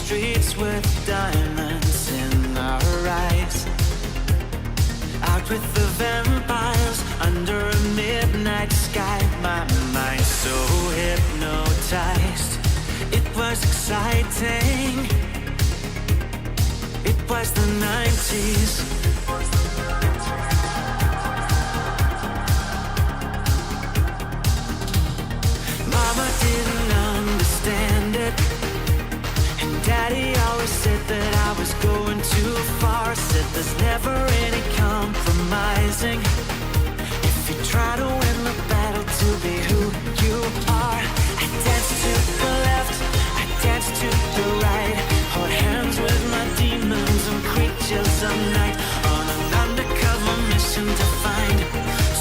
streets with diamonds in our eyes. Out with the vampires under a midnight sky. My mind so hypnotized. It was exciting. It was the 90s. Mama didn't understand it, and Daddy always said that I was going too far. Said there's never any compromising. If you try to win the battle to be who you are. I dance to the left, I dance to the right. Hold hands with my demons and creatures of night. On an undercover mission to find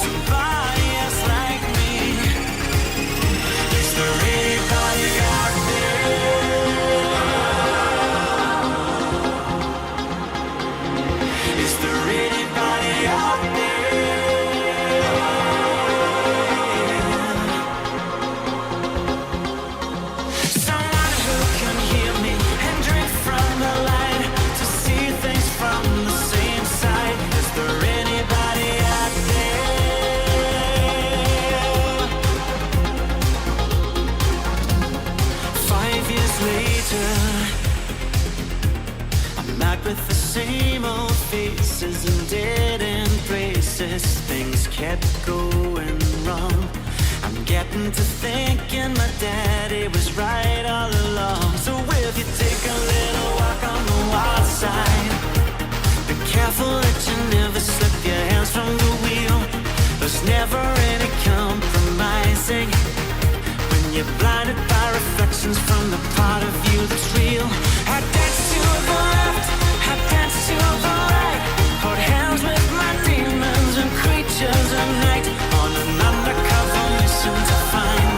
somebody else like me. Is there anybody out there? Is there anybody out there? Someone who can hear me and drink from the light, to see things from the same side. Is there anybody out there? 5 years later, I'm out with the same old faces and dead embraces. Things kept going wrong. I'm getting to thinking my daddy was right all along. So if you take a little walk on the wild side, be careful that you never slip your hands from the wheel. There's never any compromising when you're blinded by reflections from the part of you that's real. I dance to the left, I dance to the right. Hold hands with my demons and creatures of night. On an undercover mission to find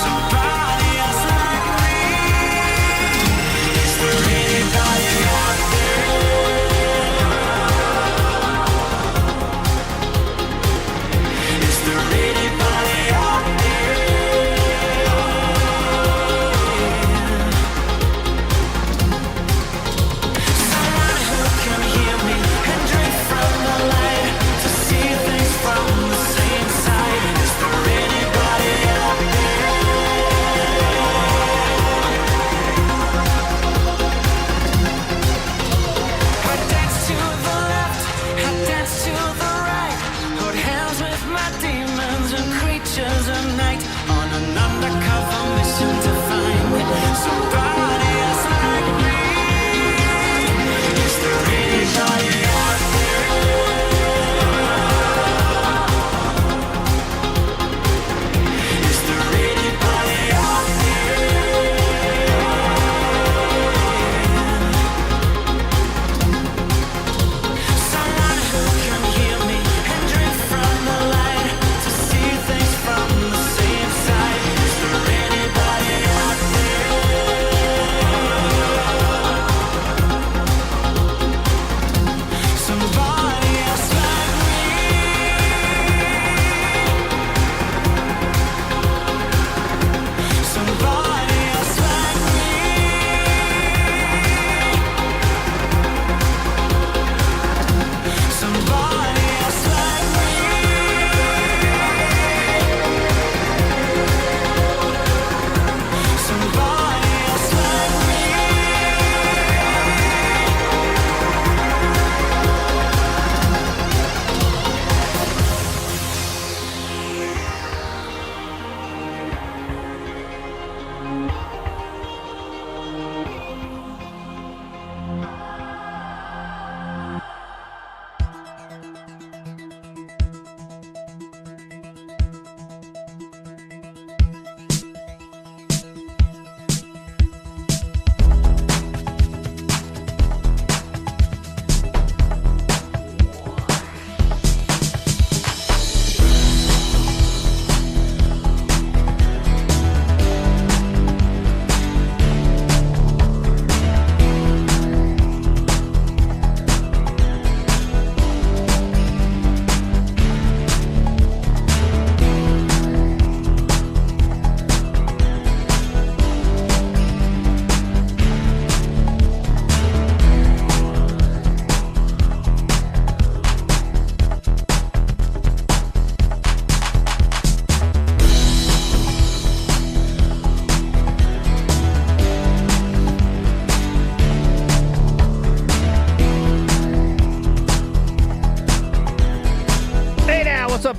somebody else like me.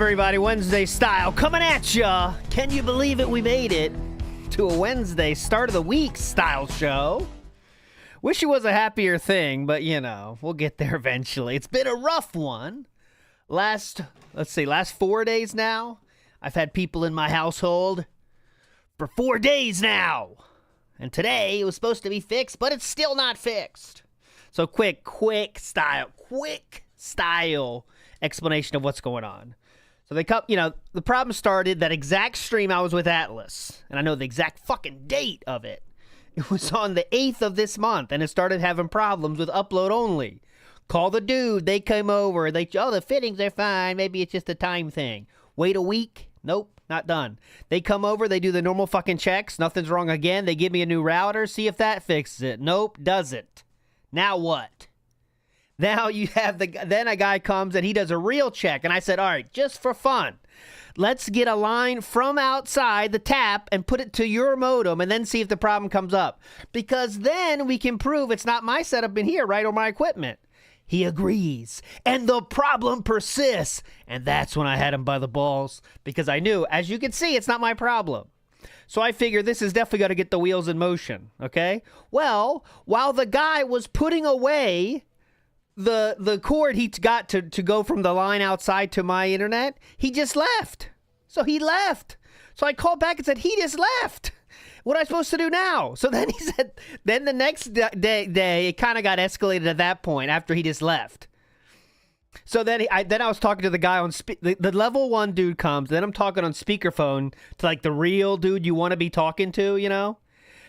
everybody? Wednesday style coming at ya. Can you believe it? We made it to a Wednesday start of the week style show. Wish it was a happier thing, but you know, we'll get there eventually. It's been a rough one. Last 4 days now. I've had people in my household for 4 days now. And today it was supposed to be fixed, but it's still not fixed. So quick style explanation of what's going on. So the problem started that exact stream I was with Atlas, and I know the exact fucking date of it. It was on the 8th of this month, and it started having problems with upload only. Call the dude, they came over, the fittings are fine, maybe it's just a time thing. Wait a week, nope, not done. They come over, they do the normal fucking checks, nothing's wrong again, they give me a new router, see if that fixes it. Nope, doesn't. Now what? Now you have then a guy comes and he does a real check. And I said, all right, just for fun, let's get a line from outside the tap and put it to your modem and then see if the problem comes up. Because then we can prove it's not my setup in here, right, or my equipment. He agrees. And the problem persists. And that's when I had him by the balls. Because I knew, as you can see, it's not my problem. So I figured this is definitely going to get the wheels in motion, okay? Well, while the guy was putting away the cord he got to go from the line outside to my internet, he just left. So he left. So I called back and said, he just left. What am I supposed to do now? So then he said, then the next day it kind of got escalated at that point after he just left. So then I was talking to the guy on the level 1 dude comes. Then I'm talking on speakerphone to like the real dude you want to be talking to, you know?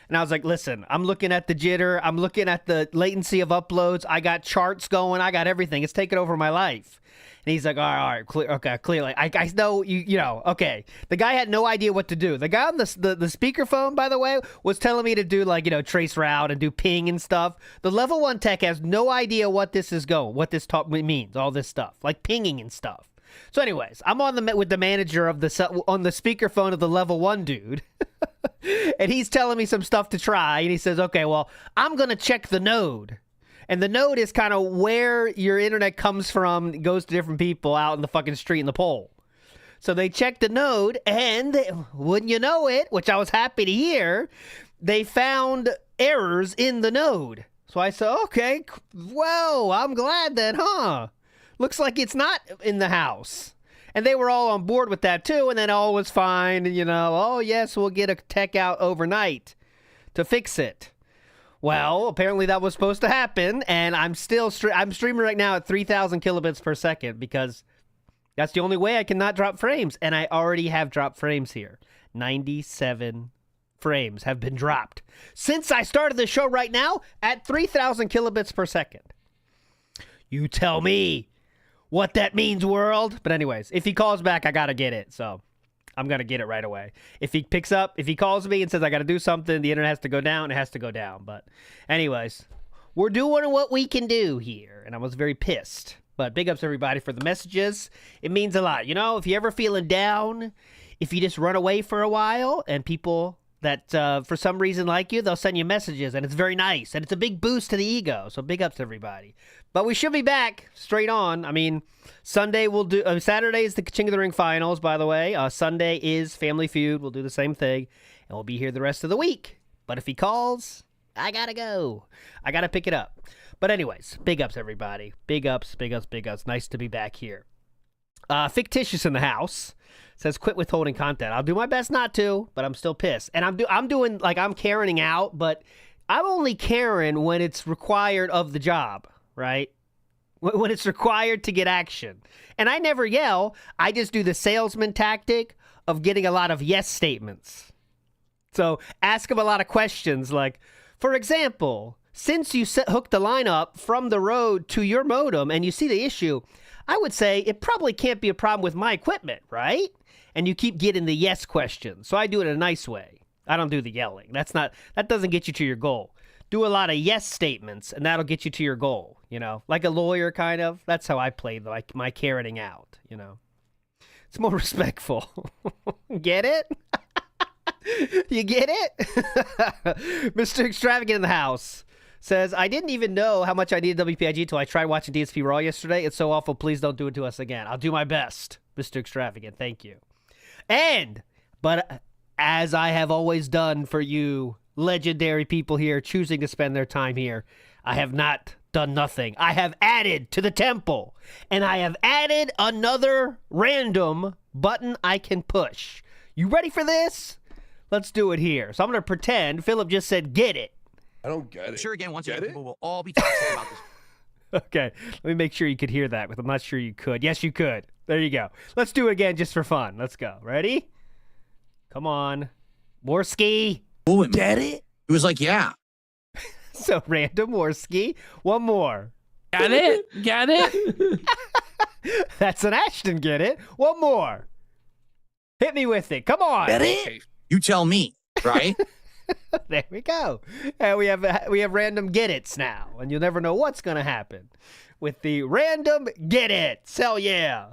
And I was like, listen, I'm looking at the jitter. I'm looking at the latency of uploads. I got charts going. I got everything. It's taking over my life. And he's like, all right, clearly. I know, you know, okay. The guy had no idea what to do. The guy on the speakerphone, by the way, was telling me to do like, you know, trace route and do ping and stuff. The level 1 tech has no idea what this means, all this stuff, like pinging and stuff. So anyways, I'm with the manager of on the speakerphone of the level 1 dude. And he's telling me some stuff to try. And he says, okay, well, I'm going to check the node. And the node is kind of where your internet comes from, goes to different people out in the fucking street in the pole. So they checked the node, and wouldn't you know it, which I was happy to hear, they found errors in the node. So I said, okay, whoa, I'm glad then, huh? Looks like it's not in the house. And they were all on board with that too, and then all was fine, you know, oh yes, we'll get a tech out overnight to fix it. Well, apparently that was supposed to happen, and I'm streaming right now at 3,000 kilobits per second because that's the only way I can not drop frames, and I already have dropped frames here. 97 frames have been dropped since I started the show right now at 3,000 kilobits per second. You tell me what that means, world. But anyways, if he calls back, I gotta get it, so I'm going to get it right away. If he calls me and says I got to do something, the internet has to go down, it has to go down. But anyways, we're doing what we can do here. And I was very pissed. But big ups everybody for the messages. It means a lot. You know, if you're ever feeling down, if you just run away for a while and people that for some reason like you, they'll send you messages and it's very nice. And it's a big boost to the ego. So big ups everybody. But we should be back straight on. I mean, Saturday is the King of the Ring finals, by the way. Sunday is Family Feud. We'll do the same thing. And we'll be here the rest of the week. But if he calls, I gotta go. I gotta pick it up. But anyways, big ups, everybody. Big ups, big ups, big ups. Nice to be back here. Fictitious in the house says, quit withholding content. I'll do my best not to, but I'm still pissed. And I'm doing, like, I'm Karening out, but I'm only Karen when it's required of the job. Right? When it's required to get action. And I never yell. I just do the salesman tactic of getting a lot of yes statements. So ask them a lot of questions like, for example, since you hooked the line up from the road to your modem and you see the issue, I would say it probably can't be a problem with my equipment, right? And you keep getting the yes questions. So I do it in a nice way. I don't do the yelling. That doesn't get you to your goal. Do a lot of yes statements, and that'll get you to your goal, you know? Like a lawyer, kind of. That's how I play like my Karening out, you know? It's more respectful. Get it? You get it? Mr. Extravagant in the house says, I didn't even know how much I needed WPIG until I tried watching DSP Raw yesterday. It's so awful. Please don't do it to us again. I'll do my best. Mr. Extravagant. Thank you. But as I have always done for you legendary people here choosing to spend their time here, I have not done nothing. I have added to the temple, and I have added another random button I can push. You ready for this? Let's do it here. So I'm going to pretend Philip just said, get it. I don't get it. I'm sure again, once again, people will all be talking about this. Okay, let me make sure you could hear that, but I'm not sure you could. Yes, you could. There you go. Let's do it again just for fun. Let's go. Ready? Come on. Warski. Get it? It was like, yeah. So random Warski. One more. Got it? Got it? That's an Ashton, get it? One more. Hit me with it. Come on. Get it? You tell me, right? There we go. And we have random get it's now, and you'll never know what's gonna happen with the random get it. Hell yeah.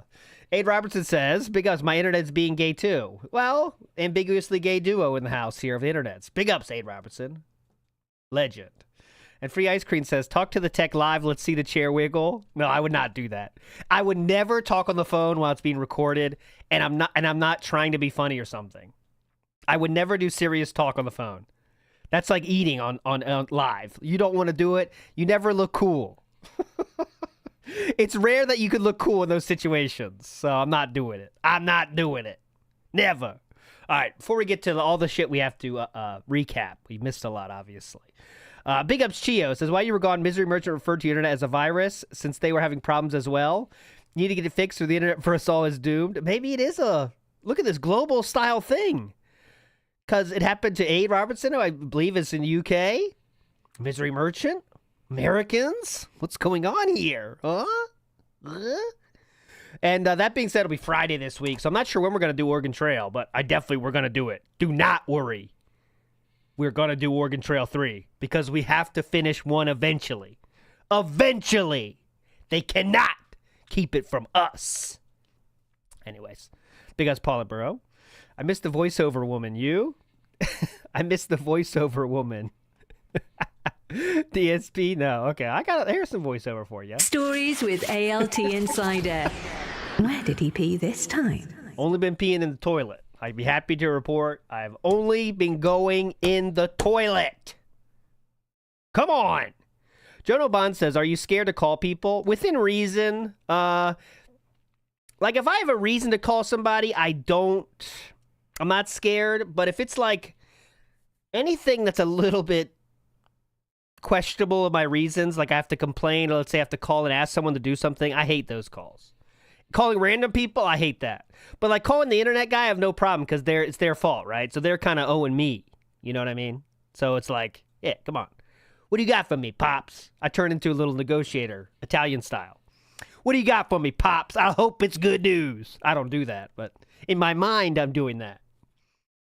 Aid Robertson says, big ups, my internet's being gay too. Well, ambiguously gay duo in the house here of the internets. Big ups, Aid Robertson. Legend. And Free Ice Cream says, talk to the tech live, let's see the chair wiggle. No, I would not do that. I would never talk on the phone while it's being recorded, and I'm not trying to be funny or something. I would never do serious talk on the phone. That's like eating on live. You don't want to do it. You never look cool. It's rare that you could look cool in those situations. So I'm not doing it. I'm not doing it. Never. All right. Before we get to all the shit we have to recap. We missed a lot, obviously. Big Ups Chio says, while you were gone, Misery Merchant referred to your internet as a virus since they were having problems as well. You need to get it fixed or the internet for us all is doomed. Maybe it is a, look at this global style thing. Because it happened to Aid Robertson, who I believe is in the UK. Misery Merchant? Americans? What's going on here? Huh? And that being said, it'll be Friday this week, so I'm not sure when we're going to do Oregon Trail, but we're going to do it. Do not worry. We're going to do Oregon Trail 3, because we have to finish one eventually. Eventually! They cannot keep it from us. Anyways, big ass Paula Burrow. I missed the voiceover woman. You? I missed the voiceover woman. DSP? No. Okay, here's some voiceover for you. Stories with ALT Insider. Where did he pee this time? Only been peeing in the toilet. I'd be happy to report I've only been going in the toilet. Come on. Jono Bond says, are you scared to call people? Within reason. Like if I have a reason to call somebody, I'm not scared. But if it's like anything that's a little bit questionable of my reasons, like I have to complain, or let's say I have to call and ask someone to do something, I hate those calls. Calling random people, I hate that. But like calling the internet guy, I have no problem because it's their fault, right? So they're kind of owing me. You know what I mean? So it's like, yeah, come on. What do you got for me, Pops? I turn into a little negotiator, Italian style. What do you got for me, Pops? I hope it's good news. I don't do that, but in my mind, I'm doing that.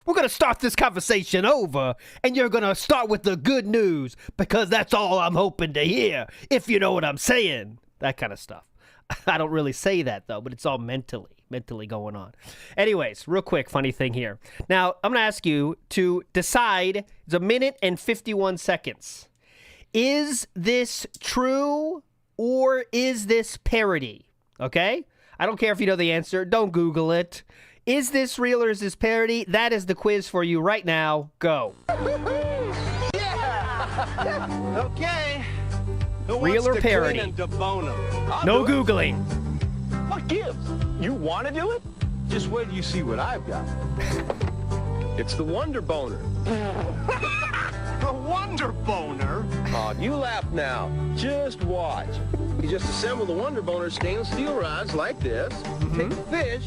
We're going to start this conversation over, and you're going to start with the good news, because that's all I'm hoping to hear, if you know what I'm saying. That kind of stuff. I don't really say that, though, but it's all mentally going on. Anyways, real quick, funny thing here. Now, I'm going to ask you to decide, it's 1 minute and 51 seconds. Is this true, or is this parody? Okay? I don't care if you know the answer. Don't Google it. Is this real or is this parody? That is the quiz for you right now. Go. Yeah. Okay. Who Real wants or to parody? clean and debone 'em? I'll No do it. Googling. What gives? You want to do it? Just wait till you see what I've got. It's the Wonder Boner. The Wonder Boner? Oh, you laugh now. Just watch. You just assemble the Wonder Boner stainless steel rods like this. Take the fish,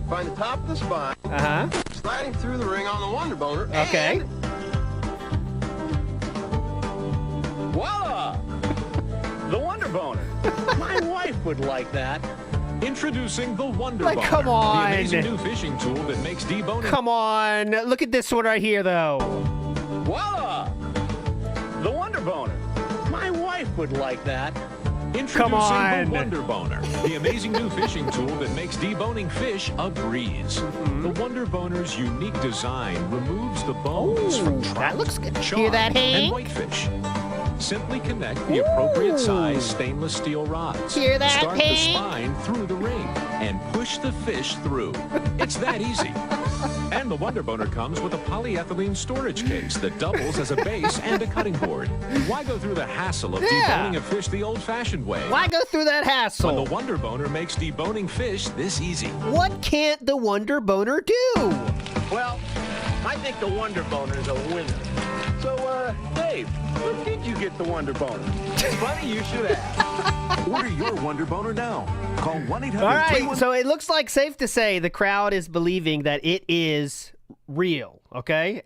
find the top of the spine, Uh-huh. sliding through the ring on the Wonder Boner. Okay. And voila! The Wonder Boner. My wife would like that. Introducing the Wonder Like, Boner, come on. the amazing new fishing tool that makes deboning. Come on. Look at this one right here, though. Voila! The Wonder Boner. My wife would like that. Introducing Come on. the Wonder Boner, the amazing new fishing tool that makes deboning fish a breeze. The Wonder Boner's unique design removes the bones from trout, that looks good. char, Hear that, and Hank? whitefish. Simply connect the appropriate size stainless steel rods. Hear that, Start the Pink? spine through the ring and push the fish through. It's that easy. And the Wonder Boner comes with a polyethylene storage case that doubles as a base and a cutting board. Why go through the hassle of deboning a fish the old-fashioned way? Why go through that hassle? When the Wonder Boner makes deboning fish this easy. What can't the Wonder Boner do? Well, I think the Wonder Boner's a winner. So, Dave, where did you get the Wonder Boner? It's funny you should ask. Order your Wonder Boner now. Call 1-800-31... All right, so it looks like safe to say the crowd is believing that it is real, okay?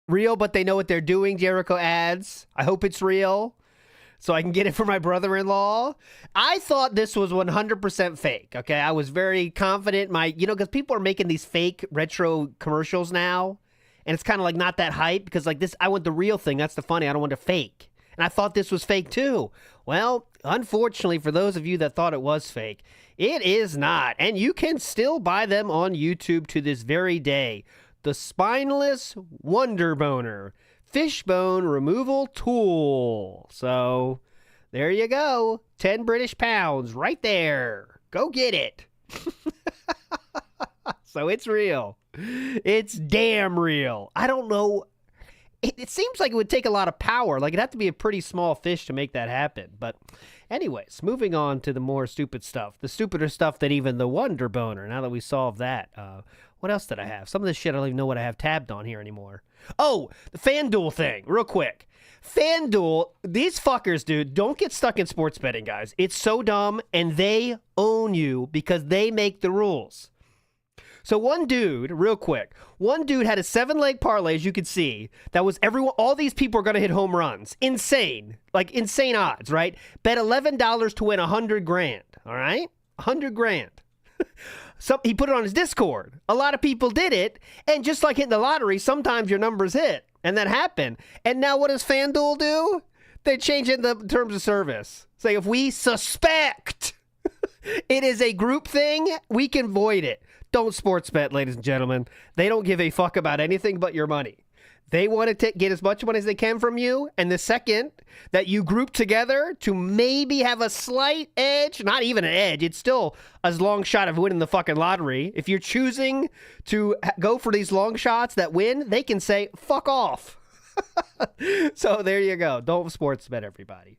Real, but they know what they're doing, Jericho adds. I hope it's real so I can get it for my brother-in-law. I thought this was 100% fake, okay? I was very confident. Because people are making these fake retro commercials now, and it's kind of like not that hype because like this, I want the real thing. That's the funny. I don't want the fake. And I thought this was fake too. Well, unfortunately, for those of you that thought it was fake, it is not. And you can still buy them on YouTube to this very day. The Spineless Wonder Boner Fishbone Removal Tool. So there you go. 10 British pounds right there. Go get it. So it's real. It's damn real. I don't know. It seems like it would take a lot of power. Like, it'd have to be a pretty small fish to make that happen. But anyways, moving on to the more stupid stuff. The stupider stuff than even the Wonder Boner, now that we solved that. What else did I have? Some of this shit I don't even know what I have tabbed on here anymore. Oh, the FanDuel thing, real quick. FanDuel, these fuckers, dude, don't get stuck in sports betting, guys. It's so dumb, and they own you because they make the rules. So one dude, real quick, had a 7-leg parlay, as you can see, that was all these people are going to hit home runs. Insane. Like, insane odds, right? Bet $11 to win $100,000, all right? $100,000. So he put it on his Discord. A lot of people did it, and just like hitting the lottery, sometimes your numbers hit, and that happened. And now what does FanDuel do? They change it in the terms of service. Say, if we suspect it is a group thing, we can void it. Don't sports bet, ladies and gentlemen. They don't give a fuck about anything but your money. They want to get as much money as they can from you, and the second that you group together to maybe have a slight edge, not even an edge, it's still a long shot of winning the fucking lottery. If you're choosing to go for these long shots that win, they can say, fuck off. So there you go. Don't sports bet, everybody.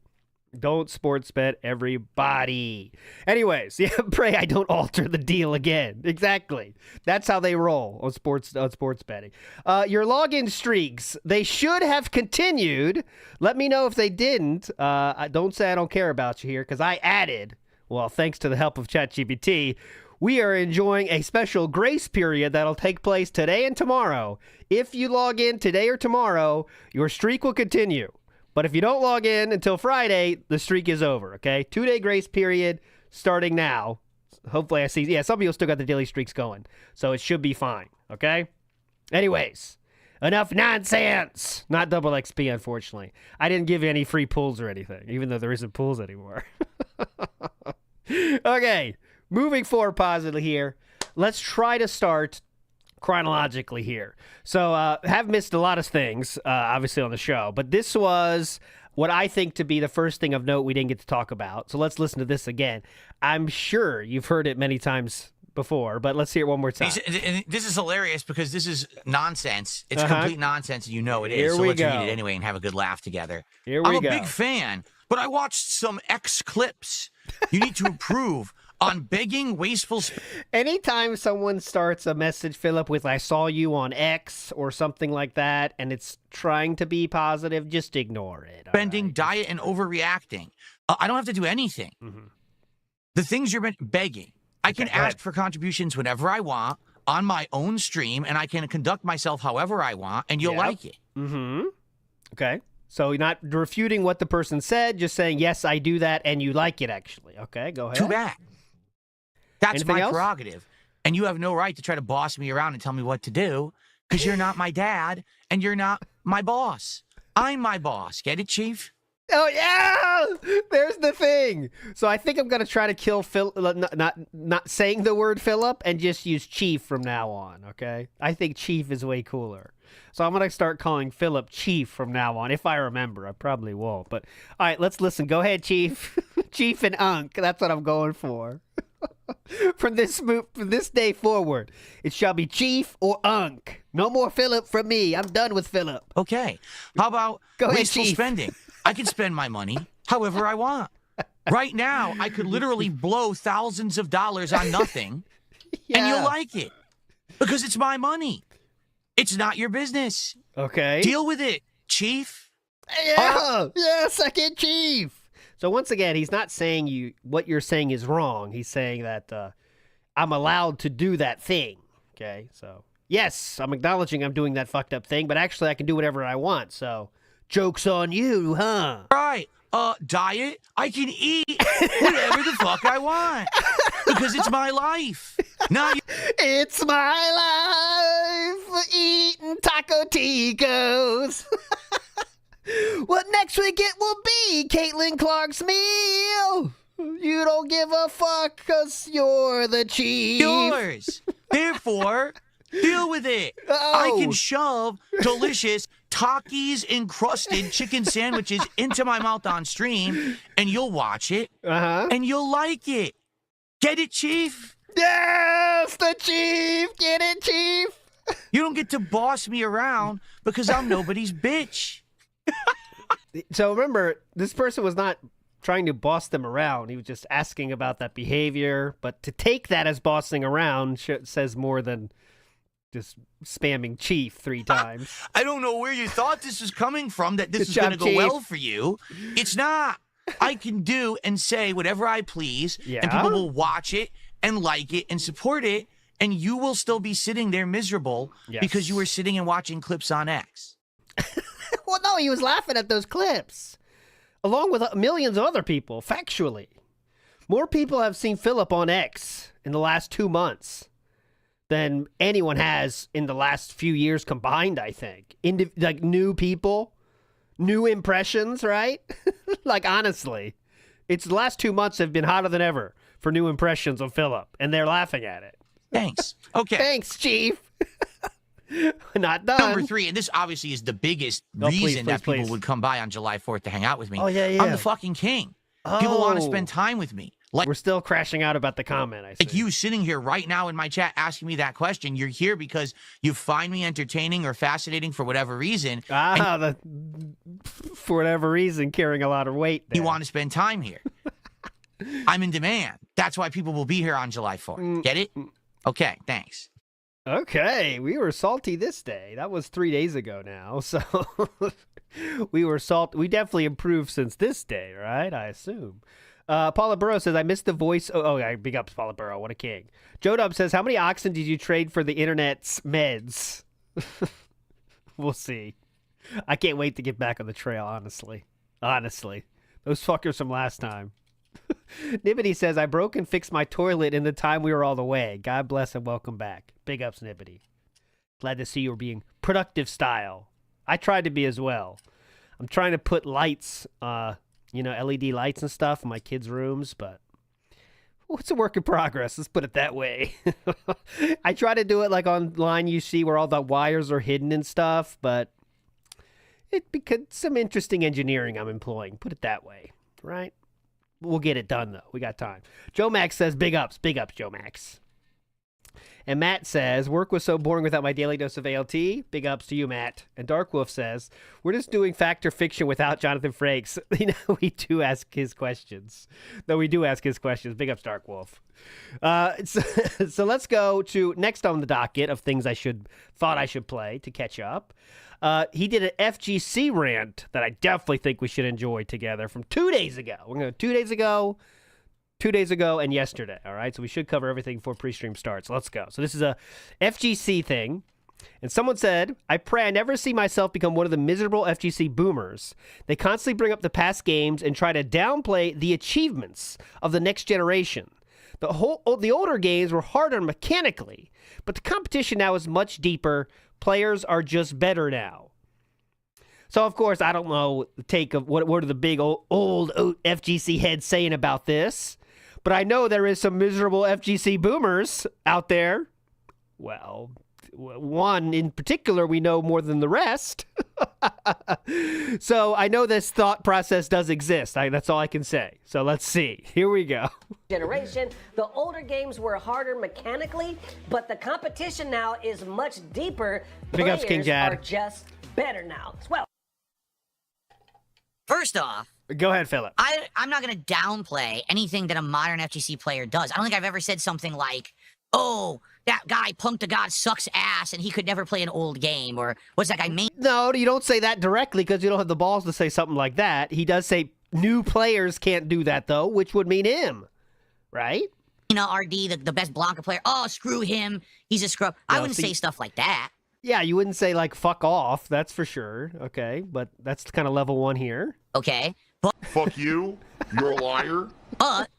Don't sports bet, everybody. Anyways, yeah, pray I don't alter the deal again. Exactly. That's how they roll on sports betting. Your login streaks, they should have continued. Let me know if they didn't. Don't say I don't care about you here, because I added, well, thanks to the help of ChatGPT, we are enjoying a special grace period that'll take place today and tomorrow. If you log in today or tomorrow, your streak will continue. But if you don't log in until Friday, the streak is over, okay? 2-day grace period starting now. Hopefully I see. Yeah, some people still got the daily streaks going. So it should be fine, okay? Anyways, enough nonsense. Not double XP, unfortunately. I didn't give you any free pools or anything, even though there isn't pools anymore. Okay, moving forward positively here. Let's try to start chronologically here. So have missed a lot of things, obviously, on the show, but this was what I think to be the first thing of note we didn't get to talk about. So let's listen to this again. I'm sure you've heard it many times before, but let's hear it one more time. This is hilarious because this is nonsense. It's complete nonsense, and you know it is. Here so we let's go. read it anyway and have a good laugh together. Here we go. I'm a big fan, but I watched some X clips. You need to improve on begging wasteful... Anytime someone starts a message, Philip, with I saw you on X or something like that, and it's trying to be positive, just ignore it. Spending, diet, and overreacting. I don't have to do anything. Mm-hmm. The things you're begging. I can ask for contributions whenever I want on my own stream, and I can conduct myself however I want, and you'll like it. Mm-hmm. Okay. So you're not refuting what the person said, just saying, yes, I do that, and you like it, actually. Okay, go ahead. Too bad. That's Anything my else? prerogative. And you have no right to try to boss me around and tell me what to do, because you're not my dad, and you're not my boss. I'm my boss. Get it, Chief? Oh, yeah! There's the thing. So I think I'm going to try to kill Phil, not saying the word Philip, and just use Chief from now on, okay? I think Chief is way cooler. So I'm going to start calling Philip Chief from now on, if I remember. I probably won't. But, all right, let's listen. Go ahead, Chief. Chief and Unk. That's what I'm going for. From this day forward, it shall be Chief or Unk. No more Philip from me. I'm done with Philip. Okay. How about Go ahead, wasteful Chief. spending? I can spend my money however I want. Right now, I could literally blow thousands of dollars on nothing, and you'll like it because it's my money. It's not your business. Okay. Deal with it, Chief. Yeah, second Chief. So once again, he's not saying what you're saying is wrong. He's saying that I'm allowed to do that thing. Okay, so yes, I'm acknowledging I'm doing that fucked up thing, but actually I can do whatever I want. So joke's on you, huh? Right. Diet, I can eat whatever the fuck I want because it's my life. Now It's my life eating Taco Ticos. What next week it will be Caitlin Clark's meal. You don't give a fuck because you're the chief. yours. Therefore, deal with it. I can shove delicious Takis encrusted chicken sandwiches into my mouth on stream, and you'll watch it, and you'll like it. Get it, Chief? Yes, the chief. Get it, chief. You don't get to boss me around because I'm nobody's bitch. So remember, this person was not trying to boss them around. He was just asking about that behavior. But to take that as bossing around says more than just spamming chief 3 times. I don't know where you thought this was coming from, that this Good is going to job, go Chief. well for you. It's not. I can do and say whatever I please, and Yeah? people will watch it and like it and support it, and you will still be sitting there miserable because you were sitting and watching clips on X. Well, no, he was laughing at those clips, along with millions of other people, factually. More people have seen Philip on X in the last 2 months than anyone has in the last few years combined, I think. Like new people, new impressions, right? Like, honestly, it's the last 2 months have been hotter than ever for new impressions of Philip, and they're laughing at it. Thanks. Okay. Thanks, Chief. Not done. Number 3, and this obviously is the biggest reason that people would come by on July 4th to hang out with me. Oh, yeah. I'm the fucking king. People want to spend time with me. Like, we're still crashing out about the comment, I see. Like you sitting here right now in my chat asking me that question. You're here because you find me entertaining or fascinating for whatever reason. For whatever reason, carrying a lot of weight there. You want to spend time here. I'm in demand. That's why people will be here on July 4th. Get it? Okay, thanks. Okay, we were salty this day. That was 3 days ago now, so we were salty. We definitely improved since this day, right? I assume. Paula Burrow says, I missed the voice. Oh, yeah, big ups, Paula Burrow. What a king. Joe Dub says, how many oxen did you trade for the internet's meds? We'll see. I can't wait to get back on the trail, honestly. Honestly. Those fuckers from last time. Nibbity says, I broke and fixed my toilet in the time we were all away. God bless and welcome back. Big ups, Nibbity. Glad to see you were being productive style. I tried to be as well. I'm trying to put lights, LED lights and stuff in my kids' rooms, but it's a work in progress. Let's put it that way. I try to do it like online, you see where all the wires are hidden and stuff, but because some interesting engineering I'm employing. Put it that way, right? We'll get it done, though. We got time. Joe Max says, big ups, Joe Max. And Matt says, work was so boring without my daily dose of ALT. Big ups to you, Matt. And Dark Wolf says, we're just doing fact or fiction without Jonathan Frakes. We do ask his questions. Big ups, Dark Wolf. So let's go to next on the docket of things thought I should play to catch up. He did an FGC rant that I definitely think we should enjoy together from 2 days ago. We're going to 2 days ago, 2 days ago, and yesterday. All right, so we should cover everything before Preestream starts. Let's go. So this is a FGC thing. And someone said, I pray I never see myself become one of the miserable FGC boomers. They constantly bring up the past games and try to downplay the achievements of the next generation. The older games were harder mechanically, but the competition now is much deeper. Players are just better now. So, of course, I don't know the take of what are the big old FGC heads saying about this, but I know there is some miserable FGC boomers out there. Well, one in particular we know more than the rest. So I know this thought process does exist. That's all I can say. So let's see. Here we go. Generation, the older games were harder mechanically, but the competition now is much deeper. Big ups, King Players Jad. are just better now. Well, First off, Go ahead, Philip. I'm not going to downplay anything that a modern FGC player does. I don't think I've ever said something like, oh, that guy Punk to God sucks ass and he could never play an old game, or what's that guy mean? No, you don't say that directly because you don't have the balls to say something like that. He does say new players can't do that, though, which would mean him, right? You know, RD, the best Blanca player. Oh, screw him. He's a scrub. I wouldn't say stuff like that. Yeah, you wouldn't say, like, fuck off. That's for sure. Okay, but that's kind of level 1 here. Okay. But, Fuck you. You're a liar. But,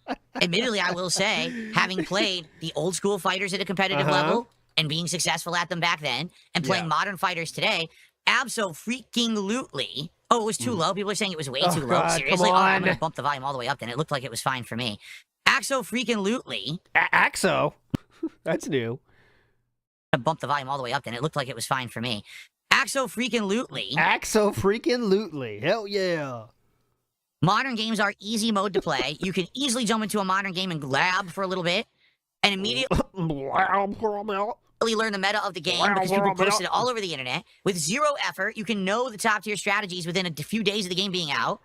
admittedly, I will say, having played the old school fighters at a competitive level and being successful at them back then and playing modern fighters today, abso-freaking-lutely. Oh, it was too low? People are saying it was way too low. God, Seriously? come Oh, on. I'm going to bump the volume all the way up then. It looked like it was fine for me. Axo-freaking-lutely. Axo? That's new. Bump the volume all the way up then. It looked like it was fine for me. Axo-freaking-lutely. Axo-freaking-lutely. Hell yeah. Modern games are easy mode to play. You can easily jump into a modern game and lab for a little bit and immediately learn the meta of the game because people posted it all over the internet. With zero effort, you can know the top tier strategies within a few days of the game being out.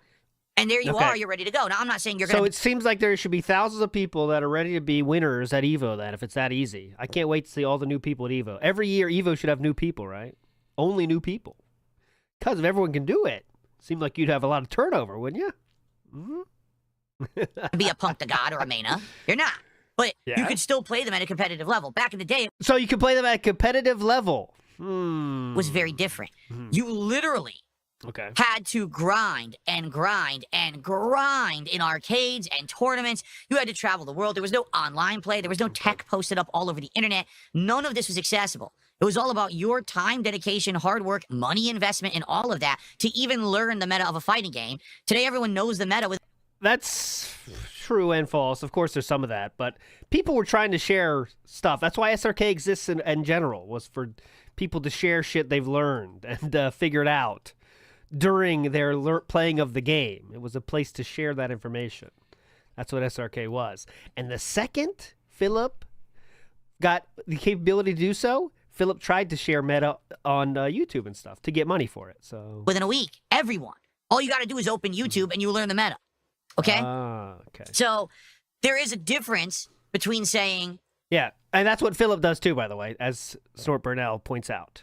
And there you are, you're ready to go. Now, I'm not saying you're going to... So it seems like there should be thousands of people that are ready to be winners at EVO then, if it's that easy. I can't wait to see all the new people at EVO. Every year, EVO should have new people, right? Only new people. Because if everyone can do it, seems like you'd have a lot of turnover, wouldn't you? be a Punk to God or a Mena. You're not. But you could still play them at a competitive level. Back in the day... So you can play them at a competitive level. was very different. You literally... had to grind and grind and grind in arcades and tournaments. You had to travel the world. There was no online play. There was no tech posted up all over the internet. None of this was accessible. It was all about your time, dedication, hard work, money investment, and all of that to even learn the meta of a fighting game. Today, everyone knows the meta. That's true and false. Of course, there's some of that. But people were trying to share stuff. That's why SRK exists in general, was for people to share shit they've learned and figured out during their playing of the game. It was a place to share that information. That's what SRK was. And the second Philip got the capability to do so, Philip tried to share meta on YouTube and stuff to get money for it. So within a week, everyone. All you got to do is open YouTube and you learn the meta. Okay? Okay. So there is a difference between saying... Yeah, and that's what Philip does too, by the way, as Snort Burnell points out.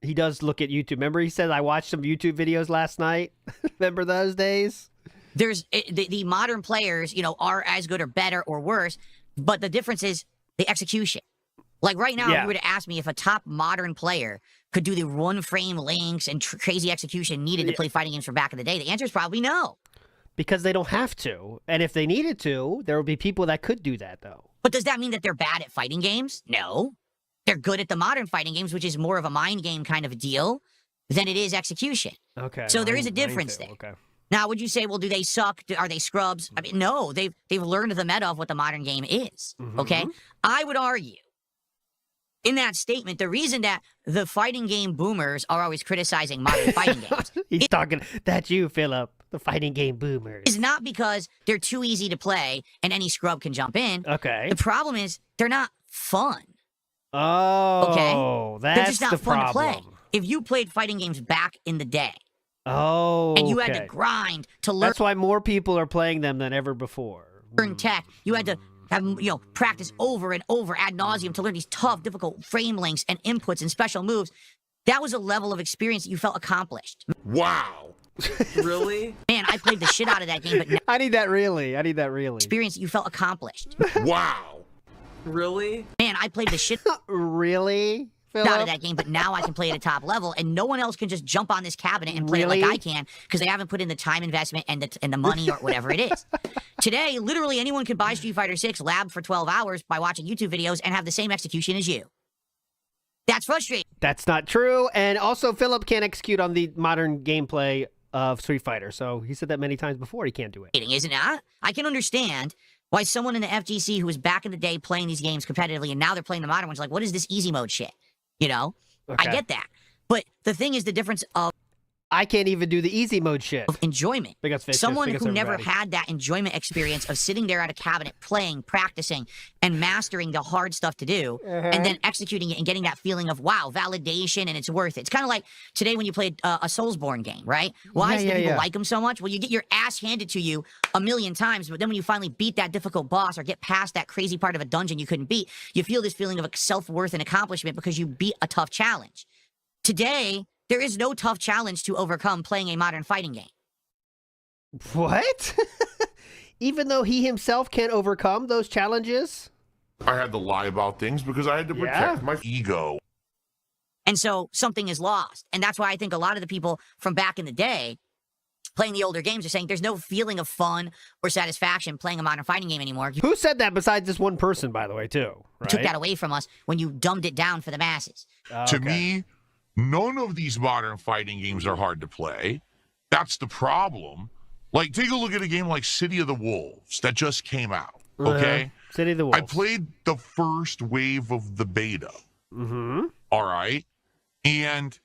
He does look at YouTube. Remember he said, I watched some YouTube videos last night? Remember those days? There's the modern players, you know, are as good or better or worse, but the difference is the execution. Like right now, if you were to ask me if a top modern player could do the one-frame links and crazy execution needed to play fighting games from back in the day, the answer is probably no. Because they don't have to. And if they needed to, there would be people that could do that, though. But does that mean that they're bad at fighting games? No. They're good at the modern fighting games, which is more of a mind game kind of a deal than it is execution. Okay. So there is a difference there. Okay. Now, would you say, well, do they suck? Are they scrubs? I mean, no, they've learned the meta of what the modern game is, okay? I would argue, in that statement, the reason that the fighting game boomers are always criticizing modern fighting games... He's talking, that's you, Philip, the fighting game boomers. ...is not because they're too easy to play and any scrub can jump in. Okay. The problem is they're not fun. Oh, okay? That's they're just not the fun problem. to play. If you played fighting games back in the day, and you had to grind to learn. That's why more people are playing them than ever before. Learn tech. You had to have, you know, practice over and over ad nauseum to learn these tough, difficult frame links and inputs and special moves. That was a level of experience that you felt accomplished. Wow. Really? Man, I played the shit out of that game, but now I need that really. experience that you felt accomplished. Wow. Really? Man, I played the shit Really, Philip? out of that game, but now I can play at a top level, and no one else can just jump on this cabinet and play it like I can because they haven't put in the time investment and the money or whatever it is. Today, literally anyone could buy Street Fighter 6, lab for 12 hours by watching YouTube videos, and have the same execution as you. That's frustrating. That's not true. And also, Philip can't execute on the modern gameplay of Street Fighter. So he said that many times before. He can't do it. Is it not? I can understand why someone in the FGC who was back in the day playing these games competitively and now they're playing the modern ones like, what is this easy mode shit? You know, Okay. I get that. But the thing is the difference of I can't even do the easy mode shit. enjoyment. Big ups, Fish. Someone Big ups, who never everybody. had that enjoyment experience of sitting there at a cabinet, playing, practicing, and mastering the hard stuff to do, and then executing it and getting that feeling of, wow, validation, and it's worth it. It's kind of like today when you played a Soulsborne game, right? Why do people like them so much? Well, you get your ass handed to you a million times, but then when you finally beat that difficult boss or get past that crazy part of a dungeon you couldn't beat, you feel this feeling of self-worth and accomplishment because you beat a tough challenge. Today, there is no tough challenge to overcome playing a modern fighting game. What? Even though he himself can't overcome those challenges? I had to lie about things because I had to protect my ego. And so something is lost. And that's why I think a lot of the people from back in the day playing the older games are saying there's no feeling of fun or satisfaction playing a modern fighting game anymore. You Who said that besides this one person, by the way, too? Right? took that away from us when you dumbed it down for the masses. To me, none of these modern fighting games are hard to play. That's the problem. Like, take a look at a game like City of the Wolves that just came out, okay? City of the Wolves. I played the first wave of the beta. All right? And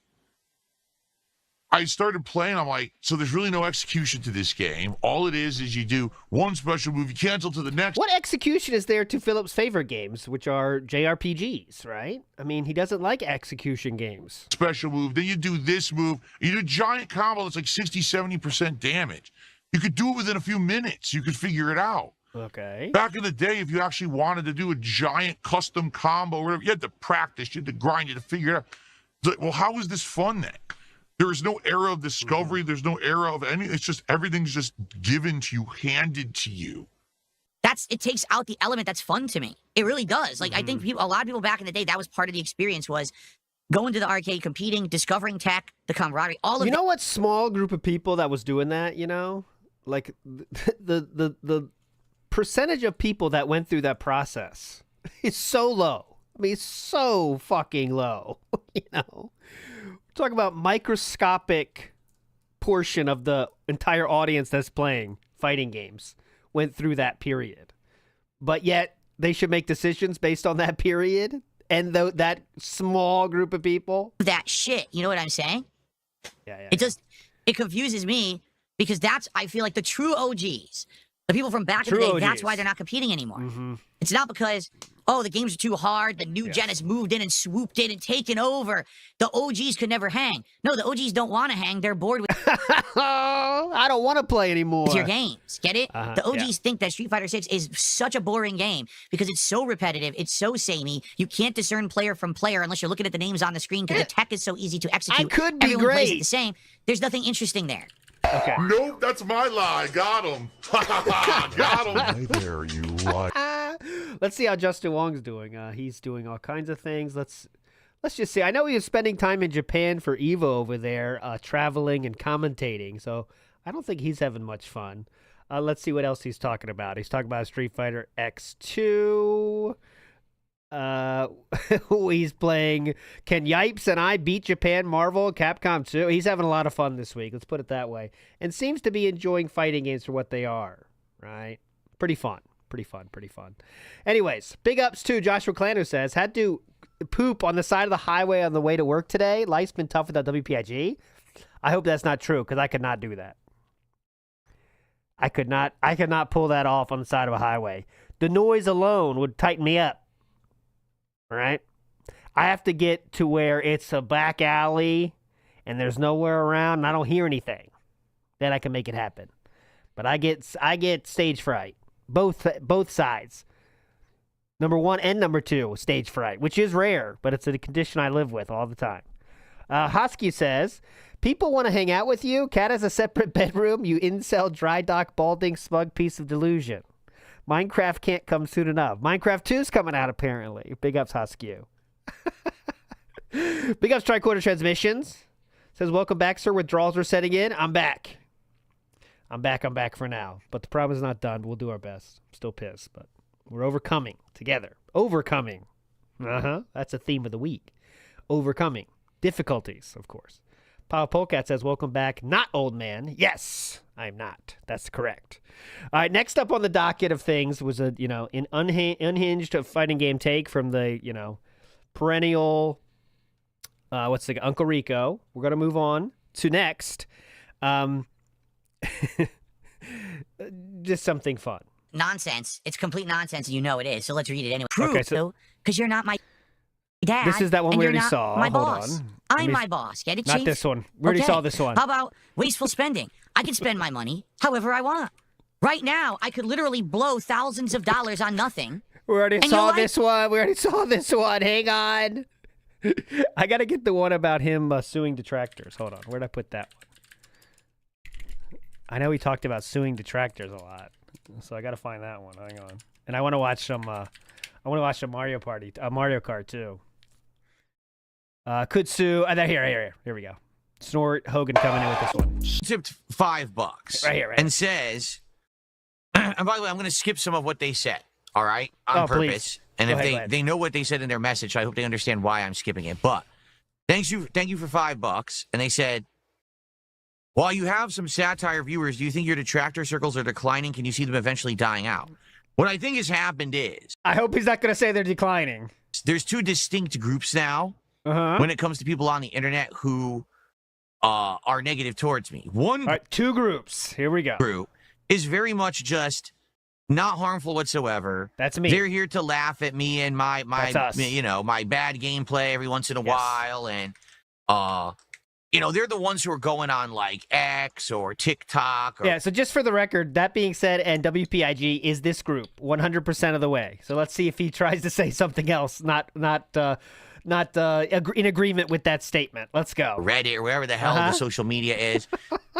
I started playing, I'm like, so there's really no execution to this game. All it is you do one special move, you cancel to the next. What execution is there to Philip's favorite games, which are JRPGs, right? I mean, he doesn't like execution games. Special move, then you do this move. You do a giant combo that's like 60-70% damage. You could do it within a few minutes. You could figure it out. Okay. Back in the day, if you actually wanted to do a giant custom combo or whatever, you had to practice, you had to grind, you had to figure it out. It's like, well, how is this fun then? There is no era of discovery. There's no era of any. It's just everything's just given to you, handed to you. It takes out the element that's fun to me. It really does. Like, I think a lot of people back in the day, that was part of the experience, was going to the arcade, competing, discovering tech, the camaraderie, all of You know what small group of people that was doing that, you know? Like, the percentage of people that went through that process is so low. I mean, so fucking low, you know? Talk about microscopic portion of the entire audience that's playing fighting games went through that period. But yet they should make decisions based on that period and that small group of people. that shit. You know what I'm saying? Yeah. It confuses me because I feel like the true OGs, the people from back in the day, that's why they're not competing anymore. It's not because, the games are too hard, the new gen has moved in and swooped in and taken over. The OGs could never hang. No, the OGs don't want to hang. They're bored with I don't want to play anymore. your games. Get it? The OGs think that Street Fighter 6 is such a boring game because it's so repetitive, it's so samey. You can't discern player from player unless you're looking at the names on the screen because the tech is so easy to execute. I could be Everyone plays it great. the same. There's nothing interesting there. Okay. Nope, that's my lie. Got him. Got him. Hi there, you lie. Let's see how Justin Wong's doing. He's doing all kinds of things. Let's just see. I know he was spending time in Japan for Evo over there, traveling and commentating. So I don't think he's having much fun. Let's see what else he's talking about. He's talking about Street Fighter X2. He's playing Can Yipes and I Beat Japan Marvel Capcom 2. He's having a lot of fun this week, let's put it that way, and seems to be enjoying fighting games for what they are, right? Pretty fun. Anyways, big ups to Joshua Clan, who says, had to poop on the side of the highway on the way to work today. Life's been tough without WPIG. I hope that's not true, because I could not do that. I could not pull that off on the side of a highway. The noise alone would tighten me up. Right? I have to get to where it's a back alley and there's nowhere around and I don't hear anything. Then I can make it happen. But I get stage fright. Both sides. Number 1 and number 2, stage fright, which is rare, but it's a condition I live with all the time. Husky says, people want to hang out with you. Cat has a separate bedroom. You incel, dry dock, balding, smug piece of delusion. Minecraft can't come soon enough. Minecraft 2 is coming out, apparently. Big ups, Husky. Big ups, Tricorder Transmissions. Says, welcome back, sir. Withdrawals are setting in. I'm back. I'm back for now. But the problem is not done. We'll do our best. I'm still pissed, but we're overcoming together. Overcoming. That's a theme of the week. Overcoming. Difficulties, of course. Pao Polkat says, welcome back. Not old man. Yes, I'm not. That's correct. All right, next up on the docket of things was an unhinged fighting game take from the, perennial what's the Uncle Rico. We're gonna move on to next. Just something fun. Nonsense. It's complete nonsense, and you know it is. So let's read it anyway. Okay, so because you're not my dad. this is that one and we you're already not saw. My Hold boss. on. I'm my boss. Get it, Chief? Not this one. We already saw this one. How about wasteful spending? I can spend my money however I want. Right now, I could literally blow thousands of dollars on nothing. We already And saw you're this one. We already saw this one. Hang on. I got to get the one about him suing detractors. Hold on. Where'd I put that one? I know we talked about suing detractors a lot, so I got to find that one. Hang on. And I want to watch some. I want to watch some Mario Kart too. Could sue. Here we go. Snort Hogan coming in with this one. Tipped $5 right here, and says, and by the way, I'm going to skip some of what they said. All right, on purpose. Please. And Go if ahead, they know what they said in their message, I hope they understand why I'm skipping it. But thank you for $5. And they said, while you have some satire viewers, do you think your detractor circles are declining? Can you see them eventually dying out? What I think has happened is, I hope he's not going to say they're declining. There's two distinct groups now when it comes to people on the internet who are negative towards me. One, all right, two groups. Here we go. Group is very much just not harmful whatsoever. That's me. They're here to laugh at me and my That's us. my bad gameplay every once in a while, and they're the ones who are going on like X or TikTok. Or, yeah. So just for the record, that being said, and WPIG is this group 100% of the way. So let's see if he tries to say something else, not in agreement with that statement. Let's go. Reddit or wherever the hell the social media is,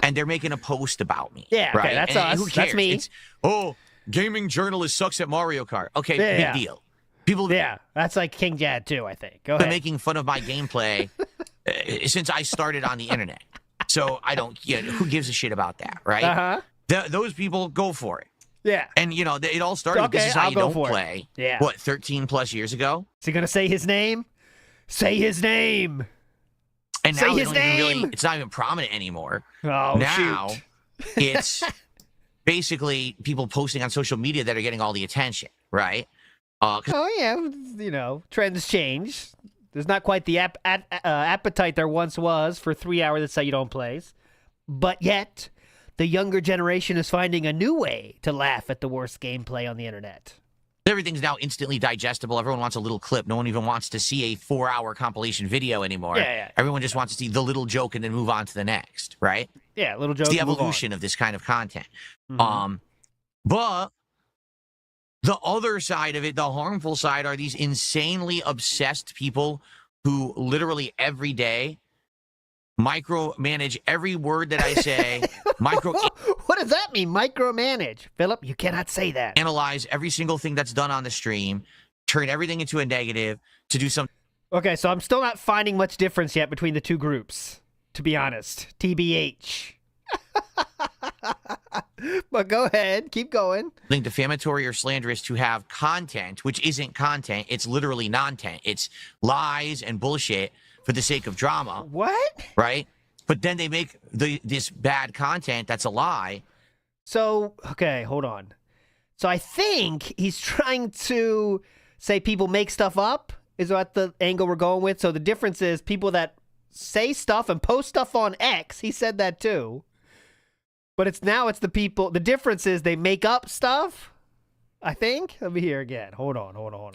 and they're making a post about me. Yeah, right? okay, that's and us. Who cares? That's me. It's, gaming journalist sucks at Mario Kart. Okay, Yeah. big deal. People, that's like King Jad too. I think. Go been ahead. making fun of my gameplay since I started on the internet. So I don't. Who gives a shit about that, right? Those people go for it. Yeah. And it all started. Okay, This is how I'll you go don't for it. play. Yeah. What, 13 plus years ago? Is he gonna say his name? Say his name. And Say now his name. it's not even prominent anymore. Oh, now shoot. it's basically people posting on social media that are getting all the attention, right? Oh yeah, trends change. There's not quite the appetite there once was for 3 hours. That's how you don't plays. But yet, the younger generation is finding a new way to laugh at the worst gameplay on the internet. Everything's now instantly digestible. Everyone wants a little clip. No one even wants to see a 4-hour compilation video anymore. Yeah. Everyone just wants to see the little joke and then move on to the next, right? Yeah, little joke. It's the evolution of this kind of content. But the other side of it, the harmful side, are these insanely obsessed people who literally every day micromanage every word that I say. What does that mean, micromanage? Philip, you cannot say that. Analyze every single thing that's done on the stream, turn everything into a negative to do something. Okay, so I'm still not finding much difference yet between the two groups, to be honest. TBH. But go ahead, keep going. Defamatory or slanderous to have content, which isn't content. It's literally non-tent. It's lies and bullshit for the sake of drama. What? Right? But then they make this bad content that's a lie. So, okay, hold on. So I think he's trying to say people make stuff up, is what the angle we're going with. So the difference is people that say stuff and post stuff on X, he said that too. But it's the people, the difference is they make up stuff, I think. Let me hear again. Hold on.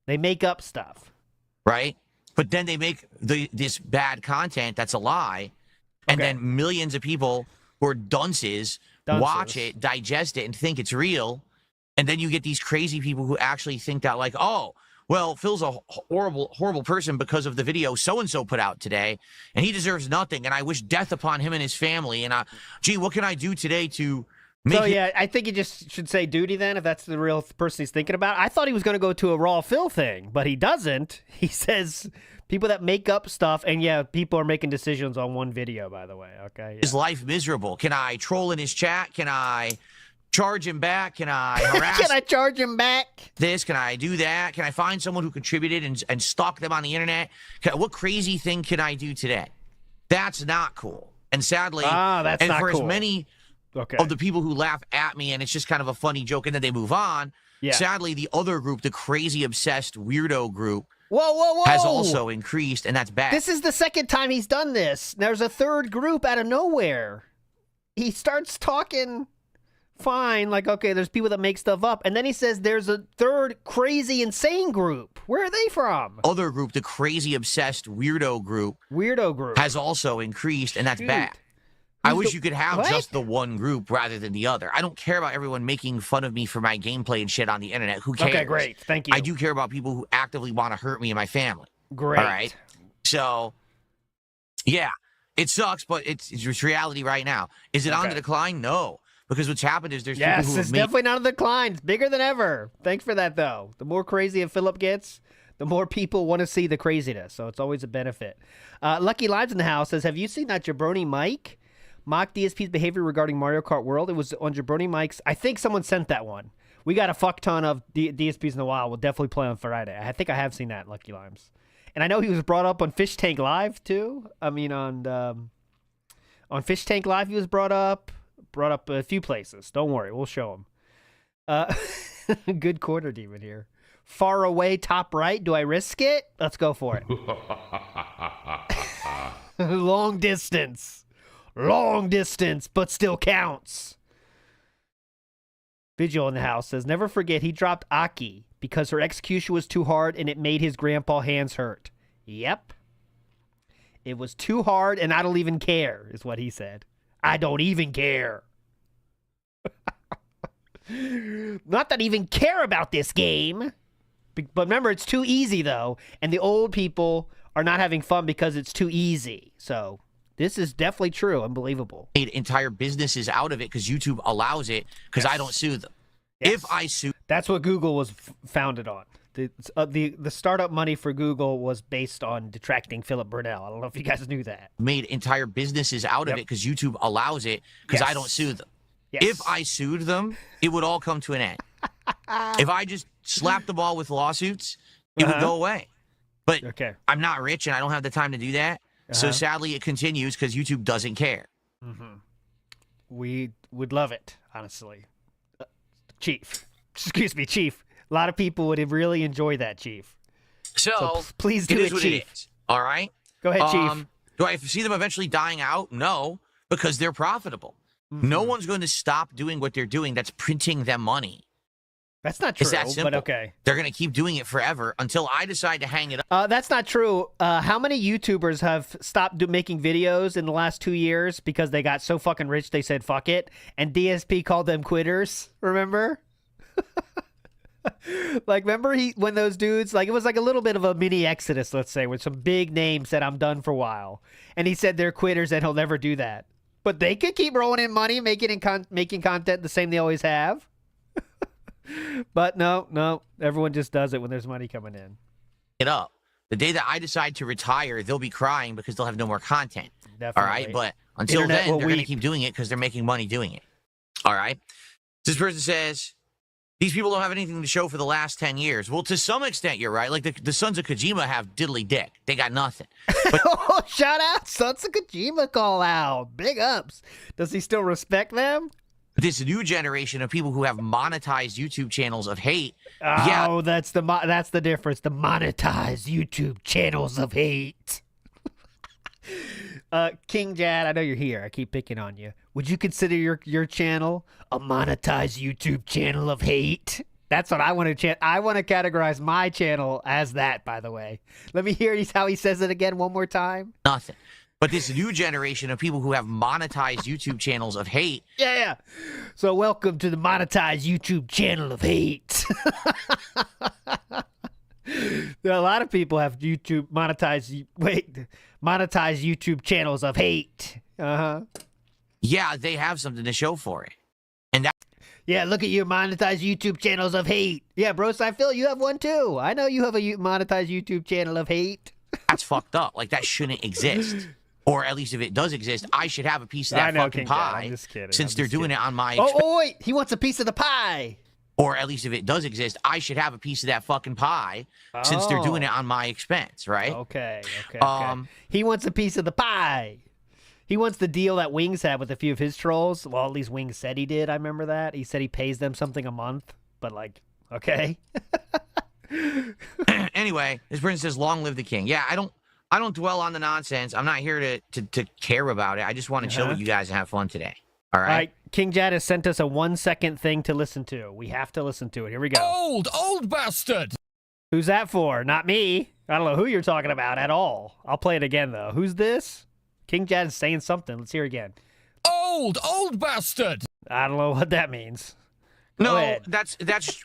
They make up stuff. Right? But then they make this bad content that's a lie, and then millions of people who are dunces watch it, digest it, and think it's real. And then you get these crazy people who actually think that, like, oh, well, Phil's a horrible person because of the video so-and-so put out today, and he deserves nothing, and I wish death upon him and his family, and gee, what can I do today to make I think he just should say duty then, if that's the real person he's thinking about. I thought he was going to go to a Raw Phil thing, but he doesn't. He says people that make up stuff, and people are making decisions on one video, by the way, okay? Yeah. His life miserable? Can I troll in his chat? Can I charge him back? Can I harass? Can I charge him back? This? Can I do that? Can I find someone who contributed and stalk them on the internet? What crazy thing can I do today? That's not cool. And sadly, that's not for cool. as many of the people who laugh at me and it's just kind of a funny joke and then they move on, sadly, the other group, the crazy obsessed weirdo group, whoa! has also increased, and that's bad. This is the second time he's done this. There's a third group out of nowhere. He starts talking fine, like, okay, there's people that make stuff up. And then he says there's a third crazy, insane group. Where are they from? Other group, the crazy, obsessed weirdo group, has also increased, and that's bad. I wish you could have just the one group rather than the other. I don't care about everyone making fun of me for my gameplay and shit on the internet. Who cares? Okay, great. Thank you. I do care about people who actively want to hurt me and my family. Great. All right? So, yeah, it sucks, but it's reality right now. Is it on the decline? No. Because what's happened is there's people who have it's definitely not on the decline. It's bigger than ever. Thanks for that, though. The more crazy a Philip gets, the more people want to see the craziness. So it's always a benefit. Lucky Lives in the house says, have you seen that Jabroni Mike mock DSP's behavior regarding Mario Kart World? It was on Jabroni Mike's. I think someone sent that one. We got a fuck ton of DSPs in a while. We'll definitely play on Friday. I think I have seen that, Lucky Limes. And I know he was brought up on Fish Tank Live, too. I mean, on Fish Tank Live he was brought up a few places. Don't worry, we'll show him. Good quarter demon here. Far away, top right. Do I risk it? Let's go for it. Long distance, but still counts. Vigil in the house says, never forget he dropped Aki because her execution was too hard and it made his grandpa hands hurt. Yep. It was too hard and I don't even care, is what he said. I don't even care. Not that I even care about this game. But remember, it's too easy, though. And the old people are not having fun because it's too easy. So this is definitely true. Unbelievable. Made entire businesses out of it because YouTube allows it because I don't sue them. Yes. If I sue... That's what Google was founded on. The startup money for Google was based on detracting Philip Burnell. I don't know if you guys knew that. Made entire businesses out of it because YouTube allows it because I don't sue them. Yes. If I sued them, it would all come to an end. If I just slapped the ball with lawsuits, it would go away. But I'm not rich and I don't have the time to do that. So sadly, it continues because YouTube doesn't care. We would love it, honestly. Chief. Excuse me, Chief. A lot of people would really enjoy that, Chief. So please do it, what Chief. It is. All right? Go ahead, Chief. Do I see them eventually dying out? No, because they're profitable. No one's going to stop doing what they're doing that's printing them money. That's not true, it's that simple. But okay. They're going to keep doing it forever until I decide to hang it up. That's not true. How many YouTubers have stopped making videos in the last 2 years because they got so fucking rich they said fuck it, and DSP called them quitters, remember? Like, remember when those dudes, like, it was like a little bit of a mini exodus, let's say, with some big names said, I'm done for a while. And he said they're quitters and he'll never do that. But they could keep rolling in money, making content the same they always have. But no, everyone just does it when there's money coming in. It up. The day that I decide to retire, they'll be crying because they'll have no more content. Definitely. All right? But until then, they're going to keep doing it because they're making money doing it. All right? This person says, these people don't have anything to show for the last 10 years. Well, to some extent, you're right. Like, the Sons of Kojima have diddly dick. They got nothing. But oh, shout out. Sons of Kojima call out. Big ups. Does he still respect them? This new generation of people who have monetized YouTube channels of hate. Oh, that's the difference. The monetized YouTube channels of hate. King Jad, I know you're here. I keep picking on you. Would you consider your channel a monetized YouTube channel of hate? That's what I want to I want to categorize my channel as that, by the way. Let me hear how he says it again one more time. Nothing. But this new generation of people who have monetized YouTube channels of hate. Yeah. So welcome to the monetized YouTube channel of hate. A lot of people have monetized YouTube channels of hate. Yeah, they have something to show for it. And that. Yeah, look at your monetized YouTube channels of hate. Yeah, bro, I feel you have one too. I know you have a monetized YouTube channel of hate. That's fucked up. Like, that shouldn't exist. Or at least if it does exist, I should have a piece of that fucking pie. I'm just kidding. Since they're doing it on my Oh, wait. He wants a piece of the pie. Or at least if it does exist, I should have a piece of that fucking pie since they're doing it on my expense, right? Okay. He wants a piece of the pie. He wants the deal that Wings had with a few of his trolls. Well, at least Wings said he did. I remember that. He said he pays them something a month. But, like, okay. Anyway, this person says, "Long live the king." Yeah, I don't dwell on the nonsense. I'm not here to care about it. I just want to chill with you guys and have fun today. All right. All right. King Jad has sent us a 1-second thing to listen to. We have to listen to it. Here we go. Old bastard. Who's that for? Not me. I don't know who you're talking about at all. I'll play it again, though. Who's this? King Jad is saying something. Let's hear it again. Old bastard. I don't know what that means. No, that's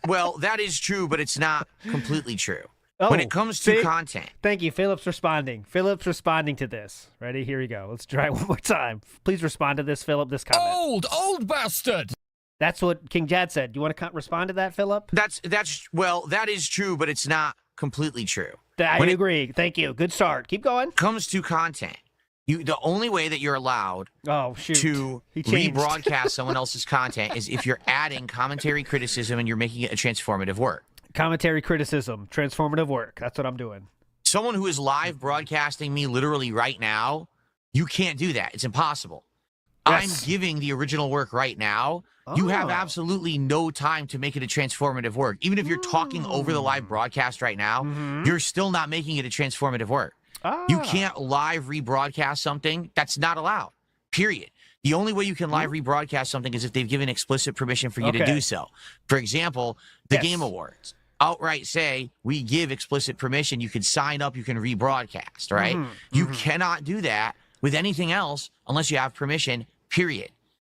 well, that is true, but it's not completely true. Oh, when it comes to content. Thank you. Philip's responding. Philip's responding to this. Ready? Here we go. Let's try it one more time. Please respond to this, Philip, this comment. Old bastard. That's what King Jad said. Do you want to respond to that, Philip? Well, that is true, but it's not completely true. I agree. Thank you. Good start. Keep going. Comes to content. The only way that you're allowed to rebroadcast someone else's content is if you're adding commentary, criticism, and you're making it a transformative work. Commentary, criticism, transformative work. That's what I'm doing. Someone who is live broadcasting me literally right now, you can't do that. It's impossible. Yes. I'm giving the original work right now. Oh. You have absolutely no time to make it a transformative work. Even if you're talking over the live broadcast right now, you're still not making it a transformative work. You can't live rebroadcast something. That's not allowed, period. The only way you can live rebroadcast something is if they've given explicit permission for you to do so. For example, the Game Awards outright say, we give explicit permission. You can sign up, you can rebroadcast, right? You cannot do that with anything else unless you have permission, period.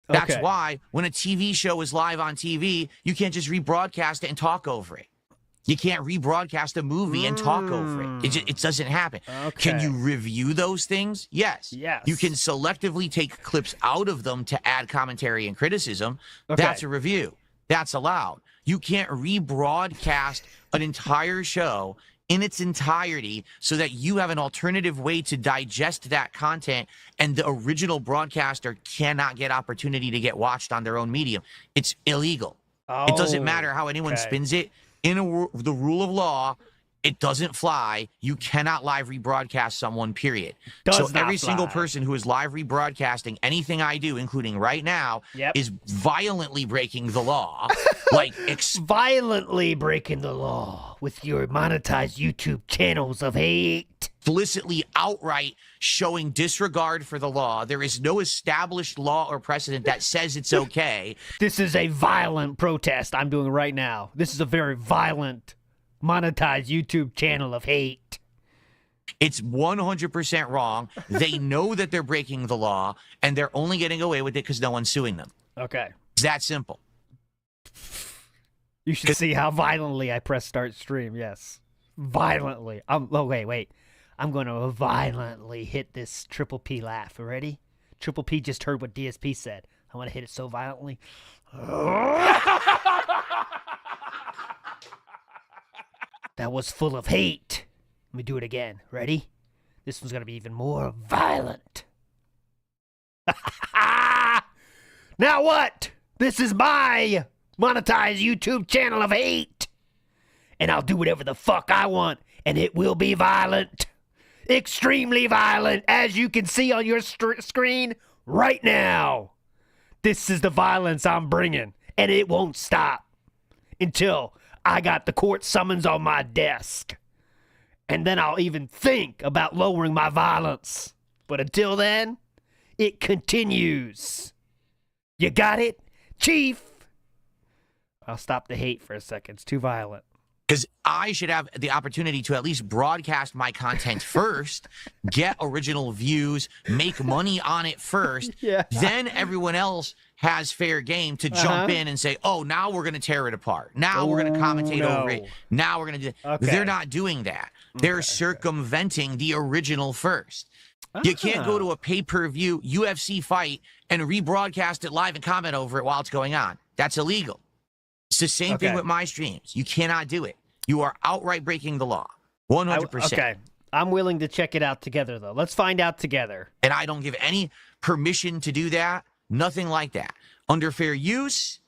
That's why when a TV show is live on TV, you can't just rebroadcast it and talk over it. You can't rebroadcast a movie and talk over it. It doesn't happen. Can you review those things? Yes. You can selectively take clips out of them to add commentary and criticism. That's a review. That's allowed. You can't rebroadcast an entire show in its entirety so that you have an alternative way to digest that content and the original broadcaster cannot get opportunity to get watched on their own medium. It's illegal. It doesn't matter how anyone spins it. In the rule of law, it doesn't fly. You cannot live rebroadcast someone, period. So every single person who is live rebroadcasting anything I do, including right now, is violently breaking the law. Violently breaking the law with your monetized YouTube channels of hate. Explicitly, outright showing disregard for the law. There is no established law or precedent that says it's okay. This is a violent protest I'm doing right now. This is a very violent, monetized YouTube channel of hate. It's 100% wrong. They know that they're breaking the law, and they're only getting away with it because no one's suing them. Okay. It's that simple. You should see how violently I press start stream. Yes. Violently. Wait. I'm going to violently hit this Triple P laugh. Ready? Triple P just heard what DSP said. I want to hit it so violently. That was full of hate. Let me do it again. Ready? This one's going to be even more violent. Now what? This is my monetized YouTube channel of hate. And I'll do whatever the fuck I want. And it will be violent. Extremely violent, as you can see on your screen right now. This is the violence I'm bringing, and it won't stop until I got the court summons on my desk. And then I'll even think about lowering my violence. But until then, it continues. You got it, Chief? I'll stop the hate for a second. It's too violent. Because I should have the opportunity to at least broadcast my content first, get original views, make money on it first. Then everyone else has fair game to jump in and say, oh, now we're going to tear it apart. Now we're going to commentate over it. Now we're going to do They're not doing that. They're circumventing the original first. You can't go to a pay-per-view UFC fight and rebroadcast it live and comment over it while it's going on. That's illegal. It's the same thing with my streams. You cannot do it. You are outright breaking the law. 100%. Okay. I'm willing to check it out together, though. Let's find out together. And I don't give any permission to do that. Nothing like that. Under fair use,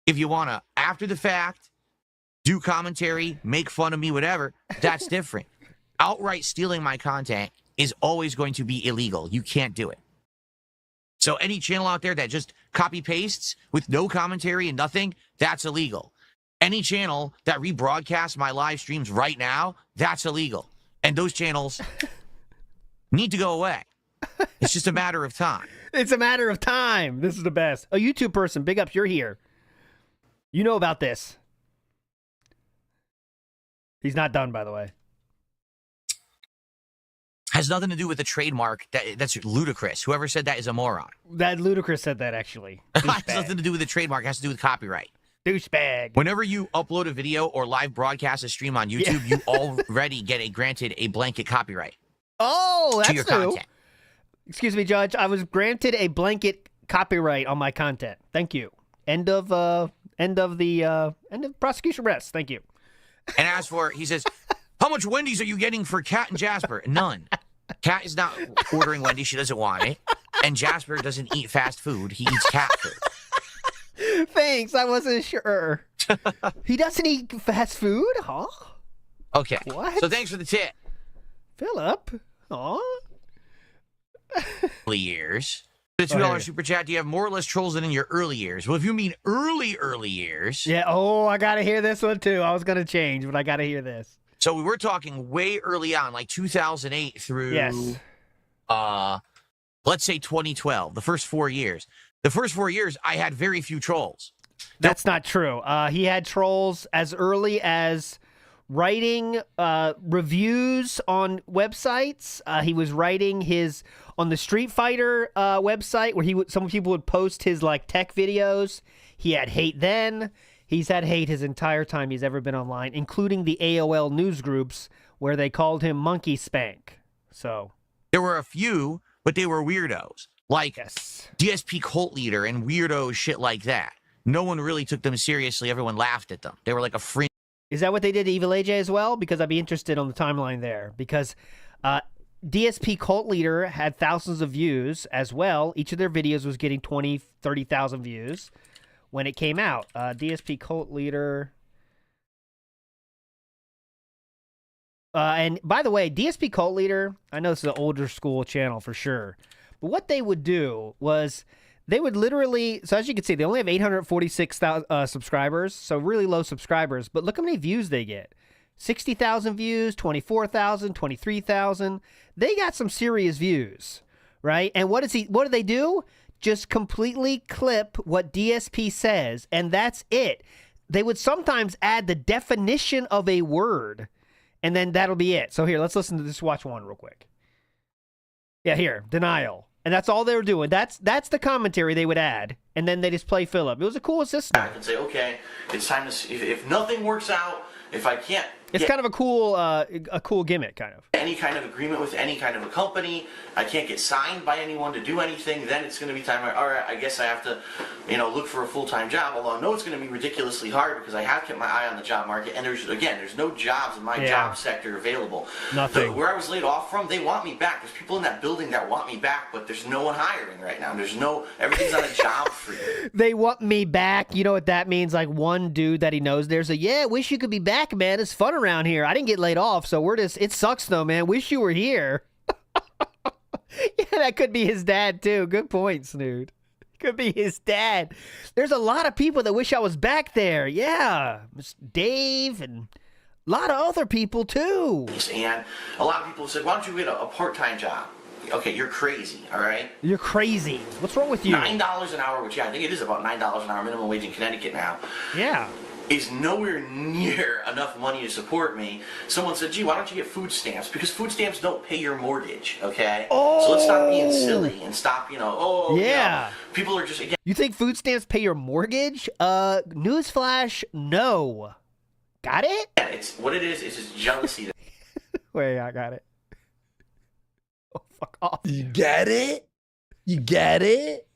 if you want to, after the fact, do commentary, make fun of me, whatever, that's different. Outright stealing my content is always going to be illegal. You can't do it. So any channel out there that just copy pastes with no commentary and nothing, that's illegal. any channel that rebroadcasts my live streams right now, that's illegal. And those channels need to go away. It's just a matter of time. It's a matter of time. This is the best. A YouTube person, big ups, you're here. You know about this. He's not done, by the way. Has nothing to do with the trademark. That's ludicrous. Whoever said that is a moron. That ludicrous said that, actually. Has nothing to do with the trademark. It has to do with copyright. Douchebag. Whenever you upload a video or live broadcast a stream on YouTube, you already get granted a blanket copyright. Oh, that's to your new. content. Excuse me, Judge. I was granted a blanket copyright on my content. Thank you. End of prosecution rest. Thank you. And as for, he says, how much Wendy's are you getting for Kat and Jasper? None. Kat is not ordering Wendy's. She doesn't want it. And Jasper doesn't eat fast food. He eats cat food. Thanks. I wasn't sure. He doesn't eat fast food? Huh? Okay. What? So thanks for the tip. Philip? Aw. Early years. The $2 super chat, do you have more or less trolls than in your early years? Well, if you mean early years. Yeah, I got to hear this one too. I was going to change, but I got to hear this. So we were talking way early on, like 2008 through, let's say 2012, the first 4 years. The first 4 years, I had very few trolls. That's not true. He had trolls as early as writing reviews on websites. He was writing on the Street Fighter website where some people would post his like tech videos. He had hate then. He's had hate his entire time he's ever been online, including the AOL news groups where they called him Monkey Spank. So there were a few, but they were weirdos, like DSP Cult Leader and weirdo shit like that. No one really took them seriously. Everyone laughed at them. They were like a fringe. Is that what they did to Evil AJ as well? Because I'd be interested on the timeline there. Because DSP Cult Leader had thousands of views as well. Each of their videos was getting 20, 30,000 views when it came out. DSP Cult Leader. And by the way, DSP Cult Leader, I know this is an older school channel for sure. But what they would do was they would literally, so as you can see, they only have 846,000 subscribers, so really low subscribers. But look how many views they get. 60,000 views, 24,000, 23,000. They got some serious views, right? And what do they do? Just completely clip what DSP says, and that's it. They would sometimes add the definition of a word, and then that'll be it. So here, let's listen to this. Watch one real quick. Yeah, here, denial. And that's all they were doing. That's the commentary they would add, and then they just play Philip. It was a cool system. I can say, okay, it's time to see if nothing works out, if I can't. It's kind of a cool gimmick, kind of. Any kind of agreement with any kind of a company, I can't get signed by anyone to do anything, then it's going to be time, all right, I guess I have to, look for a full-time job, although I know it's going to be ridiculously hard because I have kept my eye on the job market, and there's no jobs in my job sector available. Nothing. Where I was laid off from, they want me back. There's people in that building that want me back, but there's no one hiring right now. Everything's on a job freeze. They want me back. You know what that means? Like one dude that he knows there's wish you could be back, man. It's fun around here. I didn't get laid off, so it sucks though, man. Wish you were here. Yeah, that could be his dad too. Good point, Snood. Could be his dad. There's a lot of people that wish I was back there. Yeah, Dave and a lot of other people too. And a lot of people said, why don't you get a part-time job? Okay, you're crazy, all right? You're crazy. What's wrong with you? $9 an hour, which I think it is about $9 an hour minimum wage in Connecticut now. Yeah. Is nowhere near enough money to support me. Someone said, gee, why don't you get food stamps? Because food stamps don't pay your mortgage, okay? So let's stop being silly and stop, people are just, again. You think food stamps pay your mortgage? Newsflash, no. Got it? Yeah, it's what it is just jealousy. Wait, I got it. Oh, fuck off. You get it? You get it?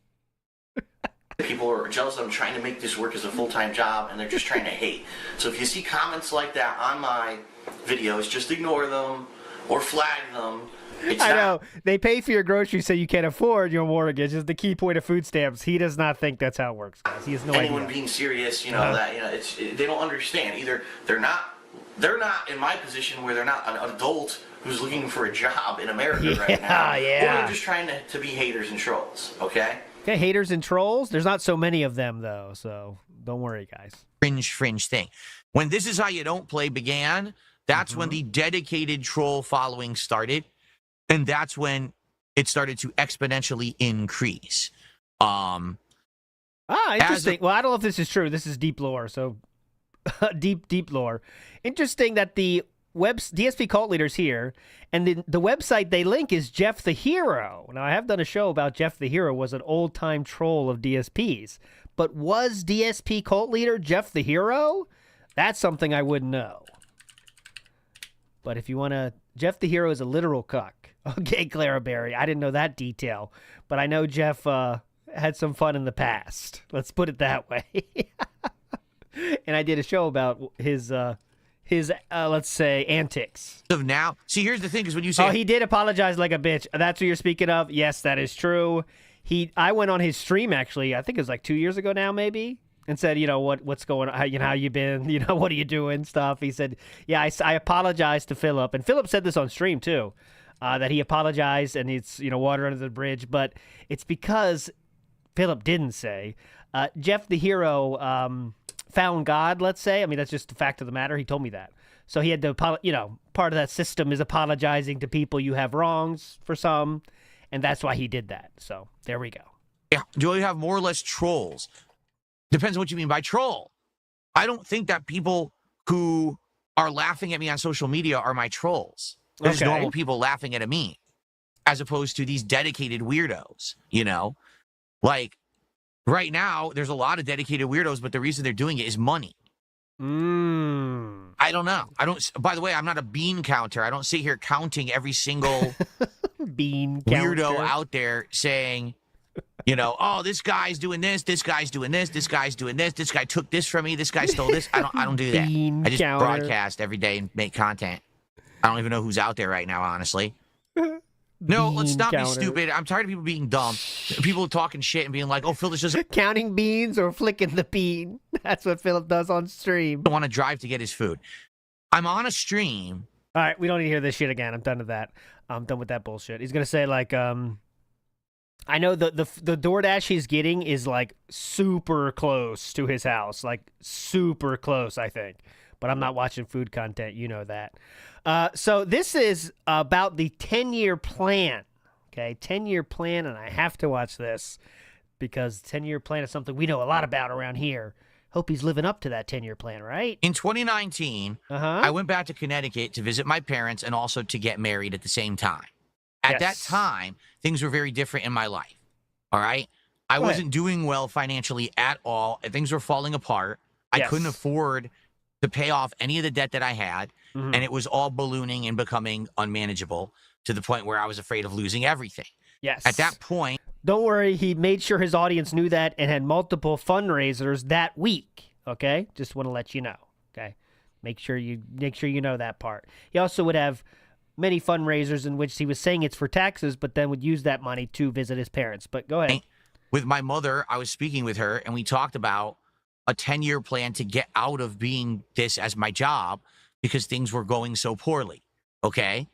People are jealous that I'm trying to make this work as a full-time job, and they're just trying to hate. So if you see comments like that on my videos, just ignore them or flag them. I know. They pay for your groceries so you can't afford your mortgage is the key point of food stamps. He does not think that's how it works, guys. He has no Anyone idea. being serious, they don't understand. Either they're not in my position where they're not an adult who's looking for a job in America right now. Yeah. Or they're just trying to be haters and trolls, okay? Okay, haters and trolls. There's not so many of them, though, so don't worry, guys. Fringe thing. When This Is How You Don't Play began, that's when the dedicated troll following started, and that's when it started to exponentially increase. Interesting. Well, I don't know if this is true. This is deep lore, so deep lore. Interesting that the DSP cult leader's here, and the website they link is Jeff the Hero. Now, I have done a show about Jeff the Hero was an old-time troll of DSPs, but was DSP cult leader Jeff the Hero? That's something I wouldn't know. But if you want to... Jeff the Hero is a literal cuck. Okay, Clara Berry. I didn't know that detail, but I know Jeff had some fun in the past. Let's put it that way. And I did a show about his let's say, antics. Of now, see, here's the thing: is when you say, "Oh, he did apologize like a bitch," that's what you're speaking of. Yes, that is true. I went on his stream actually. I think it was like 2 years ago now, maybe, and said, what's going on? How you been? What are you doing? Stuff. He said, yeah, I apologized to Philip, and Philip said this on stream too, that he apologized and it's water under the bridge, but it's because Philip didn't say Jeff the Hero. Found God, let's say. I mean, that's just the fact of the matter. He told me that. So he had to, part of that system is apologizing to people you have wrongs for some, and that's why he did that. So there we go. Yeah. Do you have more or less trolls? Depends on what you mean by troll. I don't think that people who are laughing at me on social media are my trolls. There's normal people laughing at me, as opposed to these dedicated weirdos, Like, right now, there's a lot of dedicated weirdos, but the reason they're doing it is money. I don't know. By the way, I'm not a bean counter. I don't sit here counting every single bean weirdo out there saying, oh, this guy's doing this, this guy's doing this, this guy's doing this, this guy took this from me, this guy stole this. I don't do that. I just broadcast every day and make content. I don't even know who's out there right now, honestly. No, let's not be stupid. I'm tired of people being dumb. People talking shit and being like, oh, Phil, this just... Counting beans or flicking the bean. That's what Philip does on stream. Want to drive to get his food. I'm on a stream. All right, we don't need to hear this shit again. I'm done with that. I'm done with that bullshit. He's going to say, like, I know the DoorDash he's getting is, like, super close to his house. Like, super close, I think. But I'm not watching food content. You know that. So this is about the 10-year plan, okay? 10-year plan, and I have to watch this because 10-year plan is something we know a lot about around here. Hope he's living up to that 10-year plan, right? In 2019, I went back to Connecticut to visit my parents and also to get married at the same time. At that time, things were very different in my life, all right? I wasn't doing well financially at all. Things were falling apart. I couldn't afford to pay off any of the debt that I had. And it was all ballooning and becoming unmanageable to the point where I was afraid of losing everything. Yes. At that point... Don't worry, he made sure his audience knew that and had multiple fundraisers that week, okay? Just want to let you know, okay? Make sure you know that part. He also would have many fundraisers in which he was saying it's for taxes, but then would use that money to visit his parents. But go ahead. With my mother, I was speaking with her, and we talked about a 10-year plan to get out of being this as my job, because things were going so poorly, okay?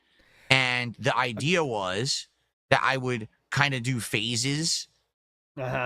And the idea was that I would kind of do phases,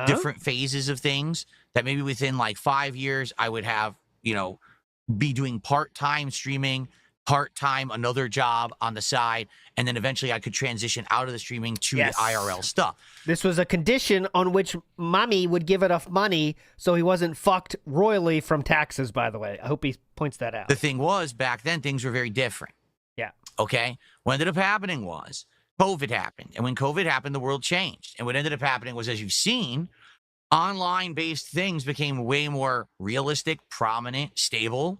different phases of things, that maybe within like 5 years, I would have, be doing part-time streaming, part-time another job on the side, and then eventually I could transition out of the streaming to the IRL stuff. This was a condition on which mommy would give enough money so he wasn't fucked royally from taxes, by the way. I hope he points that out. The thing was, back then, things were very different. Yeah. Okay? What ended up happening was COVID happened. And when COVID happened, the world changed. And what ended up happening was, as you've seen, online-based things became way more realistic, prominent, stable.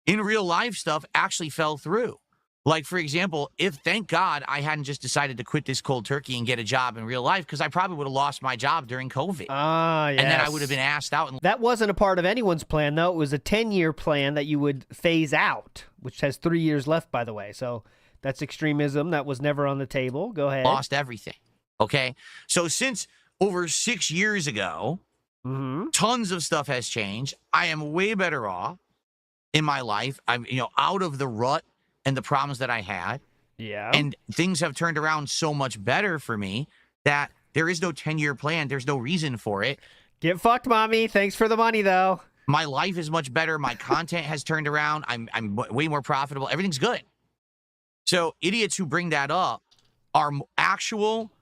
In real life stuff actually fell through. Like, for example, thank God I hadn't just decided to quit this cold turkey and get a job in real life, because I probably would have lost my job during COVID. Yes. And then I would have been asked out. That wasn't a part of anyone's plan, though. It was a 10-year plan that you would phase out, which has 3 years left, by the way. So that's extremism. That was never on the table. Go ahead. Lost everything. Okay? So since over 6 years ago, tons of stuff has changed. I am way better off in my life. I'm, out of the rut and the problems that I had. Yeah. And things have turned around so much better for me that There is no 10-year plan. There's no reason for it. Get fucked, mommy. Thanks for the money, though. My life is much better. My content has turned around. I'm way more profitable. Everything's good. So idiots who bring that up are actual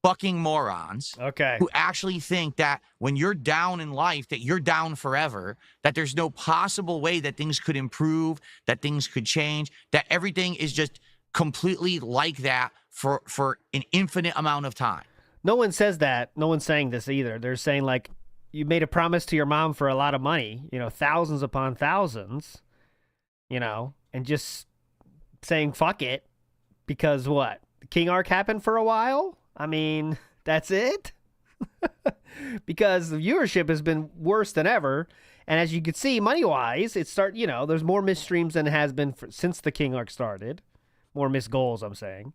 fucking morons. Okay. Who actually think that when you're down in life, that you're down forever, that there's no possible way that things could improve, that things could change, that everything is just completely like that for an infinite amount of time. No one says that. No one's saying this either. They're saying, like, you made a promise to your mom for a lot of money, you know, thousands upon thousands, you know, and just saying fuck it because what? The King Arc happened for a while? I mean, that's it? Because the viewership has been worse than ever. And as you can see, money-wise, there's more missed streams than it has been since the King Arc started. More missed goals, I'm saying.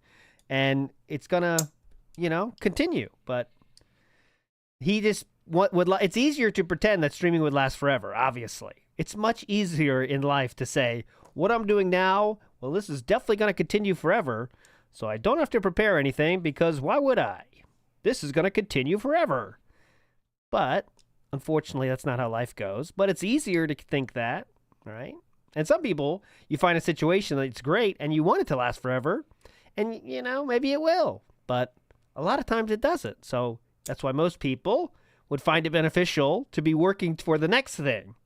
And it's going to, continue. But he just it's easier to pretend that streaming would last forever, obviously. It's much easier in life to say, what I'm doing now, well, this is definitely going to continue forever, so I don't have to prepare anything because why would I? This is going to continue forever. But, unfortunately, that's not how life goes. But it's easier to think that, right? And some people, you find a situation that's great and you want it to last forever, and, maybe it will. But a lot of times it doesn't. So that's why most people would find it beneficial to be working for the next thing.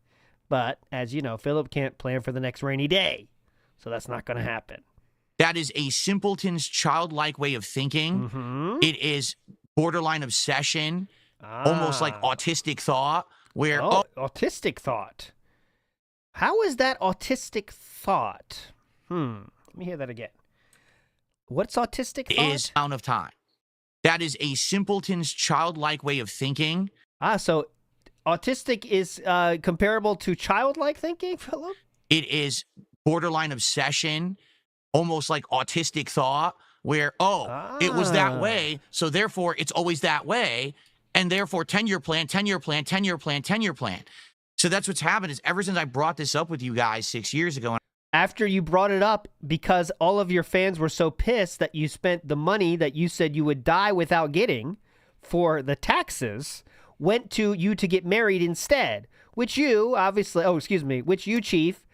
But, as you know, Philip can't plan for the next rainy day. So that's not going to happen. That is a simpleton's childlike way of thinking. Mm-hmm. It is borderline obsession, almost like autistic thought, where... autistic thought. How is that autistic thought? Let me hear that again. What's autistic thought? Is amount of time. That is a simpleton's childlike way of thinking. So autistic is comparable to childlike thinking, Philip? It is borderline obsession, almost like autistic thought, where, it was that way, so therefore it's always that way, and therefore 10-year plan, 10-year plan, 10-year plan, 10-year plan. So that's what's happened is ever since I brought this up with you guys 6 years ago. After you brought it up because all of your fans were so pissed that you spent the money that you said you would die without getting for the taxes, went to you to get married instead, which you, Chief,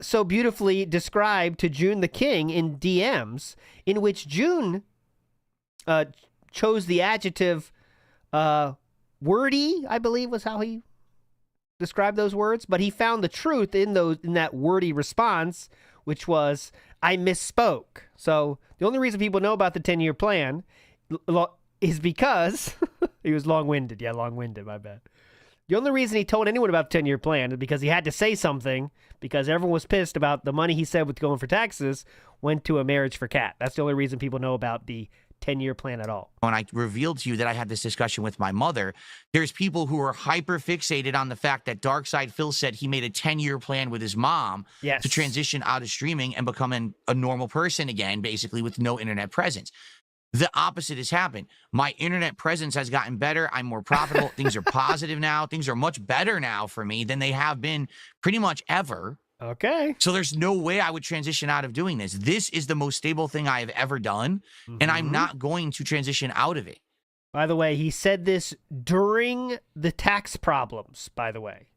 so beautifully described to June the King in DMs, in which June chose the adjective wordy, I believe was how he described those words, but he found the truth in that wordy response, which was, I misspoke. So the only reason people know about the 10-year plan is because he was long-winded. Yeah, long-winded, my bad. The only reason he told anyone about the 10-year plan is because he had to say something because everyone was pissed about the money he said was going for taxes went to a marriage for Kat. That's the only reason people know about the 10-year plan at all. When I revealed to you that I had this discussion with my mother, there's people who are hyper fixated on the fact that Darkside Phil said he made a 10-year plan with his mom to transition out of streaming and become a normal person again, basically with no internet presence. The opposite has happened. My internet presence has gotten better. I'm more profitable. Things are positive now. Things are much better now for me than they have been pretty much ever. Okay. So there's no way I would transition out of doing this. This is the most stable thing I have ever done, and I'm not going to transition out of it. By the way, he said this during the tax problems, by the way.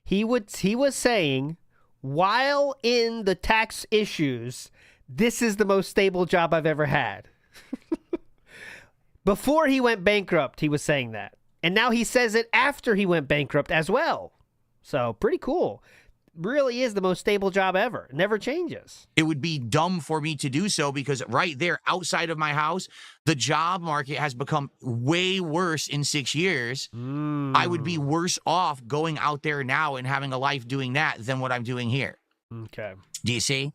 He was saying, while in the tax issues, this is the most stable job I've ever had. Before he went bankrupt, he was saying that. And now he says it after he went bankrupt as well. So, pretty cool. Really is the most stable job ever. It never changes. It would be dumb for me to do so because right there outside of my house, the job market has become way worse in 6 years. I would be worse off going out there now and having a life doing that than what I'm doing here. Okay. Do you see?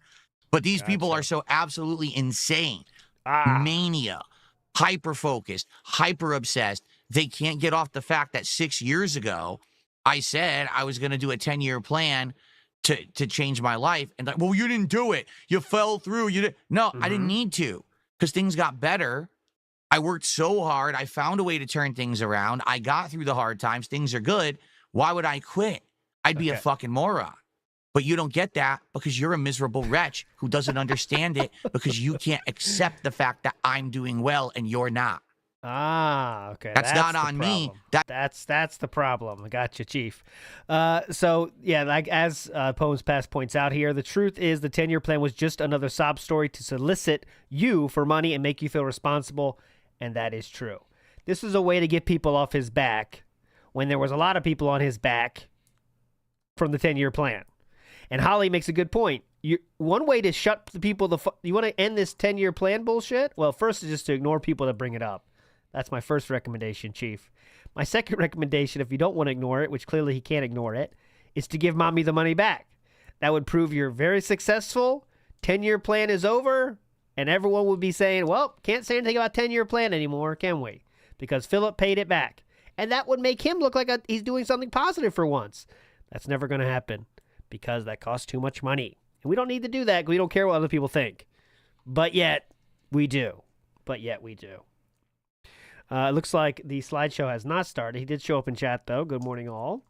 But these people are so absolutely insane. Mania. Hyper-focused. Hyper-obsessed. They can't get off the fact that 6 years ago, I said I was going to do a 10-year plan to change my life. And like, well, you didn't do it. You fell through. You didn't. No, I didn't need to because things got better. I worked so hard. I found a way to turn things around. I got through the hard times. Things are good. Why would I quit? I'd be a fucking moron. But you don't get that because you're a miserable wretch who doesn't understand it because you can't accept the fact that I'm doing well and you're not. Ah, okay. That's not the on me. problem. That's the problem. I got you, Chief. So yeah, like as Poems Past points out here, the truth is the 10-year plan was just another sob story to solicit you for money and make you feel responsible, and that is true. This is a way to get people off his back when there was a lot of people on his back from the 10-year plan. And Holly makes a good point. One way to shut the people you want to end this 10-year plan bullshit? Well, first is just to ignore people that bring it up. That's my first recommendation, Chief. My second recommendation, if you don't want to ignore it, which clearly he can't ignore it, is to give mommy the money back. That would prove you're very successful. 10-year plan is over, and everyone would be saying, well, can't say anything about 10-year plan anymore, can we? Because Philip paid it back. And that would make him look like he's doing something positive for once. That's never going to happen because that costs too much money. And we don't need to do that because we don't care what other people think. But yet, we do. It looks like the slideshow has not started. He did show up in chat, though. Good morning, all.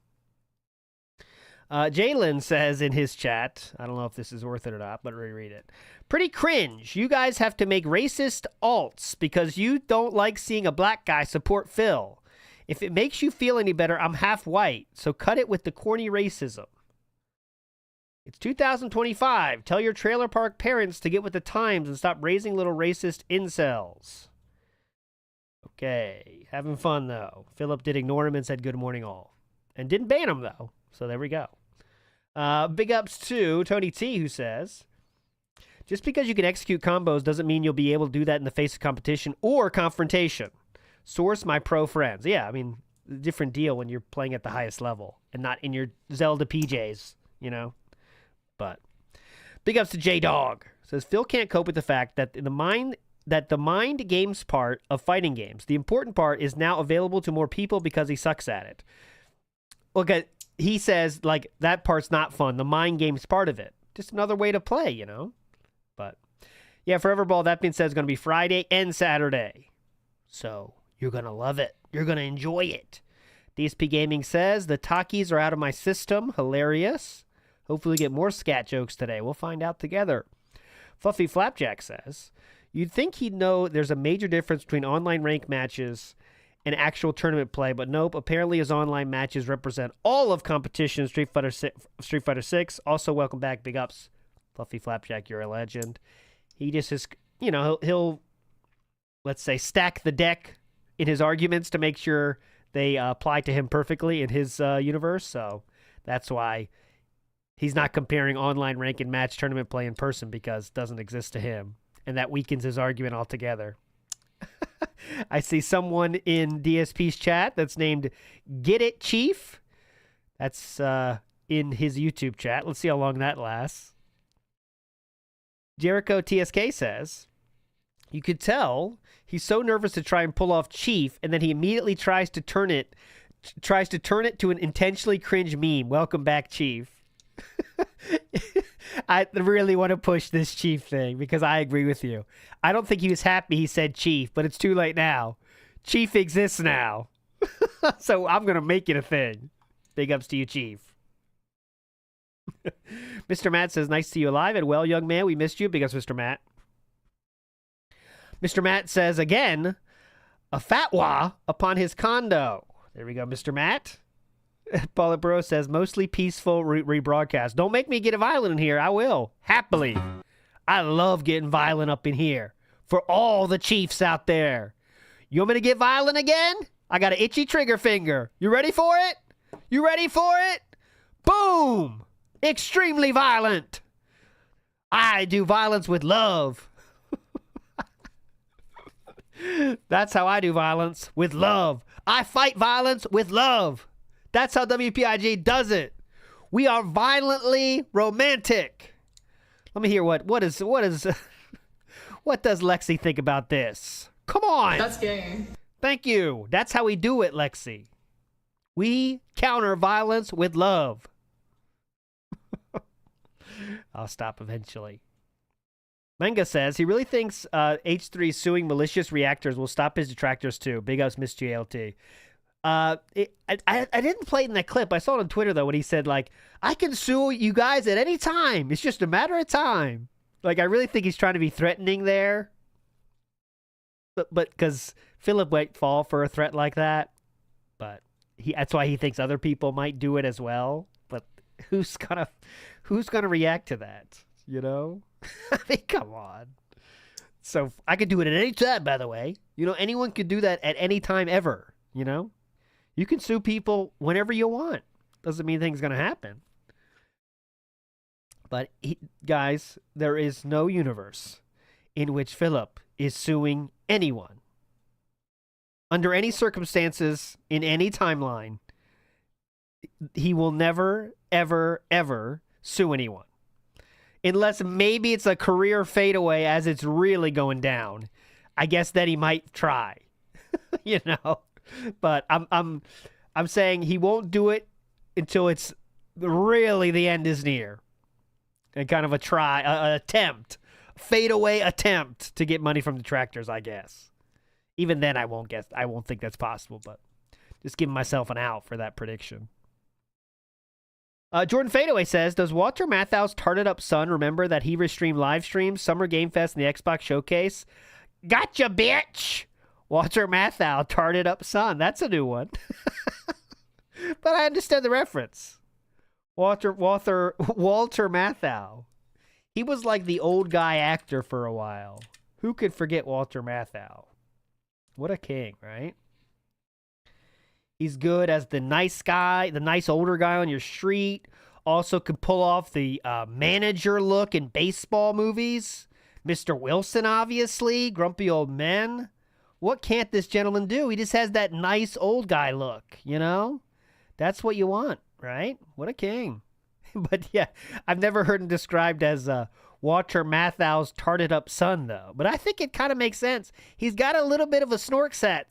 Jalen says in his chat, I don't know if this is worth it or not, but reread it. Pretty cringe. You guys have to make racist alts because you don't like seeing a black guy support Phil. If it makes you feel any better, I'm half white, so cut it with the corny racism. It's 2025. Tell your trailer park parents to get with the times and stop raising little racist incels. Okay, having fun, though. Philip did ignore him and said good morning, all. And didn't ban him, though. So there we go. Big ups to Tony T, who says, just because you can execute combos doesn't mean you'll be able to do that in the face of competition or confrontation. Source, my pro friends. Yeah, I mean, different deal when you're playing at the highest level and not in your Zelda PJs, you know? But big ups to J-Dog. Says, Phil can't cope with the fact that the mind games part of fighting games, the important part, is now available to more people because he sucks at it. Okay, he says, like, that part's not fun. The mind games part of it. Just another way to play, you know? But, yeah, Forever Ball, that being said, is going to be Friday and Saturday. So, you're going to love it. You're going to enjoy it. DSP Gaming says, the talkies are out of my system. Hilarious. Hopefully we get more scat jokes today. We'll find out together. Fluffy Flapjack says, you'd think he'd know there's a major difference between online rank matches and actual tournament play, but nope. Apparently his online matches represent all of competition. Street Fighter 6. Also, welcome back. Big ups. Fluffy Flapjack, you're a legend. He just is, you know, he'll let's say, stack the deck in his arguments to make sure they apply to him perfectly in his universe. So that's why he's not comparing online rank and match tournament play in person, because it doesn't exist to him. And that weakens his argument altogether. I see someone in DSP's chat that's named Get It Chief. That's in his YouTube chat. Let's see how long that lasts. Jericho TSK says, you could tell he's so nervous to try and pull off Chief, and then he immediately tries to turn it to an intentionally cringe meme. Welcome back, Chief. I really want to push this Chief thing because I agree with you. I don't think he was happy he said Chief, but it's too late now. Chief exists now. So I'm going to make it a thing. Big ups to you, Chief. Mr. Matt says, nice to see you alive and well, young man. We missed you. Big ups, Mr. Matt. Mr. Matt says, again, a fatwa upon his condo. There we go, Mr. Matt. Paula Bro says, mostly peaceful rebroadcast. Don't make me get violent in here. I will. Happily. I love getting violent up in here. For all the Chiefs out there. You want me to get violent again? I got an itchy trigger finger. You ready for it? You ready for it? Boom! Extremely violent. I do violence with love. That's how I do violence, with love. I fight violence with love. That's how WPIG does it. We are violently romantic. Let me hear what does Lexi think about this? Come on. That's gay. Thank you. That's how we do it, Lexi. We counter violence with love. I'll stop eventually. Menga says he really thinks H3 suing malicious reactors will stop his detractors too. Big ups, Miss GLT. I didn't play it in that clip. I saw it on Twitter, though, when he said, like, I can sue you guys at any time. It's just a matter of time. Like, I really think he's trying to be threatening there. But because Philip might fall for a threat like that, but that's why he thinks other people might do it as well. But who's gonna react to that? You know? I mean, come on. So I could do it at any time, by the way. You know, anyone could do that at any time ever, you know? You can sue people whenever you want. Doesn't mean anything's going to happen. But, guys, there is no universe in which Philip is suing anyone. Under any circumstances, in any timeline, he will never, ever, ever sue anyone. Unless maybe it's a career fadeaway as it's really going down. I guess then he might try. You know? But I'm saying he won't do it until it's really the end is near. And kind of an attempt. Fadeaway attempt to get money from detractors, I guess. Even then I won't think that's possible, but just giving myself an out for that prediction. Jordan Fadeaway says, does Walter Matthau's tarted up son remember that he Reestream live streams Summer Game Fest and the Xbox Showcase? Gotcha, bitch! Walter Matthau, tarted up son. That's a new one. But I understand the reference. Walter Matthau. He was like the old guy actor for a while. Who could forget Walter Matthau? What a king, right? He's good as the nice guy, the nice older guy on your street. Also could pull off the manager look in baseball movies. Mr. Wilson, obviously. Grumpy Old Men. What can't this gentleman do? He just has that nice old guy look, you know? That's what you want, right? What a king. But yeah, I've never heard him described as Walter Matthau's tarted up son, though. But I think it kind of makes sense. He's got a little bit of a snort sack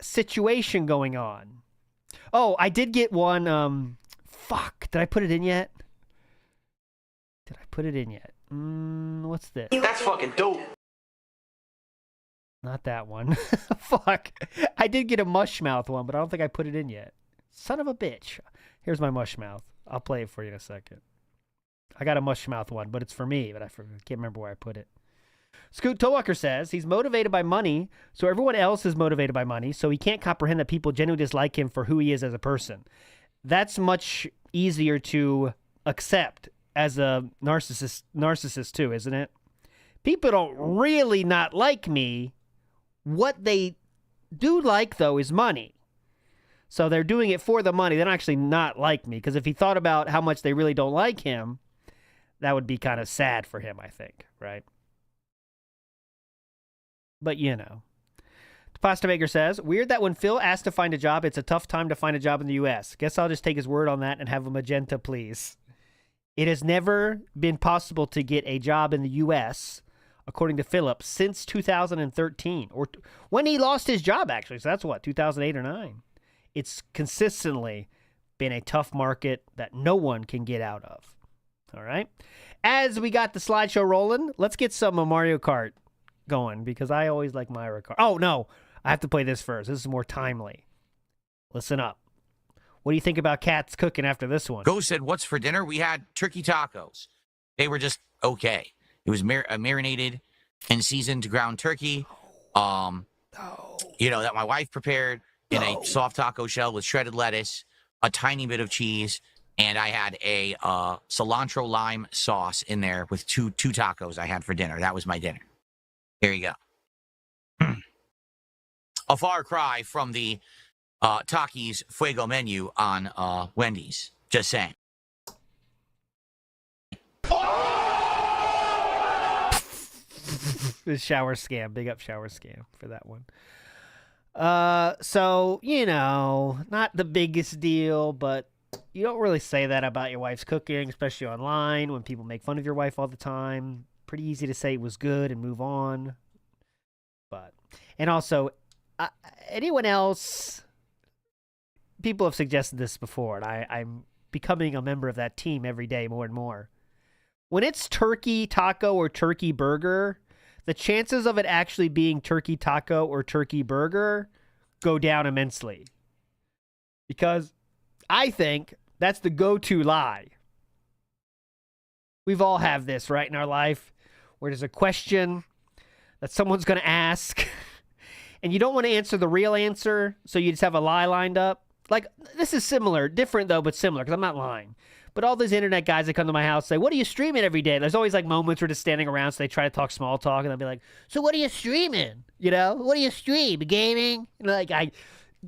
situation going on. Oh, I did get one. Fuck, did I put it in yet? What's this? That's fucking dope. Not that one. Fuck. I did get a Mushmouth one, but I don't think I put it in yet. Son of a bitch. Here's my Mushmouth. I'll play it for you in a second. I got a Mushmouth one, but it's for me, but I can't remember where I put it. Scoot Towalker says he's motivated by money, so everyone else is motivated by money, so he can't comprehend that people genuinely dislike him for who he is as a person. That's much easier to accept as a narcissist too, isn't it? People don't really not like me. What they do like, though, is money. So they're doing it for the money. They don't actually not like me, because if he thought about how much they really don't like him, that would be kind of sad for him, I think, right? But, you know. The Pasta Maker says, weird that when Phil asked to find a job, it's a tough time to find a job in the U.S. Guess I'll just take his word on that and have a magenta, please. It has never been possible to get a job in the U.S., according to Philip, since 2013. Or when he lost his job, actually. So that's what, 2008 or 9. It's consistently been a tough market that no one can get out of. All right? As we got the slideshow rolling, let's get some Mario Kart going, because I always like Mario Kart. Oh, no. I have to play this first. This is more timely. Listen up. What do you think about Kat's cooking after this one? Go said, what's for dinner? We had turkey tacos. They were just okay. It was marinated and seasoned ground turkey. You know, that my wife prepared in a soft taco shell with shredded lettuce, a tiny bit of cheese, and I had a cilantro lime sauce in there with two tacos I had for dinner. That was my dinner. Here you go. A far cry from the Takis Fuego menu on Wendy's. Just saying. The shower scam. Big up shower scam for that one. So, you know, not the biggest deal, but you don't really say that about your wife's cooking, especially online when people make fun of your wife all the time. Pretty easy to say it was good and move on. But, and also, anyone else, people have suggested this before, and I'm becoming a member of that team every day more and more. When it's turkey taco or turkey burger, the chances of it actually being turkey taco or turkey burger go down immensely. Because I think that's the go-to lie. We've all have this, right, in our life. where there's a question that someone's going to ask, and you don't want to answer the real answer, so you just have a lie lined up. Like, this is similar, different though, but similar, because I'm not lying. But all those internet guys that come to my house say, what are you streaming every day? There's always like moments where they're standing around, so they try to talk small talk, and I'll be like, so what are you streaming? You know, what do you stream? Gaming? And like, I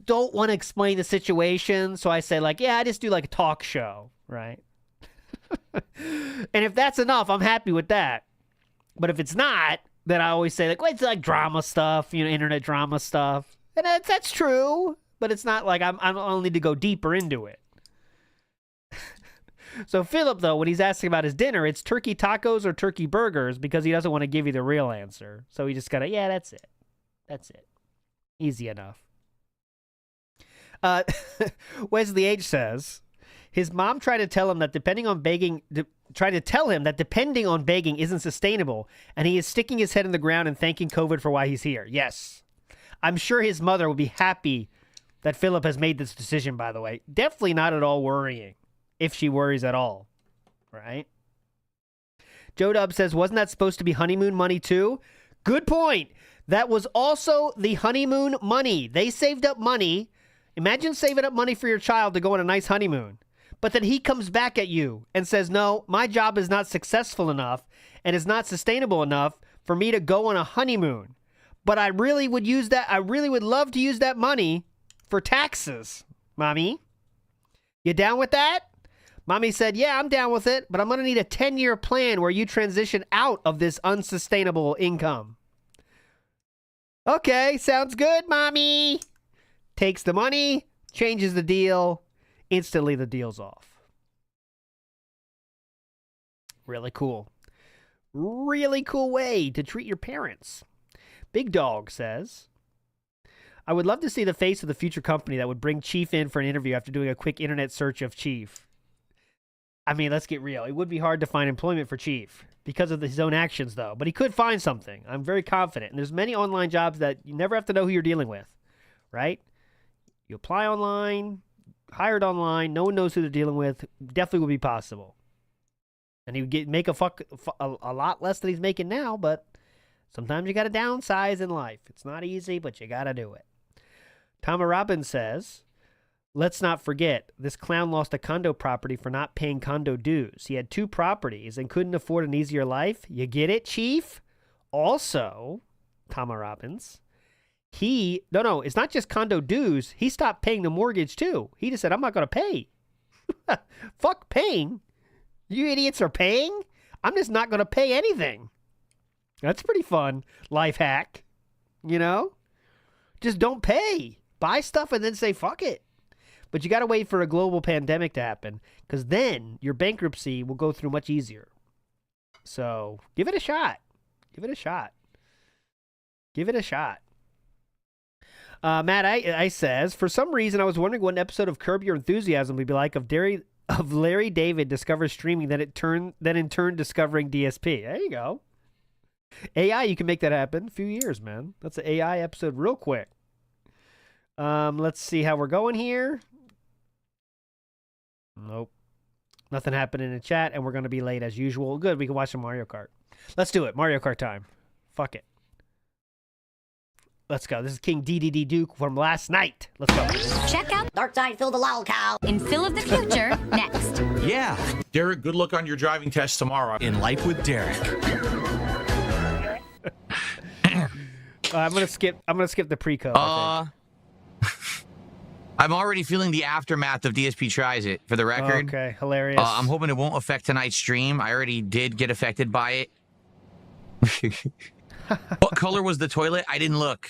don't want to explain the situation, so I say like, yeah, I just do like a talk show, right? And if that's enough, I'm happy with that. But if it's not, then I always say like, well, it's like drama stuff, you know, internet drama stuff. And that's true, but it's not like I'll need to go deeper into it. So Philip, though, when he's asking about his dinner, it's turkey tacos or turkey burgers because he doesn't want to give you the real answer. So he just gotta, yeah, that's it. That's it. Easy enough. Wesley H says his mom tried to tell him that depending on begging isn't sustainable, and he is sticking his head in the ground and thanking COVID for why he's here. Yes. I'm sure his mother will be happy that Philip has made this decision, by the way. Definitely not at all worrying, if she worries at all, right? Joe Dub says, wasn't that supposed to be honeymoon money too? Good point. That was also the honeymoon money. They saved up money. Imagine saving up money for your child to go on a nice honeymoon. But then he comes back at you and says, no, my job is not successful enough and is not sustainable enough for me to go on a honeymoon. But I really would use that. I really would love to use that money for taxes, Mommy. You down with that? Mommy said, yeah, I'm down with it, but I'm going to need a 10-year plan where you transition out of this unsustainable income. Okay, sounds good, Mommy. Takes the money, changes the deal. Instantly, the deal's off. Really cool. Really cool way to treat your parents. Big Dog says, I would love to see the face of the future company that would bring Chief in for an interview after doing a quick internet search of Chief. I mean, let's get real. It would be hard to find employment for Chief because of his own actions, though. But he could find something. I'm very confident. And there's many online jobs that you never have to know who you're dealing with, right? You apply online, hired online, no one knows who they're dealing with. Definitely would be possible. And he would make a lot less than he's making now, but sometimes you got to downsize in life. It's not easy, but you got to do it. Tama Robbins says, let's not forget, this clown lost a condo property for not paying condo dues. He had 2 properties and couldn't afford an easier life. You get it, Chief? Also, Tama Robbins, no, it's not just condo dues. He stopped paying the mortgage, too. He just said, I'm not going to pay. Fuck paying. You idiots are paying? I'm just not going to pay anything. That's pretty fun. Life hack. You know? Just don't pay. Buy stuff and then say, fuck it. But you got to wait for a global pandemic to happen, because then your bankruptcy will go through much easier. So give it a shot. Give it a shot. Give it a shot. Matt I says, for some reason, I was wondering what an episode of Curb Your Enthusiasm would be like of Larry David discovers streaming, then in turn discovering DSP. There you go. AI, you can make that happen. A few years, man. That's an AI episode real quick. Let's see how we're going here. Nope. Nothing happened in the chat, and we're going to be late as usual. Good, we can watch some Mario Kart. Let's do it. Mario Kart time. Fuck it. Let's go. This is King DDD Duke from last night. Let's go. Check out Dark Side Phil the Lol Cow in Phil of the Future next. Yeah. Derek, good luck on your driving test tomorrow. In Life with Derek. I'm gonna skip the pre-code. I'm already feeling the aftermath of DSP Tries It, for the record. Okay, hilarious. I'm hoping it won't affect tonight's stream. I already did get affected by it. What color was the toilet? I didn't look.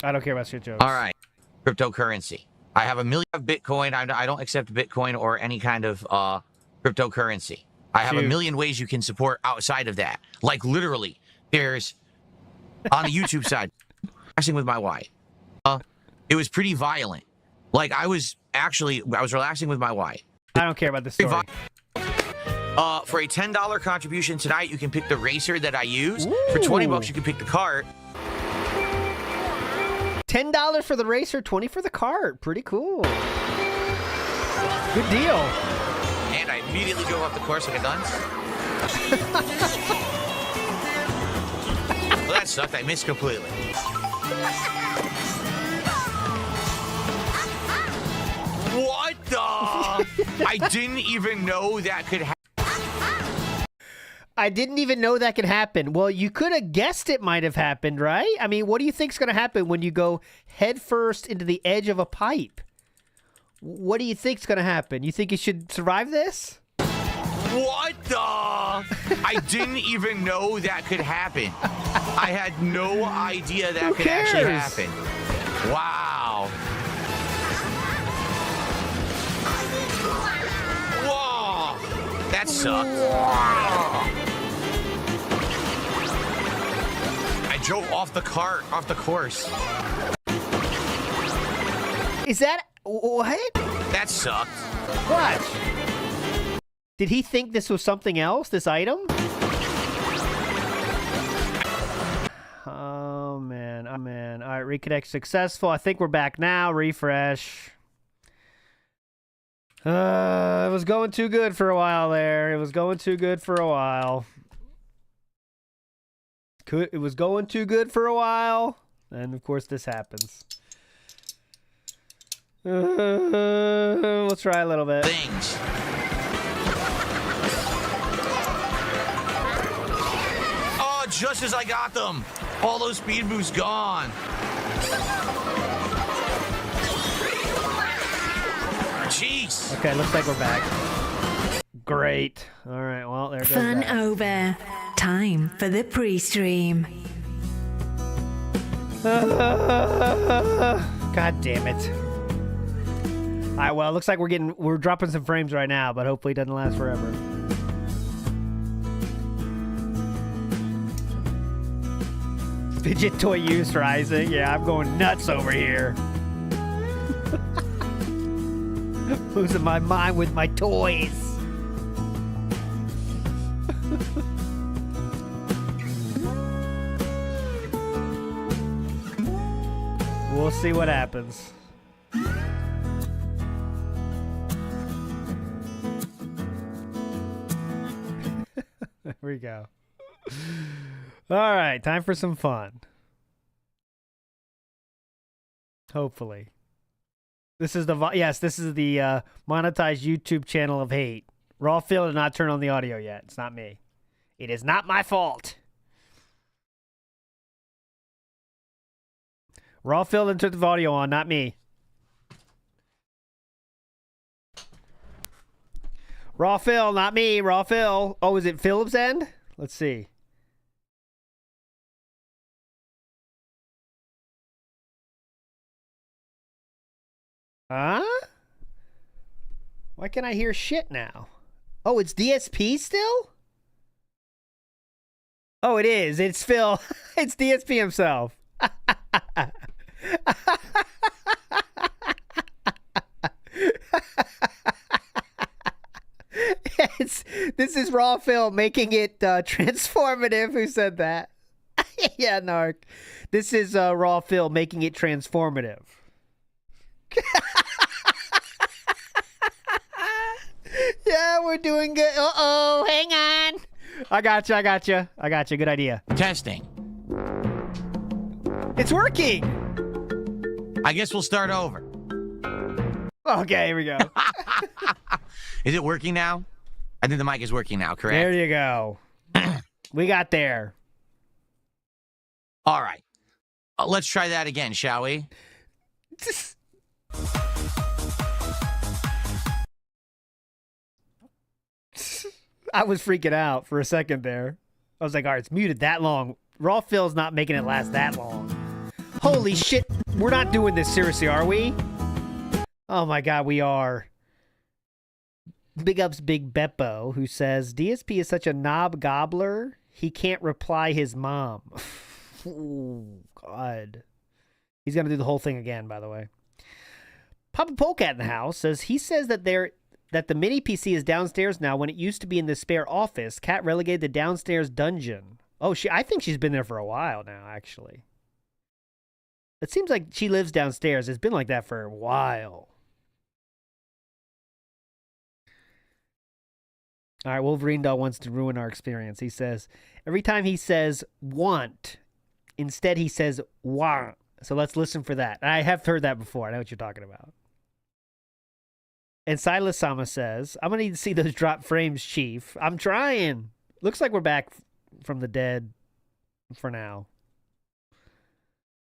I don't care about shit jokes. All right. Cryptocurrency. I have $1 million of Bitcoin. I don't accept Bitcoin or any kind of cryptocurrency. I have a million ways you can support outside of that. Like, literally, there's, on the YouTube side, relaxing with my wife. It was pretty violent. Like, I was relaxing with my wife. I don't care about the story. For a $10 contribution tonight, you can pick the racer that I use. Ooh. For $20, you can pick the cart. $10 for the racer, $20 for the cart. Pretty cool. Good deal. And I immediately drove off the course like a dunce. That sucked. I missed completely. What the? I didn't even know that could happen. I didn't even know that could happen. Well, you could have guessed it might have happened, right? I mean, what do you think's going to happen when you go headfirst into the edge of a pipe? What do you think's going to happen? You think you should survive this? What the? I didn't even know that could happen. I had no idea that could actually happen. Wow. Whoa. That sucked. I drove off the course. Is that what? That sucked. What? Did he think this was something else, this item? Oh, man. Oh, man. All right, reconnect successful. I think we're back now. Refresh. It was going too good for a while there. It was going too good for a while. It was going too good for a while. And, of course, this happens. We'll try a little bit. Things. Oh, just as I got them. All those speed boosts gone. Jeez. Okay, looks like we're back. Great. All right, well, there goes Fun that. over. Time for the pre-stream. God damn it. All right, well, it looks like we're dropping some frames right now, but hopefully it doesn't last forever. Fidget toy use rising. Yeah, I'm going nuts over here. Losing my mind with my toys. We'll see what happens. There we go. All right, time for some fun. Hopefully. This is the monetized YouTube channel of hate. Raw Phil did not turn on the audio yet. It's not me. It is not my fault. Raw Phil didn't turn the audio on, not me. Raw Phil, not me. Raw Phil. Oh, is it Philip's end? Let's see. Huh? Why can't I hear shit now? Oh, it's DSP still? Oh, it is. It's Phil. It's DSP himself. This is Raw Phil making it transformative. Who said that? Yeah, Narc. This is Raw Phil making it transformative. Yeah, we're doing good. Uh-oh, hang on. I got you. Good idea. Testing. It's working. I guess we'll start over. Okay, here we go. Is it working now? I think the mic is working now, correct? There you go. We got there. All right. Let's try that again, shall we? I was freaking out for a second there. I was like, all right, it's muted that long. Raw Phil's not making it last that long. Holy shit. We're not doing this seriously, are we? Oh my God, we are. Big ups Big Beppo, who says, DSP is such a knob gobbler, he can't reply his mom. Oh, God. He's going to do the whole thing again, by the way. Papa Polecat in the house says, he says that the mini PC is downstairs now when it used to be in the spare office. Cat relegated the downstairs dungeon. Oh, I think she's been there for a while now, actually. It seems like she lives downstairs. It's been like that for a while. All right, Wolverine Doll wants to ruin our experience. He says, every time he says want, Instead, he says wah. So let's listen for that. I have heard that before. I know what you're talking about. And Silas Sama says, I'm going to need to see those drop frames, Chief. I'm trying. Looks like we're back from the dead for now.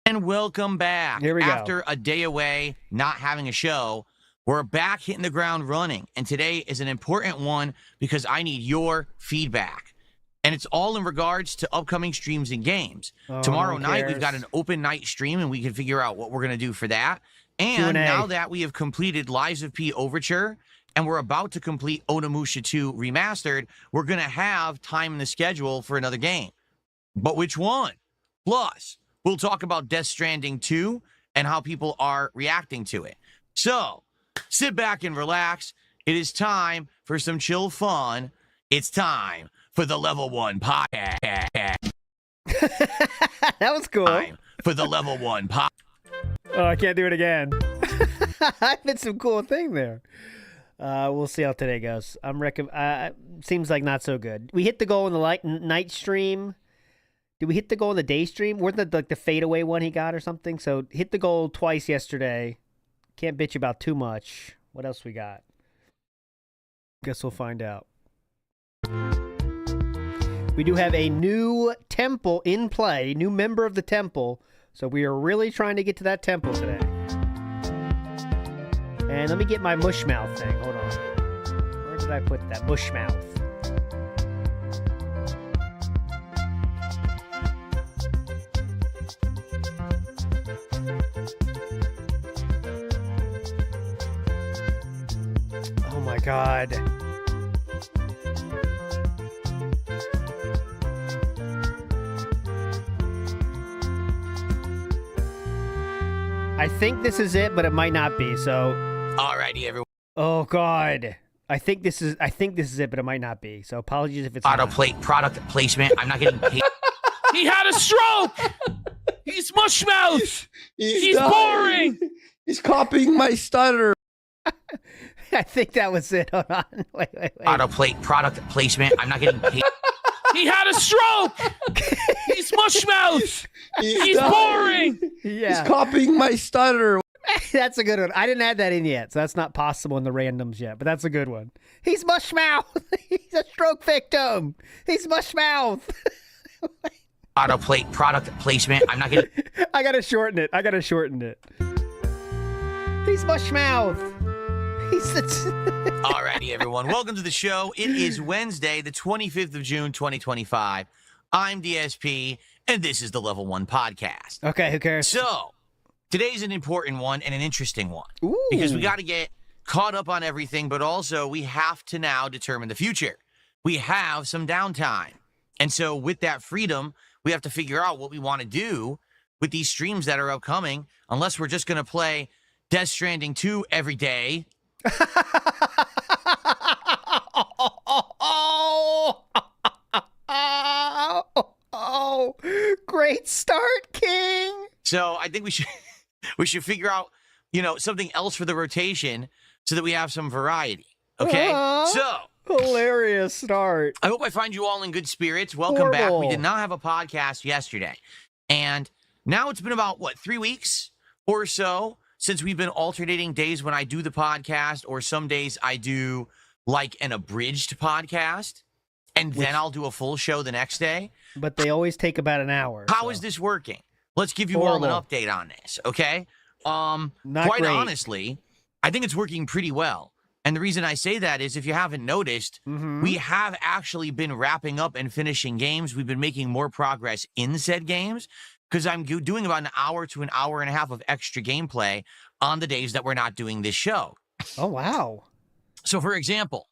And welcome back. Here we go. After a day away, not having a show, we're back hitting the ground running. And today is an important one because I need your feedback. And it's all in regards to upcoming streams and games. Tomorrow night, we've got an open night stream, and we can figure out what we're going to do for that. And Q&A. now that we have completed Lies of P Overture, and we're about to complete Onimusha 2 Remastered, we're going to have time in the schedule for another game. But which one? Plus, we'll talk about Death Stranding 2 and how people are reacting to it. So, sit back and relax. It is time for some chill fun. It's time for the Level 1 podcast. That was cool. Time for the Level 1 podcast. Oh, I can't do it again. I did some cool thing there. We'll see how today goes. Seems like not so good. We hit the goal in the night stream. Did we hit the goal in the day stream? Weren't that like the fadeaway one he got or something? So hit the goal twice yesterday. Can't bitch about too much. What else we got? Guess we'll find out. We do have a new temple in play, new member of the temple. So we are really trying to get to that temple today. And let me get my mushmouth thing. Hold on. Where did I put that? Mushmouth. Oh my God. I think this is it, but it might not be. So, alrighty, everyone. Oh God, I think this is it, but it might not be. So apologies if it's Product placement. I'm not getting paid. He had a stroke. He's mushmouth. He's boring. He's copying my stutter. I think that was it. Hold on. Wait. Product placement. I'm not getting paid. He had a stroke. He's mushmouth. He's boring. Yeah. He's copying my stutter. That's a good one. I didn't add that in yet, so that's not possible in the randoms yet, but that's a good one. He's mushmouth. He's a stroke victim. He's mushmouth. Product placement. I'm not getting. I gotta shorten it. He's mushmouth. Alrighty, everyone. Welcome to the show. It is Wednesday, the 25th of June, 2025. I'm DSP, and this is the Level 1 podcast. Okay, who cares? So, today's an important one and an interesting one. Ooh. Because we got to get caught up on everything, but also we have to now determine the future. We have some downtime. And so with that freedom, we have to figure out what we want to do with these streams that are upcoming, unless we're just going to play Death Stranding 2 every day. Oh, great start, King. So I think we should figure out, something else for the rotation so that we have some variety. Okay? So hilarious start. I hope I find you all in good spirits. Welcome back. We did not have a podcast yesterday. And now it's been about 3 weeks or so since we've been alternating days when I do the podcast, or some days I do like an abridged podcast, and then I'll do a full show the next day. But they always take about an hour. How is this working? Let's give you all an update on this, okay? Quite great. Honestly, I think it's working pretty well. And the reason I say that is, if you haven't noticed, we have actually been wrapping up and finishing games. We've been making more progress in said games, because I'm doing about an hour to an hour and a half of extra gameplay on the days that we're not doing this show. Oh, wow. So, for example,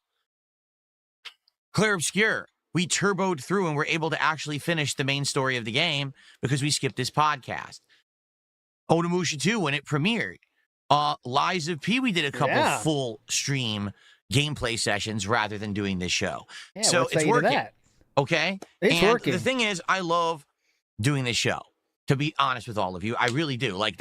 Claire Obscure, we turboed through and were able to actually finish the main story of the game because we skipped this podcast. Onimusha 2, when it premiered. Lies of P, we did a couple full stream gameplay sessions rather than doing this show. Yeah, so it's working. Okay? It's working. The thing is, I love doing this show. to be honest with all of you. I really do. Like,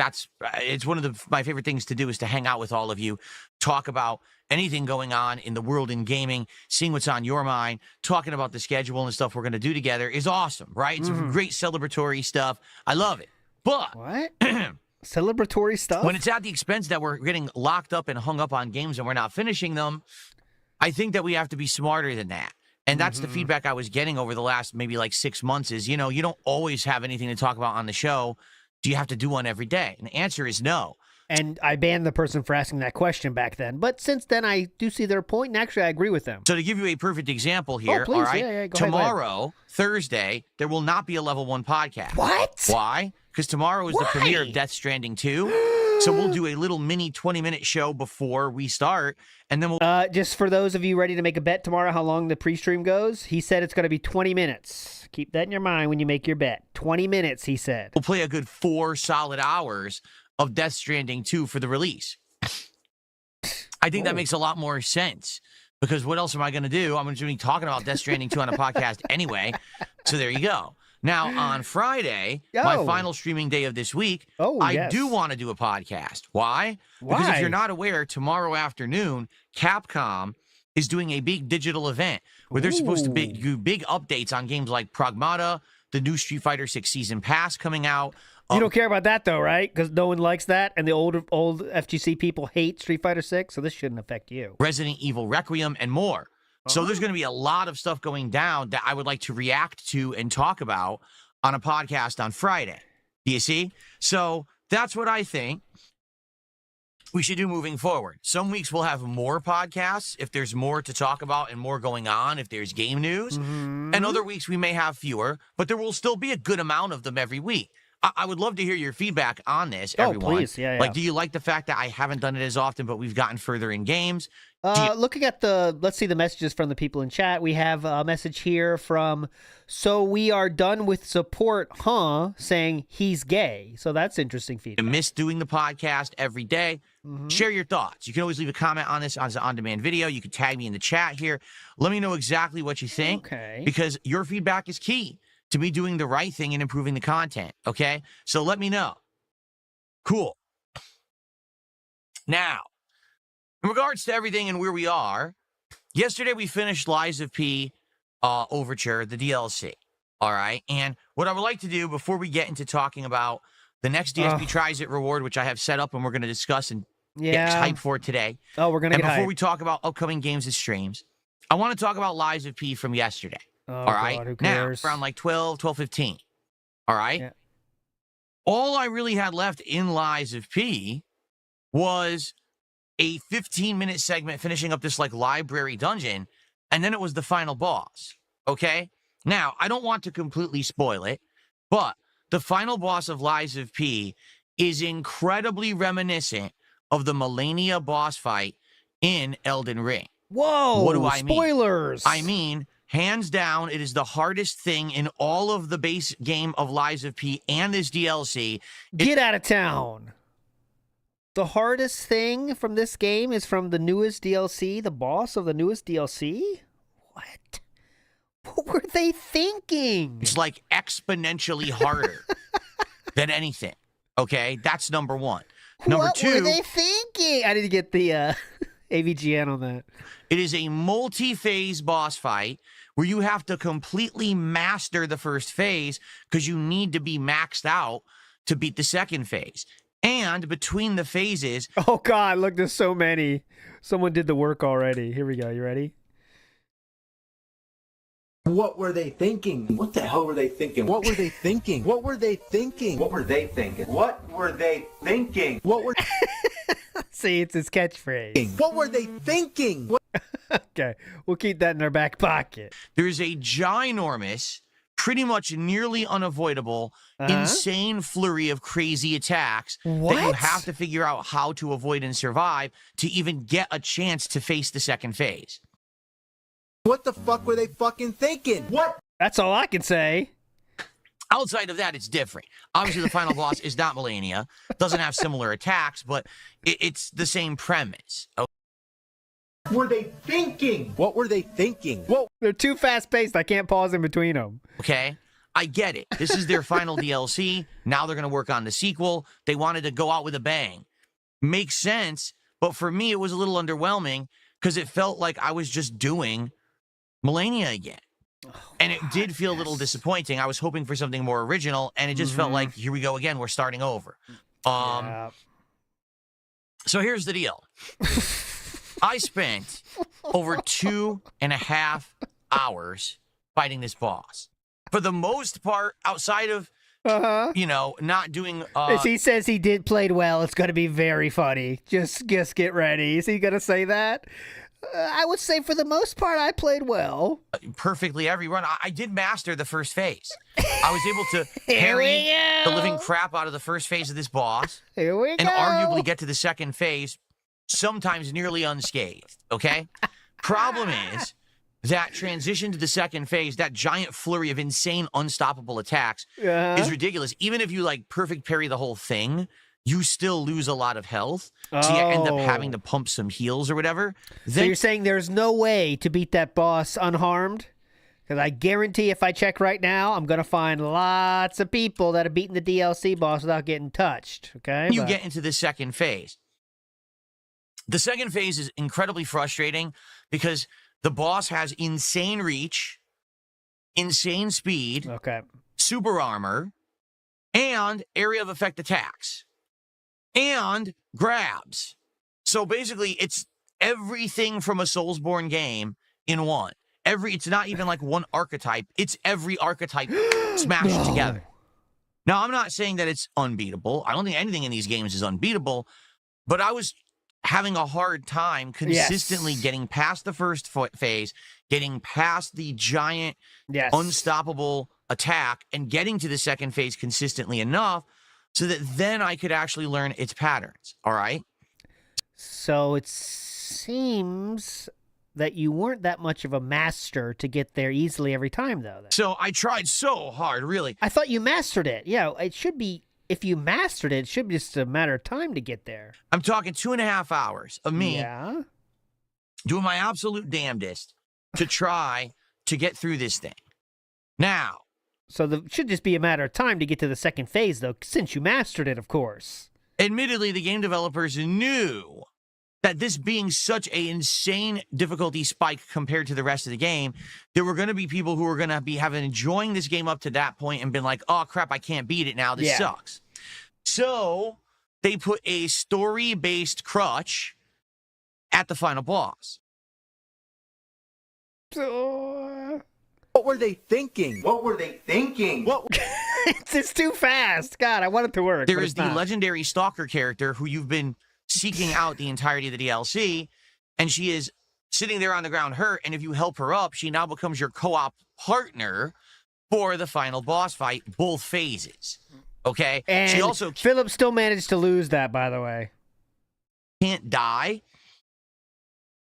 it's one of my favorite things to do is to hang out with all of you, talk about anything going on in the world in gaming, seeing what's on your mind, talking about the schedule and stuff we're going to do together is awesome, right? It's great celebratory stuff. I love it. But what? Celebratory stuff? When it's at the expense that we're getting locked up and hung up on games and we're not finishing them, I think that we have to be smarter than that. And that's the feedback I was getting over the last maybe like 6 months is, you don't always have anything to talk about on the show. Do you have to do one every day? And the answer is no. And I banned the person for asking that question back then. But since then, I do see their point, and actually, I agree with them. So to give you a perfect example here, please, all right? yeah, go tomorrow, Thursday, there will not be a Level 1 podcast. What? Why? Because tomorrow is the premiere of Death Stranding 2. So we'll do a little mini 20-minute show before we start, and then we'll... just for those of you ready to make a bet tomorrow how long the pre-stream goes, he said it's going to be 20 minutes. Keep that in your mind when you make your bet. 20 minutes, he said. We'll play a good 4 solid hours of Death Stranding 2 for the release. I think that makes a lot more sense, because what else am I going to do? I'm going to be talking about Death Stranding 2 on a podcast anyway, so there you go. Now, on Friday, my final streaming day of this week, I do want to do a podcast. Why? Because if you're not aware, tomorrow afternoon, Capcom is doing a big digital event where they're supposed to do big updates on games like Pragmata, the new Street Fighter 6 Season Pass coming out. You don't care about that, though, right? Because no one likes that, and the old FGC people hate Street Fighter 6, so this shouldn't affect you. Resident Evil Requiem and more. So there's going to be a lot of stuff going down that I would like to react to and talk about on a podcast on Friday. Do you see? So that's what I think we should do moving forward. Some weeks we'll have more podcasts if there's more to talk about and more going on, if there's game news. And other weeks we may have fewer, but there will still be a good amount of them every week. I would love to hear your feedback on this, everyone. Please. Yeah. Like, do you like the fact that I haven't done it as often, but we've gotten further in games? Looking at let's see the messages from the people in chat. We have a message here from, so we are done with support, huh? Saying he's gay. So that's interesting feedback. I miss doing the podcast every day. Share your thoughts. You can always leave a comment on this on the on-demand video. You can tag me in the chat here. Let me know exactly what you think. Okay. Because your feedback is key to me doing the right thing and improving the content, okay? So let me know. Cool. Now, in regards to everything and where we are, yesterday we finished Lies of P Overture, the DLC, all right? And what I would like to do before we get into talking about the next DSP Tries It reward, which I have set up and we're going to discuss and get hype for today. We're going to get hype. Before we talk about upcoming games and streams, I want to talk about Lies of P from yesterday. All right. God, who now, cares? around like 12:15. All right. Yeah. All I really had left in Lies of P was a 15-minute segment finishing up this like library dungeon, and then it was the final boss. Okay. Now, I don't want to completely spoil it, but the final boss of Lies of P is incredibly reminiscent of the Melania boss fight in Elden Ring. Whoa! What do I mean? Spoilers! I mean, hands down, it is the hardest thing in all of the base game of Lies of P and this DLC. Get out of town. The hardest thing from this game is from the newest DLC, the boss of the newest DLC? What? What were they thinking? It's like exponentially harder than anything. Okay? That's number one. Number what two. What were they thinking? I didn't get the AVGN on that. It is a multi-phase boss fight where you have to completely master the first phase because you need to be maxed out to beat the second phase. And between the phases... Oh, God, look, there's so many. Someone did the work already. Here we go. You ready? What were they thinking? What the hell were they thinking? What were they thinking? What were they thinking? What were they thinking? What were they thinking? What were... See, it's his catchphrase. What were they thinking? Okay, we'll keep that in our back pocket. There's a ginormous, pretty much nearly unavoidable, insane flurry of crazy attacks that you have to figure out how to avoid and survive to even get a chance to face the second phase. What the fuck were they fucking thinking? What? That's all I can say. Outside of that, it's different. Obviously, the final boss is not Melania. Doesn't have similar attacks, but it's the same premise. Okay? What were they thinking? What were they thinking? What? They're too fast-paced. I can't pause in between them. Okay? I get it. This is their final DLC. Now they're going to work on the sequel. They wanted to go out with a bang. Makes sense. But for me, it was a little underwhelming because it felt like I was just doing Melania again. And it did feel a little disappointing. I was hoping for something more original, and it just felt like, here we go again. We're starting over. So here's the deal. I spent over 2.5 hours fighting this boss. For the most part, outside of, not doing... If he says he played well, it's going to be very funny. Just get ready. Is he going to say that? I would say for the most part, I played well. Perfectly every run. I did master the first phase. I was able to parry the living crap out of the first phase of this boss. Here we and arguably get to the second phase, sometimes nearly unscathed, okay? Problem is, that transition to the second phase, that giant flurry of insane, unstoppable attacks is ridiculous. Even if you, perfect parry the whole thing, you still lose a lot of health. So you end up having to pump some heals or whatever. So you're saying there's no way to beat that boss unharmed? Because I guarantee if I check right now, I'm going to find lots of people that have beaten the DLC boss without getting touched, okay? You get into the second phase. The second phase is incredibly frustrating because the boss has insane reach, insane speed, super armor, and area of effect attacks, and grabs. So basically, it's everything from a Soulsborne game in one. It's not even like one archetype. It's every archetype smashed together. Now, I'm not saying that it's unbeatable. I don't think anything in these games is unbeatable, but I was having a hard time consistently getting past the first phase, getting past the giant, unstoppable attack, and getting to the second phase consistently enough so that then I could actually learn its patterns, all right? So it seems that you weren't that much of a master to get there easily every time, though. So I tried so hard, really. I thought you mastered it. Yeah, it should be... If you mastered it, it should be just a matter of time to get there. I'm talking 2.5 hours of me doing my absolute damnedest to try to get through this thing. Now. So it should just be a matter of time to get to the second phase, though, since you mastered it, of course. Admittedly, the game developers knew that this being such an insane difficulty spike compared to the rest of the game, there were going to be people who were going to be enjoying this game up to that point and been like, oh, crap, I can't beat it now. This sucks. So they put a story-based crutch at the final boss. What were they thinking? What were they thinking? It's too fast. God, I want it to work. There is the legendary Stalker character who you've been seeking out the entirety of the DLC, and she is sitting there on the ground hurt, and if you help her up, she now becomes your co-op partner for the final boss fight, both phases. Okay? And she also Philip still managed to lose that, by the way. Can't die.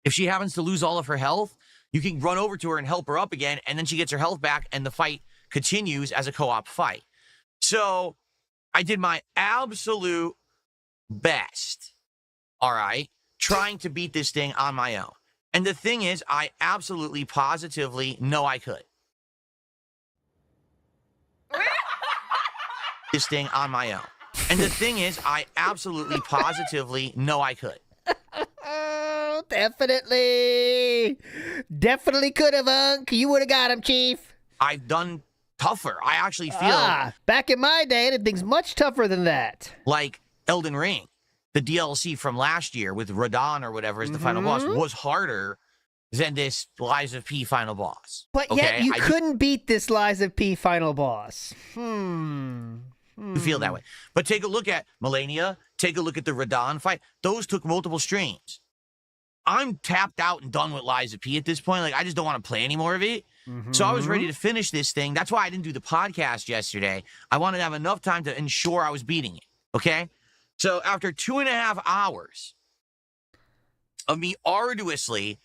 If she happens to lose all of her health, you can run over to her and help her up again, and then she gets her health back, and the fight continues as a co-op fight. So I did my absolute best, all right, trying to beat this thing on my own. And the thing is, I absolutely, positively know I could. This thing on my own. And the thing is, I absolutely, positively know I could. Definitely. Definitely could have, Unc. You would have got him, Chief. I've done tougher. I actually feel... back in my day, anything's much tougher than that. Like Elden Ring. The DLC from last year with Radon or whatever as the final boss was harder than this Lies of P final boss. But yet you couldn't beat this Lies of P final boss. You feel that way. But take a look at Melania. Take a look at the Radon fight. Those took multiple streams. I'm tapped out and done with Lies of P at this point. I just don't want to play any more of it. So I was ready to finish this thing. That's why I didn't do the podcast yesterday. I wanted to have enough time to ensure I was beating it. Okay? So after 2.5 hours of me arduously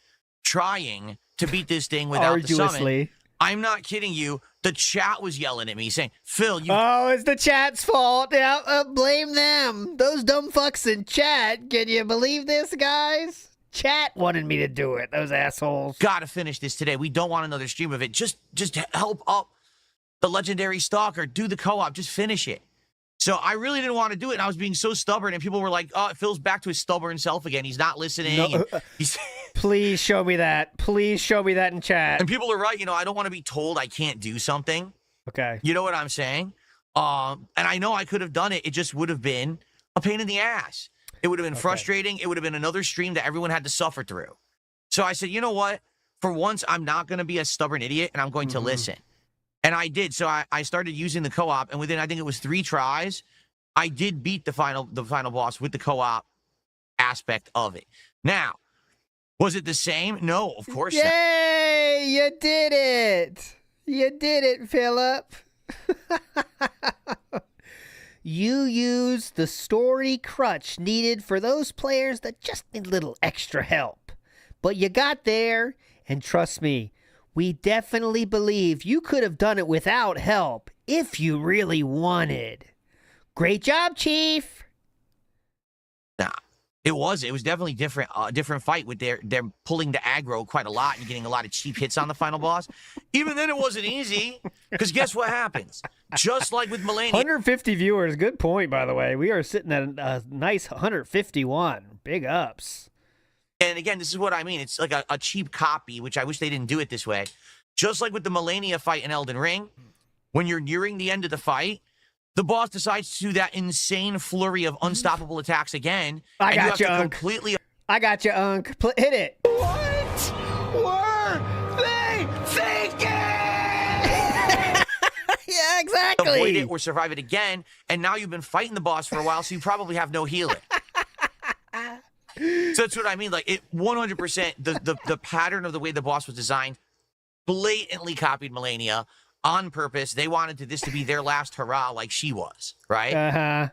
trying to beat this thing without the summon, I'm not kidding you, the chat was yelling at me saying, Phil, you... Oh, it's the chat's fault. Yeah, blame them. Those dumb fucks in chat. Can you believe this, guys? Chat wanted me to do it. Those assholes. Gotta finish this today. We don't want another stream of it. Just help up the legendary stalker, do the co-op, just finish it. So I really didn't want to do it, and I was being so stubborn, and people were like, oh, Phil's back to his stubborn self again. He's not listening. No, please show me that. Please show me that in chat. And people are right. I don't want to be told I can't do something. Okay. You know what I'm saying? And I know I could have done it. It just would have been a pain in the ass. It would have been frustrating. It would have been another stream that everyone had to suffer through. So I said, you know what? For once, I'm not going to be a stubborn idiot, and I'm going to listen. And I did. So I started using the co-op, and within, I think it was 3 tries, I did beat the final boss with the co-op aspect of it. Now, was it the same? No, of course not. Yay! You did it! You did it, Philip. You used the story crutch needed for those players that just need a little extra help. But you got there, and trust me, we definitely believe you could have done it without help if you really wanted. Great job, Chief. Nah, it was definitely different. Different fight with they're pulling the aggro quite a lot and getting a lot of cheap hits on the final boss. Even then, it wasn't easy because guess what happens? Just like with Melania, 150 viewers. Good point, by the way. We are sitting at a nice 151. Big ups. And again, this is what I mean. It's like a cheap copy, which I wish they didn't do it this way. Just like with the Melania fight in Elden Ring, when you're nearing the end of the fight, the boss decides to do that insane flurry of unstoppable attacks again. I got you, Unc. Completely. I got you, Unc. Hit it. What were they thinking? Yeah, exactly. Avoid it or survive it again, and now you've been fighting the boss for a while, so you probably have no healing. So that's what I mean. Like, it 100%, the pattern of the way the boss was designed blatantly copied Melania on purpose. They wanted this to be their last hurrah like she was, right? Uh-huh.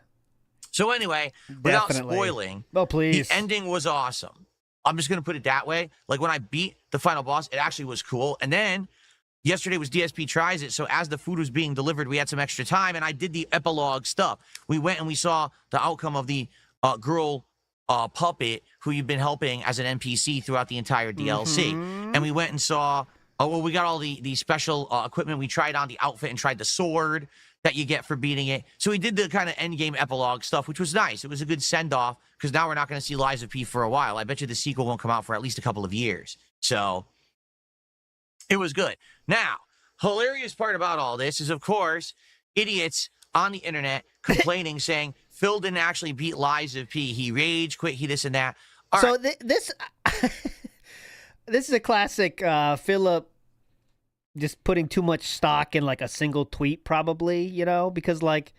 So anyway, without spoiling, please. The ending was awesome. I'm just going to put it that way. Like, when I beat the final boss, it actually was cool. And then yesterday was DSP Tries It, so as the food was being delivered, we had some extra time, and I did the epilogue stuff. We went and we saw the outcome of the girl puppet who you've been helping as an NPC throughout the entire DLC. And we went and saw, we got all the special equipment. We tried on the outfit and tried the sword that you get for beating it. So we did the kind of endgame epilogue stuff, which was nice. It was a good send-off because now we're not going to see Liza P for a while. I bet you the sequel won't come out for at least a couple of years. So it was good. Now, hilarious part about all this is, of course, idiots on the internet complaining, saying, Phil didn't actually beat Liza P. He rage quit, he this and that. All so right. this is a classic Philip just putting too much stock in like a single tweet, probably, because like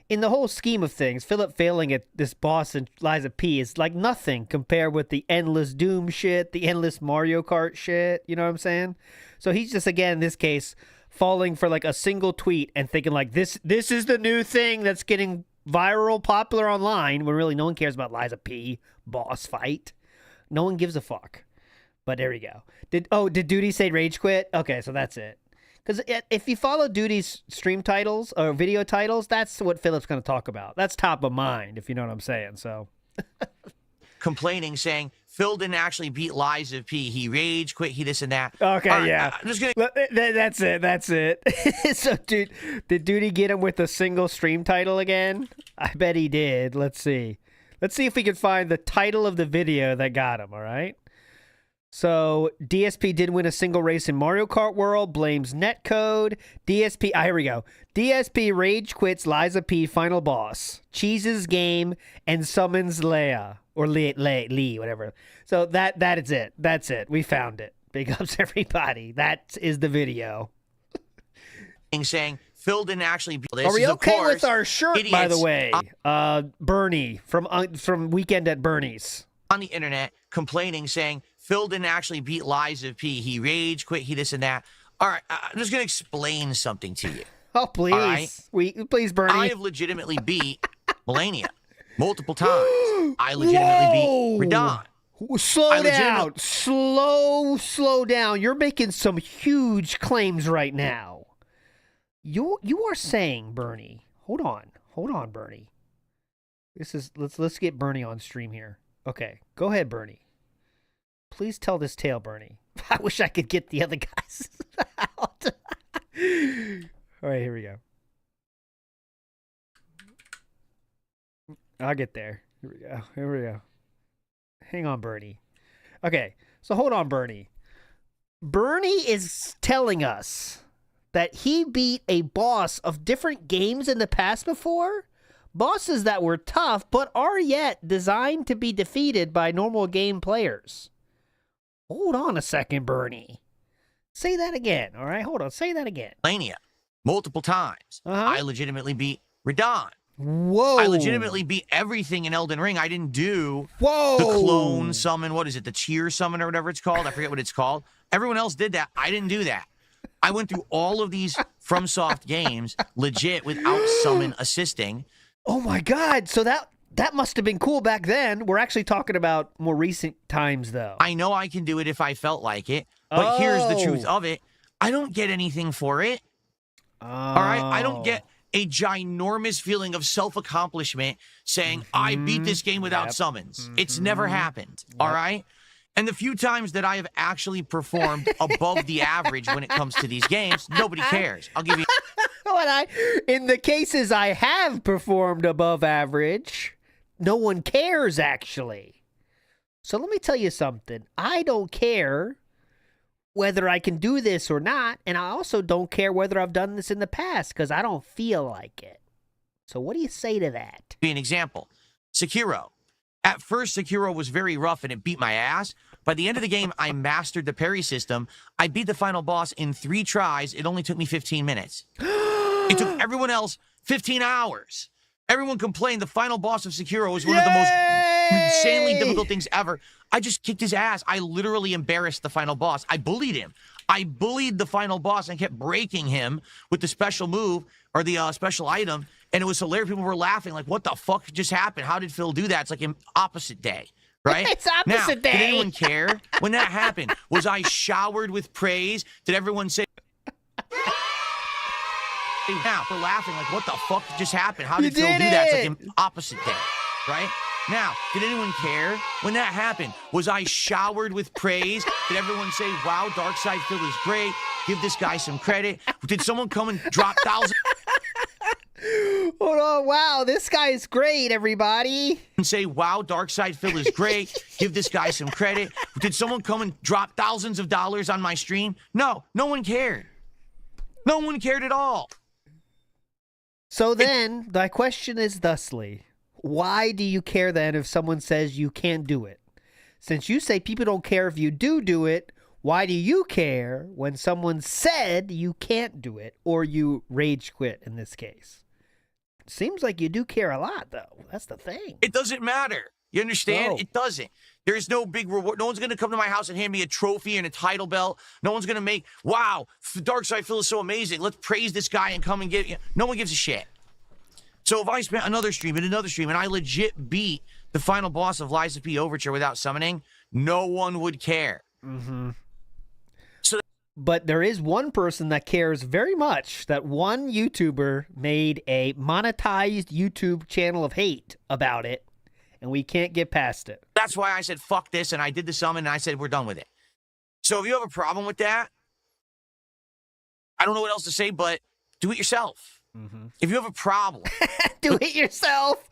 in the whole scheme of things, Philip failing at this boss and Liza P is like nothing compared with the endless Doom shit, the endless Mario Kart shit, you know what I'm saying? So he's just, again, in this case, falling for like a single tweet and thinking like this is the new thing that's getting viral, popular online, when really no one cares about Liza P boss fight. No one gives a fuck. But there we go. Did Duty say rage quit? Okay, so that's it. Because if you follow Duty's stream titles or video titles, that's what Philip's going to talk about. That's top of mind, if you know what I'm saying. So complaining, saying Phil didn't actually beat Liza P. He rage quit, he this and that. Okay, right, yeah. I'm just gonna. That's it. So, dude, did Duty get him with a single stream title again? I bet he did. Let's see if we can find the title of the video that got him. All right. So DSP did win a single race in Mario Kart World, blames netcode. DSP, here we go. DSP rage quits Liza P final boss, cheeses game, and summons Leia, or Lee, whatever. So that is it. That's it. We found it. Big ups, everybody. That is the video. Saying Phil didn't actually beat this. Are we okay course, with our shirt, idiots, by the way? Bernie from Weekend at Bernie's. On the internet, complaining, saying Phil didn't actually beat Liza P. He rage quit, he this and that. All right, I'm just going to explain something to you. Oh, please. Right? Please, Bernie. I have legitimately beat Melania multiple times. I legitimately beat Radon. Slow down. Slow down. You're making some huge claims right now. You are saying, Bernie. Hold on, Bernie. Let's get Bernie on stream here. Okay, go ahead, Bernie. Please tell this tale, Bernie. I wish I could get the other guys out. All right, here we go. I'll get there. Here we go. Here we go. Hang on, Bernie. Okay, so hold on, Bernie. Bernie is telling us that he beat a boss of different games in the past before. Bosses that were tough, but are yet designed to be defeated by normal game players. Hold on a second, Bernie. Say that again, all right? Hold on, say that again. Lania, multiple times. I legitimately beat Radon. Whoa. I legitimately beat everything in Elden Ring. I didn't do the clone summon. What is it? The cheer summon or whatever it's called. I forget what it's called. Everyone else did that. I didn't do that. I went through all of these FromSoft games legit without summon assisting. Oh my God. So that must have been cool back then. We're actually talking about more recent times, though. I know I can do it if I felt like it, but here's the truth of it. I don't get anything for it. All right? I don't get a ginormous feeling of self-accomplishment saying, I beat this game without summons. It's never happened. All right? And the few times that I have actually performed above the average when it comes to these games, nobody cares. I'll give you... In the cases I have performed above average, no one cares, actually. So let me tell you something. I don't care whether I can do this or not, and I also don't care whether I've done this in the past, because I don't feel like it. So what do you say to that? Be an example. Sekiro. At first, Sekiro was very rough, and it beat my ass. By the end of the game, I mastered the parry system. I beat the final boss in 3 tries. It only took me 15 minutes. It took everyone else 15 hours. Everyone complained the final boss of Sekiro was one of the most insanely difficult things ever. I just kicked his ass. I literally embarrassed the final boss. I bullied him. I bullied the final boss and kept breaking him with the special move or the special item. And it was hilarious. People were laughing like, what the fuck just happened? How did Phil do that? It's like an opposite day, right? It's opposite day. Did anyone care when that happened? Was I showered with praise? Did everyone say... Now, we're laughing like, what the fuck just happened? How did Phil do that? It's like an opposite day, right? Now, did anyone care when that happened? Was I showered with praise? Did everyone say, wow, Darkside Phil is great. Give this guy some credit. Did someone come and drop thousands? Hold on, wow, this guy is great, everybody. And say, wow, Darkside Phil is great. Give this guy some credit. Did someone come and drop thousands of dollars on my stream? No, no one cared. No one cared at all. So then, my question is thusly, why do you care then if someone says you can't do it? Since you say people don't care if you do it, why do you care when someone said you can't do it or you rage quit in this case? Seems like you do care a lot, though. That's the thing. It doesn't matter. You understand? No. It doesn't. There's no big reward. No one's going to come to my house and hand me a trophy and a title belt. No one's going to make, wow, Darkside Phil is so amazing. Let's praise this guy and come and get... No one gives a shit. So if I spent another stream and I legit beat the final boss of Lies of P Overture without summoning, no one would care. Mm-hmm. But there is one person that cares very much. That one YouTuber made a monetized YouTube channel of hate about it, and we can't get past it. That's why I said, fuck this, and I did the summon, and I said, we're done with it. So if you have a problem with that, I don't know what else to say, but do it yourself. Mm-hmm. If you have a problem. Do it yourself?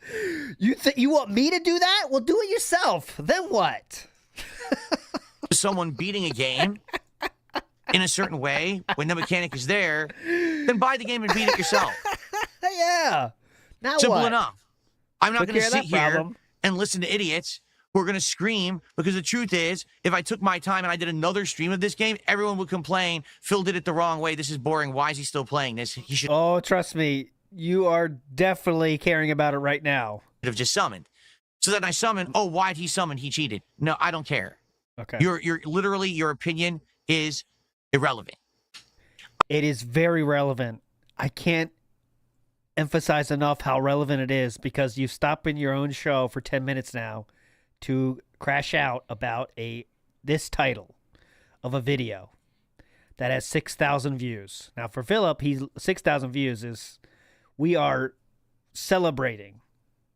You want me to do that? Well, do it yourself. Then what? Someone beating a game in a certain way, when the mechanic is there, then buy the game and beat it yourself. Yeah. Now Simple what? enough. I'm not going to sit here problem. and listen to idiots who are going to scream, because the truth is, if I took my time and I did another stream of this game, everyone would complain, Phil did it the wrong way, this is boring, why is he still playing this? He should Oh, trust me, you are definitely caring about it right now. have just summoned. So then I summon, oh, why'd he summon? He cheated. No, I don't care. Okay. You're literally, your opinion is irrelevant. It is very relevant. I can't emphasize enough how relevant it is, because you've stopped in your own show for 10 minutes now to crash out about this title of a video that has 6,000 views. Now for Philip, 6,000 views is, we are celebrating.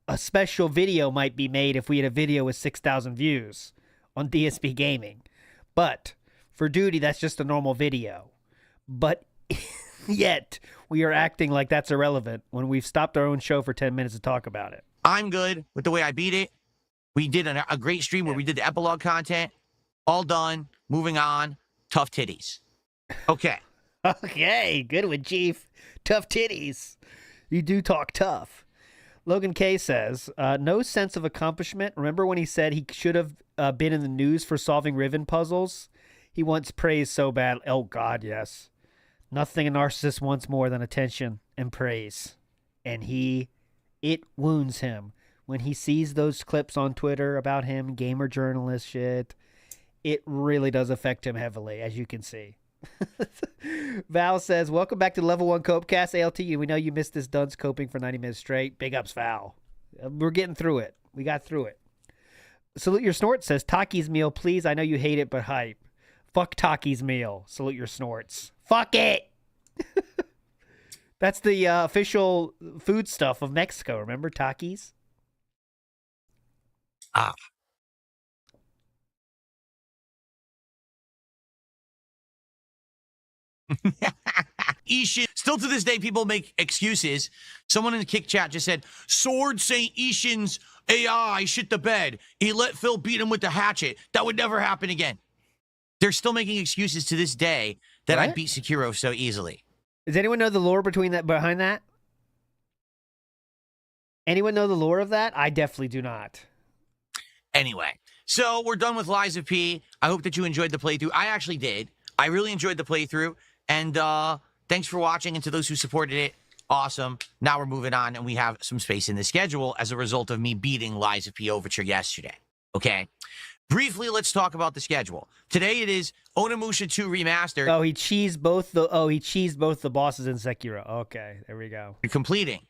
A special video might be made if we had a video with 6,000 views on DSP Gaming. But for Duty, that's just a normal video. But Yet, we are acting like that's irrelevant when we've stopped our own show for 10 minutes to talk about it. I'm good with the way I beat it. We did a great stream where we did the epilogue content. All done. Moving on. Tough titties. Okay. Okay, good one, Chief. Tough titties. You do talk tough. Logan K says, no sense of accomplishment. Remember when he said he should have been in the news for solving Riven puzzles? He wants praise so bad. Oh, God, yes. Nothing a narcissist wants more than attention and praise. And it wounds him. When he sees those clips on Twitter about him, gamer journalist shit, it really does affect him heavily, as you can see. Val says, welcome back to Level 1 Copecast, ALT. We know you missed this dunce coping for 90 minutes straight. Big ups, Val. We're getting through it. We got through it. Salute Your Snort says, Taki's meal, please. I know you hate it, but hype. Fuck Taki's meal. Salute Your Snorts. Fuck it! That's the official food stuff of Mexico. Remember Takis? Ah. Ishin. Still to this day, people make excuses. Someone in the kick chat just said, Sword Saint Ishin's AI shit the bed. He let Phil beat him with the hatchet. That would never happen again. They're still making excuses to this day that I beat Sekiro so easily. Does anyone know the lore behind that? Anyone know the lore of that? I definitely do not. Anyway, so we're done with Liza P. I hope that you enjoyed the playthrough. I actually did. I really enjoyed the playthrough. And thanks for watching. And to those who supported it, awesome. Now we're moving on, and we have some space in the schedule as a result of me beating Liza P. Overture yesterday. Okay? Briefly, let's talk about the schedule. Today it is Onimusha 2 Remastered. Oh, he cheesed both the bosses in Sekiro. Okay, there we go. Completing.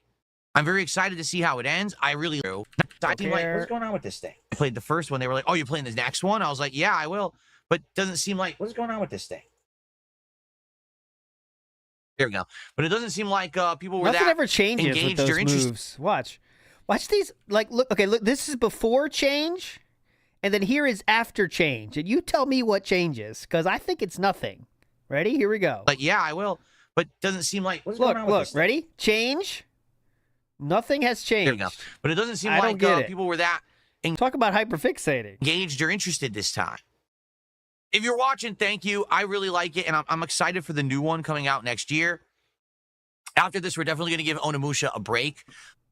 I'm very excited to see how it ends. I really do. Like, what's going on with this thing? I played the first one. They were like, oh, you're playing the next one? I was like, yeah, I will. But doesn't seem like, what's going on with this thing? There we go. But it doesn't seem like people were Nothing that ever changes engaged with or those interested. moves. Watch these. Like, look. Okay, look. This is before change, and then here is after change. And you tell me what changes, because I think it's nothing. Ready? Here we go. Like, yeah, I will. But doesn't seem like, what's going on with this? Look. Ready? Change. Nothing has changed. There we go. But it doesn't seem I like don't get it. people were that Talk about hyperfixating. Engaged or interested this time. If you're watching, thank you. I really like it, and I'm excited for the new one coming out next year. After this, we're definitely going to give Onimusha a break.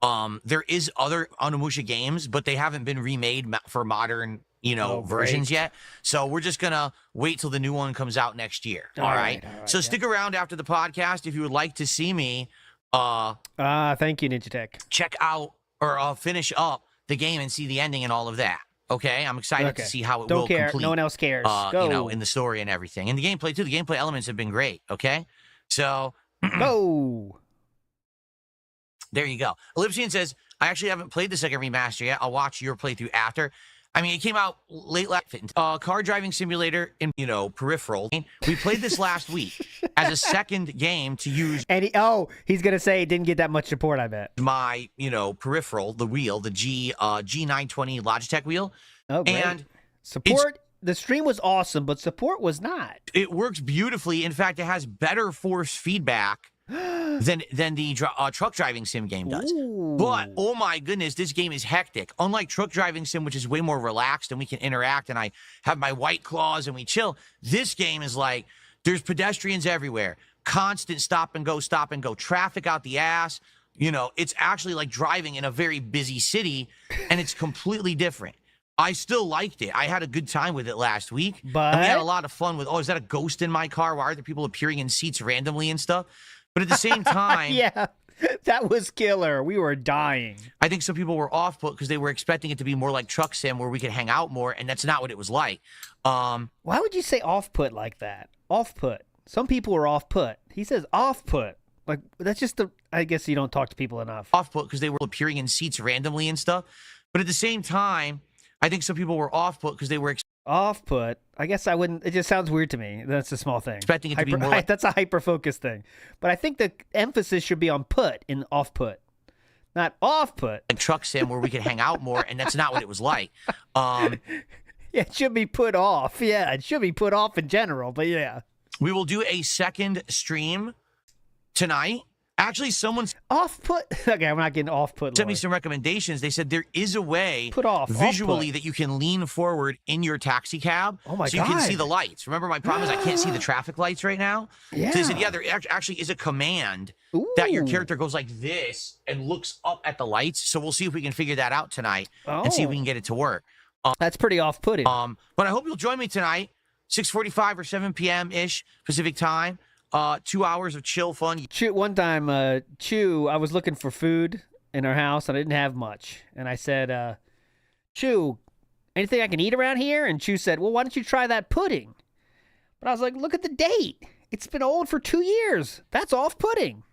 There is other Onimusha games, but they haven't been remade for modern, versions yet. So we're just going to wait till the new one comes out next year. All right. So stick around after the podcast if you would like to see me. Thank you, Ninja Tech. Check out or finish up the game and see the ending and all of that. Okay, I'm excited to see how it will complete. No one else cares. Go. In the story and everything. And the gameplay, too. The gameplay elements have been great, okay? So... Go. There you go. Ellipsian says, I actually haven't played the second remaster yet. I'll watch your playthrough after. I mean, it came out late last car driving simulator in, peripheral. We played this last week as a second game to use. And he's going to say it didn't get that much support, I bet. My, peripheral, the wheel, the G920 Logitech wheel. Oh, great. And support. The stream was awesome, but support was not. It works beautifully. In fact, it has better force feedback than the truck driving sim game does. Ooh. But, oh my goodness, this game is hectic. Unlike truck driving sim, which is way more relaxed and we can interact and I have my white claws and we chill, this game is like, there's pedestrians everywhere. Constant stop and go, traffic out the ass. It's actually like driving in a very busy city, and it's completely different. I still liked it. I had a good time with it last week. But and we had a lot of fun with, is that a ghost in my car? Why are there people appearing in seats randomly and stuff? But at the same time... yeah, that was killer. We were dying. I think some people were off-put because they were expecting it to be more like Truck Sim where we could hang out more, and that's not what it was like. Why would you say off-put like that? Off-put. Some people were off-put. He says off-put. Like, that's just I guess you don't talk to people enough. Off-put because they were appearing in seats randomly and stuff. But at the same time... I think some people were off-put because they were... Off-put? I guess I wouldn't... It just sounds weird to me. That's a small thing. Expecting it to be more like... That's a hyper-focus thing. But I think the emphasis should be on put in off-put. Not off-put. Like Truck Sim where we could hang out more, and that's not what it was like. Yeah, it should be put off. Yeah, it should be put off in general, but yeah. We will do a second stream tonight. Actually, someone's off-put. Okay, I'm not getting off-put. Sent me some recommendations. They said there is a way visually off-put. that you can lean forward in your taxi cab Oh my so you can see God. the lights. Remember, my problem is I can't see the traffic lights right now. Yeah. So they said, yeah, there actually is a command that your character goes like this and looks up at the lights. So we'll see if we can figure that out tonight and see if we can get it to work. That's pretty off-putting. But I hope you'll join me tonight, 6:45 or 7 p.m.-ish Pacific time. 2 hours of chill fun. One time, Chew, I was looking for food in our house, and I didn't have much. And I said, Chew, anything I can eat around here? And Chew said, well, why don't you try that pudding? But I was like, look at the date. It's been old for 2 years. That's off-putting.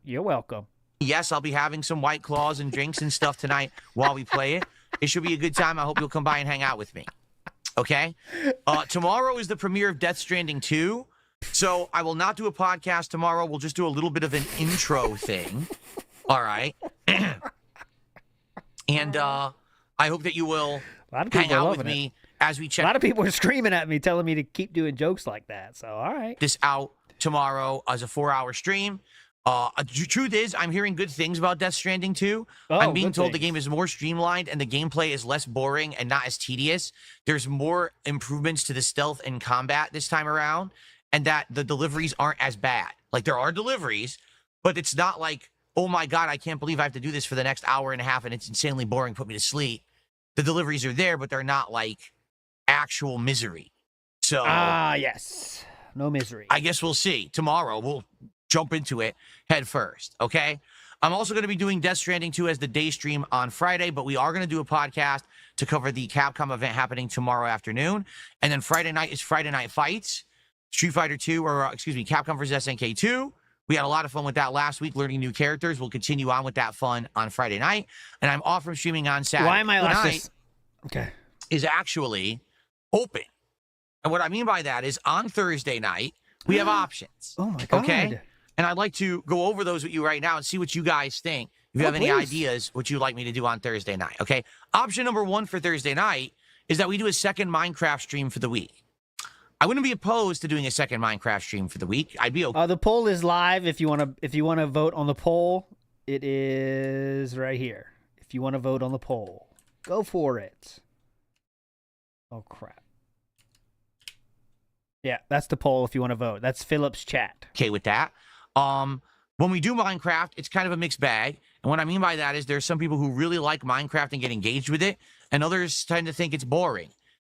You're welcome. Yes, I'll be having some White Claws and drinks and stuff tonight while we play it. It should be a good time. I hope you'll come by and hang out with me. Okay? Tomorrow is the premiere of Death Stranding 2. So I will not do a podcast tomorrow. We'll just do a little bit of an intro thing. All right? And I hope that you will hang out with me as we check. A lot of people are screaming at me, telling me to keep doing jokes like that. So, all right. This out tomorrow as a 4-hour stream. Truth is, I'm hearing good things about Death Stranding 2. I'm being told the game is more streamlined and the gameplay is less boring and not as tedious. There's more improvements to the stealth and combat this time around, and that the deliveries aren't as bad. Like, there are deliveries, but it's not like, oh my God, I can't believe I have to do this for the next hour and a half and it's insanely boring, put me to sleep. The deliveries are there, but they're not like actual misery. So, yes. No misery. I guess we'll see. Tomorrow, we'll jump into it head first, okay? I'm also going to be doing Death Stranding 2 as the day stream on Friday, but we are going to do a podcast to cover the Capcom event happening tomorrow afternoon. And then Friday night is Friday Night Fights, Street Fighter 2, Capcom vs. SNK 2. We had a lot of fun with that last week, learning new characters. We'll continue on with that fun on Friday night. And I'm off from streaming on Saturday. Why am I like Tonight this? Okay. is actually open. And what I mean by that is on Thursday night, we have options. Oh my God. Okay? And I'd like to go over those with you right now and see what you guys think. If you have any ideas, what you'd like me to do on Thursday night, okay? Option number 1 for Thursday night is that we do a second Minecraft stream for the week. I wouldn't be opposed to doing a second Minecraft stream for the week. I'd be okay. The poll is live. If you want to vote on the poll, it is right here. If you want to vote on the poll, go for it. Oh crap. Yeah, that's the poll if you want to vote. That's Philip's chat. Okay with that. When we do Minecraft, it's kind of a mixed bag. And what I mean by that is there's some people who really like Minecraft and get engaged with it, and others tend to think it's boring,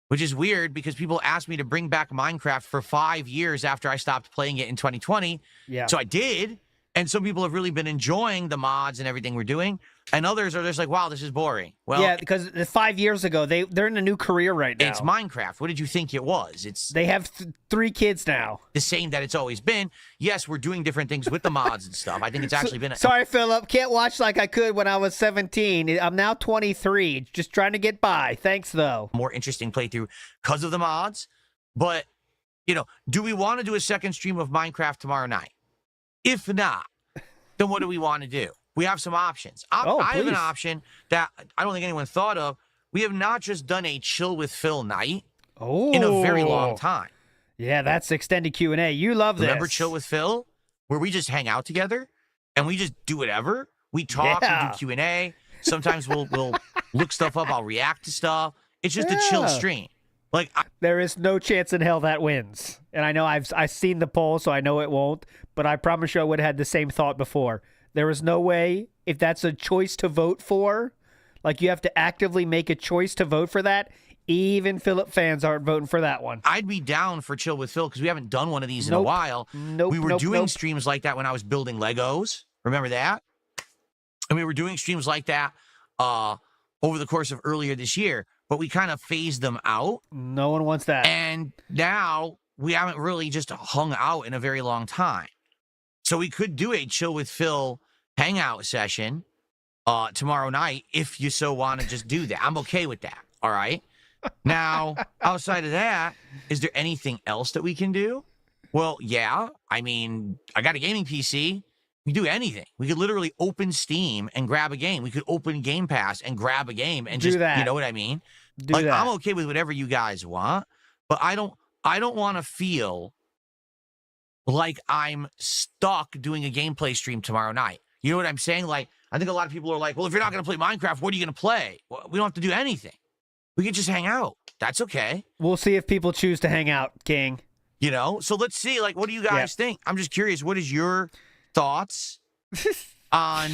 which is weird because people asked me to bring back Minecraft for 5 years after I stopped playing it in 2020. Yeah. So I did. And some people have really been enjoying the mods and everything we're doing. And others are just like, wow, this is boring. Well, yeah, because 5 years ago, they're in a new career right now. It's Minecraft. What did you think it was? They have 3 kids now. The same that it's always been. Yes, we're doing different things with the mods and stuff. I think it's actually been... Sorry, Philip. Can't watch like I could when I was 17. I'm now 23. Just trying to get by. Thanks, though. More interesting playthrough because of the mods. But, do we want to do a second stream of Minecraft tomorrow night? If not, then what do we want to do? We have some options. I have an option that I don't think anyone thought of. We have not just done a Chill with Phil night in a very long time. Yeah, that's extended Q&A. You love this. Remember Chill with Phil? Where we just hang out together and we just do whatever. We talk, we do Q&A. Sometimes we'll look stuff up. I'll react to stuff. It's just a chill stream. Like there is no chance in hell that wins. And I know I've seen the poll, so I know it won't. But I promise you I would have had the same thought before. There is no way, if that's a choice to vote for, like you have to actively make a choice to vote for that, even Philip fans aren't voting for that one. I'd be down for Chill with Phil because we haven't done one of these in a while. We were doing streams like that when I was building Legos. Remember that? And we were doing streams like that over the course of earlier this year, but we kind of phased them out. No one wants that. And now we haven't really just hung out in a very long time. So we could do a Chill with Phil hangout session tomorrow night if you so want to just do that. I'm okay with that. All right. Now, outside of that, is there anything else that we can do? Well, yeah. I mean, I got a gaming PC. We can do anything. We could literally open Steam and grab a game. We could open Game Pass and grab a game and just, you know what I mean? I'm okay with whatever you guys want. but I don't want to feel like I'm stuck doing a gameplay stream tomorrow night. You know what I'm saying? Like, I think a lot of people are like, well, if you're not going to play Minecraft, what are you going to play? Well, we don't have to do anything. We can just hang out. That's okay. We'll see if people choose to hang out, King. You know? So let's see. Like, what do you guys think? I'm just curious. What is your thoughts on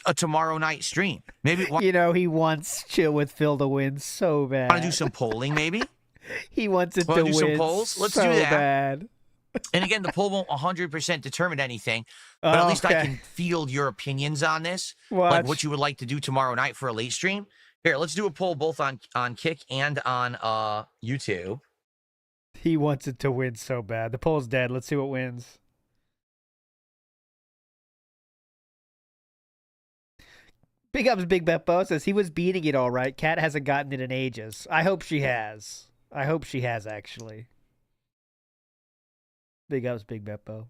a tomorrow night stream? Maybe you know, he wants Chill with Phil to win so bad. Want to do some polling, maybe? He wants it to do win some polls? Let's so do that. bad. And again, the poll won't 100% determine anything, but at least I can field your opinions on this, like what you would like to do tomorrow night for a late stream. Here, let's do a poll both on Kick and on YouTube. He wants it to win so bad. The poll's dead. Let's see what wins. Big ups, Big Beppo says he was beating it all right. Kat hasn't gotten it in ages. I hope she has. I hope she has, actually. Big ups, Big Beppo.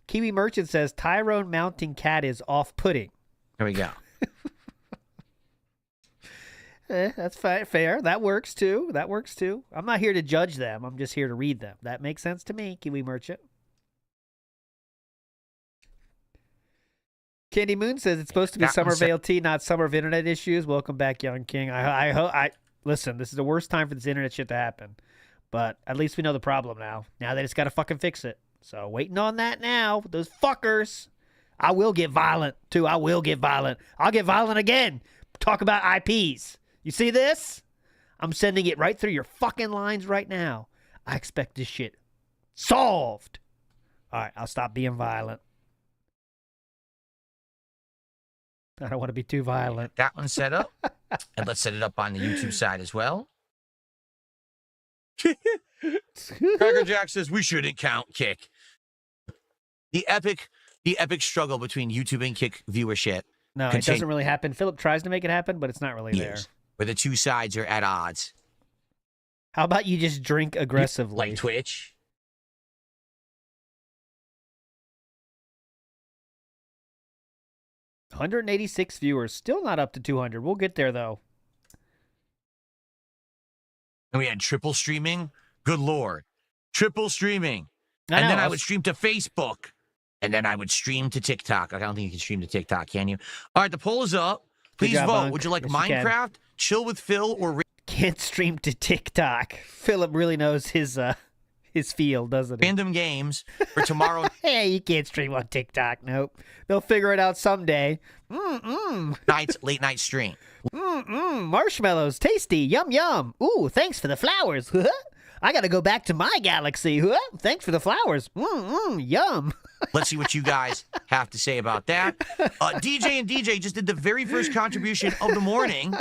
Kiwi Merchant says Tyrone mounting Kat is off-putting. There we go. That's fair. That works too. That works too. I'm not here to judge them. I'm just here to read them. That makes sense to me, Kiwi Merchant. Candy Moon says it's supposed to be Summer of ALT, not Summer of Internet issues. Welcome back, Young King. I listen, this is the worst time for this internet shit to happen. But at least we know the problem now. Now they just got to fucking fix it. So waiting on that now. Those fuckers. I will get violent, too. I will get violent. I'll get violent again. Talk about IPs. You see this? I'm sending it right through your fucking lines right now. I expect this shit solved. All right, I'll stop being violent. I don't want to be too violent. That one's set up. And let's set it up on the YouTube side as well. Cracker Jack says we shouldn't count Kick. The epic struggle between YouTube and Kick viewership. No, it doesn't really happen. Philip tries to make it happen, but it's not really there. Where the two sides are at odds. How about you just drink aggressively? Like Twitch? $186 viewers. Still not up to 200. We'll get there, though. And we had triple streaming. Good Lord. Triple streaming. And then I would stream to Facebook. And then I would stream to TikTok. I don't think you can stream to TikTok, can you? All right, the poll is up. Please vote. Would you like Minecraft, Chill with Phil, or... Can't stream to TikTok. Philip really knows his field, doesn't he? Random games for tomorrow. Hey, you can't stream on TikTok. Nope. They'll figure it out someday. Night's late night stream. Marshmallows, tasty, yum yum. Ooh, thanks for the flowers. I gotta go back to my galaxy. Thanks for the flowers. Yum. Let's see what you guys have to say about that. DJ and DJ just did the very first contribution of the morning.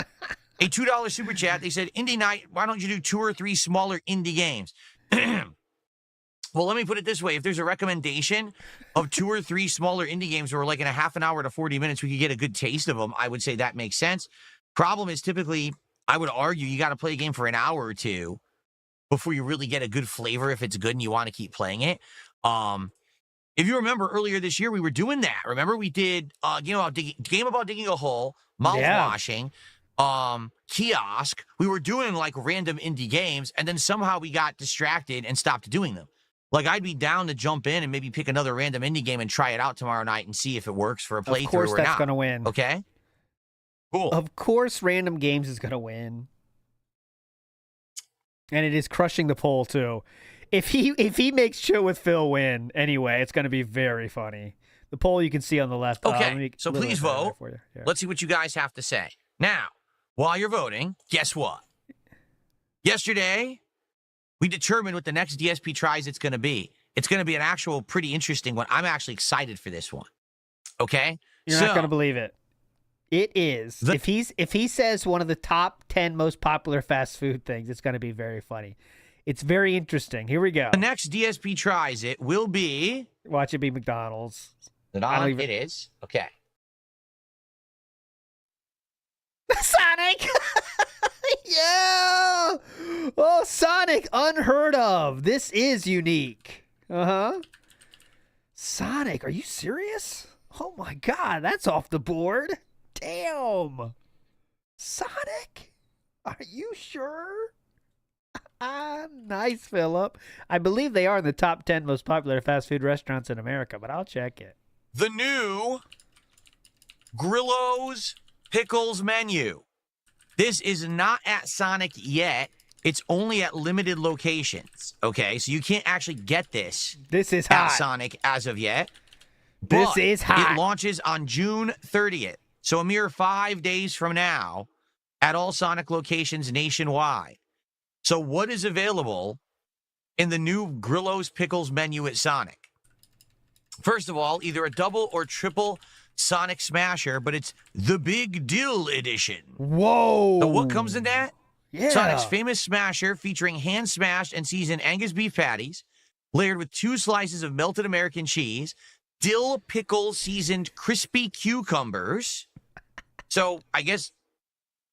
A $2 super chat. They said, Indie Night, why don't you do 2 or 3 smaller indie games? Well, let me put it this way. If there's a recommendation of 2 or 3 smaller indie games where like in a half an hour to 40 minutes, we could get a good taste of them, I would say that makes sense. Problem is typically, I would argue you got to play a game for an hour or two before you really get a good flavor if it's good and you want to keep playing it. If you remember earlier this year, we were doing that. Remember we did a game about digging a hole, mouthwashing, kiosk. We were doing like random indie games, and then somehow we got distracted and stopped doing them. Like, I'd be down to jump in and maybe pick another random indie game and try it out tomorrow night and see if it works for a playthrough or not. Of course that's going to win. Okay? Cool. Of course Random Games is going to win. And it is crushing the poll, too. If he makes Chill with Phil win anyway, it's going to be very funny. The poll you can see on the left. Okay, so please vote. Yeah. Let's see what you guys have to say. Now, while you're voting, guess what? Yesterday, we determined what the next DSP tries it's going to be. It's going to be an actual pretty interesting one. I'm actually excited for this one. Okay? You're not going to believe it. It is. If he says one of the top 10 most popular fast food things, it's going to be very funny. It's very interesting. Here we go. The next DSP tries it will be... Watch it be McDonald's. It is. Okay. Sonic! Yeah! Oh, Sonic, unheard of. This is unique. Sonic, are you serious? Oh my God, that's off the board. Damn. Sonic? Are you sure? Nice, Philip. I believe they are in the top 10 most popular fast food restaurants in America, but I'll check it. The new Grillo's Pickles menu. This is not at Sonic yet. It's only at limited locations, okay? So you can't actually get this. This is at hot. Sonic as of yet. This But is hot. It launches on June 30th, so a mere 5 days from now at all Sonic locations nationwide. So what is available in the new Grillo's Pickles menu at Sonic? First of all, either a double or triple Sonic Smasher, but it's the Big Dill Edition. Whoa. So what comes in that? Yeah. Sonic's famous Smasher featuring hand-smashed and seasoned Angus beef patties, layered with 2 slices of melted American cheese, dill pickle seasoned crispy cucumbers. So I guess,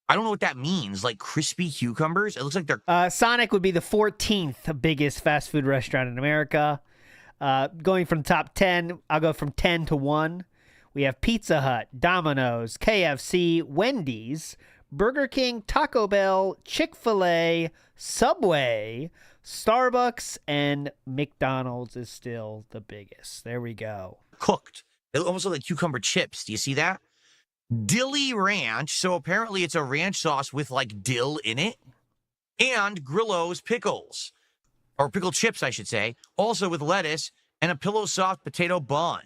I don't know what that means, like crispy cucumbers? It looks like they're... Sonic would be the 14th biggest fast food restaurant in America. Going from top 10, I'll go from 10 to 1. We have Pizza Hut, Domino's, KFC, Wendy's, Burger King, Taco Bell, Chick-fil-A, Subway, Starbucks, and McDonald's is still the biggest. There we go. Cooked. They almost look like cucumber chips. Do you see that? Dilly Ranch. So apparently it's a ranch sauce with like dill in it. And Grillo's Pickles. Or pickle chips, I should say. Also with lettuce and a pillow soft potato bun.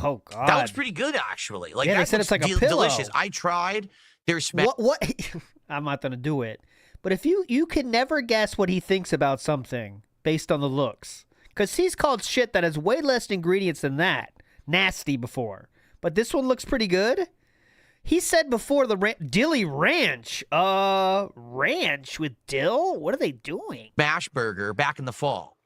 Oh, God. That looks pretty good, actually. Like, yeah, that they said it's like a pillow. delicious. I tried their What? I'm not going to do it. But if you can never guess what he thinks about something based on the looks. Because he's called shit that has way less ingredients than that. Nasty before. But this one looks pretty good. He said before the Dilly Ranch. Ranch with dill? What are they doing? Smash Burger back in the fall.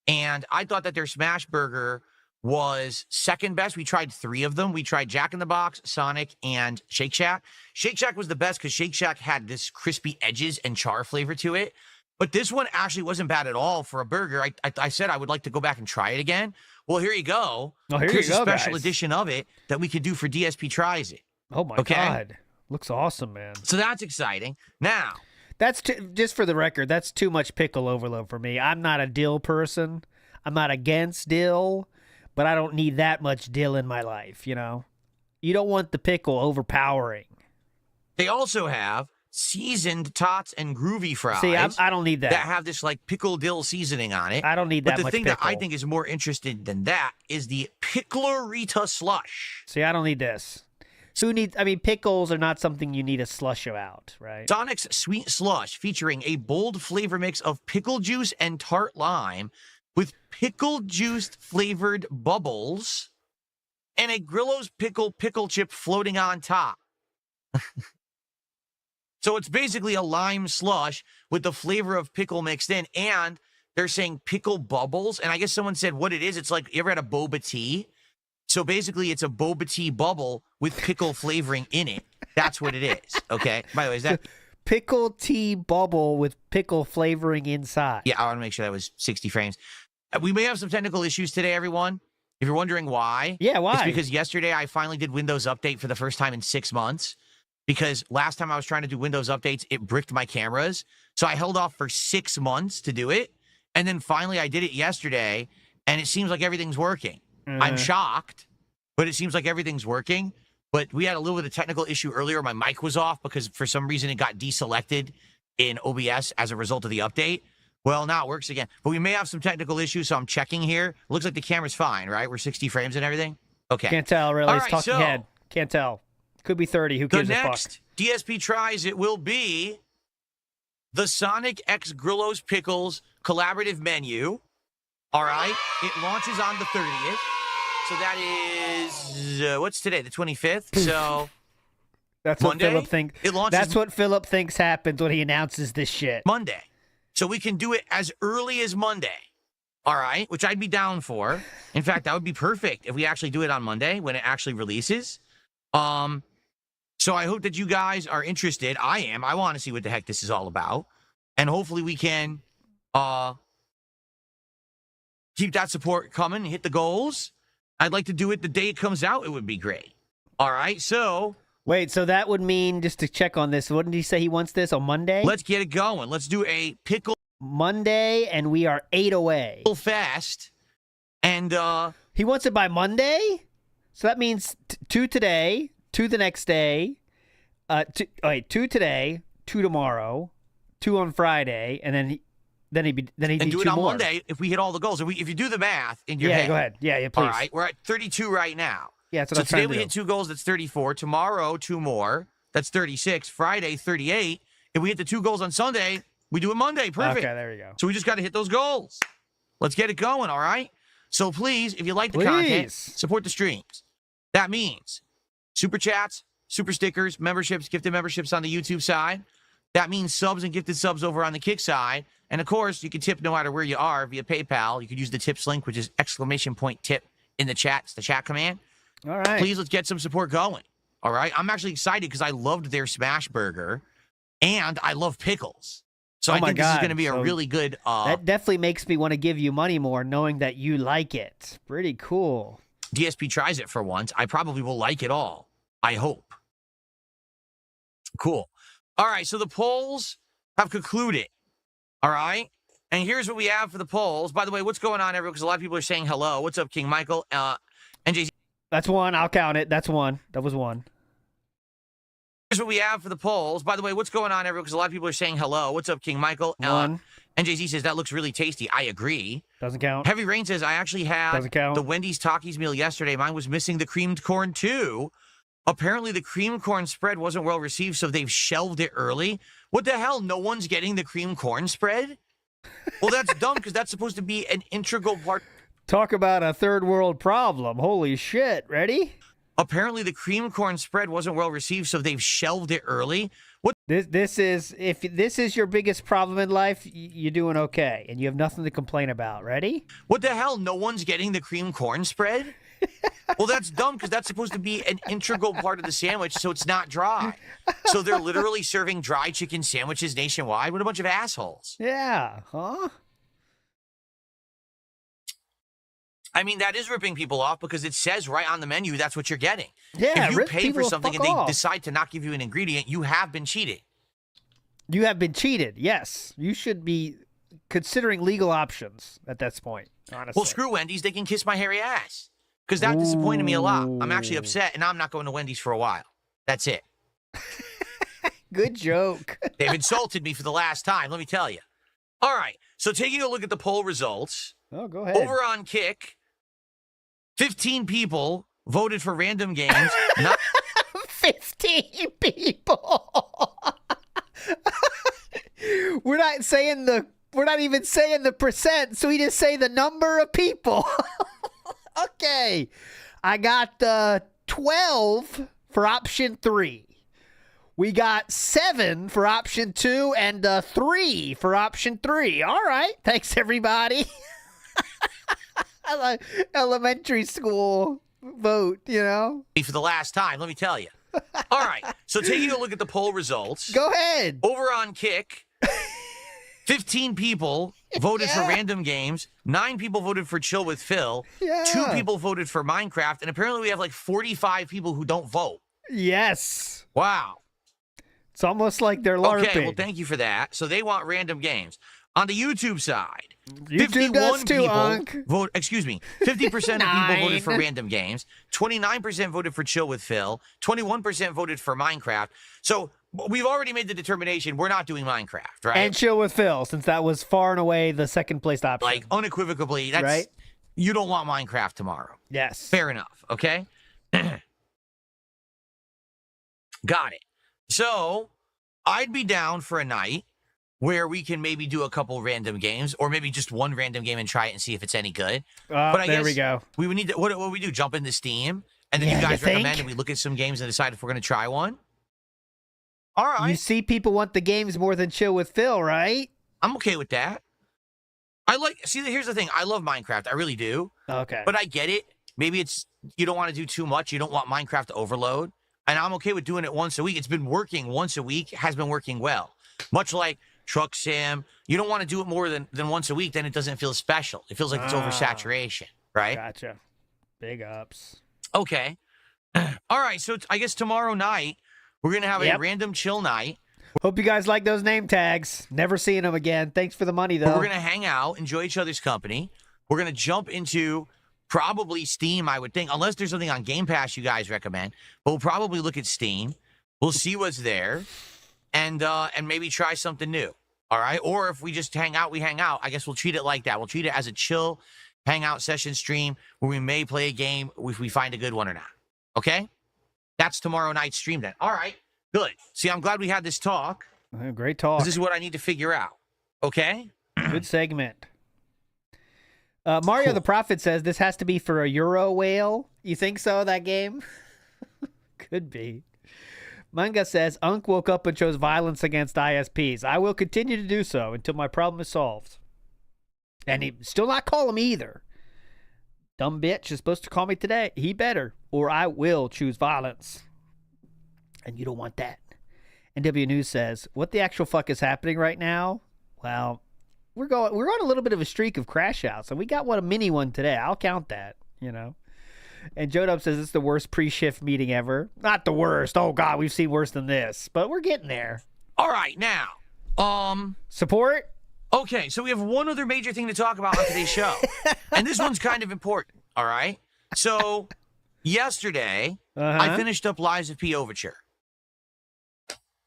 And I thought that their Smash Burger was second best. We tried 3 of them. We tried Jack in the Box, Sonic, and Shake Shack. Shake Shack was the best because Shake Shack had this crispy edges and char flavor to it. But this one actually wasn't bad at all for a burger. I said I would like to go back and try it again. Well, here you go. Oh, here Here's you go, a special guys. edition of it that we could do for DSP Tries It. Oh, my Okay? God. Looks awesome, man. So that's exciting. Now, That's just for the record, that's too much pickle overload for me. I'm not a dill person. I'm not against dill, but I don't need that much dill in my life, you know? You don't want the pickle overpowering. they also have seasoned tots and groovy fries. See, I don't need that. That have this like pickle dill seasoning on it. I don't need But that the much thing that I pickle. think is more interesting than that is the Picklerita slush. See, I don't need this. Pickles are not something you need a slush about, right? Sonic's Sweet Slush, featuring a bold flavor mix of pickle juice and tart lime with pickle juiced flavored bubbles and a Grillo's pickle chip floating on top. So it's basically a lime slush with the flavor of pickle mixed in, and they're saying pickle bubbles. And I guess someone said what it is. It's like, you ever had a boba tea? So basically, it's a boba tea bubble with pickle flavoring in it. That's what it is. Okay. By the way, is that pickle tea bubble with pickle flavoring inside? Yeah, I want to make sure that was 60 frames. We may have some technical issues today, everyone. If you're wondering why. Yeah, why? It's because yesterday I finally did Windows Update for the first time in 6 months. Because last time I was trying to do Windows updates, it bricked my cameras. So I held off for 6 months to do it. And then finally I did it yesterday, and it seems like everything's working. I'm shocked, but it seems like everything's working. But we had a little bit of technical issue earlier. My mic was off because for some reason it got deselected in OBS as a result of the update. Well, now it works again. But we may have some technical issues, so I'm checking here. It looks like the camera's fine, right? We're 60 frames and everything? Okay. Can't tell, really. All It's right, talking so head. Can't tell. Could be 30. Who the gives a fuck? next DSP Tries It will be the Sonic X Grillo's Pickles collaborative menu. All right. It launches on the 30th. So that is, what's today? The 25th? So That's Monday? what Philip thinks. It launches That's what Philip thinks happens when he announces this shit. Monday. So we can do it as early as Monday. All right. Which I'd be down for. In fact, that would be perfect if we actually do it on Monday when it actually releases. So I hope that you guys are interested. I am. I want to see what the heck this is all about. And hopefully we can keep that support coming and hit the goals. I'd like to do it the day it comes out. It would be great. All right, so... Wait, so that would mean, just to check on this, wouldn't he say he wants this on Monday? Let's get it going. Let's do a pickle Monday, and we are 8 away. Real fast. And he wants it by Monday? So that means 2 today, 2 the next day, 2 today, 2 tomorrow, 2 on Friday, and then he'd and do it 2 on more. Monday if we hit all the goals. If you do the math in your head. Go ahead. Yeah, please. All right, we're at 32 right now. Yeah, that's what so I'm trying today to we do. hit 2 goals, that's 34. Tomorrow, 2 more, that's 36. Friday, 38. If we hit the 2 goals on Sunday, we do it Monday. Perfect. Okay, there we go. So we just got to hit those goals. Let's get it going, all right? So please, if you like the content, support the streams. That means super chats, super stickers, memberships, gifted memberships on the YouTube side. That means subs and gifted subs over on the Kick side. And of course, you can tip no matter where you are via PayPal. You can use the tips link, which is !tip in the chat. It's the chat command. All right. Please, let's get some support going. All right. I'm actually excited because I loved their smash burger and I love pickles. So I think this is going to be a really good. That definitely makes me want to give you money more, knowing that you like it. Pretty cool. DSP tries it for once. I probably will like it all. I hope. Cool. All right. So the polls have concluded. All right. And here's what we have for the polls. By the way, what's going on, everyone? Because a lot of people are saying hello. What's up, King Michael? NJC. That's 1. I'll count it. That's 1. That was 1. Here's what we have for the polls. By the way, what's going on, everyone? Because a lot of people are saying hello. What's up, King Michael? 1. NJZ says, that looks really tasty. I agree. Doesn't count. Heavy Rain says, I actually had the Wendy's Takis meal yesterday. Mine was missing the creamed corn, too. Apparently, the cream corn spread wasn't well received, so they've shelved it early. What the hell? No one's getting the cream corn spread? Well, that's dumb, because that's supposed to be an integral part. Talk about a third world problem. Holy shit. Ready? Apparently, the cream corn spread wasn't well received, so they've shelved it early. What? This is, if this is your biggest problem in life, you're doing okay, and you have nothing to complain about. Ready? What the hell? No one's getting the cream corn spread? Well, that's dumb, because that's supposed to be an integral part of the sandwich, so it's not dry. So they're literally serving dry chicken sandwiches nationwide? What a bunch of assholes. Yeah. Huh? I mean, that is ripping people off, because it says right on the menu that's what you're getting. Yeah, if you rip pay for people something fuck and they off. decide to not give you an ingredient, you have been cheated. You have been cheated. Yes. You should be considering legal options at this point, honestly. Well, screw Wendy's. They can kiss my hairy ass, because that disappointed me a lot. I'm actually upset, and I'm not going to Wendy's for a while. That's it. Good joke. They've insulted me for the last time, let me tell you. All right, so taking a look at the poll results. Oh, go ahead. Over on Kick, 15 people voted for random games. 15 people. We're not even saying the percent, so we just say the number of people. Okay. I got 12 for option 3. We got 7 for option 2 and 3 for option 3. All right. Thanks, everybody. Elementary school vote, you know? For the last time, let me tell you. All right, so taking a look at the poll results. Go ahead. Over on Kick, 15 people voted for random games. 9 people voted for Chill with Phil. 2 people voted for Minecraft. And apparently we have like 45 people who don't vote. Yes. Wow. It's almost like they're LARPing. Okay, well, thank you for that. So they want random games. On the YouTube side, YouTube 51 does too, people Unc. vote. Excuse me, 50% of people voted for random games. 29% voted for Chill with Phil. 21% voted for Minecraft. So we've already made the determination we're not doing Minecraft, right? And Chill with Phil, since that was far and away the second place option. Like unequivocally, that's right. You don't want Minecraft tomorrow. Yes. Fair enough. Okay. Got it. So I'd be down for a night where we can maybe do a couple random games, or maybe just one random game and try it and see if it's any good. But I there guess we go. We would need to, what we do, jump into Steam, and then you guys recommend, and we look at some games and decide if we're going to try one? All right. You see people want the games more than Chill with Phil, right? I'm okay with that. Here's the thing. I love Minecraft. I really do. Okay. But I get it. Maybe it's, you don't want to do too much. You don't want Minecraft to overload. And I'm okay with doing it once a week. It's been working once a week, has been working well. Much like Truck Sim, you don't want to do it more than once a week, then it doesn't feel special. It feels like it's oversaturation, right? Gotcha. Big ups. Okay. All right, so I guess tomorrow night, we're going to have a random chill night. Hope you guys like those name tags. Never seeing them again. Thanks for the money, though. We're going to hang out, enjoy each other's company. We're going to jump into probably Steam, I would think, unless there's something on Game Pass you guys recommend. But we'll probably look at Steam. We'll see what's there, and maybe try something new. All right? Or if we just hang out, we hang out. I guess we'll treat it like that. We'll treat it as a chill hangout session stream where we may play a game if we find a good one or not. Okay? That's tomorrow night's stream then. All right. Good. See, I'm glad we had this talk. Great talk. This is what I need to figure out. Okay? Good segment. Mario the Prophet says this has to be for a Euro whale. You think so, that game? Could be. Manga says, Unk woke up and chose violence against ISPs. I will continue to do so until my problem is solved. And he still not call him either. Dumb bitch is supposed to call me today. He better, or I will choose violence. And you don't want that. NW News says, what the actual fuck is happening right now? Well, we're on a little bit of a streak of crash outs, and we got a mini one today. I'll count that, you know. And Jodub says it's the worst pre-shift meeting ever. Not the worst. Oh God, we've seen worse than this, but we're getting there. All right, now, support. Okay, so we have one other major thing to talk about on today's show, and this one's kind of important. All right, so yesterday I finished up Lies of P Overture.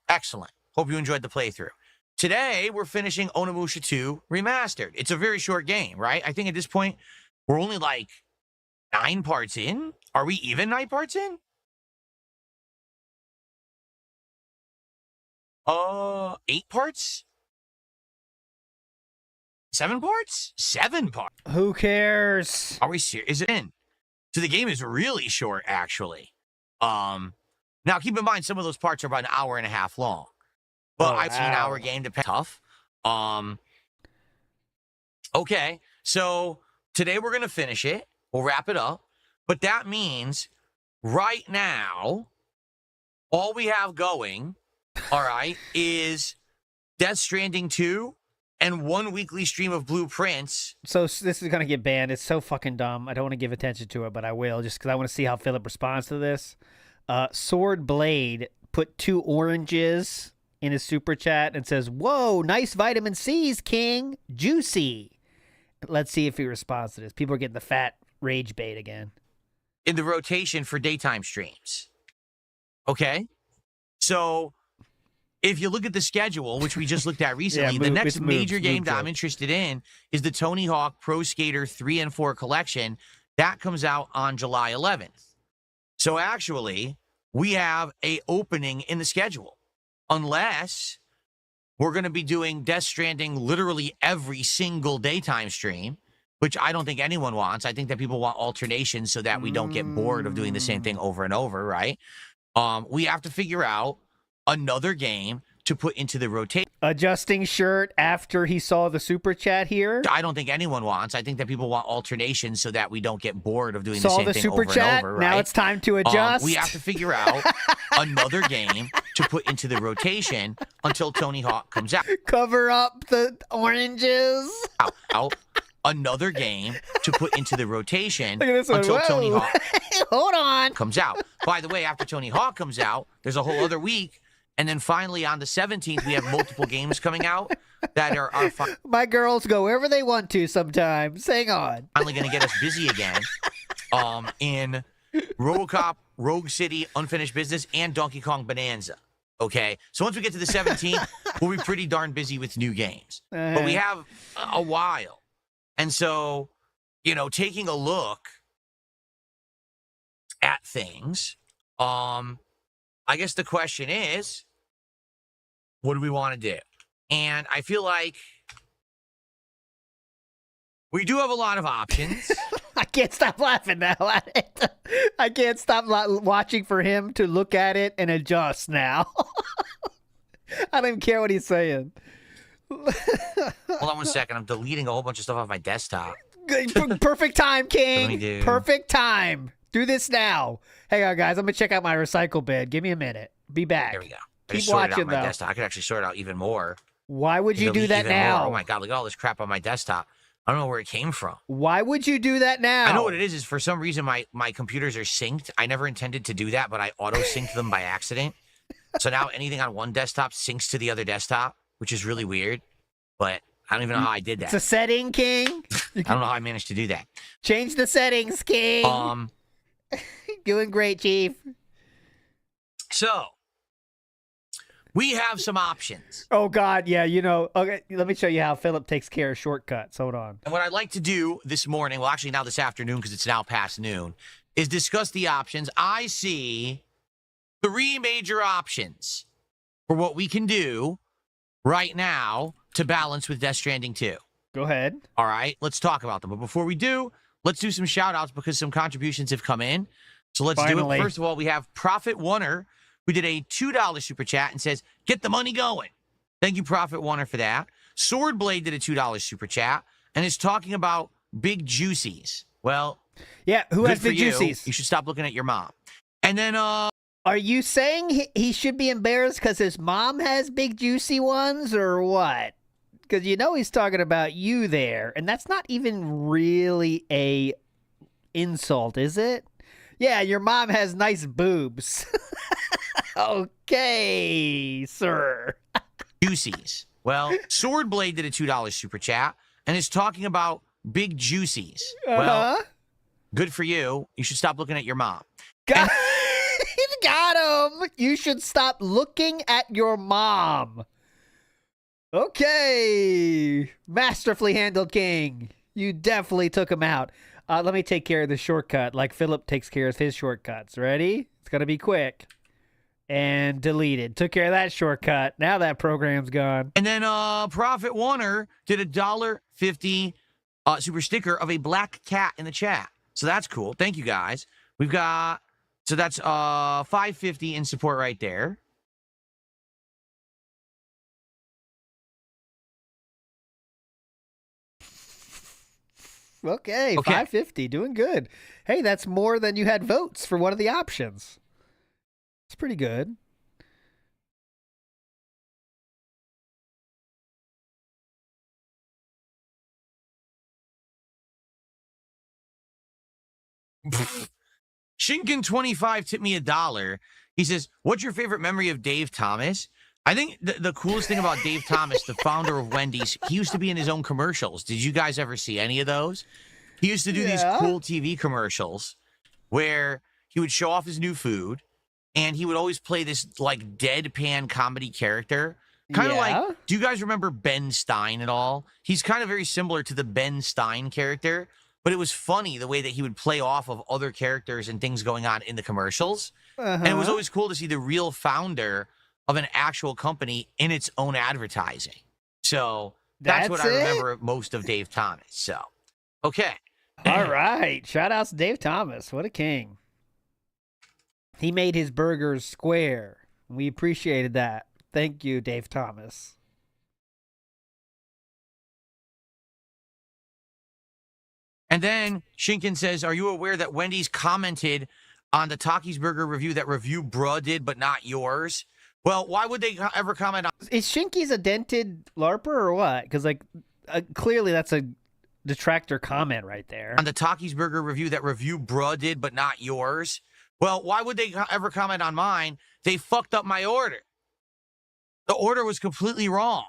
Excellent. Hope you enjoyed the playthrough. Today we're finishing Onimusha 2 Remastered. It's a very short game, right? I think at this point we're only like 9 parts in. Are we even 9 parts in? 8 parts? 7 parts? 7 parts. Who cares? Are we serious? Is it in? So the game is really short, actually. Now keep in mind some of those parts are about an hour and a half long. But I've seen an hour game to tough. Okay, so today we're gonna finish it. We'll wrap it up. But that means right now, all we have going, all right, is Death Stranding 2 and 1 weekly stream of Blueprints. So this is going to get banned. It's so fucking dumb. I don't want to give attention to it, but I will just because I want to see how Philip responds to this. Sword Blade put 2 oranges in his super chat and says, whoa, nice vitamin C's, King. Juicy. Let's see if he responds to this. People are getting the fat rage bait again. In the rotation for daytime streams. Okay? So if you look at the schedule, which we just looked at recently, the next major game that I'm interested in is the Tony Hawk Pro Skater 3 and 4 collection. That comes out on July 11th. So actually, we have a opening in the schedule. Unless we're going to be doing Death Stranding literally every single daytime stream, which I don't think anyone wants. I think that people want alternations so that we don't get bored of doing the same thing over and over, right? We have to figure out another game to put into the rotation. Adjusting shirt after he saw the super chat here. I don't think anyone wants. I think that people want alternations so that we don't get bored of doing the same thing over and over, right? Now it's time to adjust. We have to figure out another game to put into the rotation until Tony Hawk comes out. Cover up the oranges. Out. Another game to put into the rotation until Tony Hawk Hold on. comes out. By the way, after Tony Hawk comes out, there's a whole other week. And then finally on the 17th, we have multiple games coming out that are My girls go wherever they want to sometimes. Hang on. finally going to get us busy again in RoboCop, Rogue City, Unfinished Business, and Donkey Kong Bonanza. Okay? So once we get to the 17th, we'll be pretty darn busy with new games. But we have a while. And so, you know, taking a look at things, I guess the question is, what do we want to do? And I feel like we do have a lot of options. I can't stop laughing now at it. I can't stop watching for him to look at it and adjust now. I don't even care what he's saying. Hold on 1 second. I'm deleting a whole bunch of stuff off my desktop. Perfect time, King. Let me do- Perfect time. Do this now. Hang on, guys. I'm going to check out my recycle bin. Give me a minute. Be back. There we go. Keep just sorted watching, out my though. desktop. I could actually sort it out even more. Why would you do Delete that even now? more. Oh my God, look at all this crap on my desktop. I don't know where it came from. Why would you do that now? I know what it is for some reason my computers are synced. I never intended to do that, but I auto-synced them by accident. So now anything on one desktop syncs to the other desktop, which is really weird. But I don't even know how I did that. It's a setting, King. I don't know how I managed to do that. Change the settings, King. Doing great, Chief. So we have some options. Oh, God, yeah, okay, let me show you how Philip takes care of shortcuts. Hold on. And what I'd like to do this morning, well, actually now this afternoon because it's now past noon, is discuss the options. I see 3 major options for what we can do right now to balance with Death Stranding 2. Go ahead. All right, let's talk about them. But before we do, let's do some shout-outs because some contributions have come in. So let's do it. First of all, we have Prophet Oner, who did a $2 super chat and says, get the money going. Thank you, Prophet Oner, for that. Swordblade did a $2 super chat and is talking about big juicies. Well, yeah, who has big juicies? You should stop looking at your mom. And then, are you saying he should be embarrassed because his mom has big juicy ones or what? Because he's talking about you there, and that's not even really a insult, is it? Yeah, your mom has nice boobs. Okay, sir. Juicies. Well, Swordblade did a $2 super chat and is talking about big juicies. Well, good for you. You should stop looking at your mom. Got him. You should stop looking at your mom. Okay. Masterfully handled, King. You definitely took him out. Let me take care of the shortcut like Philip takes care of his shortcuts. Ready? It's going to be quick. And deleted. Took care of that shortcut. Now that program's gone. And then Prophet Warner did a $1.50 super sticker of a black cat in the chat. So that's cool. Thank you, guys. We've got, so that's $5.50 in support right there. Okay, $5.50. Doing good. Hey, that's more than you had votes for one of the options. It's pretty good. Shinkin25 tipped me $1. He says, what's your favorite memory of Dave Thomas? I think the coolest thing about Dave Thomas, the founder of Wendy's, he used to be in his own commercials. Did you guys ever see any of those? He used to do these cool TV commercials where he would show off his new food. And he would always play this, like, deadpan comedy character. Kind of like, do you guys remember Ben Stein at all? He's kind of very similar to the Ben Stein character. But it was funny the way that he would play off of other characters and things going on in the commercials. And it was always cool to see the real founder of an actual company in its own advertising. So that's what I remember most of Dave Thomas. So, okay. All right. Shout outs to Dave Thomas. What a king. He made his burgers square. We appreciated that. Thank you, Dave Thomas. And then Shinkin says, are you aware that Wendy's commented on the Takis Burger review that Review Bruh did, but not yours? Well, why would they ever comment on... Is Shinky's a dented LARPer or what? Because, like, clearly that's a detractor comment right there. On the Takis Burger review that Review Bruh did, but not yours? Well, why would they ever comment on mine? They fucked up my order. The order was completely wrong.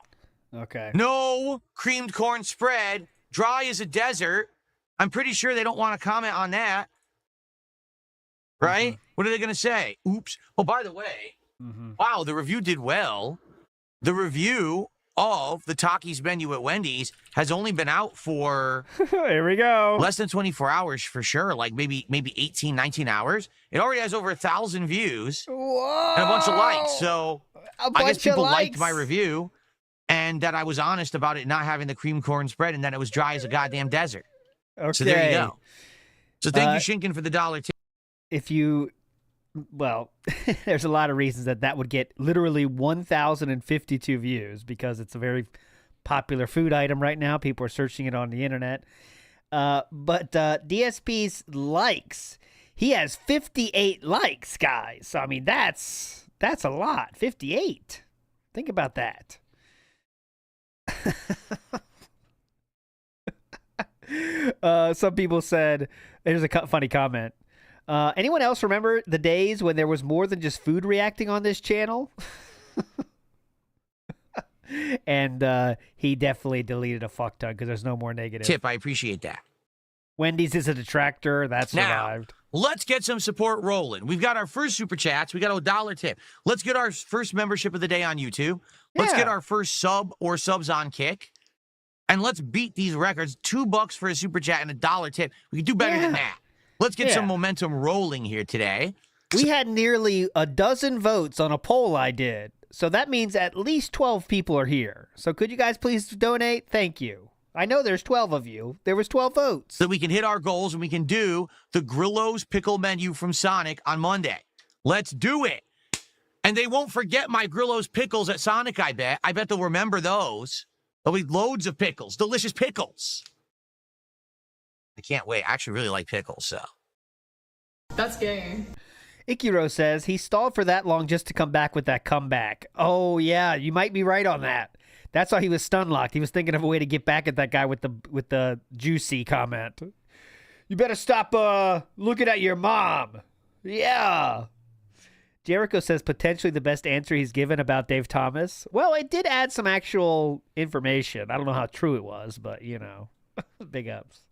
Okay. No creamed corn spread, dry as a desert. I'm pretty sure they don't want to comment on that. Right? What are they going to say? Oops. Oh, by the way, wow, the review did well. The review of the Takis menu at Wendy's has only been out for here we go. Less than 24 hours for sure, like maybe 18, 19 hours. It already has over 1,000 views. Whoa. And a bunch of likes. So I guess people liked my review and that I was honest about it not having the cream corn spread and that it was dry as a goddamn desert. Okay. So there you go. So thank you, Shinkin, for the $1 tip. If you, well, there's a lot of reasons that would get literally 1,052 views because it's a very popular food item right now. People are searching it on the internet. But DSP's likes, he has 58 likes, guys. So, I mean, that's a lot. 58. Think about that. Some people said, here's a funny comment. Anyone else remember the days when there was more than just food reacting on this channel? And he definitely deleted a fuck ton because there's no more negative. Tip, I appreciate that. Wendy's is a detractor. That survived. Now, let's get some support rolling. We've got our first super chats. We got a $1 tip. Let's get our first membership of the day on YouTube. Let's get our first sub or subs on Kick. And let's beat these records. $2 for a super chat and a $1 tip. We can do better than that. Let's get some momentum rolling here today. We had nearly a dozen votes on a poll I did. So that means at least 12 people are here. So could you guys please donate? Thank you. I know there's 12 of you. There was 12 votes. So we can hit our goals and we can do the Grillo's pickle menu from Sonic on Monday. Let's do it. And they won't forget my Grillo's pickles at Sonic, I bet. I bet they'll remember those. There'll be loads of pickles. Delicious pickles. I can't wait. I actually really like pickles, so. That's gay. Ikiro says he stalled for that long just to come back with that comeback. Oh, yeah, you might be right on that. That's why he was stun locked. He was thinking of a way to get back at that guy with the juicy comment. You better stop looking at your mom. Yeah. Jericho says potentially the best answer he's given about Dave Thomas. Well, it did add some actual information. I don't know how true it was, but, you know, big ups.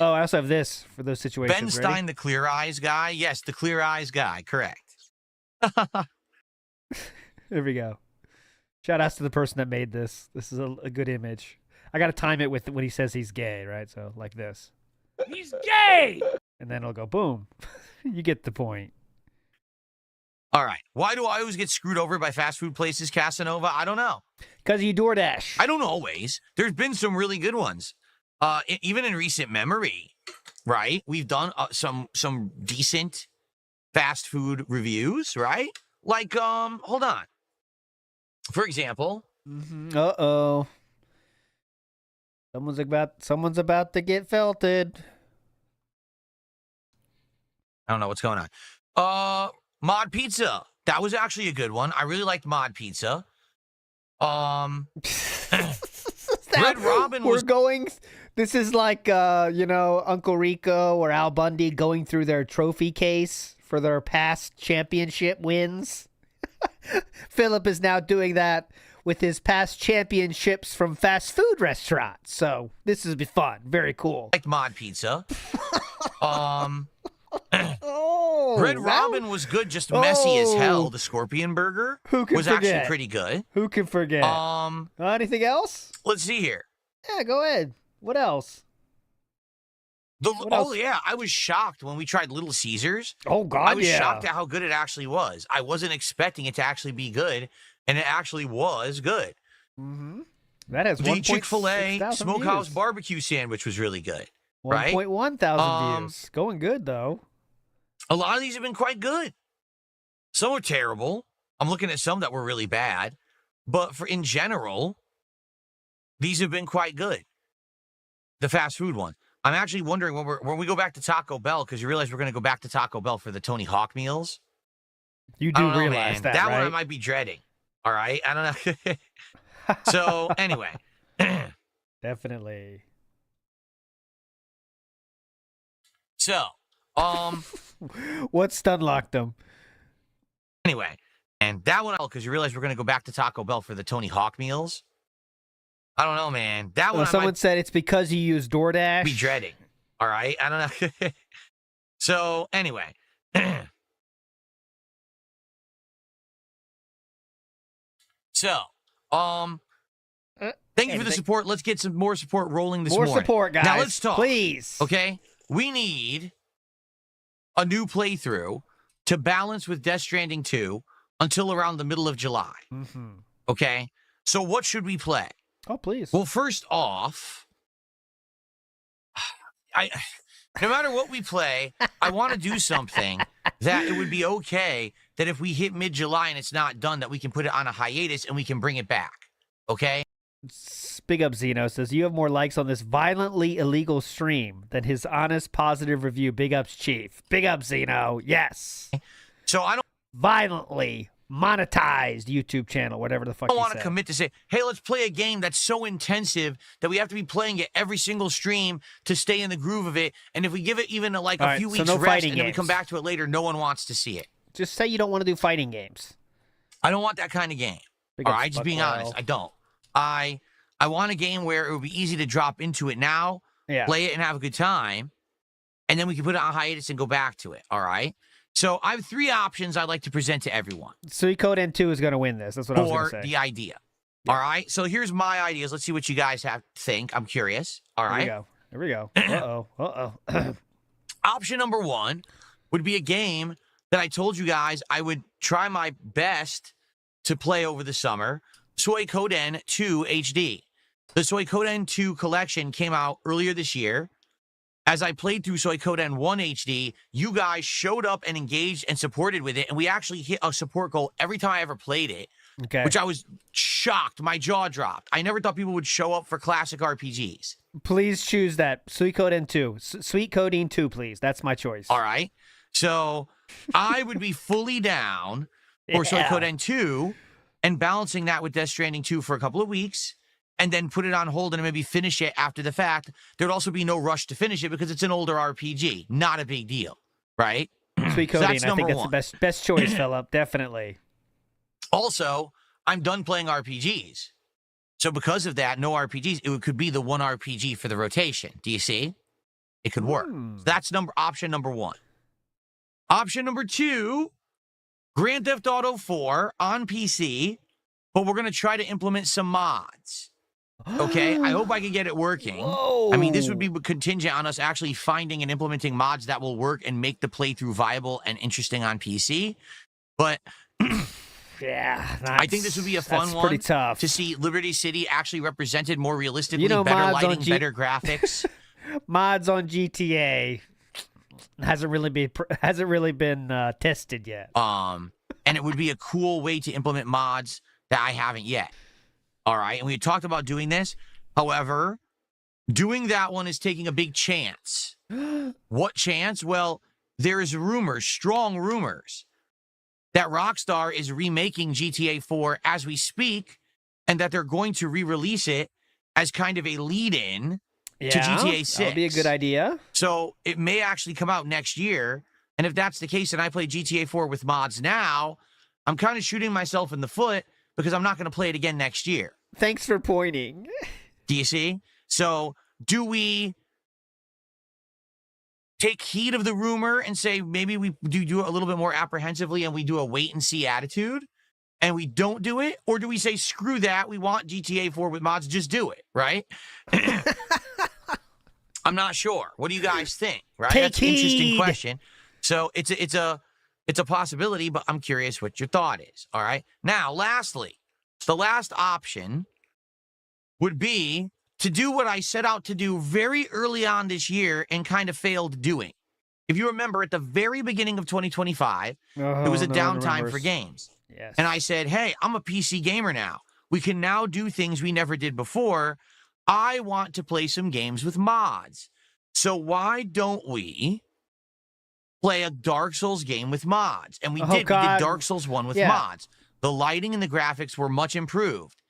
Oh, I also have this for those situations. Ben Stein, the clear eyes guy? Yes, the clear eyes guy. Correct. There we go. Shout outs to the person that made this. This is a good image. I got to time it with when he says he's gay, right? So like this. He's gay! And then it'll go boom. You get the point. All right. Why do I always get screwed over by fast food places, Casanova? I don't know. Because you DoorDash. I don't always. There's been some really good ones. Even in recent memory, right? We've done some decent fast food reviews, right? Like, hold on. For example. Uh-oh. Someone's about to get felted. I don't know what's going on. Mod Pizza. That was actually a good one. I really liked Mod Pizza. Red Robin was going. This is like Uncle Rico or Al Bundy going through their trophy case for their past championship wins. Philip is now doing that with his past championships from fast food restaurants. So this has been fun. Very cool. Like Mod Pizza. Red Robin was good, just messy as hell. The Scorpion Burger was actually pretty good. Who can forget? Anything else? Let's see here. Yeah, go ahead. What else? Yeah, I was shocked when we tried Little Caesars. Oh, God, I was shocked at how good it actually was. I wasn't expecting it to actually be good, and it actually was good. Mm-hmm. That has the Chick-fil-A Smokehouse Barbecue Sandwich was really good. 1.1 thousand views. Going good, though. A lot of these have been quite good. Some are terrible. I'm looking at some that were really bad. But in general, these have been quite good. The fast food one. I'm actually wondering when we go back to Taco Bell, because you realize we're going to go back to Taco Bell for the Tony Hawk meals. You do realize that, that right? one I might be dreading. All right? I don't know. So, anyway. Definitely. So, what stun locked them? Anyway, and that one, because you realize we're going to go back to Taco Bell for the Tony Hawk meals. I don't know, man. That one. Someone said it's because you use DoorDash. Be dreading. All right, I don't know. So anyway, so thank you for the support. Let's get some more support rolling this morning. More support, guys. Now let's talk, please. Okay, we need a new playthrough to balance with Death Stranding 2 until around the middle of July. Mm-hmm. Okay, so what should we play? Oh, please. Well, first off, no matter what we play, I want to do something that it would be okay that if we hit mid-July and it's not done, that we can put it on a hiatus and we can bring it back. Okay? Big up Zeno says, you have more likes on this violently illegal stream than his honest, positive review. Big ups, Chief. Big up, Zeno. Yes. So I don't... Violently monetized YouTube channel, whatever the fuck I don't you want to said. commit to say, hey, let's play a game that's so intensive that we have to be playing it every single stream to stay in the groove of it. And if we give it even a few weeks no rest fighting and then we games. come back to it later, no one wants to see it. Just say you don't want to do fighting games. I don't want that kind of game. All right, just being honest, I don't. I want a game where it would be easy to drop into it now, play it and have a good time, and then we can put it on hiatus and go back to it. All right. So I have 3 options I'd like to present to everyone. Suikoden 2 is going to win this. That's what I was going to say. For the idea. All right. So here's my ideas. Let's see what you guys have to think. I'm curious. All right. Here we go. Uh-oh. Option number 1 would be a game that I told you guys I would try my best to play over the summer. Suikoden 2 HD. The Suikoden 2 collection came out earlier this year. As I played through Suikoden 1 HD, you guys showed up and engaged and supported with it, and we actually hit a support goal every time I ever played it, which I was shocked. My jaw dropped. I never thought people would show up for classic RPGs. Please choose that. Suikoden 2. Sweet Codeine 2, please. That's my choice. All right. So I would be fully down for Suikoden 2 and balancing that with Death Stranding 2 for a couple of weeks, and then put it on hold and maybe finish it after the fact. There'd also be no rush to finish it because it's an older RPG. Not a big deal, right? Sweet Codeine, I think that's the best choice, Philip. Definitely. Also, I'm done playing RPGs. So because of that, no RPGs, it could be the one RPG for the rotation. Do you see? It could work. So that's option number 1. Option number 2, Grand Theft Auto 4 on PC, but we're going to try to implement some mods. Okay, I hope I can get it working. Whoa. I mean, this would be contingent on us actually finding and implementing mods that will work and make the playthrough viable and interesting on PC. But yeah, I think this would be a fun one. Pretty tough to see Liberty City actually represented more realistically, You know, better mods on lighting, better graphics. Mods on GTA hasn't really been tested yet. And it would be a cool way to implement mods that I haven't yet. All right, and we had talked about doing this. However, doing that one is taking a big chance. What chance? Well, there is rumors, strong rumors, that Rockstar is remaking GTA 4 as we speak, and that they're going to re-release it as kind of a lead-in to GTA 6. That would be a good idea. So it may actually come out next year, and if that's the case and I play GTA 4 with mods now, I'm kind of shooting myself in the foot because I'm not going to play it again next year. Thanks for pointing. Do you see? So do we take heed of the rumor and say maybe we do it a little bit more apprehensively and we do a wait-and-see attitude and we don't do it? Or do we say, screw that, we want GTA 4 with mods, just do it, right? I'm not sure. What do you guys think? Right? Take That's an interesting heed. question. So it's a possibility, but I'm curious what your thought is. All right. Now, lastly, the last option would be to do what I set out to do very early on this year and kind of failed doing. If you remember, at the very beginning of 2025, there was a downtime for games. Yes. And I said, hey, I'm a PC gamer now. We can now do things we never did before. I want to play some games with mods. So why don't we play a Dark Souls game with mods? And we did. We did Dark Souls 1 with mods. The lighting and the graphics were much improved.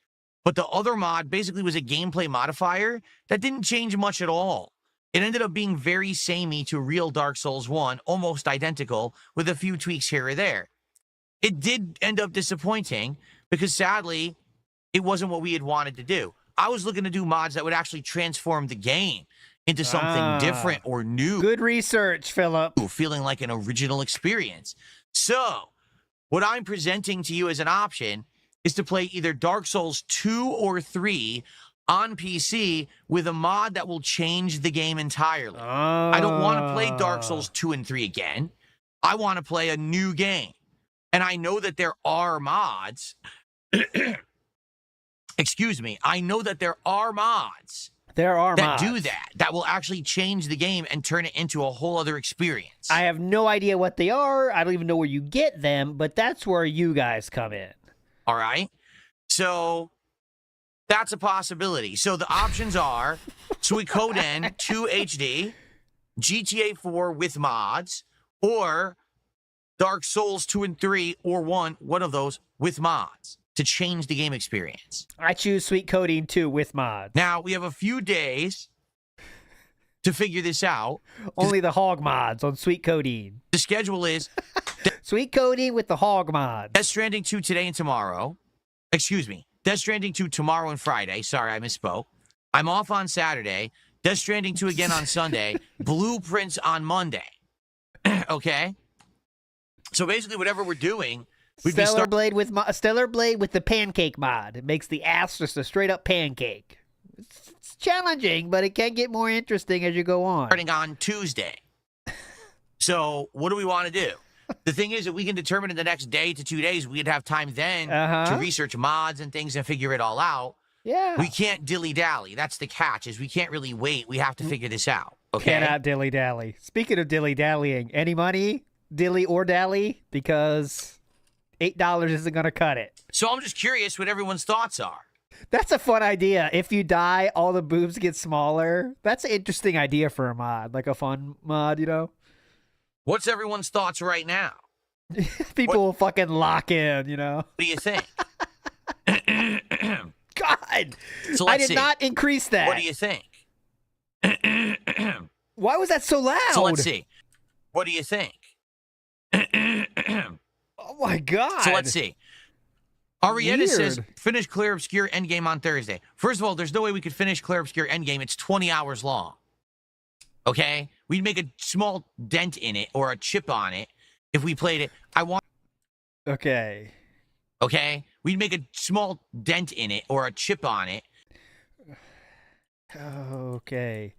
But the other mod basically was a gameplay modifier that didn't change much at all. It ended up being very samey to real Dark Souls 1, almost identical, with a few tweaks here or there. It did end up disappointing because, sadly, it wasn't what we had wanted to do. I was looking to do mods that would actually transform the game into something different or new. Good research, Philip. Feeling like an original experience. So, what I'm presenting to you as an option is to play either Dark Souls 2 or 3 on PC with a mod that will change the game entirely. I don't want to play Dark Souls 2 and 3 again. I want to play a new game. And I know that there are mods. Excuse me. I know that there are mods. That do that will actually change the game and turn it into a whole other experience. I have no idea what they are. I don't even know where you get them, but that's where you guys come in. All right. So that's a possibility. So the options are Suikoden 2 HD, GTA 4 with mods, or Dark Souls 2 and 3 or 1, one of those, with mods to change the game experience. I choose Sweet Codeine 2 with mods. Now, we have a few days to figure this out. Only the hog mods on Sweet Codeine. The schedule is Sweet Codeine with the hog mods. Death Stranding 2 today and tomorrow. Excuse me. Death Stranding 2 tomorrow and Friday. Sorry, I misspoke. I'm off on Saturday. Death Stranding 2 again on Sunday. Blueprints on Monday. Okay? So basically, whatever we're doing, Stellar Blade with the pancake mod. It makes the ass just a straight up pancake. It's challenging, but it can get more interesting as you go on. Starting on Tuesday. So what do we want to do? The thing is that we can determine in the next day to 2 days, we'd have time then to research mods and things and figure it all out. Yeah. We can't dilly-dally. That's the catch, is we can't really wait. We have to figure this out. Okay? Cannot dilly-dally. Speaking of dilly-dallying, any money? Dilly or dally? Because $8 isn't going to cut it. So I'm just curious what everyone's thoughts are. That's a fun idea. If you die, all the boobs get smaller. That's an interesting idea for a mod. Like a fun mod, you know? What's everyone's thoughts right now? People will fucking lock in, you know? What do you think? God! So I let's did see. not increase that. What do you think? Why was that so loud? So let's see. What do you think? Oh my God. So let's see. Arietta says, Weird. finish Clear Obscure Endgame on Thursday. First of all, there's no way we could finish Clear Obscure Endgame. It's 20 hours long. Okay? We'd make a small dent in it or a chip on it if we played it. Okay. Okay? We'd make a small dent in it or a chip on it. Okay.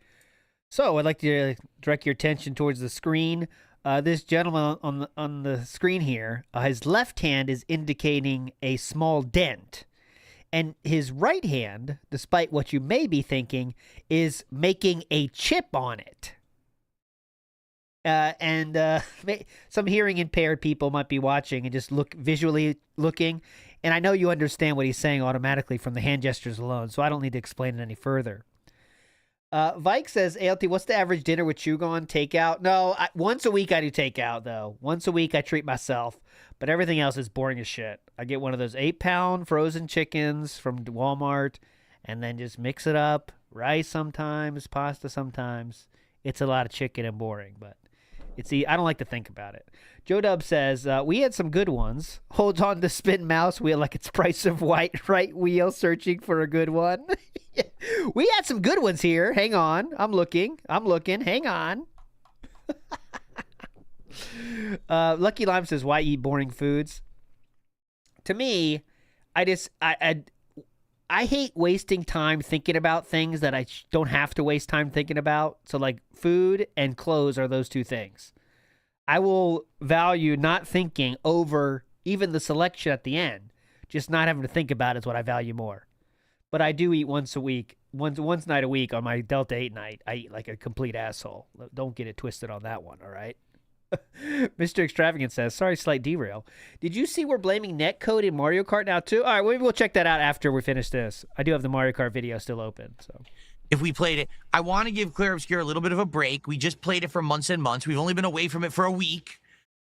So I'd like to direct your attention towards the screen. This gentleman on the screen here, his left hand is indicating a small dent. And his right hand, despite what you may be thinking, is making a chip on it. Some hearing impaired people might be watching and just visually looking. And I know you understand what he's saying automatically from the hand gestures alone, so I don't need to explain it any further. Vike says, ALT, what's the average dinner with Chugo on takeout? No, once a week I do takeout, though. Once a week I treat myself, but everything else is boring as shit. I get one of those 8-pound frozen chickens from Walmart and then just mix it up. Rice sometimes, pasta sometimes. It's a lot of chicken and boring, but I don't like to think about it. Joe Dub says, we had some good ones. Holds on to spin mouse wheel like it's Price of right wheel searching for a good one. We had some good ones here. Hang on. I'm looking. Hang on. Lucky Lime says, why eat boring foods? To me, I hate wasting time thinking about things that I don't have to waste time thinking about. So like food and clothes are those two things. I will value not thinking over even the selection at the end. Just not having to think about it is what I value more. But I do eat once a week, once night a week on my Delta 8 night. I eat like a complete asshole. Don't get it twisted on that one, all right? Mr. Extravagant says, sorry, slight derail. Did you see we're blaming netcode in Mario Kart now too? All right, maybe we'll check that out after we finish this. I do have the Mario Kart video still open. So, if we played it, I want to give Clear Obscure a little bit of a break. We just played it for months and months. We've only been away from it for a week.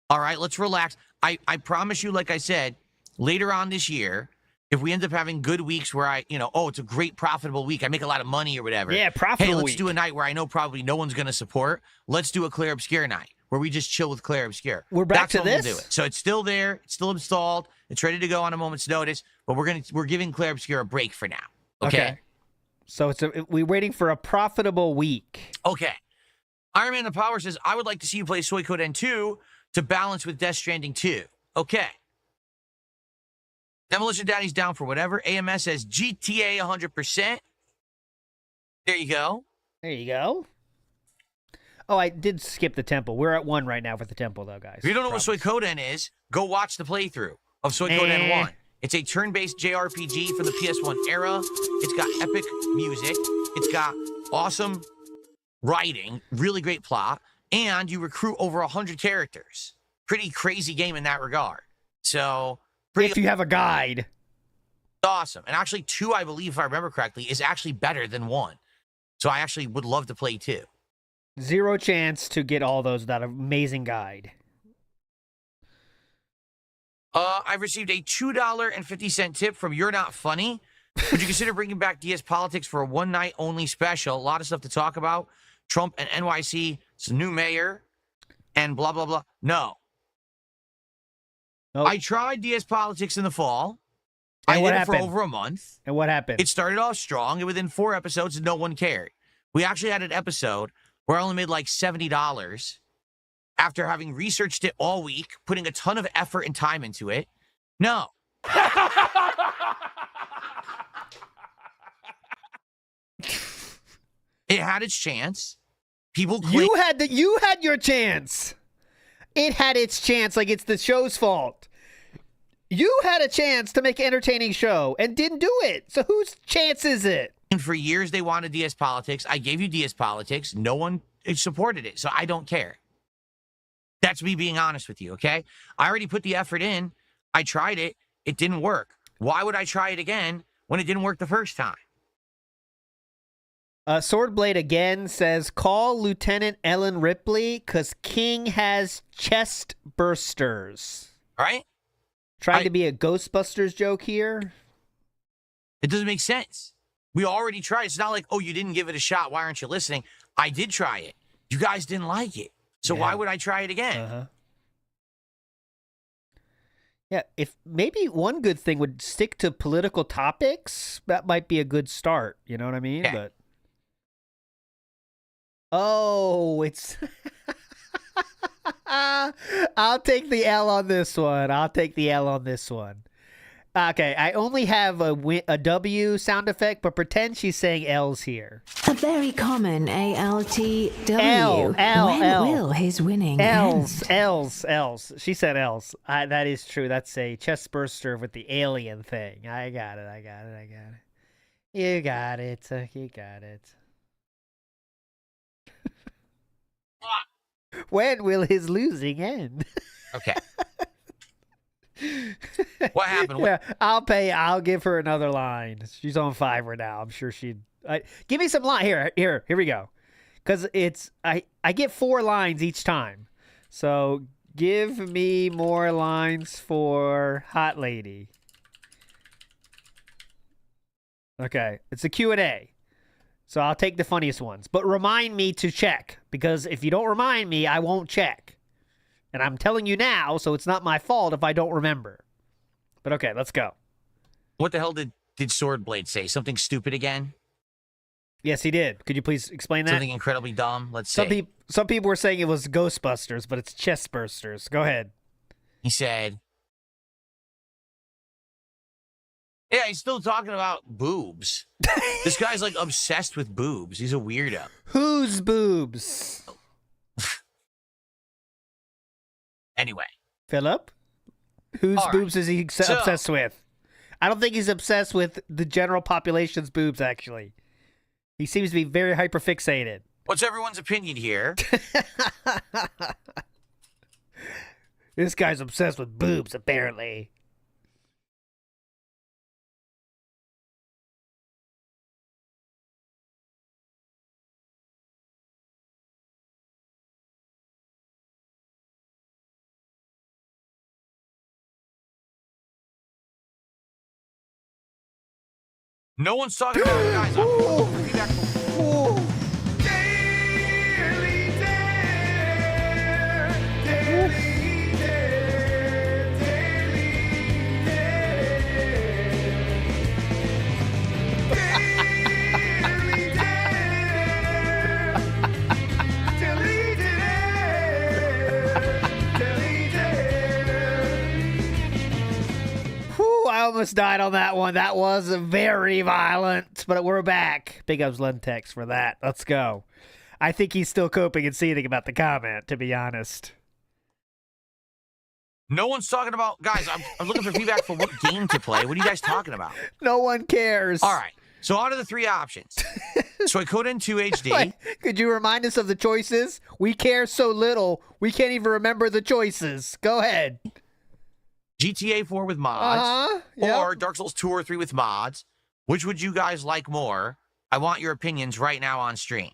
All right, let's relax. I promise you, like I said, later on this year, if we end up having good weeks where it's a great profitable week, I make a lot of money or whatever. Yeah, profitable Hey, let's week. do a night where I know probably no one's going to support. Let's do a Clear Obscure night where we just chill with Clear Obscure. We're back That's to when this? We'll do it. So it's still there. It's still installed. It's ready to go on a moment's notice. But we're giving Clear Obscure a break for now. Okay. So we're waiting for a profitable week. Okay. Iron Man the Power says, I would like to see you play Suikoden 2 to balance with Death Stranding 2. Okay. Demolition Daddy's down for whatever. AMS says GTA 100%. There you go. There you go. Oh, I did skip the temple. We're at 1 right now for the temple, though, guys. If you don't know what Suikoden is, go watch the playthrough of Suikoden 1. It's a turn-based JRPG from the PS1 era. It's got epic music. It's got awesome writing, really great plot, and you recruit over 100 characters. Pretty crazy game in that regard. So, if you have a guide. Awesome. And actually 2, I believe, if I remember correctly, is actually better than 1. So I actually would love to play 2. 0 chance to get all those without an amazing guide. I've received a $2.50 tip from You're Not Funny. Would you consider bringing back DS Politics for a one-night only special? A lot of stuff to talk about. Trump and NYC, some new mayor, and blah, blah, blah. No. Nope. I tried DS Politics in the fall. And I what did it happened? for over a month. And what happened? It started off strong, and within 4 episodes, no one cared. We actually had an episode where I only made like $70 after having researched it all week, putting a ton of effort and time into it. No. It had its chance. People You had your chance. It had its chance like it's the show's fault. You had a chance to make an entertaining show and didn't do it. So whose chance is it? And for years, they wanted DS Politics. I gave you DS Politics. No one supported it, so I don't care. That's me being honest with you, okay? I already put the effort in. I tried it. It didn't work. Why would I try it again when it didn't work the first time? Swordblade again says, call Lieutenant Ellen Ripley because King has chest bursters. Right? Trying to be a Ghostbusters joke here? It doesn't make sense. We already tried. It's not like, oh, you didn't give it a shot. Why aren't you listening? I did try it. You guys didn't like it. So why would I try it again? Yeah, if maybe one good thing would stick to political topics, that might be a good start. You know what I mean? Yeah. But oh, it's I'll take the L on this one. Okay, I only have a W sound effect, but pretend she's saying L's here. A very common ALTW. L. When will his winning L's, end? L's. She said L's. That is true. That's a chest burster with the alien thing. I got it. You got it. When will his losing end? Okay. What happened? Yeah, I'll give her another line. She's on Fiverr now. I'm sure she'd give me some line. Here we go. Because I get 4 lines each time. So give me more lines for Hot Lady. Okay, it's a Q&A. So I'll take the funniest ones. But remind me to check. Because if you don't remind me, I won't check. And I'm telling you now, so it's not my fault if I don't remember. But okay, let's go. What the hell did Swordblade say? Something stupid again? Yes, he did. Could you please explain that? Something incredibly dumb? Let's see. Some people were saying it was Ghostbusters, but it's chest bursters. Go ahead. He said, yeah, he's still talking about boobs. This guy's like obsessed with boobs. He's a weirdo. Whose boobs? Anyway. Philip? Whose All boobs right. is he obsessed with? I don't think he's obsessed with the general population's boobs, actually. He seems to be very hyperfixated. What's everyone's opinion here? This guy's obsessed with boobs, apparently. No one's talking about it, guys. I'm going to be back. I almost died on that one. That was very violent, but we're back. Big ups Lentex for that. Let's go. I think he's still coping and seething about the comment, to be honest. No one's talking about, guys, I'm looking for feedback for what game to play. What are you guys talking about? No one cares. All right. So out of the 3 options, Suikoden 2 HD. Wait, could you remind us of the choices? We care so little, we can't even remember the choices. Go ahead. GTA 4 with mods, yep. or Dark Souls 2 or 3 with mods. Which would you guys like more? I want your opinions right now on stream.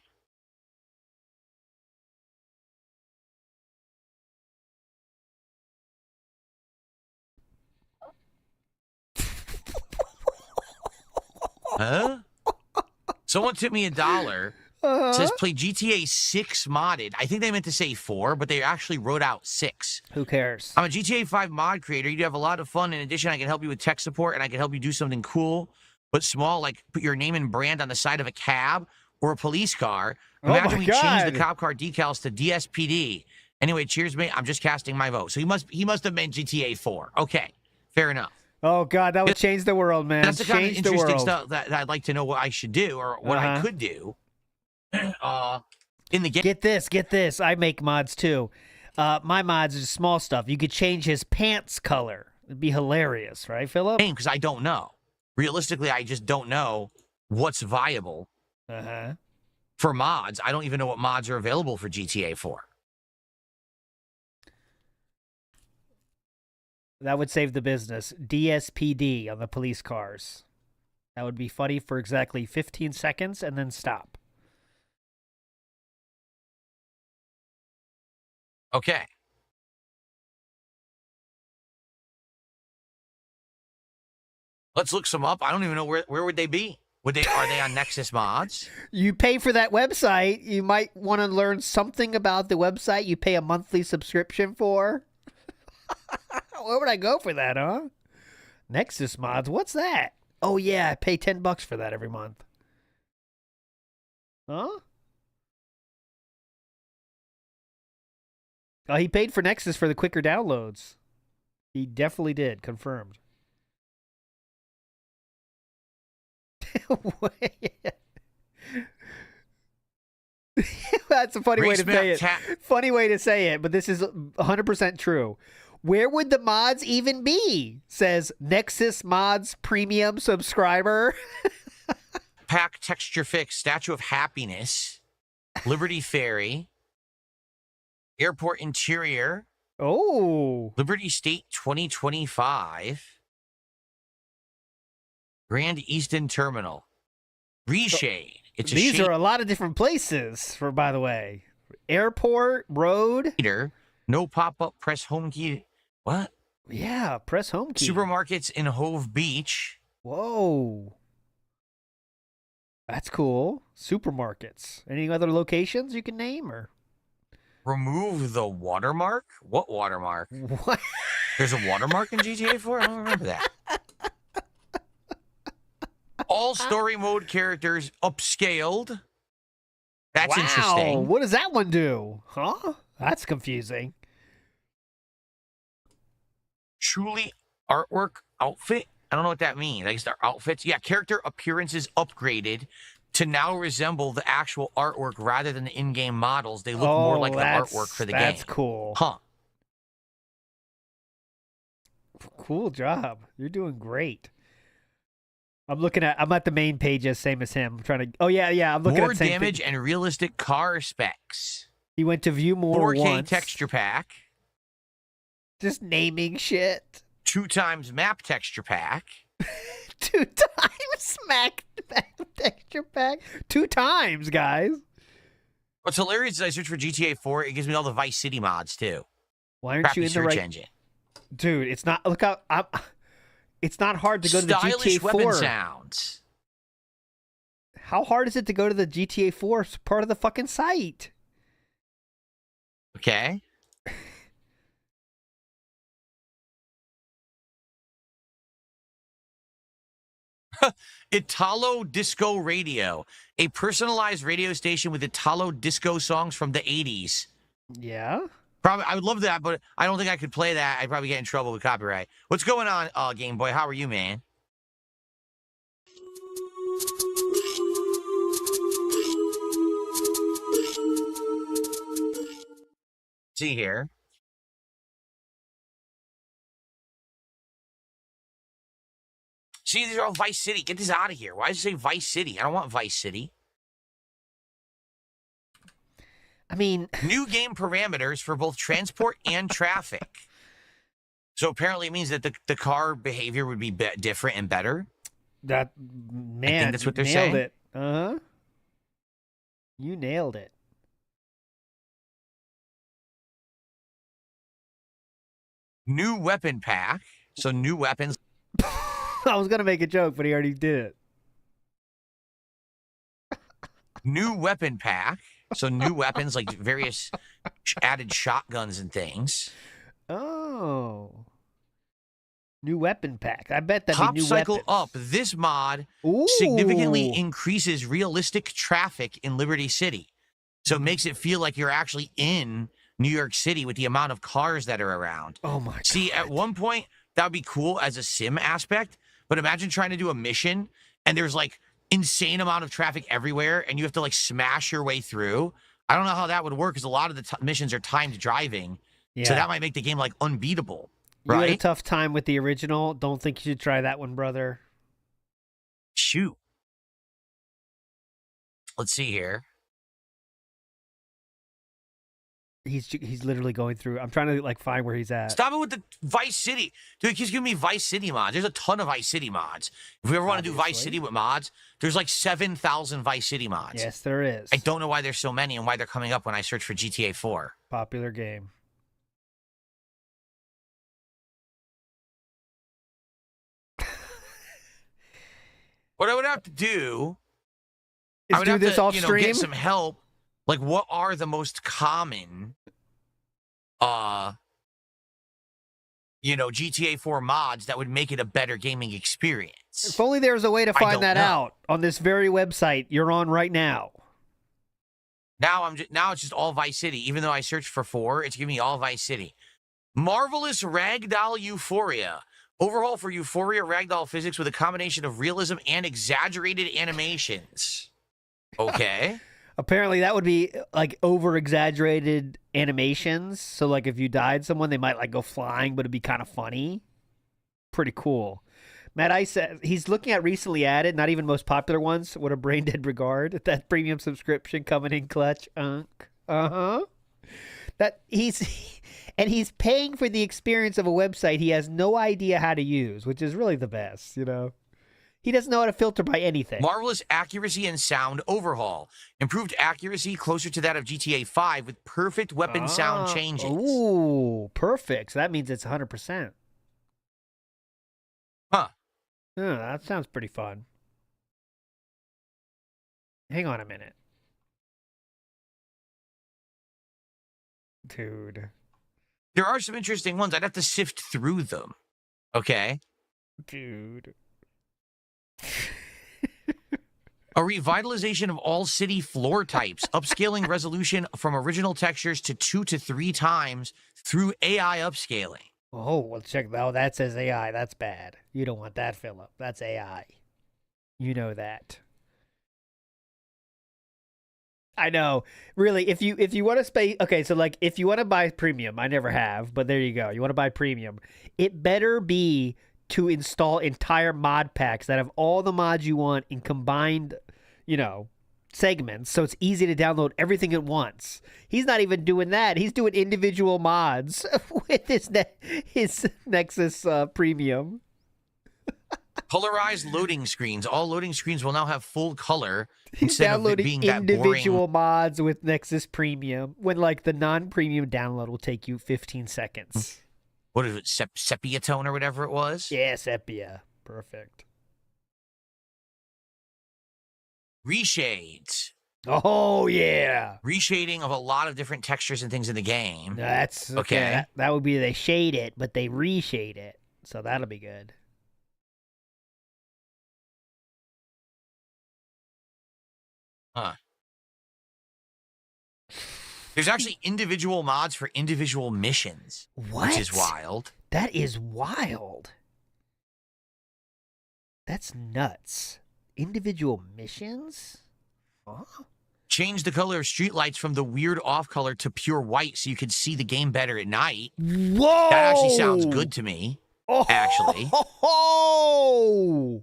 Huh? Someone tipped me $1. Says play GTA 6 modded. I think they meant to say 4, but they actually wrote out 6. Who cares? I'm a GTA 5 mod creator. You do have a lot of fun. In addition, I can help you with tech support, and I can help you do something cool but small, like put your name and brand on the side of a cab or a police car. Imagine we change the cop car decals to DSPD. Anyway, cheers, mate. I'm just casting my vote. So he must have meant GTA 4. Okay, fair enough. Oh God, that would change the world, man. That's the kind of Change the interesting world. stuff that I'd like to know what I should do or what I could do. In the game. Get this. I make mods too. My mods is small stuff. You could change his pants color. It'd be hilarious, right, Philip? Because I don't know. Realistically, I just don't know what's viable for mods. I don't even know what mods are available for GTA 4. That would save the business. DSPD on the police cars. That would be funny for exactly 15 seconds and then stop. Okay. Let's look some up. I don't even know where would they be. Are they on Nexus Mods? You pay for that website. You might want to learn something about the website you pay a monthly subscription for. Where would I go for that, huh? Nexus Mods. What's that? Oh yeah, I pay $10 for that every month. Huh? Oh, he paid for Nexus for the quicker downloads. He definitely did. Confirmed. That's a funny way to say it. Funny way to say it, but this is 100% true. Where would the mods even be? Says Nexus Mods Premium subscriber. Pack Texture Fix, Statue of Happiness, Liberty Ferry, Airport Interior. Oh. Liberty State 2025. Grand Easton Terminal. Reshade. These are a lot of different places, by the way. Airport, road. No pop-up, press home key. What? Yeah, press home key. Supermarkets in Hove Beach. Whoa. That's cool. Supermarkets. Any other locations you can name? Or remove the watermark? What watermark? What? There's a watermark in GTA 4? I don't remember that. All story mode characters upscaled. That's interesting. What does that one do? Huh? That's confusing. Truly artwork outfit? I don't know what that means. I guess they're outfits. Yeah, character appearances upgraded to now resemble the actual artwork rather than the in-game models. They look more like the artwork for the game. That's cool. Huh. Cool job. You're doing great. I'm at the main pages, same as him. I'm trying to. Oh yeah. I'm looking more at more damage and realistic car specs. He went to view more 4K once. texture pack. Just naming shit. 2 times map texture pack. 2 times map texture pack. 2 times, guys. What's hilarious is I search for GTA 4. It gives me all the Vice City mods too. Why aren't you in the right engine? Dude, it's not. Look out! It's not hard to go to the Stylish GTA 4. weapon sounds. How hard is it to go to the GTA 4 part of the fucking site? Okay. Italo Disco Radio, a personalized radio station with Italo disco songs from the 80s. Yeah. Probably, I would love that, but I don't think I could play that. I'd probably get in trouble with copyright. What's going on, Game Boy? How are you, man? See here. See, these are all Vice City. Get this out of here. Why does it say Vice City? I don't want Vice City. I mean... New game parameters for both transport and traffic. So apparently it means that the car behavior would be different and better? Man, I think that's what they're nailed saying. It. Uh-huh. You nailed it. New weapon pack. So new weapons. I was going to make a joke, but he already did it. New weapon pack. So new weapons like various added shotguns and things. Oh. New weapon pack. I bet that'd Top be new cycle weapons. up. This mod Ooh. significantly increases realistic traffic in Liberty City. So it makes it feel like you're actually in New York City with the amount of cars that are around. Oh my God. See, at one point, that would be cool as a sim aspect, but imagine trying to do a mission and there's like insane amount of traffic everywhere and you have to like smash your way through. I don't know how that would work because a lot of the missions are timed driving. Yeah. So that might make the game like unbeatable. You Right? had a tough time with the original. Don't think you should try that one, brother. Shoot. Let's see here. He's literally going through. I'm trying to like find where he's at. Stop it with the Vice City. Dude, it keeps giving me Vice City mods. There's a ton of Vice City mods. If we ever want to do Vice City with mods, there's like 7,000 Vice City mods. Yes, there is. I don't know why there's so many and why they're coming up when I search for GTA 4. Popular game. What I would have to do Is I would do have this to, off stream? get some help. Like, what are the most common, GTA 4 mods that would make it a better gaming experience? If only there was a way to I find don't that know. out on this very website you're on right now. Now it's just all Vice City. Even though I searched for 4, it's giving me all Vice City. Marvelous Ragdoll Euphoria. Overhaul for Euphoria Ragdoll physics with a combination of realism and exaggerated animations. Okay. Apparently, that would be like over-exaggerated animations. So, like, if you died someone, they might like go flying, but it'd be kind of funny. Pretty cool. Matt Ice says he's looking at recently added, not even most popular ones. What a brain dead regard. That premium subscription coming in clutch. That he's paying for the experience of a website he has no idea how to use, which is really the best, you know. He doesn't know how to filter by anything. Marvelous accuracy and sound overhaul. Improved accuracy closer to that of GTA 5 with perfect weapon sound changes. Ooh, perfect. So that means it's 100%. Huh. Yeah, that sounds pretty fun. Hang on a minute. Dude. There are some interesting ones. I'd have to sift through them. Okay. Dude. A revitalization of all city floor types, upscaling resolution from original textures to 2 to 3 times through AI upscaling. Oh, well, check. Oh, that says AI. That's bad. You don't want that, Philip. That's AI. You know that. I know. Really, if you want to pay, okay, so like if you want to buy premium, I never have, but there you go. You want to buy premium, it better be to install entire mod packs that have all the mods you want in combined, segments, so it's easy to download everything at once. He's not even doing that. He's doing individual mods with his Nexus Premium. Colorized loading screens. All loading screens will now have full color He's instead of it downloading being that individual boring. mods with Nexus Premium when like the non-premium download will take you 15 seconds. What is it, sepia tone or whatever it was? Yeah, sepia. Perfect. Reshades. Oh, yeah. Reshading of a lot of different textures and things in the game. That's okay. That would be they shade it, but they reshade it. So that'll be good. Huh. There's actually individual mods for individual missions. What? Which is wild. That is wild. That's nuts. Individual missions? Huh? Change the color of streetlights from the weird off color to pure white so you could see the game better at night. Whoa! That actually sounds good to me. Oh, actually. Oh,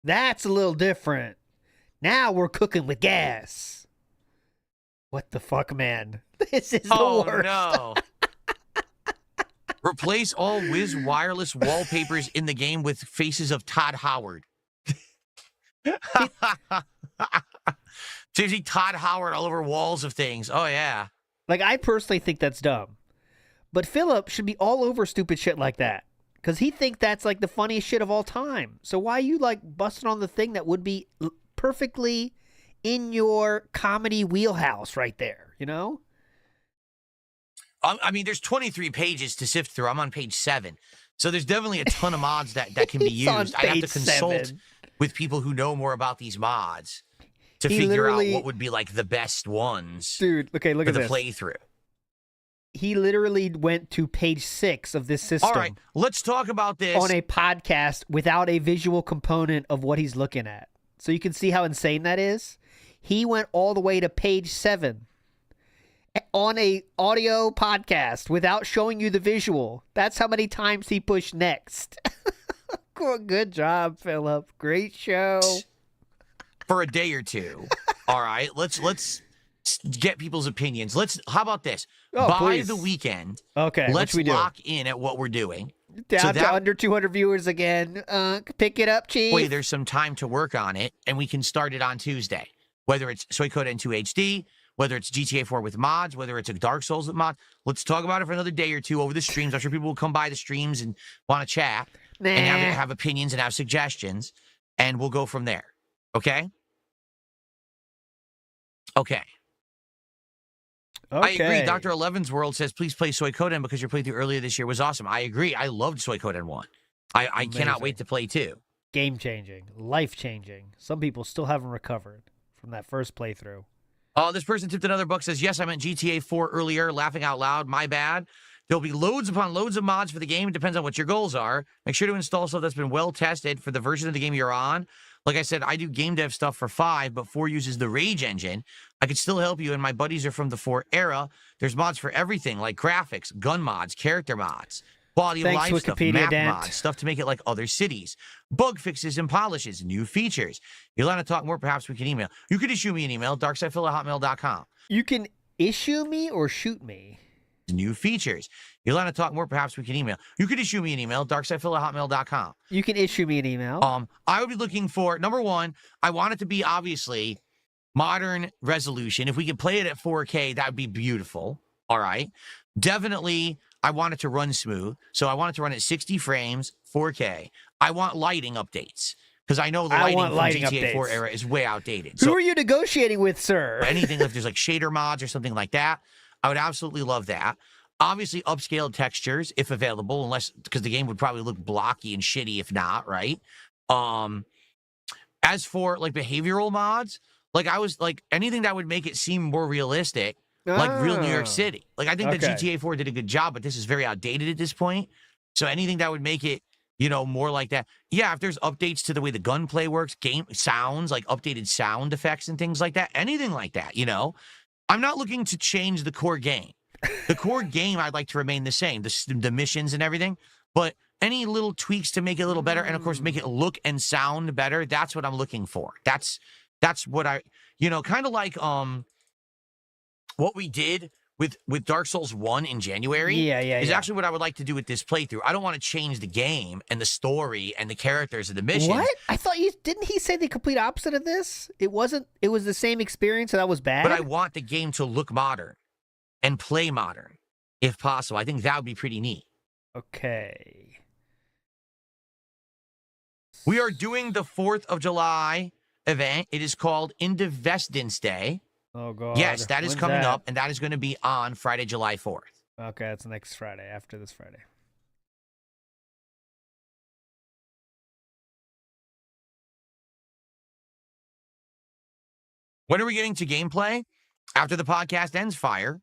that's a little different. Now we're cooking with gas. What the fuck, man? This is the worst. No. Replace all Wiz wireless wallpapers in the game with faces of Todd Howard. So you see Todd Howard all over walls of things. Oh, yeah. Like, I personally think that's dumb. But Philip should be all over stupid shit like that. Because he thinks that's, like, the funniest shit of all time. So why are you, like, busting on the thing that would be perfectly in your comedy wheelhouse right there, you know? I mean, there's 23 pages to sift through. I'm on page 7. So there's definitely a ton of mods that can be used. I have to consult with people who know more about these mods to figure out what would be like the best ones. Dude, okay, look at this. For the playthrough. He literally went to page 6 of this system. All right, let's talk about this. On a podcast without a visual component of what he's looking at. So you can see how insane that is. He went all the way to page 7 on a audio podcast without showing you the visual. That's how many times he pushed next. Good job, Philip. Great show. For a day or two. All right, let's get people's opinions. How about this? By the weekend, let's lock in at what we're doing. Down to under 200 viewers again. Pick it up, Chief. Wait, there's some time to work on it, and we can start it on Tuesday. Whether it's Suikoden 2 HD, whether it's GTA 4 with mods, whether it's a Dark Souls with mods. Let's talk about it for another day or two over the streams. I'm sure people will come by the streams and want to chat and have opinions and have suggestions, and we'll go from there. Okay? Okay. I agree. Dr. Eleven's World says, please play Suikoden because your playthrough earlier this year was awesome. I agree. I loved Suikoden 1. I cannot wait to play 2. Game-changing. Life-changing. Some people still haven't recovered from that first playthrough. This person tipped another buck, says, yes, I meant GTA 4 earlier, laughing out loud. My bad. There'll be loads upon loads of mods for the game. It depends on what your goals are. Make sure to install stuff that's been well tested for the version of the game you're on. Like I said, I do game dev stuff for 5, but 4 uses the Rage engine. I could still help you, and my buddies are from the 4 era. There's mods for everything, like graphics, gun mods, character mods, quality of life stuff, map mods, stuff to make it like other cities, bug fixes and polishes, new features. You want to talk more? Perhaps we can email. You could issue me an email, darksidephil@hotmail.com. You can issue me or shoot me? New features. You want to talk more? Perhaps we can email. You could issue me an email, darksidephil@hotmail.com. You can issue me an email. I would be looking for, number one, I want it to be obviously modern resolution. If we could play it at 4K, that would be beautiful. All right. Definitely, I want it to run smooth. So I want it to run at 60 frames, 4K. I want lighting updates because I know the lighting from GTA 4 era is way outdated. Who are you negotiating with, sir? Anything if there's like shader mods or something like that, I would absolutely love that. Obviously, upscaled textures if available, unless because the game would probably look blocky and shitty if not, right? As for like behavioral mods, like I was like anything that would make it seem more realistic, like real New York City. Like I think that GTA 4 did a good job, but this is very outdated at this point. So anything that would make it, you know, more like that. Yeah, if there's updates to the way the gunplay works, game sounds, like updated sound effects and things like that, anything like that, you know. I'm not looking to change the core game. The core game I'd like to remain the same, the missions and everything, but any little tweaks to make it a little better and, of course, make it look and sound better, that's what I'm looking for. That's what I, you know, kind of like what we did with Dark Souls 1 in January is actually what I would like to do with this playthrough. I don't want to change the game and the story and the characters and the missions. What? I thought didn't he say the complete opposite of this? It was the same experience and that was bad? But I want the game to look modern and play modern, if possible. I think that would be pretty neat. Okay. We are doing the 4th of July event. It is called Independence Day. Oh, God. Yes, that is coming up, and that is going to be on Friday, July 4th. Okay, that's next Friday, after this Friday. When are we getting to gameplay? After the podcast ends, Fire.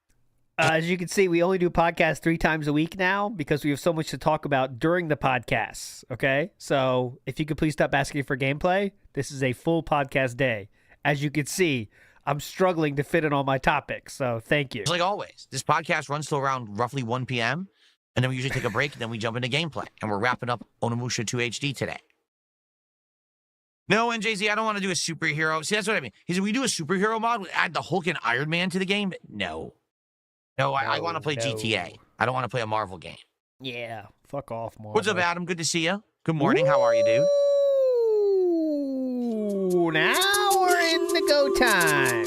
As you can see, we only do podcasts 3 times a week now because we have so much to talk about during the podcasts, okay? So if you could please stop asking for gameplay, this is a full podcast day. As you can see, I'm struggling to fit in all my topics, so thank you. Just like always, this podcast runs till around roughly 1 p.m., and then we usually take a break, and then we jump into gameplay, and we're wrapping up Onimusha 2 HD today. No, NJZ, I don't want to do a superhero. See, that's what I mean. He said, we do a superhero mod, we add the Hulk and Iron Man to the game? No. No, I want to play GTA. I don't want to play a Marvel game. Yeah, fuck off, Marvel. What's up, Adam? Good to see you. Good morning. How are you, dude? Ooh, now we're in the go time.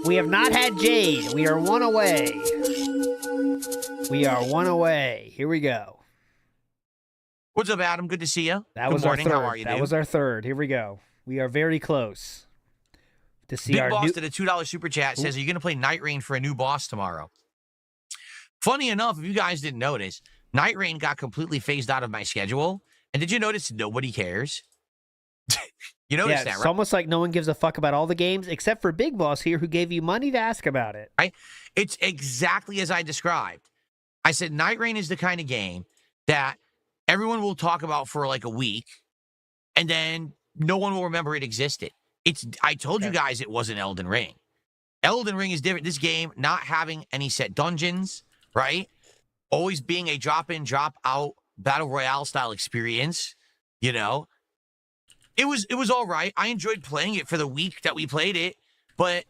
We have not had Jade. We are 1 away. We are 1 away. Here we go. What's up, Adam? Good to see you. That Good was morning. Our third. How are you, dude? That was our third. Here we go. We are very close to see Big our Boss new... did a $2 super chat. Says, are you going to play Night Rain for a new boss tomorrow? Funny enough, if you guys didn't notice, Night Rain got completely phased out of my schedule. And did you notice nobody cares? You noticed that, it's right? almost like no one gives a fuck about all the games except for Big Boss here, who gave you money to ask about it. Right? It's exactly as I described. I said Night Rain is the kind of game that everyone will talk about for like a week, and then no one will remember it existed. I told you guys it wasn't Elden Ring. Elden Ring is different. This game not having any set dungeons, right? Always being a drop-in, drop-out battle royale style experience, you know? It was all right. I enjoyed playing it for the week that we played it, but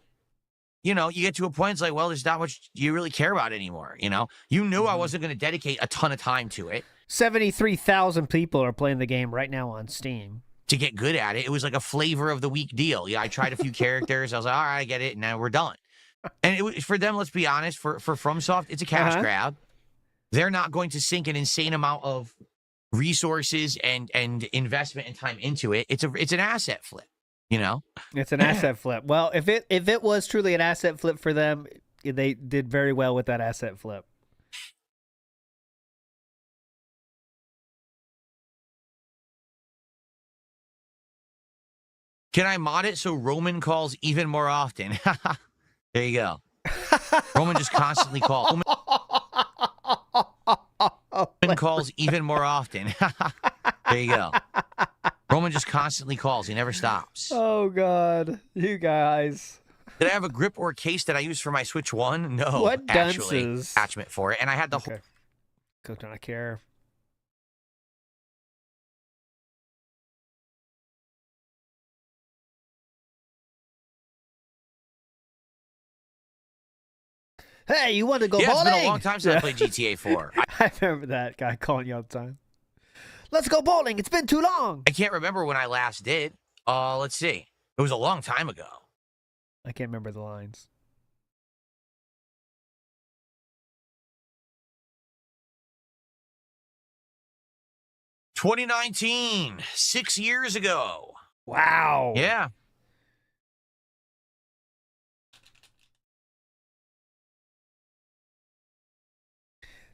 you know, you get to a point, it's like, well, there's not much you really care about anymore, you know? You knew I wasn't going to dedicate a ton of time to it. 73,000 people are playing the game right now on Steam. To get good at it, it was like a flavor of the week deal. Yeah, I tried a few characters. I was like, all right, I get it, and now we're done. And it was, for them, let's be honest, for FromSoft, it's a cash grab. They're not going to sink an insane amount of resources and investment and time into it. It's an asset flip, you know? It's an asset flip. Well, if it was truly an asset flip for them, they did very well with that asset flip. Can I mod it so Roman calls even more often? There you go. Roman just constantly calls. Roman calls even more often. There you go. Roman just constantly calls. He never stops. Oh, God. You guys. Did I have a grip or case that I use for my Switch 1? No. What actually, dunces? Attachment for it. And I had the whole... Cook don't care. Hey, you want to go bowling? It's been a long time since I played GTA 4. I remember that guy calling you all the time. Let's go bowling. It's been too long. I can't remember when I last did. Let's see. It was a long time ago. I can't remember the lines. $2019, 6 years ago. Wow. Yeah.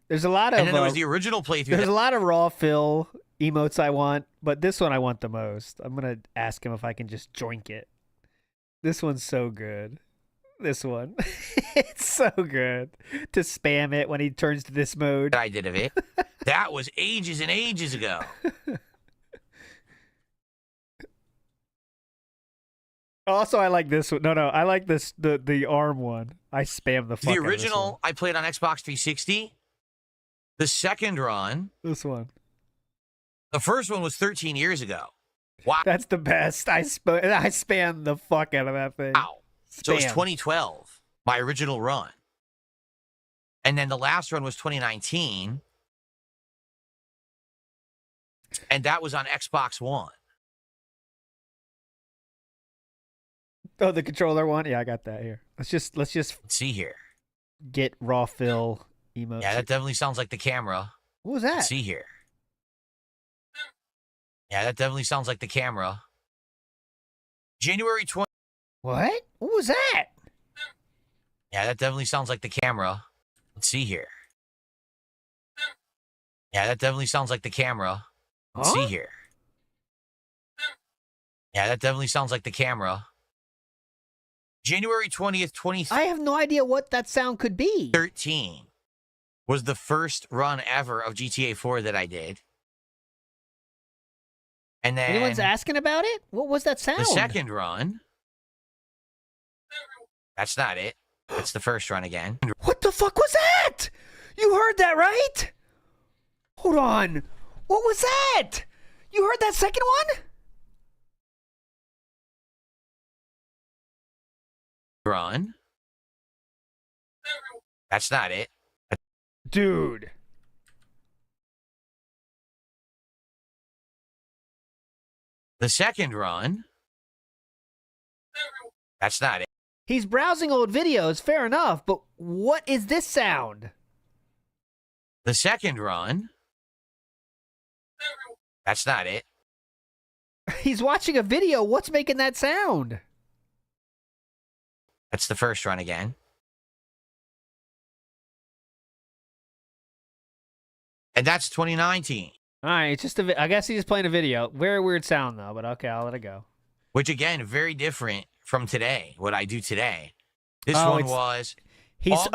There's a lot of. And then there was the original playthrough. There's a lot of raw fill emotes I want, but this one I want the most. I'm gonna ask him if I can just joink it. This one's so good. This one, it's so good to spam it when he turns to this mode. I did of it. That was ages and ages ago. Also, I like this one. No, I like this the arm one. I spam the fuck The out of this original one. I played on Xbox 360. The second run. This one. The first one was 13 years ago. Wow. That's the best. I spam the fuck out of that thing. Wow. So it was Spam. 2012, my original run. And then the last run was 2019. And that was on Xbox One. Oh, the controller one? Yeah, I got that here. Let's just Let's see here. get raw fill emotes. Yeah, that definitely sounds like the camera. What was that? Let's see here. Yeah, that definitely sounds like the camera. January 20. What? What was that? Yeah, that definitely sounds like the camera. Let's see here. Yeah, that definitely sounds like the camera. Let's see here. Yeah, that definitely sounds like the camera. January 20th, 2013 I have no idea what that sound could be. was the first run ever of GTA 4 that I did. And then Anyone's asking about it? What was that sound? the second run. That's not it. That's the first run again. What the fuck was that? You heard that, right? Hold on. What was that? You heard that second one? Run. That's not it. Dude. The second run. That's not it. He's browsing old videos, fair enough, but what is this sound? The second run. That's not it. He's watching a video. What's making that sound? That's the first run again. And that's 2019. All right, it's just I guess he's playing a video. Very weird sound though, but okay, I'll let it go. Which again, very different from today. What I do today. This one was.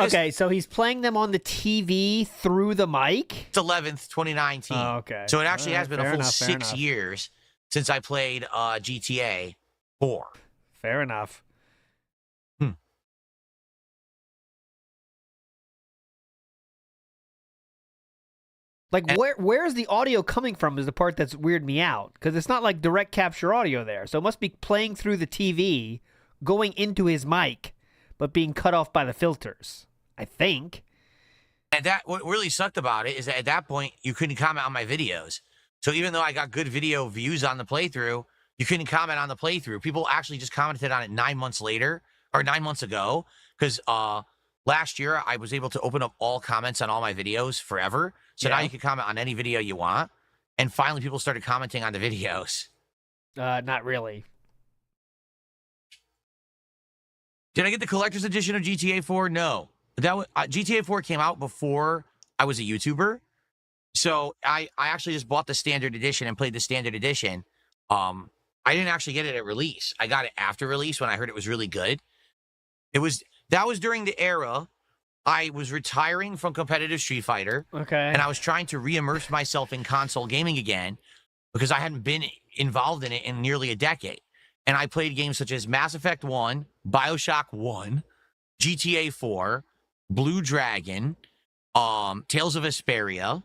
Okay, so he's playing them on the TV through the mic. It's 11th, 2019. Oh, okay. So it actually has been a full enough, 6 years since I played GTA 4. Fair enough. Like, where's the audio coming from is the part that's weirded me out. Because it's not like direct capture audio there. So it must be playing through the TV, going into his mic, but being cut off by the filters, I think. And what really sucked about it is that at that point, you couldn't comment on my videos. So even though I got good video views on the playthrough, you couldn't comment on the playthrough. People actually just commented on it 9 months later, or 9 months ago, because last year I was able to open up all comments on all my videos forever. So now you can comment on any video you want. And finally, people started commenting on the videos. Not really. Did I get the collector's edition of GTA 4? No. GTA 4 came out before I was a YouTuber. So I actually just bought the standard edition and played the standard edition. I didn't actually get it at release. I got it after release when I heard it was really good. That was during the era I was retiring from competitive Street Fighter. Okay. And I was trying to re-immerse myself in console gaming again because I hadn't been involved in it in nearly a decade. And I played games such as Mass Effect 1, BioShock 1, GTA 4, Blue Dragon, Tales of Vesperia.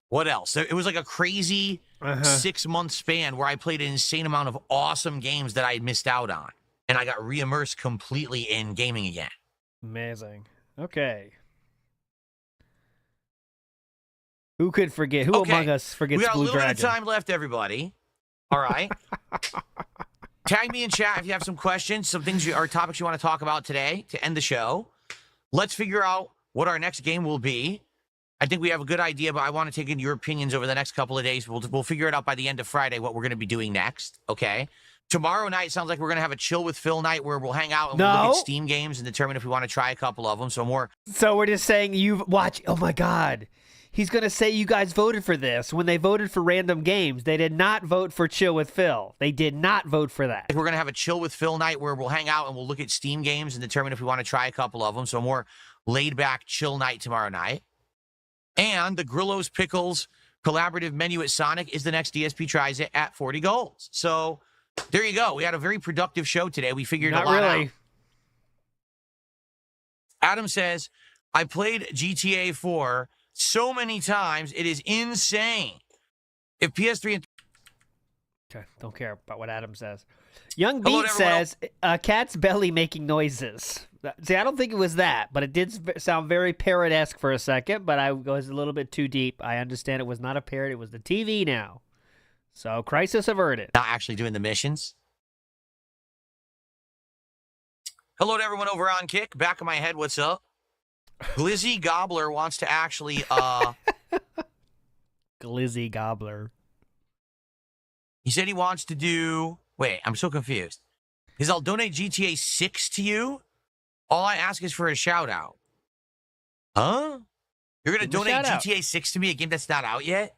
What else? It was like a crazy 6-month span where I played an insane amount of awesome games that I had missed out on. And I got re-immersed completely in gaming again. Amazing. Okay. Who could forget? Who among us forgets Blue Dragon? We got a little bit of time left, everybody. All right. Tag me in chat if you have some questions, some things or topics you want to talk about today to end the show. Let's figure out what our next game will be. I think we have a good idea, but I want to take in your opinions over the next couple of days. We'll figure it out by the end of Friday what we're going to be doing next, okay? Tomorrow night sounds like we're going to have a Chill with Phil night where we'll hang out and we'll look at Steam games and determine if we want to try a couple of them. So we're just saying you've watched. Oh, my God. He's going to say you guys voted for this when they voted for random games. They did not vote for Chill with Phil. They did not vote for that. We're going to have a Chill with Phil night where we'll hang out and we'll look at Steam games and determine if we want to try a couple of them. So a more laid-back, chill night tomorrow night. And the Grillo's Pickles collaborative menu at Sonic is the next DSP tries it at 40 golds. So there you go. We had a very productive show today. We figured a lot out. Adam says, I played GTA 4 so many times, it is insane. If PS3 and... Okay, don't care about what Adam says. Young Beat says, a cat's belly making noises. See, I don't think it was that, but it did sound very parrot-esque for a second, but I was a little bit too deep. I understand it was not a parrot, it was the TV now. So, crisis averted. Not actually doing the missions. Hello to everyone over on Kick. Back of my head, what's up? Glizzy Gobbler wants to actually, Glizzy Gobbler. He said he wants to do... Wait, I'm so confused. I'll donate GTA 6 to you? All I ask is for a shout-out. Huh? You're going to donate GTA 6 to me, a game that's not out yet?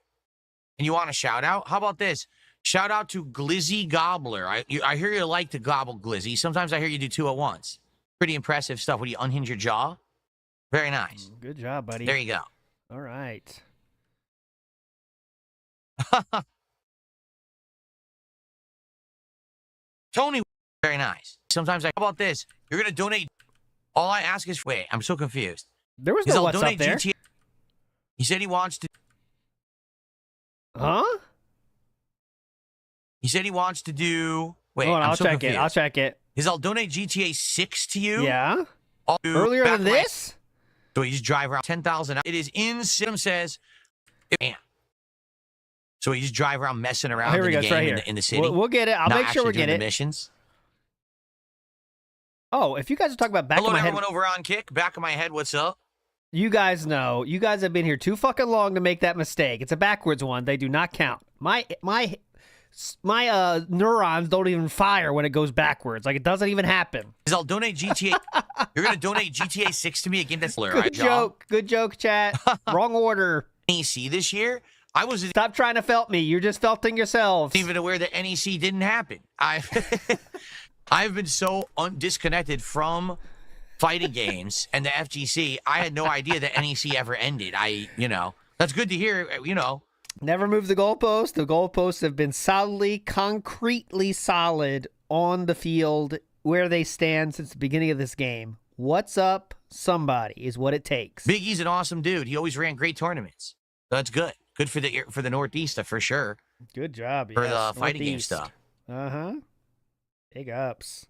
And you want a shout-out? How about this? Shout-out to Glizzy Gobbler. I hear you like to gobble Glizzy. Sometimes I hear you do two at once. Pretty impressive stuff. Would you unhinge your jaw? Very nice. Good job, buddy. There you go. All right. Tony, very nice. Sometimes how about this? You're going to donate. All I ask is, wait, I'm so confused. There was no what's up there. GTA. He said he wants to. Huh? He said he wants to do. Wait, hold on, I'll check it. I'll check it. I'll donate GTA 6 to you. Yeah. Earlier than this? So you just drive around 10,000. It is in Sim says. So you just drive around messing around in the game in the city. We'll get it. I'll make sure we get it. Missions. Oh, if you guys are talking about back of my head. Hello, everyone over on Kick. Back of my head, what's up? You guys know. You guys have been here too fucking long to make that mistake. It's a backwards one. They do not count. My my neurons don't even fire when it goes backwards. Like, it doesn't even happen. I'll donate GTA. You're going to donate GTA 6 to me, a game that's hilarious. Good joke. Good joke, chat. Wrong order. NEC this year, Stop trying to felt me. You're just felting yourselves. Even aware that NEC didn't happen. I've been so disconnected from fighting games and the FGC. I had no idea that NEC ever ended. That's good to hear, Never moved the goalpost. The goalposts have been solidly, concretely solid on the field where they stand since the beginning of this game. What's up, somebody, is what it takes. Big E's an awesome dude. He always ran great tournaments. So that's good. Good for the Northeast for sure. Good job. For the fighting game stuff. Uh-huh. Big ups.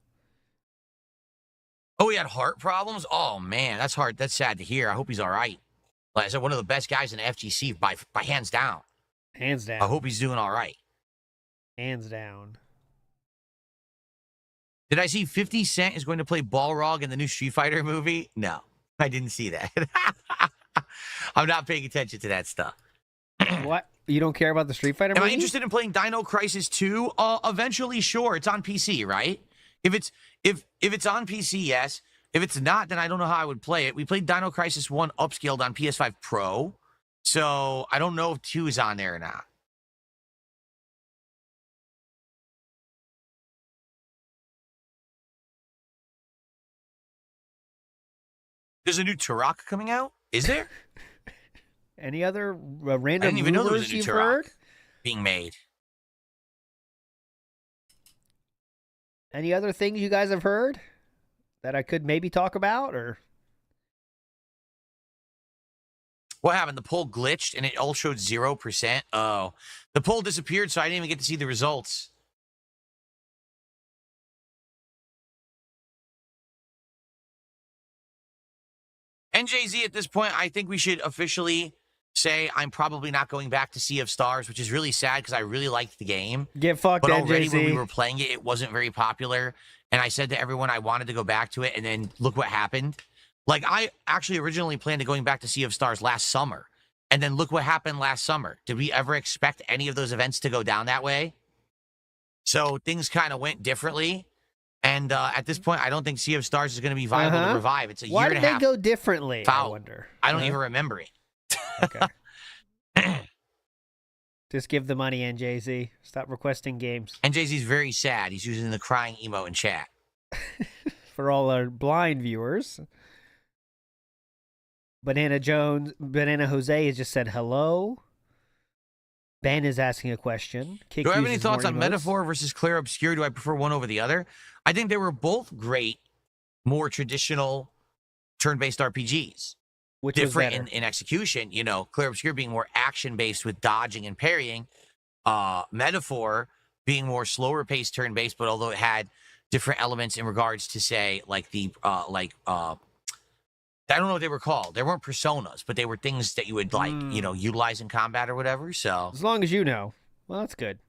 Oh, he had heart problems? Oh, man, that's hard. That's sad to hear. I hope he's all right. Like I said, one of the best guys in the FGC by hands down. Hands down. I hope he's doing all right. Hands down. Did I see 50 Cent is going to play Balrog in the new Street Fighter movie? No, I didn't see that. I'm not paying attention to that stuff. What? You don't care about the Street Fighter movie? Am I interested in playing Dino Crisis 2? Eventually, sure. It's on PC, right? If it's on PC, yes. If it's not, then I don't know how I would play it. We played Dino Crisis 1 upscaled on PS5 Pro, so I don't know if 2 is on there or not. There's a new Turok coming out? Is there? Any other random I didn't even know there was rumors a new you've Turok heard? being made. Any other things you guys have heard that I could maybe talk about, or what happened? The poll glitched and it all showed 0%. Oh, the poll disappeared, so I didn't even get to see the results. NJZ, at this point, I think we should officially say I'm probably not going back to Sea of Stars, which is really sad because I really liked the game. Get fucked, but already NJZ. when we were playing it, it wasn't very popular. And I said to everyone I wanted to go back to it, and then look what happened. Like, I actually originally planned to going back to Sea of Stars last summer, and then look what happened last summer. Did we ever expect any of those events to go down that way? So things kind of went differently. And at this point, I don't think Sea of Stars is going to be viable to revive. It's a Why year and a half. Why did they go differently, foul. I wonder? I don't even remember it. Okay. Just give the money, NJZ. Stop requesting games. NJZ's very sad. He's using the crying emo in chat. For all our blind viewers. Banana Jose has just said hello. Ben is asking a question. Do I have any thoughts on Metaphor versus Clair Obscur? Do I prefer one over the other? I think they were both great, more traditional turn-based RPGs. Which different in execution. You know, Clair Obscur being more action-based with dodging and parrying. Metaphor being more slower-paced turn-based, but although it had different elements in regards to, say, like the, I don't know what they were called. They weren't personas, but they were things that you would, like, you know, utilize in combat or whatever, so. As long as you know. Well, that's good.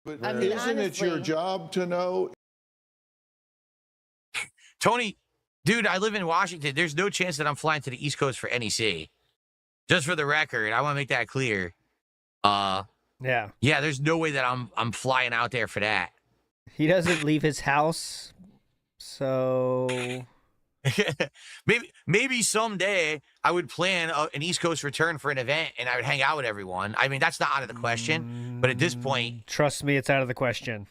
But I mean, isn't it your job to know? Tony, dude, I live in Washington. There's no chance that I'm flying to the East Coast for NEC. Just for the record, I want to make that clear. Yeah. Yeah, there's no way that I'm flying out there for that. He doesn't leave his house, so maybe someday I would plan an East Coast return for an event and I would hang out with everyone. I mean, that's not out of the question, but at this point, trust me, it's out of the question.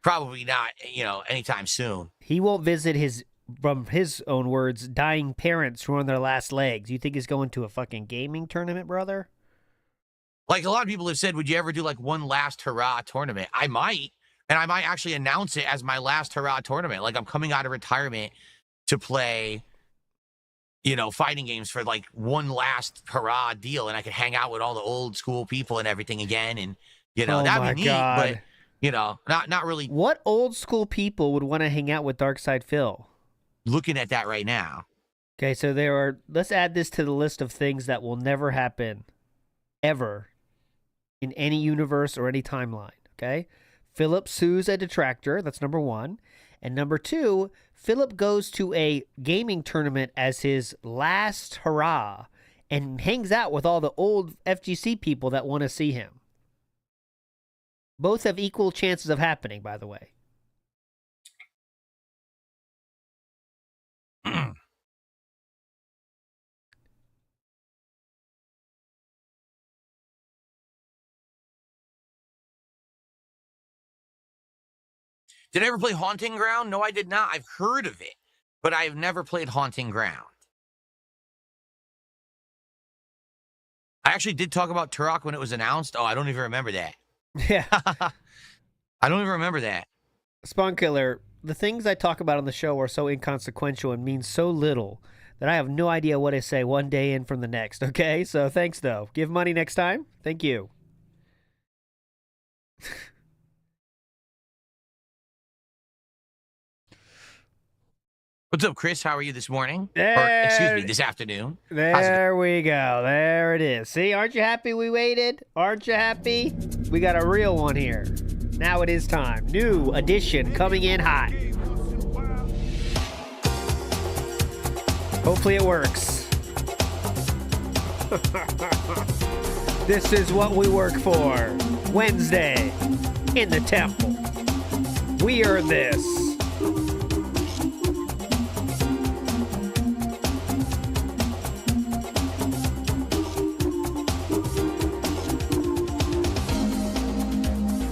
Probably not, you know, anytime soon. He won't visit his, from his own words, dying parents who are on their last legs. You think he's going to a fucking gaming tournament, brother? Like a lot of people have said, would you ever do like one last hurrah tournament? I might, and I might actually announce it as my last hurrah tournament. Like I'm coming out of retirement to play, you know, fighting games for like one last hurrah deal, and I could hang out with all the old school people and everything again, and you know, that'd be neat. But you know, not really. What old school people would want to hang out with Darkside Phil? Looking at that right now. Okay, so there are. Let's add this to the list of things that will never happen, ever, in any universe or any timeline. Okay, Philip sues a detractor. That's number one, and number two, Philip goes to a gaming tournament as his last hurrah, and hangs out with all the old FGC people that want to see him. Both have equal chances of happening, by the way. Did I ever play Haunting Ground? No, I did not. I've heard of it, but I've never played Haunting Ground. I actually did talk about Turok when it was announced. Oh, I don't even remember that. Yeah. I don't even remember that. Spawn Killer, the things I talk about on the show are so inconsequential and mean so little that I have no idea what I say one day in from the next, okay? So thanks, though. Give money next time? Thank you. What's up, Chris? How are you this morning? There, Or, this afternoon. There we go. There it is. See, aren't you happy we waited? Aren't you happy? We got a real one here. Now it is time. New edition coming in hot. Hopefully it works. This is what we work for. Wednesday in the temple. We earn this.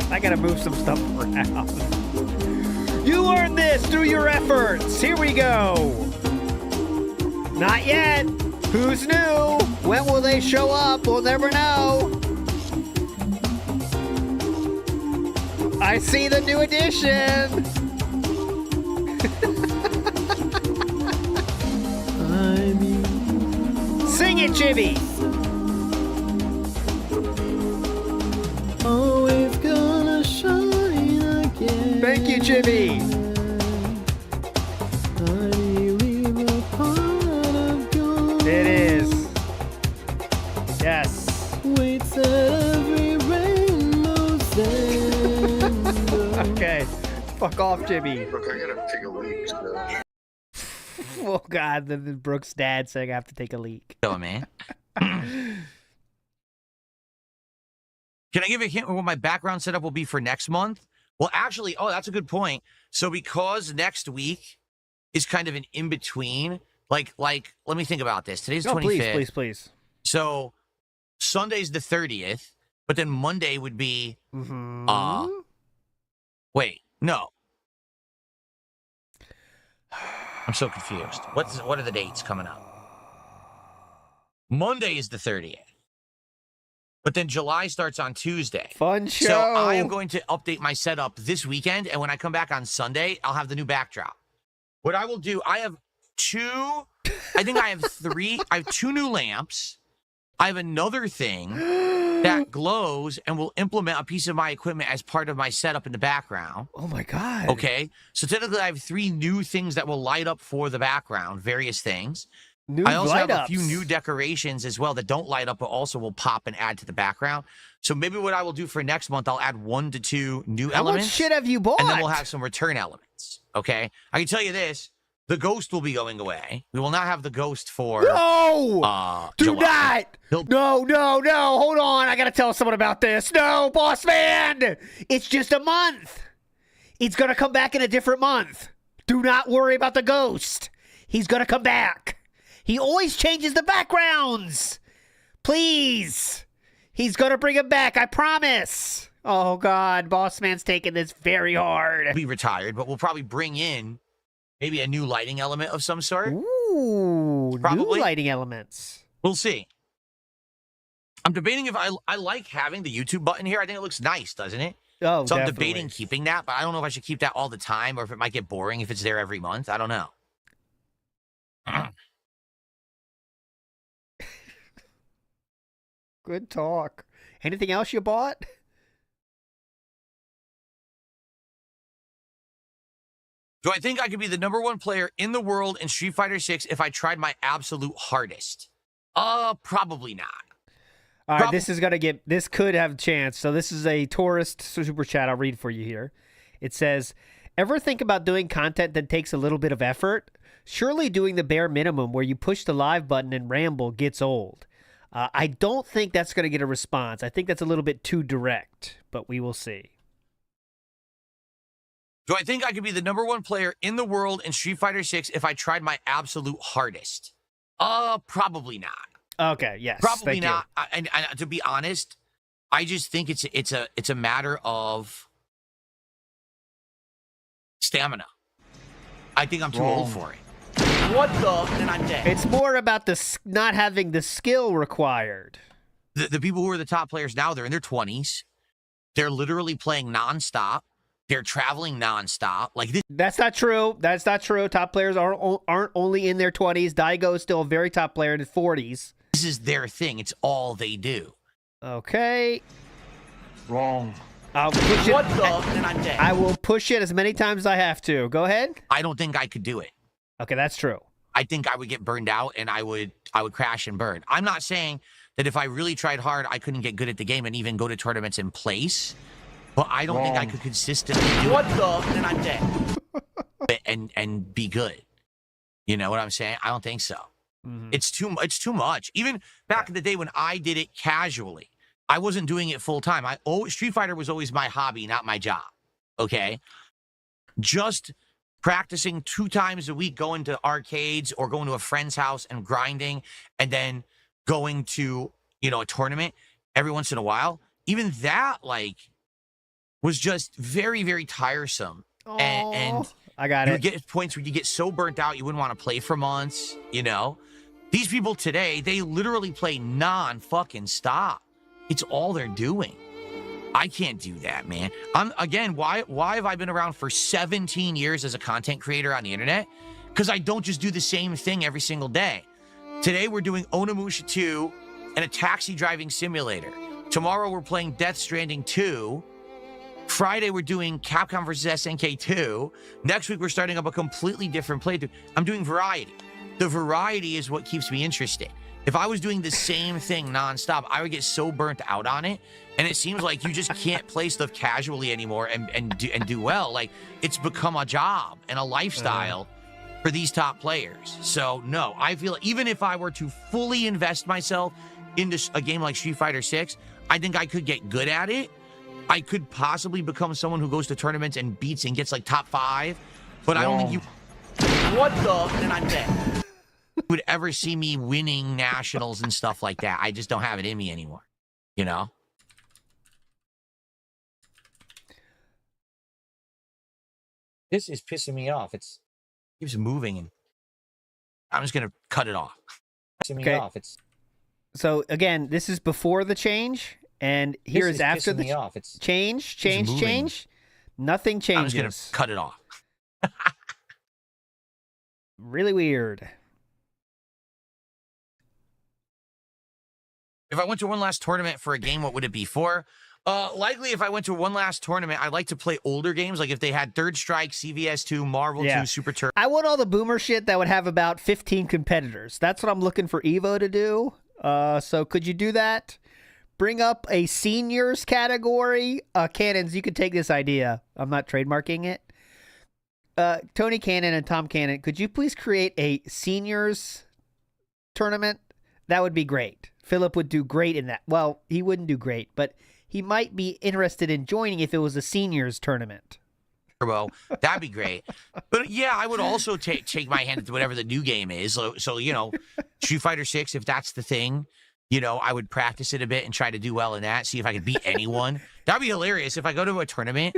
I gotta move some stuff around. You earned this through your efforts. Here we go. Not yet. Who's new? When will they show up? We'll never know. I see the new edition. Sing it, Jimmy. Always gonna shine again. Thank you, Jimmy. It is. Yes. Waits at every rainbow's end. Okay. Fuck off, Jimmy. Look, I gotta take a leak. So. Oh, God. Then Brooke's dad saying I have to take a leak. Oh, man. Can I give a hint on what my background setup will be for next month? Well, actually, that's a good point. So because next week is kind of an in-between, like, let me think about this. Today's 25th. Please. So Sunday's the 30th, but then Monday would be, wait, no. I'm so confused. What are the dates coming up? Monday is the 30th. But then July starts on Tuesday. Fun show. So I am going to update my setup this weekend, and when I come back on Sunday, I'll have the new backdrop. What I will do, I have two new lamps. I have another thing that glows and will implement a piece of my equipment as part of my setup in the background. Oh, my God. Okay. So technically, I have 3 new things that will light up for the background, various things. New I also have a light-ups. few new decorations as well that don't light up, but also will pop and add to the background. So maybe what I will do for next month, I'll add 1 to 2 new elements. How much shit have you bought? And then we'll have some return elements. Okay? I can tell you this. The ghost will be going away. We will not have the ghost for Do July. not. No. Hold on. I got to tell someone about this. No, boss man. It's just a month. It's going to come back in a different month. Do not worry about the ghost. He's going to come back. He always changes the backgrounds. Please. He's going to bring him back. I promise. Oh, God. Boss man's taking this very hard. Be retired, but we'll probably bring in maybe a new lighting element of some sort. Ooh, probably. New lighting elements. We'll see. I'm debating if I like having the YouTube button here. I think it looks nice, doesn't it? Oh, so I'm definitely. debating keeping that, but I don't know if I should keep that all the time or if it might get boring if it's there every month. I don't know. Good talk. Anything else you bought? Do I think I could be the #1 player in the world in Street Fighter 6 if I tried my absolute hardest? Probably not. All right, this could have a chance. So this is a tourist super chat I'll read for you here. It says, Ever think about doing content that takes a little bit of effort? Surely doing the bare minimum where you push the live button and ramble gets old. I don't think that's going to get a response. I think that's a little bit too direct, but we will see. Do I think I could be the #1 player in the world in Street Fighter 6 if I tried my absolute hardest? Probably not. Okay, yes. Probably not. And to be honest, I just think it's a matter of stamina. I think I'm too old for it. What the? And I'm dead. It's more about not having the skill required. The people who are the top players now, they're in their 20s. They're literally playing nonstop. They're traveling nonstop. Like this. That's not true. That's not true. Top players aren't only in their 20s. Daigo is still a very top player in his 40s. This is their thing. It's all they do. Okay. Wrong. I'll push it. What the? And I'm dead. I will push it as many times as I have to. Go ahead. I don't think I could do it. Okay, that's true. I think I would get burned out and I would crash and burn. I'm not saying that if I really tried hard, I couldn't get good at the game and even go to tournaments in place. But I don't think I could consistently do what the? And I'm dead. and be good. You know what I'm saying? I don't think so. Mm-hmm. It's too much. Even back in the day when I did it casually, I wasn't doing it full time. Street Fighter was always my hobby, not my job. Okay? Just practicing 2 times a week, going to arcades or going to a friend's house and grinding, and then going to, a tournament every once in a while. Even that, was just very, very tiresome. And I got you it. would get points where you get so burnt out you wouldn't want to play for months, These people today, they literally play non-fucking stop. It's all they're doing. I can't do that, man. Why have I been around for 17 years as a content creator on the internet? Because I don't just do the same thing every single day. Today we're doing Onimusha 2 and a taxi driving simulator. Tomorrow we're playing Death Stranding 2. Friday we're doing Capcom vs. SNK 2. Next week we're starting up a completely different playthrough. I'm doing variety. The variety is what keeps me interested. If I was doing the same thing nonstop, I would get so burnt out on it. And it seems like you just can't play stuff casually anymore and do well. Like, it's become a job and a lifestyle for these top players. So no, I feel even if I were to fully invest myself into a game like Street Fighter 6, I think I could get good at it. I could possibly become someone who goes to tournaments and beats and gets top 5, but I don't think you. What the? And I'm dead. Would ever see me winning nationals and stuff like that. I just don't have it in me anymore. This is pissing me off. It keeps moving, and I'm just gonna cut it off. Pissing me off. So again, this is before the change. And here is after the change. Nothing changes. I'm just going to cut it off. Really weird. If I went to one last tournament for a game, what would it be for? Likely, if I went to one last tournament, I'd like to play older games. Like if they had Third Strike, CVS 2, Marvel 2, Super Turbo. I want all the boomer shit that would have about 15 competitors. That's what I'm looking for Evo to do. So could you do that? Bring up a seniors category. Cannons, you could take this idea. I'm not trademarking it. Tony Cannon and Tom Cannon, could you please create a seniors tournament? That would be great. Philip would do great in that. Well, he wouldn't do great, but he might be interested in joining if it was a seniors tournament. That'd be great. But yeah, I would also take my hand into whatever the new game is. So Street Fighter 6, if that's the thing. I would practice it a bit and try to do well in that, see if I could beat anyone. That'd be hilarious if I go to a tournament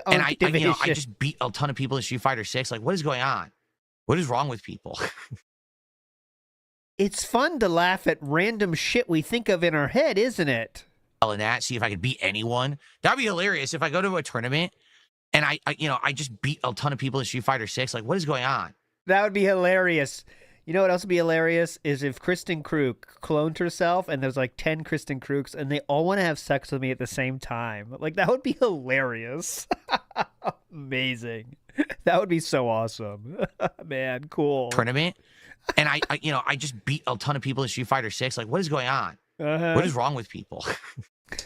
and I just beat a ton of people in Street Fighter 6. Like, what is going on? What is wrong with people? It's fun to laugh at random shit we think of in our head, isn't it? Well, in that, see if I could beat anyone. That'd be hilarious if I go to a tournament and I just beat a ton of people in Street Fighter 6. Like, what is going on? That would be hilarious. You know what else would be hilarious is if Kristen Krug cloned herself and there's 10 Kristen Krugs and they all want to have sex with me at the same time. That would be hilarious. Amazing. That would be so awesome. Man, cool. Tournament. And I just beat a ton of people in Street Fighter 6. Like, what is going on? What is wrong with people?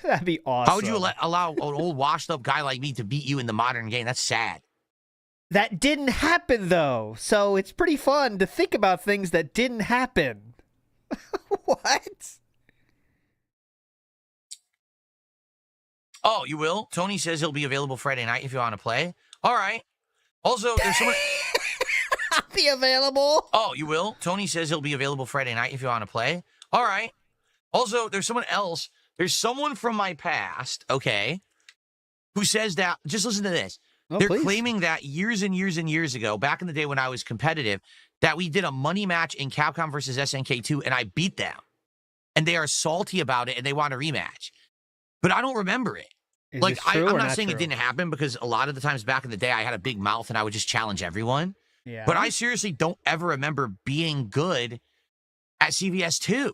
That'd be awesome. How would you allow an old washed up guy like me to beat you in the modern game? That's sad. That didn't happen, though. So it's pretty fun to think about things that didn't happen. What? Oh, you will? Tony says he'll be available Friday night if you want to play. All right. Also, there's someone... I'll be available. Oh, you will? Tony says he'll be available Friday night if you want to play. All right. Also, there's someone else. There's someone from my past, okay, who says that... Just listen to this. They're claiming that years and years and years ago, back in the day when I was competitive, that we did a money match in Capcom versus SNK2, and I beat them. And they are salty about it, and they want a rematch. But I don't remember it. Is like, this true I'm or not saying true? it didn't happen, because a lot of the times back in the day, I had a big mouth, and I would just challenge everyone. Yeah. But I seriously don't ever remember being good at CVS2.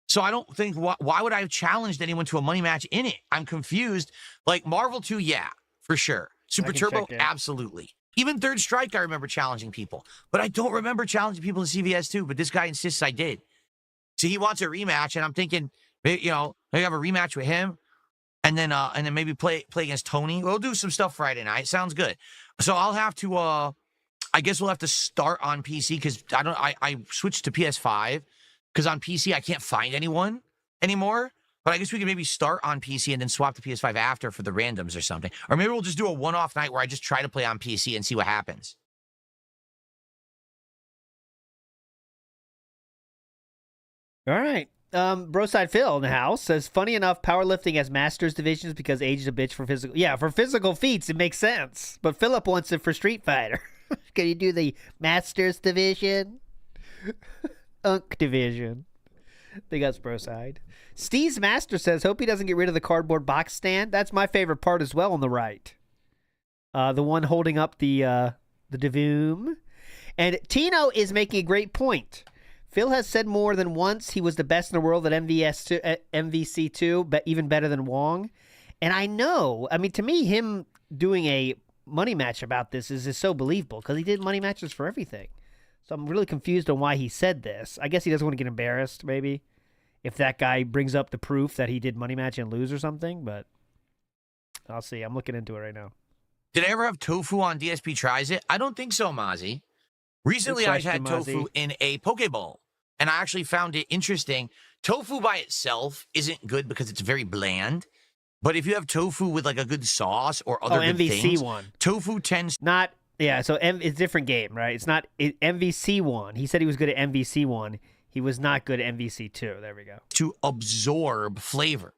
So I don't think, why would I have challenged anyone to a money match in it? I'm confused. Like, Marvel 2, yeah, for sure. Super Turbo, absolutely. Even Third Strike, I remember challenging people. But I don't remember challenging people in CVS2, but this guy insists I did. So he wants a rematch, and I'm thinking, you know, maybe have a rematch with him, and then maybe play against Tony. We'll do some stuff Friday night. Sounds good. So I'll have to, I guess we'll have to start on PC, because I switched to PS5, because on PC I can't find anyone anymore. But I guess we can maybe start on PC and then swap to PS5 after for the randoms or something. Or maybe we'll just do a one-off night where I just try to play on PC and see what happens. All right. Broside Phil in the house says, funny enough, powerlifting has masters divisions because age is a bitch for physical. Yeah, for physical feats, it makes sense. But Philip wants it for Street Fighter. Can you do the masters division? Unk division. They got Broside. Steve's Master says, hope he doesn't get rid of the cardboard box stand. That's my favorite part as well on the right. The one holding up the Divoom. And Tino is making a great point. Phil has said more than once he was the best in the world at MVC2, but even better than Wong. And I know, I mean, to me, him doing a money match about this is so believable because he did money matches for everything. So I'm really confused on why he said this. I guess he doesn't want to get embarrassed, maybe, if that guy brings up the proof that he did money match and lose or something. But I'll see. I'm looking into it right now. Did I ever have tofu on DSP Tries It? I don't think so, Mozzie. Recently, I had tofu in a Pokeball, and I actually found it interesting. Tofu by itself isn't good because it's very bland. But if you have tofu with like a good sauce or other good MVC things, one. Tofu tends not. Yeah, so it's a different game, right? It's not MVC1. He said he was good at MVC1. He was not good at MVC2. There we go. To absorb flavor.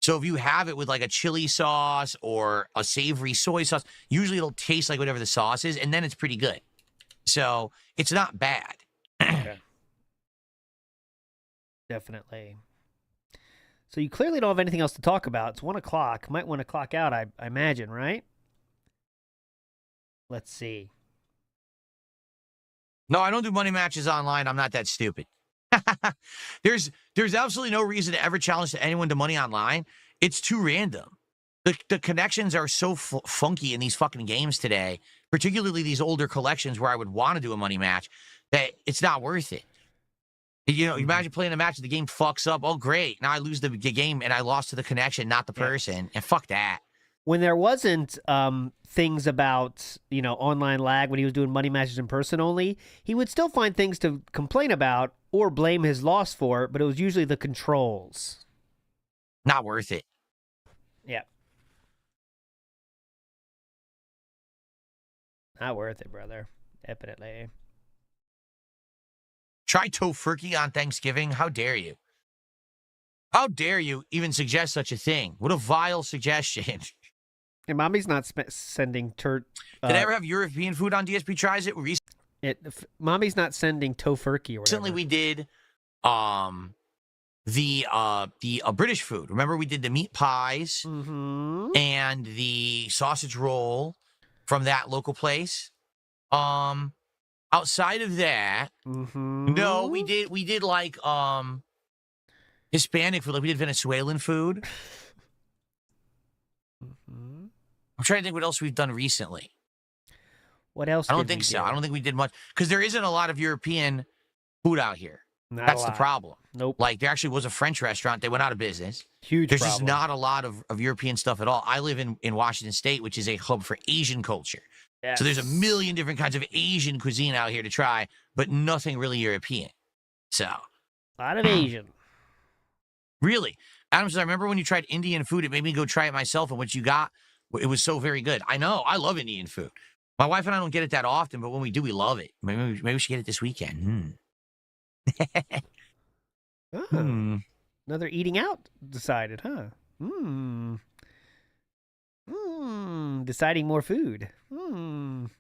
So if you have it with like a chili sauce or a savory soy sauce, usually it'll taste like whatever the sauce is, and then it's pretty good. So it's not bad. Okay. Definitely. So you clearly don't have anything else to talk about. It's 1 o'clock. Might want to clock out, I imagine, right? Let's see. No, I don't do money matches online. I'm not that stupid. There's absolutely no reason to ever challenge to anyone to money online. It's too random. The connections are so funky in these fucking games today, particularly these older collections where I would want to do a money match, that it's not worth it. You know, imagine playing a match, the game fucks up. Oh, great. Now I lose the game and I lost to the connection, not the person. And fuck that. When there wasn't things about, you know, online lag, when he was doing money matches in person only, he would still find things to complain about or blame his loss for, but it was usually the controls. Not worth it. Yeah. Not worth it, brother. Definitely. Try tofurkey on Thanksgiving? How dare you? How dare you even suggest such a thing? What a vile suggestion. And Mommy's not sending Did I ever have European food on DSP Tries It? Mommy's not sending tofurkey or whatever. Recently we did the British food. Remember we did the meat pies and the sausage roll from that local place. Outside of that, no, we did like Hispanic food, like we did Venezuelan food. I'm trying to think what else we've done recently. What else? I don't think so. I don't think we did much because there isn't a lot of European food out here. That's the problem. Nope. Like there actually was a French restaurant. They went out of business. Huge There's problem. just not a lot of European stuff at all. I live in Washington State, which is a hub for Asian culture. Yes. So there's a million different kinds of Asian cuisine out here to try, but nothing really European. So. A lot of Asian. Really? Adam says, I remember when you tried Indian food, it made me go try it myself, and what you got, it was so very good. I know. I love Indian food. My wife and I don't get it that often, but when we do, we love it. Maybe we should get it this weekend. Another eating out decided, huh? Deciding more food. I'm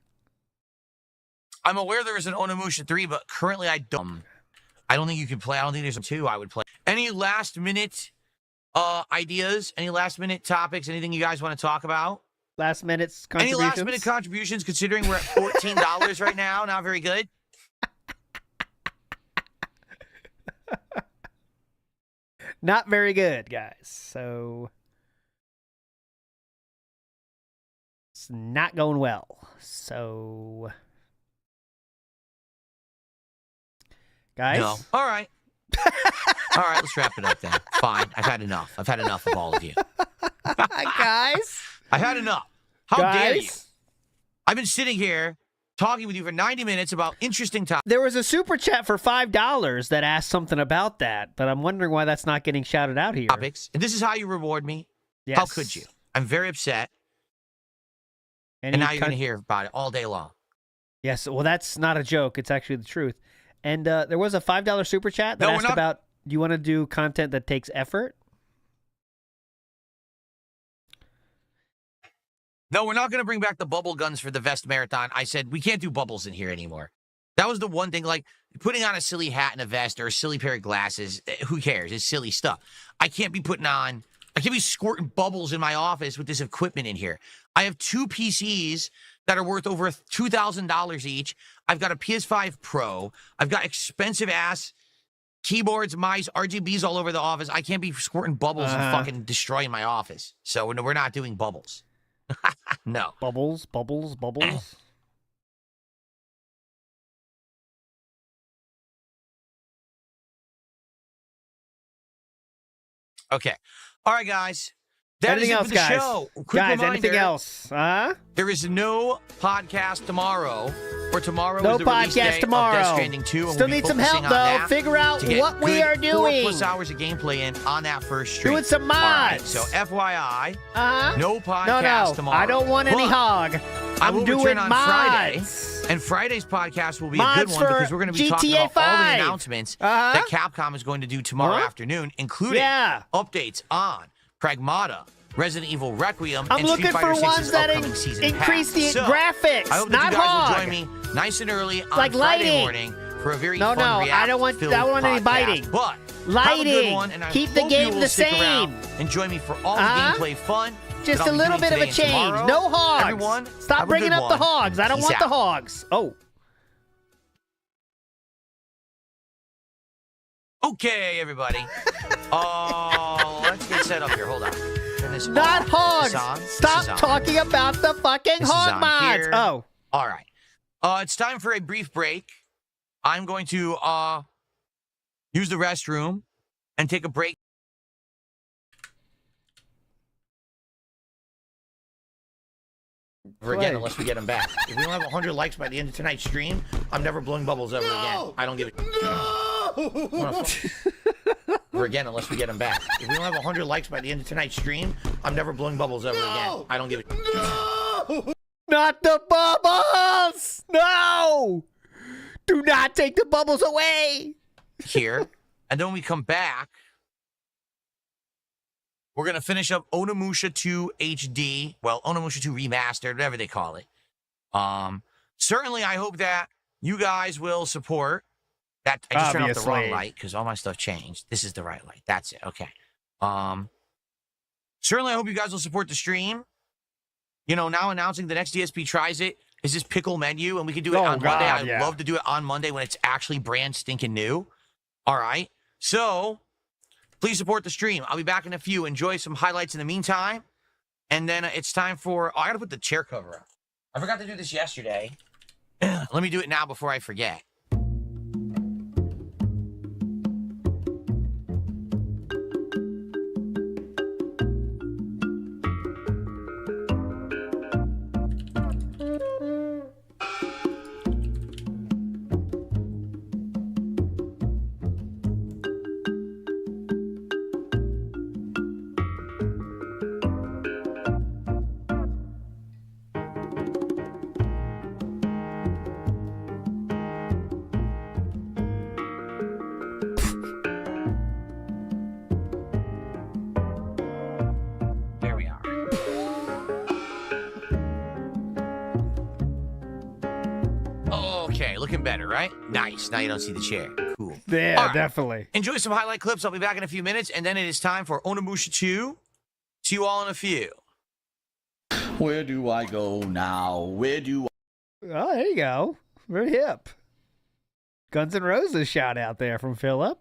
aware there is an Onimusha 3, but currently I don't think you can play. I don't think there's a 2 I would play. Any last minute ideas? Any last minute topics? Anything you guys want to talk about? Last minute contributions? Any last minute contributions, considering we're at $14 right now? Not very good. Not very good, guys. So it's not going well. So guys? No. All right. All right, let's wrap it up then. Fine. I've had enough. I've had enough of all of you. Guys? I've had enough. How dare you? I've been sitting here talking with you for 90 minutes about interesting topics. There was a super chat for $5 that asked something about that, but I'm wondering why that's not getting shouted out here. Topics. And this is how you reward me? Yes. How could you? I'm very upset. And now you're going to hear about it all day long. Yes. Well, that's not a joke. It's actually the truth. And there was a $5 super chat that asked about, do you want to do content that takes effort? No, we're not going to bring back the bubble guns for the vest marathon. I said, we can't do bubbles in here anymore. That was the one thing, like putting on a silly hat and a vest or a silly pair of glasses. Who cares? It's silly stuff. I can't be squirting bubbles in my office with this equipment in here. I have 2 PCs that are worth over $2,000 each. I've got a PS5 Pro. I've got expensive ass keyboards, mice, RGBs all over the office. I can't be squirting bubbles and fucking destroying my office. So we're not doing bubbles. No. Bubbles. Okay. All right, guys. Anything else, guys? Show. Quick reminder, anything else? There is no podcast tomorrow. For tomorrow no is the release podcast day tomorrow. Of Death Stranding 2. Still need some help, though. Figure out what we are doing. 4+ hours of gameplay in on that first stream. Doing some mods. All right, so FYI, no podcast tomorrow. I don't want any hog. I'm doing on mods. Friday, and Friday's podcast will be mods a good one because we're going to be talking about 5. all the announcements that Capcom is going to do tomorrow afternoon, including updates on Pragmata, Resident Evil Requiem, I'm and looking Street Fighter for ones 6's that upcoming season increase pass. the graphics, I hope not that you guys hog. will join me nice and early on like Friday lighting. morning for a very No, fun I don't want any biting. But lighting. Have a good one, and I Keep the hope game you will the stick same. around and join me for all the gameplay fun. Just a little bit of a change. No hogs. Everyone, stop bringing up the hogs. I don't want the hogs. Oh. Okay, everybody. Let's get set up here. Hold on. Not hogs. Stop talking about the fucking hog mods. Here. Oh. All right. It's time for a brief break. I'm going to use the restroom and take a break. Again, unless we get them back. If we don't have 100 likes by the end of tonight's stream, I'm never blowing bubbles ever again. I don't give it. Again, unless we get them back. If we don't have 100 likes by the end of tonight's stream, I'm never blowing bubbles ever again. I don't give it. Not the bubbles! No! Do not take the bubbles away! Here. And then when we come back, we're going to finish up Onimusha 2 HD. Well, Onimusha 2 Remastered, whatever they call it. Certainly, I hope that you guys will support that. I just turned off the wrong light because all my stuff changed. This is the right light. That's it. Okay. Certainly, I hope you guys will support the stream. You know, now announcing the next DSP tries it is this pickle menu, and we can do it on Monday. I'd love to do it on Monday when it's actually brand stinking new. All right. So, please support the stream. I'll be back in a few. Enjoy some highlights in the meantime. And then it's time for... Oh, I got to put the chair cover up. I forgot to do this yesterday. Let me do it now before I forget. looking better, right? Nice. Now you don't see the chair. Cool. Yeah, All right. Definitely. Enjoy some highlight clips. I'll be back in a few minutes, and then it is time for Onimusha 2. See you all in a few. Where do I go now? Where do Oh, there you go. Very hip. Guns N' Roses shout out there from Philip.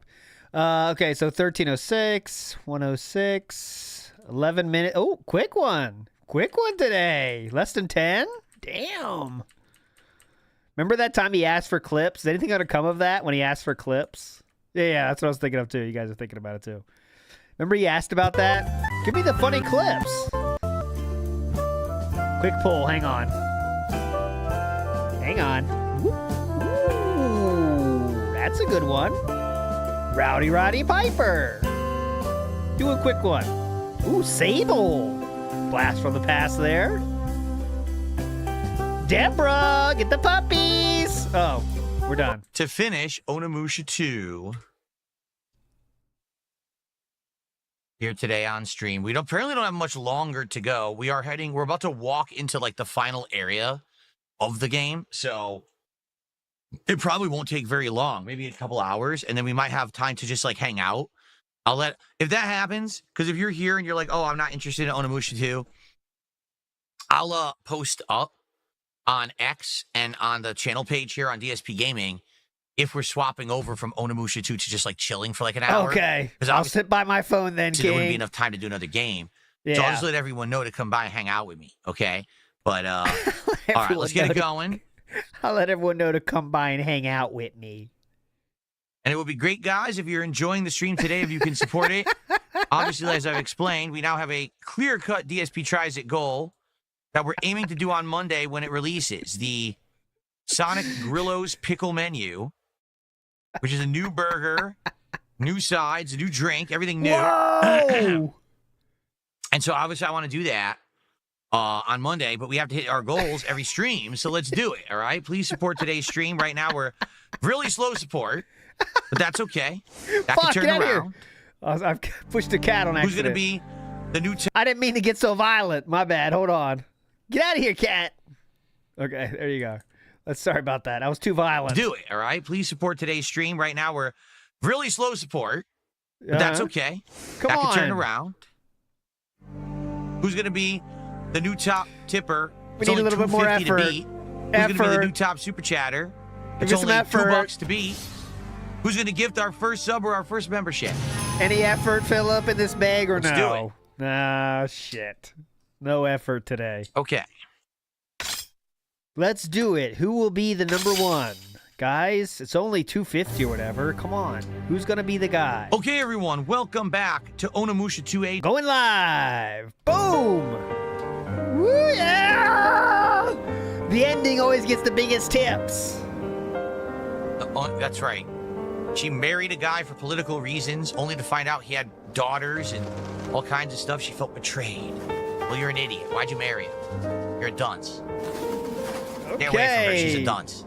Okay, so 1306, 106, 11 minutes. Oh, quick one. Quick one today. Less than 10? Damn. Remember that time he asked for clips? Is anything going to come of that when he asked for clips? Yeah, that's what I was thinking of too. You guys are thinking about it too. Remember he asked about that? Give me the funny clips. Quick pull. Hang on. Hang on. Ooh, that's a good one. Rowdy Roddy Piper. Do a quick one. Ooh, Sable. Blast from the past there. Deborah, get the puppies. Oh, we're done. To finish Onimusha 2 here today on stream. We apparently don't have much longer to go. We're about to walk into like the final area of the game. So it probably won't take very long, maybe a couple hours, and then we might have time to just like hang out. If that happens, because if you're here and you're like, oh, I'm not interested in Onimusha 2, I'll post up on X and on the channel page here on DSP Gaming if we're swapping over from Onimusha 2 to just like chilling for like an hour. Okay. I'll sit by my phone then, There wouldn't be King. enough time to do another game. Yeah. So I'll just let everyone know to come by and hang out with me, okay? But, all right, let's get it going. I'll let everyone know to come by and hang out with me. And it would be great, guys, if you're enjoying the stream today, if you can support it. Obviously, as I've explained, we now have a clear-cut DSP Tries It goal that we're aiming to do on Monday when it releases. The Sonic Grillo's Pickle Menu, which is a new burger, new sides, a new drink, everything new. Whoa! And so, obviously, I want to do that on Monday, but we have to hit our goals every stream, so let's do it, all right? Please support today's stream. Right now, we're really slow support, but that's okay. That can turn around. I've pushed a cat on accident. Who's going to be the new... I didn't mean to get so violent. My bad. Hold on. Get out of here, cat. Okay, there you go. Sorry about that. I was too violent. Do it, all right? Please support today's stream. Right now, we're really slow support, but that's okay. Come that on. can turn around. Who's going to be the new top tipper? We need a little bit more effort. To beat. Who's going to be the new top super chatter? Give It's me some only effort. $2 to beat. Who's going to gift our first sub or our first membership? Any effort, Philip, in this bag or Let's do no? Ah, shit. No effort today. Okay. Let's do it. Who will be the number one? Guys, it's only 250 or whatever. Come on. Who's going to be the guy? Okay, everyone. Welcome back to Onimusha 2A. Going live. Boom. Woo, yeah! The ending always gets the biggest tips. That's right. She married a guy for political reasons, only to find out he had daughters and all kinds of stuff. She felt betrayed. Well, you're an idiot. Why'd you marry him? You're a dunce. Stay away from her. She's a dunce.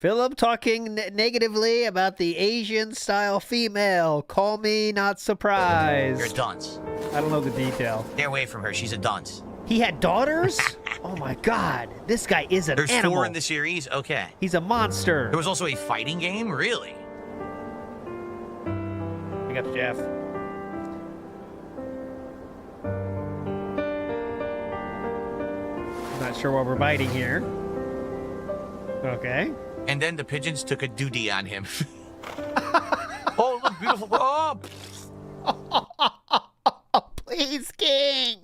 Philip talking negatively about the Asian-style female. Call me not surprised. You're a dunce. I don't know the detail. Stay away from her. She's a dunce. He had daughters? Oh my god. This guy is an There's animal. 4 in the series? Okay. He's a monster. There was also a fighting game? Really? We got Jeff. Not sure what we're biting here. Okay. And then the pigeons took a duty on him. Oh, look, beautiful. Oh! Please, King.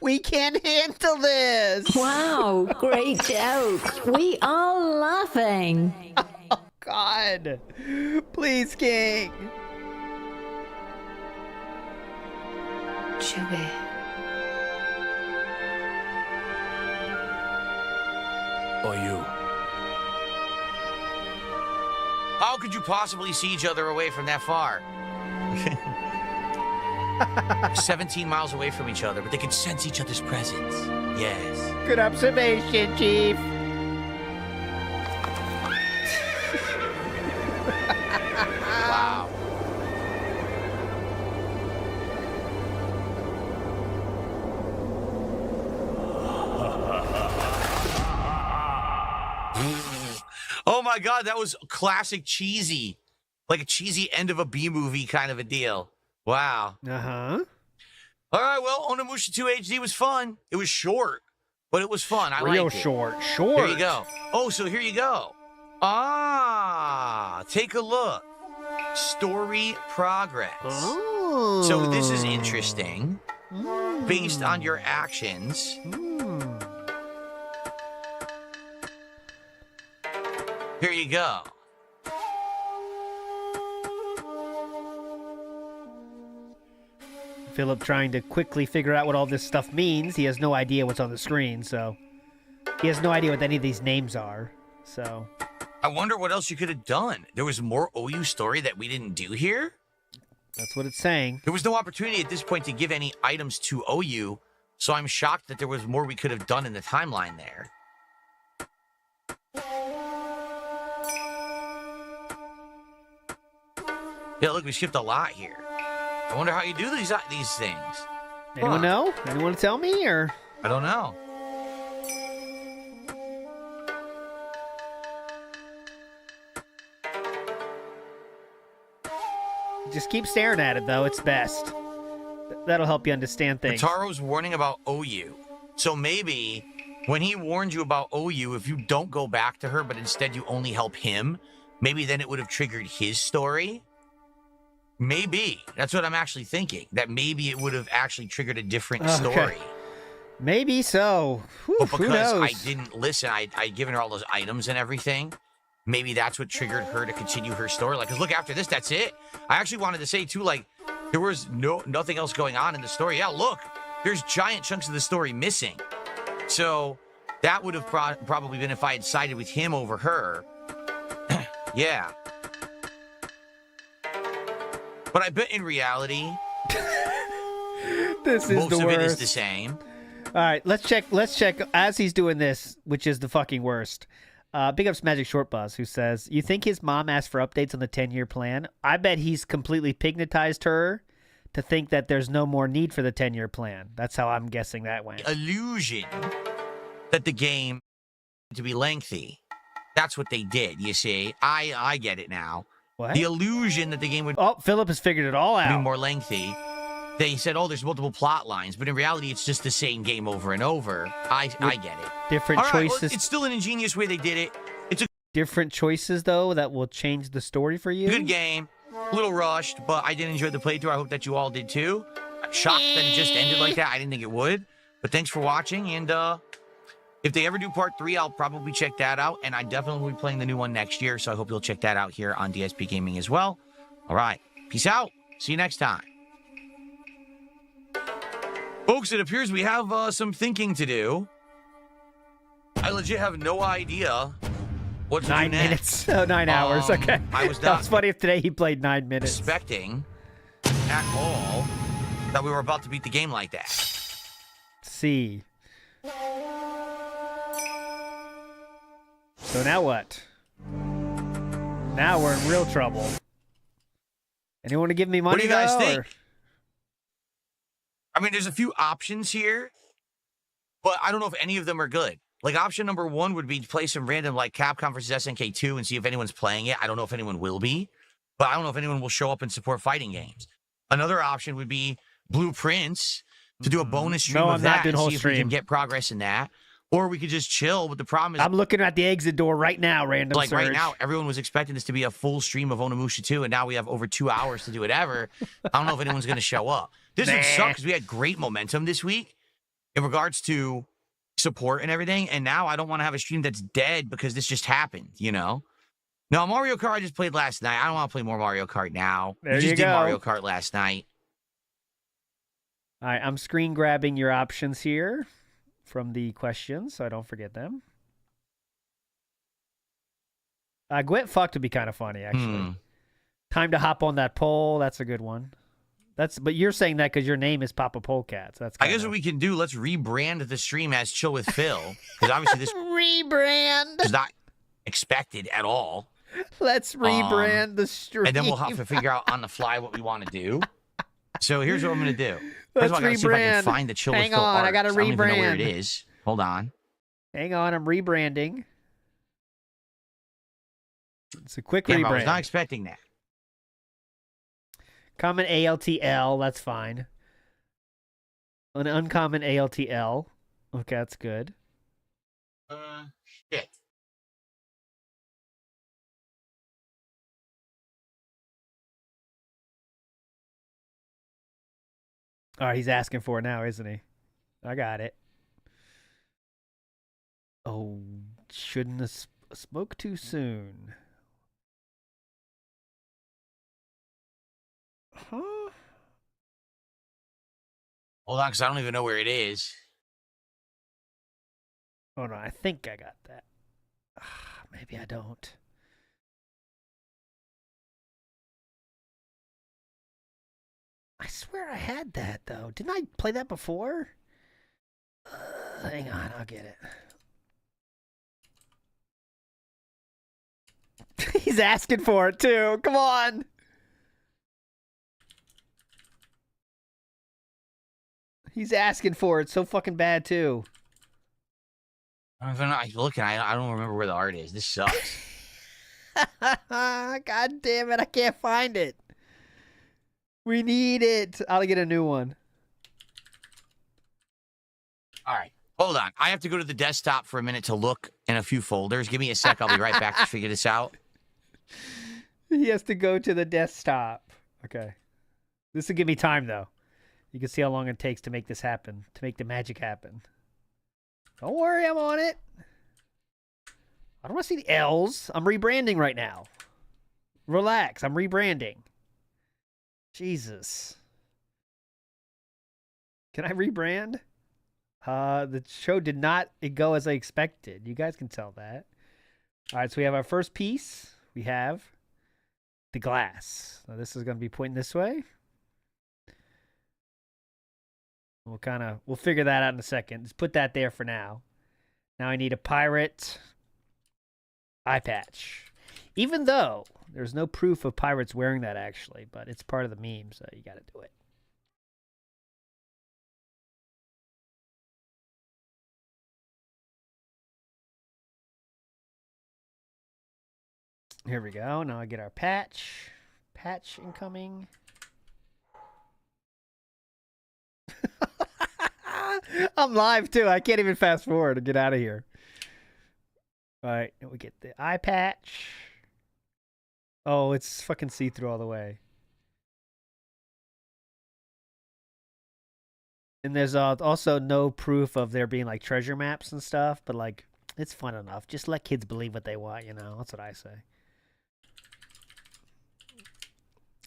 We can handle this. Wow, great joke. We are laughing. Oh, God. Please, King. Chubby. Or you. How could you possibly see each other away from that far? 17 miles away from each other, but they could sense each other's presence. Yes. Good observation, Chief. Wow. my God, that was classic cheesy. Like a cheesy end of a B movie kind of a deal. Wow. Uh-huh. All right, well, Onimusha 2 HD was fun. It was short, but it was fun. I Real liked it. short. Here you go. Oh, so here you go. Ah, take a look. Story progress. Oh. So this is interesting. Based on your actions. Here you go. Philip trying to quickly figure out what all this stuff means. He has no idea what's on the screen, so he has no idea what any of these names are. So I wonder what else you could have done. There was more OU story that we didn't do here? That's what it's saying. There was no opportunity at this point to give any items to OU, so I'm shocked that there was more we could have done in the timeline there. Yeah, look, we skipped a lot here. I wonder how you do these things. Anyone know? Anyone tell me, or? I don't know. Just keep staring at it, though. It's best. That'll help you understand things. Taro's warning about OU. So maybe when he warned you about OU, if you don't go back to her, but instead you only help him, maybe then it would have triggered his story. Maybe. That's what I'm actually thinking. That maybe it would have actually triggered a different story. Maybe so. Whew, but because who knows? I didn't listen, I'd given her all those items and everything. Maybe that's what triggered her to continue her story. Like, 'cause look, after this, that's it. I actually wanted to say, too, like, there was nothing else going on in the story. Yeah, look, there's giant chunks of the story missing. So that would have probably been if I had sided with him over her. Yeah. But I bet in reality, this is most the of worst. it is the same. All right, let's check as he's doing this, which is the fucking worst. Big ups Magic Short Buzz, who says, you think his mom asked for updates on the 10-year plan? I bet he's completely pignatized her to think that there's no more need for the 10-year plan. That's how I'm guessing that went. Illusion that the game to be lengthy. That's what they did, you see. I get it now. What? The illusion that the game would Philip has figured it all be out. more lengthy. They said, there's multiple plot lines, but in reality, it's just the same game over and over. I get it. Different All right, choices. well, it's still an ingenious way they did it. It's a different choices, though, that will change the story for you. good game. A little rushed, but I did enjoy the playthrough. I hope that you all did too. I'm shocked that it just ended like that. I didn't think it would. But thanks for watching. And if they ever do part 3, I'll probably check that out. And I definitely will be playing the new one next year. So I hope you'll check that out here on DSP Gaming as well. All right. Peace out. See you next time. Folks, it appears we have some thinking to do. I legit have no idea what to do 9 next. minutes. Oh, 9 hours. Okay. I was That not was funny if today he played 9 minutes. expecting at all that we were about to beat the game like that. See. So now what? Now we're in real trouble. Anyone want to give me money? What do you guys though, think? or- I mean, there's a few options here, but I don't know if any of them are good. Like, option number 1 would be to play some random, like, Capcom versus SNK 2 and see if anyone's playing it. I don't know if anyone will be, but I don't know if anyone will show up and support fighting games. Another option would be Blueprints to do a bonus stream No, of I'm that not doing and whole see if we stream. can get progress in that. Or we could just chill, but the problem is, I'm looking at the exit door right now, random like, search. right now, everyone was expecting this to be a full stream of Onimusha 2, and now we have over 2 hours to do it ever. I don't know if anyone's going to show up. This would suck because we had great momentum this week in regards to support and everything, and now I don't want to have a stream that's dead because this just happened, you know? Now, Mario Kart I just played last night. I don't want to play more Mario Kart now. There We just you did go. Mario Kart last night. All right, I'm screen grabbing your options here from the questions, so I don't forget them. Gwent fucked would be kind of funny, actually. Time to hop on that pole. That's a good one. But you're saying that because your name is Papa Polecat. So that's I guess what we can do, let's rebrand the stream as Chill with Phil, because obviously this rebrand is not expected at all. Let's rebrand the stream. And then we'll have to figure out on the fly what we want to do. So here's what I'm going to do. First Let's of all, I got to see if I can rebrand. find the Chill with Hang Phil on, I art. gotta I don't even know where it rebrand. is. Hold on. Hang on, I'm rebranding. It's a quick Damn, I was rebrand. not expecting that. Common ALTL, that's fine. An uncommon ALTL. Okay, that's good. Shit. All right, he's asking for it now, isn't he? I got it. Oh, shouldn't have spoke too soon. Huh? Hold on, because I don't even know where it is. Oh, no, I think I got that. Maybe I don't. I swear I had that, though. Didn't I play that before? Hang on, I'll get it. He's asking for it, too. Come on. He's asking for it so fucking bad, too. I'm looking. I don't remember where the art is. This sucks. God damn it, I can't find it. We need it. I'll get a new one. All right. Hold on. I have to go to the desktop for a minute to look in a few folders. Give me a sec. I'll be right back to figure this out. He has to go to the desktop. Okay. This will give me time, though. You can see how long it takes to make this happen, to make the magic happen. Don't worry, I'm on it. I don't want to see the L's. I'm rebranding right now. Relax, I'm rebranding. Jesus. Can I rebrand? The show did not go as I expected. You guys can tell that. All right, so we have our first piece. We have the glass. Now this is going to be pointing this way. We'll figure that out in a second. Just put that there for now. Now I need a pirate eye patch. Even though there's no proof of pirates wearing that actually, but it's part of the meme, so you got to do it. Here we go. Now I get our patch. Patch incoming. I'm live too. I can't even fast forward to get out of here. All right, we get the eye patch. Oh, it's fucking see-through all the way. And there's also no proof of there being like treasure maps and stuff, but like it's fun enough. Just let kids believe what they want, you know. That's what I say.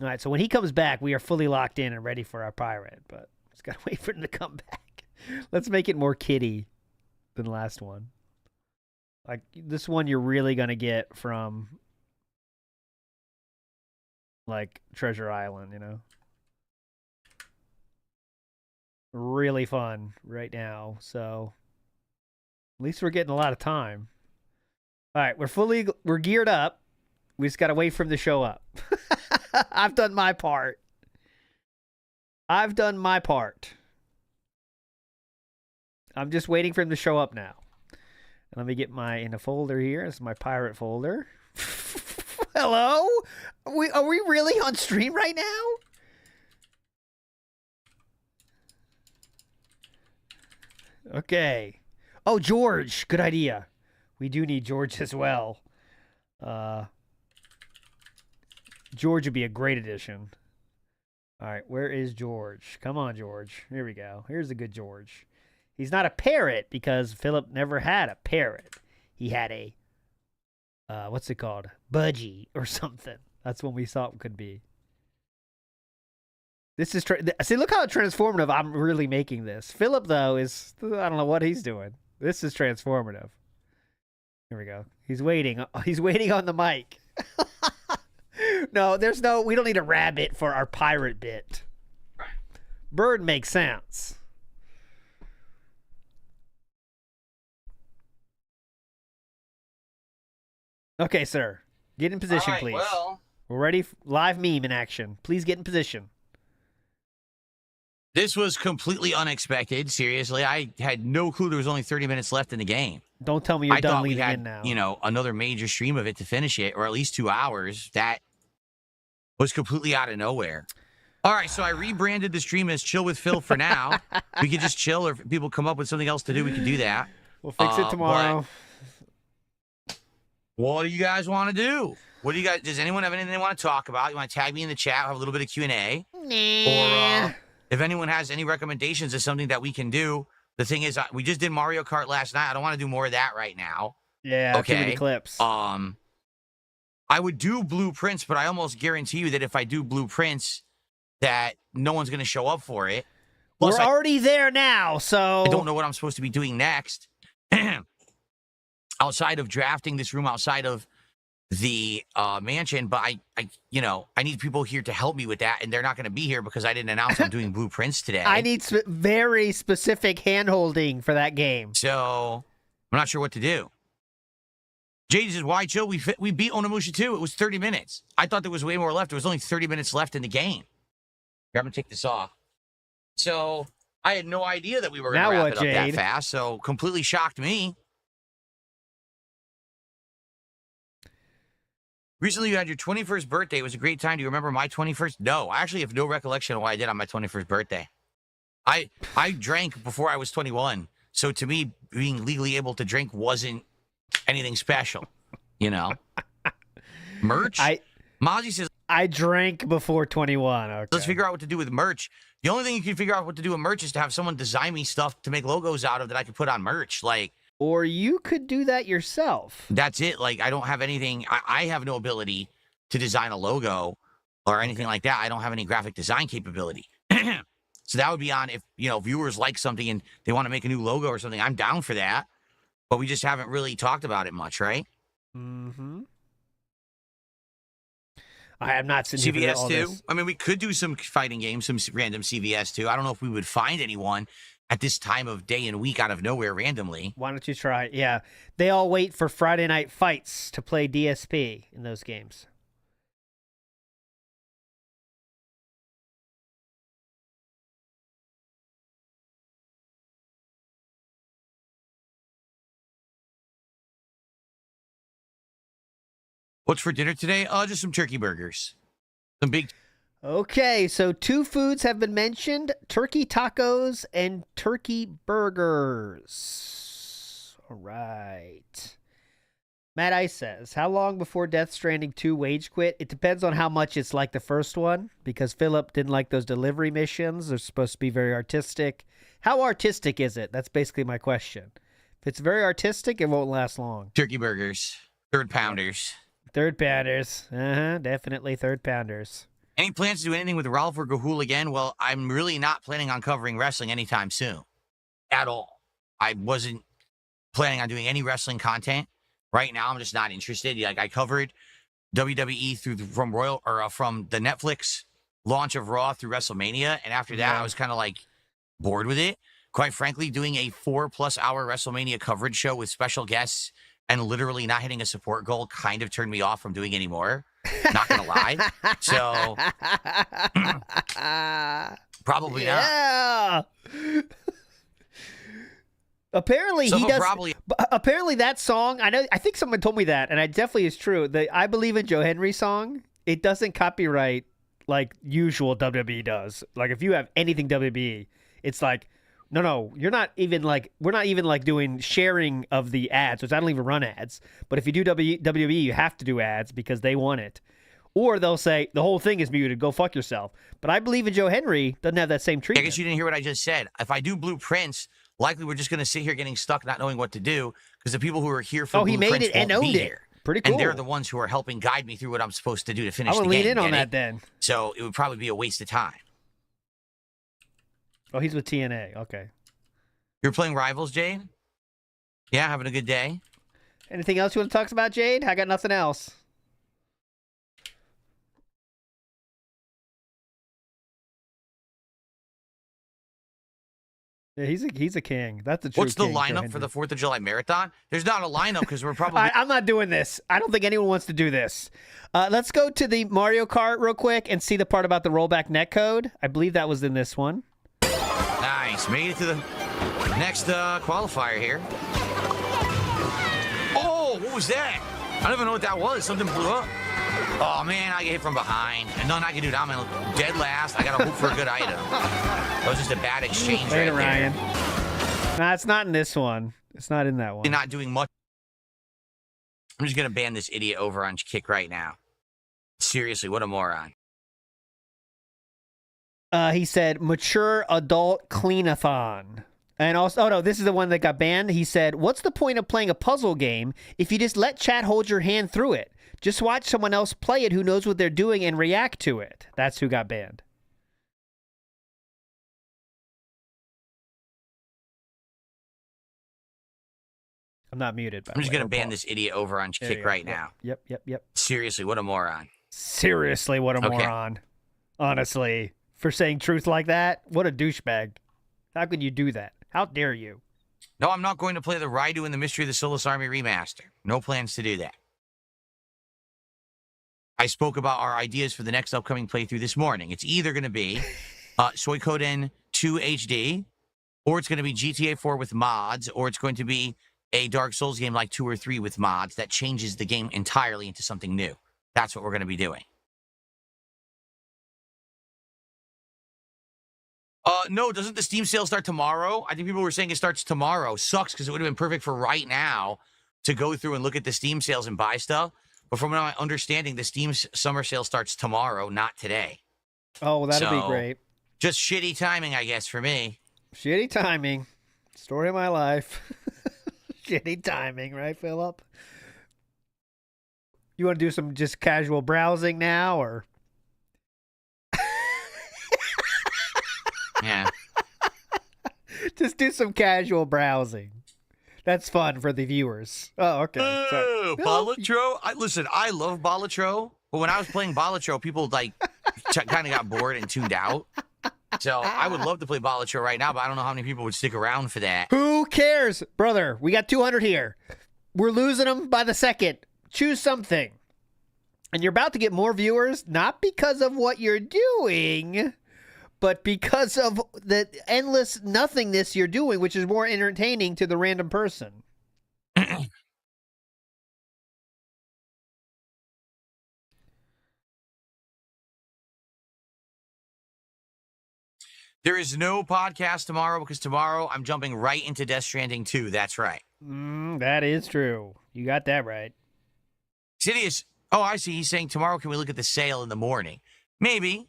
All right, so when he comes back, we are fully locked in and ready for our pirate, but just gotta wait for him to come back. Let's make it more kiddie than the last one. Like, this one you're really going to get from, like, Treasure Island, you know? Really fun right now, so at least we're getting a lot of time. All right, we're geared up. We just got to wait for him to show up. I've done my part. I'm just waiting for him to show up now. And let me get in a folder here. This is my pirate folder. Hello? Are we really on stream right now? Okay. Oh, George. Good idea. We do need George as well. George would be a great addition. All right, where is George? Come on, George. Here we go. Here's a good George. He's not a parrot because Philip never had a parrot. He had a, what's it called? Budgie or something. That's what we thought it could be. This is, see, look how transformative I'm really making this. Philip, though, is, I don't know what he's doing. This is transformative. Here we go. He's waiting. He's waiting on the mic. No, we don't need a rabbit for our pirate bit. Bird makes sense. Okay, sir. Get in position, please. Well, we're ready. Live meme in action. Please get in position. This was completely unexpected. Seriously, I had no clue there was only 30 minutes left in the game. Don't tell me you're I done thought we leaving had, in now. another major stream of it to finish it, or at least 2 hours. That was completely out of nowhere. All right, so I rebranded the stream as Chill with Phil for now. We could just chill, or if people come up with something else to do, we could do that. We'll fix it tomorrow. What do you guys want to do? What do you guys? Does anyone have anything they want to talk about? You want to tag me in the chat? Have a little bit of Q&A. Nah. Or if anyone has any recommendations of something that we can do. The thing is, we just did Mario Kart last night. I don't want to do more of that right now. Yeah, okay. too many clips. I would do Blueprints, but I almost guarantee you that if I do Blueprints, that no one's going to show up for it. Plus, We're already there now, so... I don't know what I'm supposed to be doing next. Outside of drafting this room, outside of the mansion, but I need people here to help me with that, and they're not going to be here because I didn't announce I'm doing Blueprints today. I need very specific hand-holding for that game. So, I'm not sure what to do. Jade says, why chill? We beat Onimusha 2. It was 30 minutes. I thought there was way more left. There was only 30 minutes left in the game. Here, I'm going to take this off. So, I had no idea that we were going to wrap it up that fast, so completely shocked me. Recently, you had your 21st birthday. It was a great time. Do you remember my 21st? No, I actually have no recollection of what I did on my 21st birthday. I drank before I was 21, so to me, being legally able to drink wasn't anything special, Merch? Mozzie says, I drank before 21. Okay. Let's figure out what to do with merch. The only thing you can figure out what to do with merch is to have someone design me stuff to make logos out of that I could put on merch. Or you could do that yourself. That's it. I don't have anything. I have no ability to design a logo or anything like that. I don't have any graphic design capability. So that would be on if, viewers like something and they want to make a new logo or something. I'm down for that. But we just haven't really talked about it much, right? Mm-hmm. I am not sitting here for all CVS 2? this. I mean, we could do some fighting games, some random CVS 2. I don't know if we would find anyone at this time of day and week out of nowhere randomly. Why don't you try it? Yeah. They all wait for Friday night fights to play DSP in those games. What's for dinner today? Just some turkey burgers. Some big... Okay, so 2 foods have been mentioned. Turkey tacos and turkey burgers. All right. Matt Ice says, how long before Death Stranding 2 wage quit? It depends on how much it's like the first one, because Philip didn't like those delivery missions. They're supposed to be very artistic. How artistic is it? That's basically my question. If it's very artistic, it won't last long. Turkey burgers. Third pounders. Third pounders. Definitely third pounders. Any plans to do anything with Ralph or Gahul again? Well, I'm really not planning on covering wrestling anytime soon. At all. I wasn't planning on doing any wrestling content. Right now, I'm just not interested. I covered WWE from the Netflix launch of Raw through WrestleMania, and after that, I was kind of bored with it. Quite frankly, doing a 4+ hour WrestleMania coverage show with special guests and literally not hitting a support goal kind of turned me off from doing anymore. Not gonna lie. So probably not. Apparently he does. Apparently that song. I think someone told me that, and it definitely is true. The "I Believe in Joe Henry" song. It doesn't copyright like usual WWE does. Like if you have anything WWE, it's like, no, you're not even we're not even doing sharing of the ads, which I don't even run ads. But if you do WWE, you have to do ads because they want it. Or they'll say the whole thing is muted. Go fuck yourself. But I Believe in Joe Henry doesn't have that same treatment. I guess you didn't hear what I just said. If I do Blueprints, likely we're just going to sit here getting stuck, not knowing what to do, because the people who are here for he Blueprints made it and won't owned be it. here. Pretty cool. And they're the ones who are helping guide me through what I'm supposed to do to finish the game. I would lean in on that then. So it would probably be a waste of time. Oh, he's with TNA. Okay. You're playing Rivals, Jade? Yeah, having a good day? Anything else you want to talk about, Jade? I got nothing else. Yeah, he's a king. That's the true What's the king, lineup for the 4th of July Marathon? There's not a lineup because we're probably... I'm not doing this. I don't think anyone wants to do this. Let's go to the Mario Kart real quick and see the part about the rollback netcode. I believe that was in this one. Nice. Made it to the next qualifier here. What was that? I don't even know what that was. Something blew up. Oh, man, I get hit from behind. And nothing I can do. I'm in dead last. I got to hope for a good item. That was just a bad exchange right there. Ryan. Nah, it's not in this one. It's not in that one. You're not doing much. I'm just going to ban this idiot over on Kick right now. Seriously, what a moron. He said, mature adult cleanathon. And also, oh no, this is the one that got banned. He said, what's the point of playing a puzzle game if you just let chat hold your hand through it? Just watch someone else play it who knows what they're doing and react to it. That's who got banned. I'm not muted. I'm just going to ban this idiot over on Kick right now. Yep. Seriously, what a moron. Seriously, what a moron. Honestly, for saying truth like that, what a douchebag. How could you do that? How dare you? No, I'm not going to play the Raidu and the Mystery of the Solus Army remaster. No plans to do that. I spoke about our ideas for the next upcoming playthrough this morning. It's either going to be Suikoden 2 HD, or it's going to be GTA 4 with mods, or it's going to be a Dark Souls game like 2 or 3 with mods that changes the game entirely into something new. That's what we're going to be doing. No, doesn't the Steam sale start tomorrow? I think people were saying it starts tomorrow. Sucks because it would have been perfect for right now to go through and look at the Steam sales and buy stuff. But from my understanding, the Steam summer sale starts tomorrow, not today. Oh, well, that'd be great. Just shitty timing, I guess, for me. Shitty timing. Story of my life. Shitty timing, right, Philip? You want to do some just casual browsing now, or? Yeah. Just do some casual browsing. That's fun for the viewers. Oh, okay. Oh, Balatro. Listen, I love Balatro, but when I was playing Balatro, people kind of got bored and tuned out. So I would love to play Balatro right now, but I don't know how many people would stick around for that. Who cares, brother? We got 200 here. We're losing them by the second. Choose something. And you're about to get more viewers, not because of what you're doing, but because of the endless nothingness you're doing, which is more entertaining to the random person. There is no podcast tomorrow because tomorrow I'm jumping right into Death Stranding 2. That's right. That is true. You got that right. Sidious. Oh, I see. He's saying tomorrow can we look at the sale in the morning? Maybe.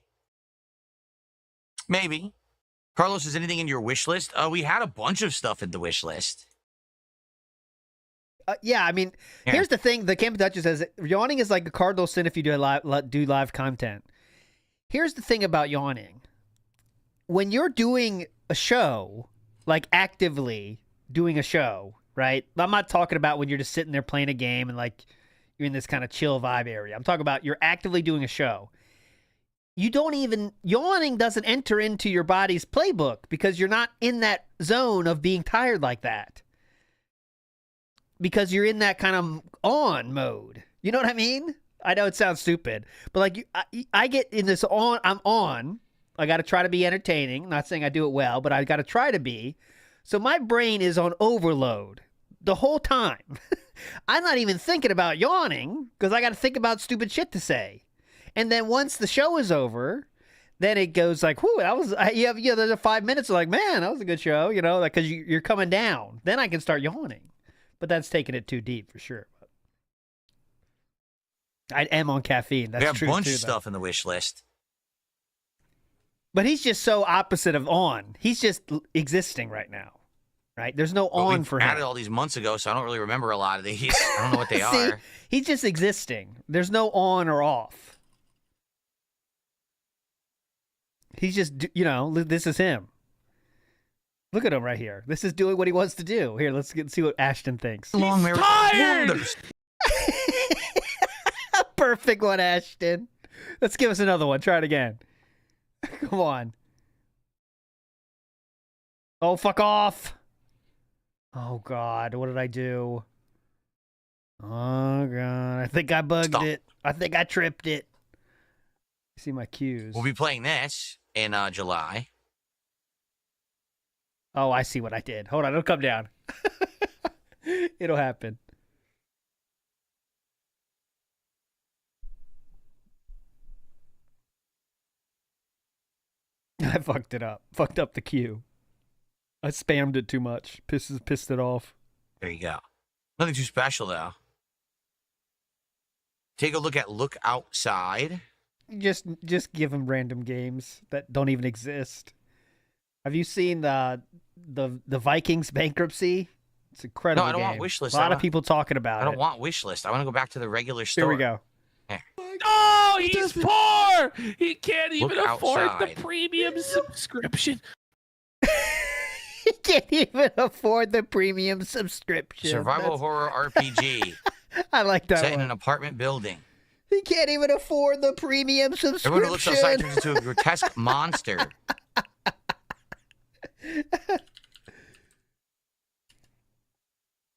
Carlos, is anything in your wish list? We had a bunch of stuff in the wish list. Yeah, I mean, here's the thing. The Camp Duchess says, yawning is like a cardinal sin if you do live content. Here's the thing about yawning. When you're doing a show, like actively doing a show, right? I'm not talking about when you're just sitting there playing a game and like you're in this kind of chill vibe area. I'm talking about you're actively doing a show. Yawning doesn't enter into your body's playbook because you're not in that zone of being tired like that. Because you're in that kind of on mode. You know what I mean? I know it sounds stupid, but like I get in this on, I'm on. I got to try to be entertaining. Not saying I do it well, but I got to try to be. So my brain is on overload the whole time. I'm not even thinking about yawning because I got to think about stupid shit to say. And then once the show is over, then it goes like, whoo, that was, there's 5 minutes of like, man, that was a good show, you know, like, because you're coming down. Then I can start yawning. But that's taking it too deep for sure. I am on caffeine. That's true. We have a bunch too, of stuff in the wish list. But he's just so opposite of on. He's just existing right now, right? There's no on for him. We added all these months ago, so I don't really remember a lot of these. I don't know what they See, are. He's just existing. There's no on or off. He's just, this is him. Look at him right here. This is doing what he wants to do. Here, let's see what Ashton thinks. He's tired! Perfect one, Ashton. Let's give us another one. Try it again. Come on. Oh, fuck off. Oh, God. What did I do? Oh, God. I think I bugged it. I think I tripped it. See my cues. We'll be playing this in July. Oh, I see what I did. Hold on. It'll come down. It'll happen. I fucked it up. Fucked up the queue. I spammed it too much. Pissed it off. There you go. Nothing too special, though. Take a look at Look Outside. Just give him random games that don't even exist. Have you seen the Vikings bankruptcy? It's an incredible. No, I don't game. want wish list. A lot of people talking about it. I don't want wish list. I want to go back to the regular store. Here we go. Here. Oh, he's poor. He can't even Look afford outside. the premium subscription. He can't even afford the premium subscription. Survival horror RPG. I like that Set one. in an apartment building. He can't even afford the premium subscription. Everyone who looks outside turns into a grotesque monster.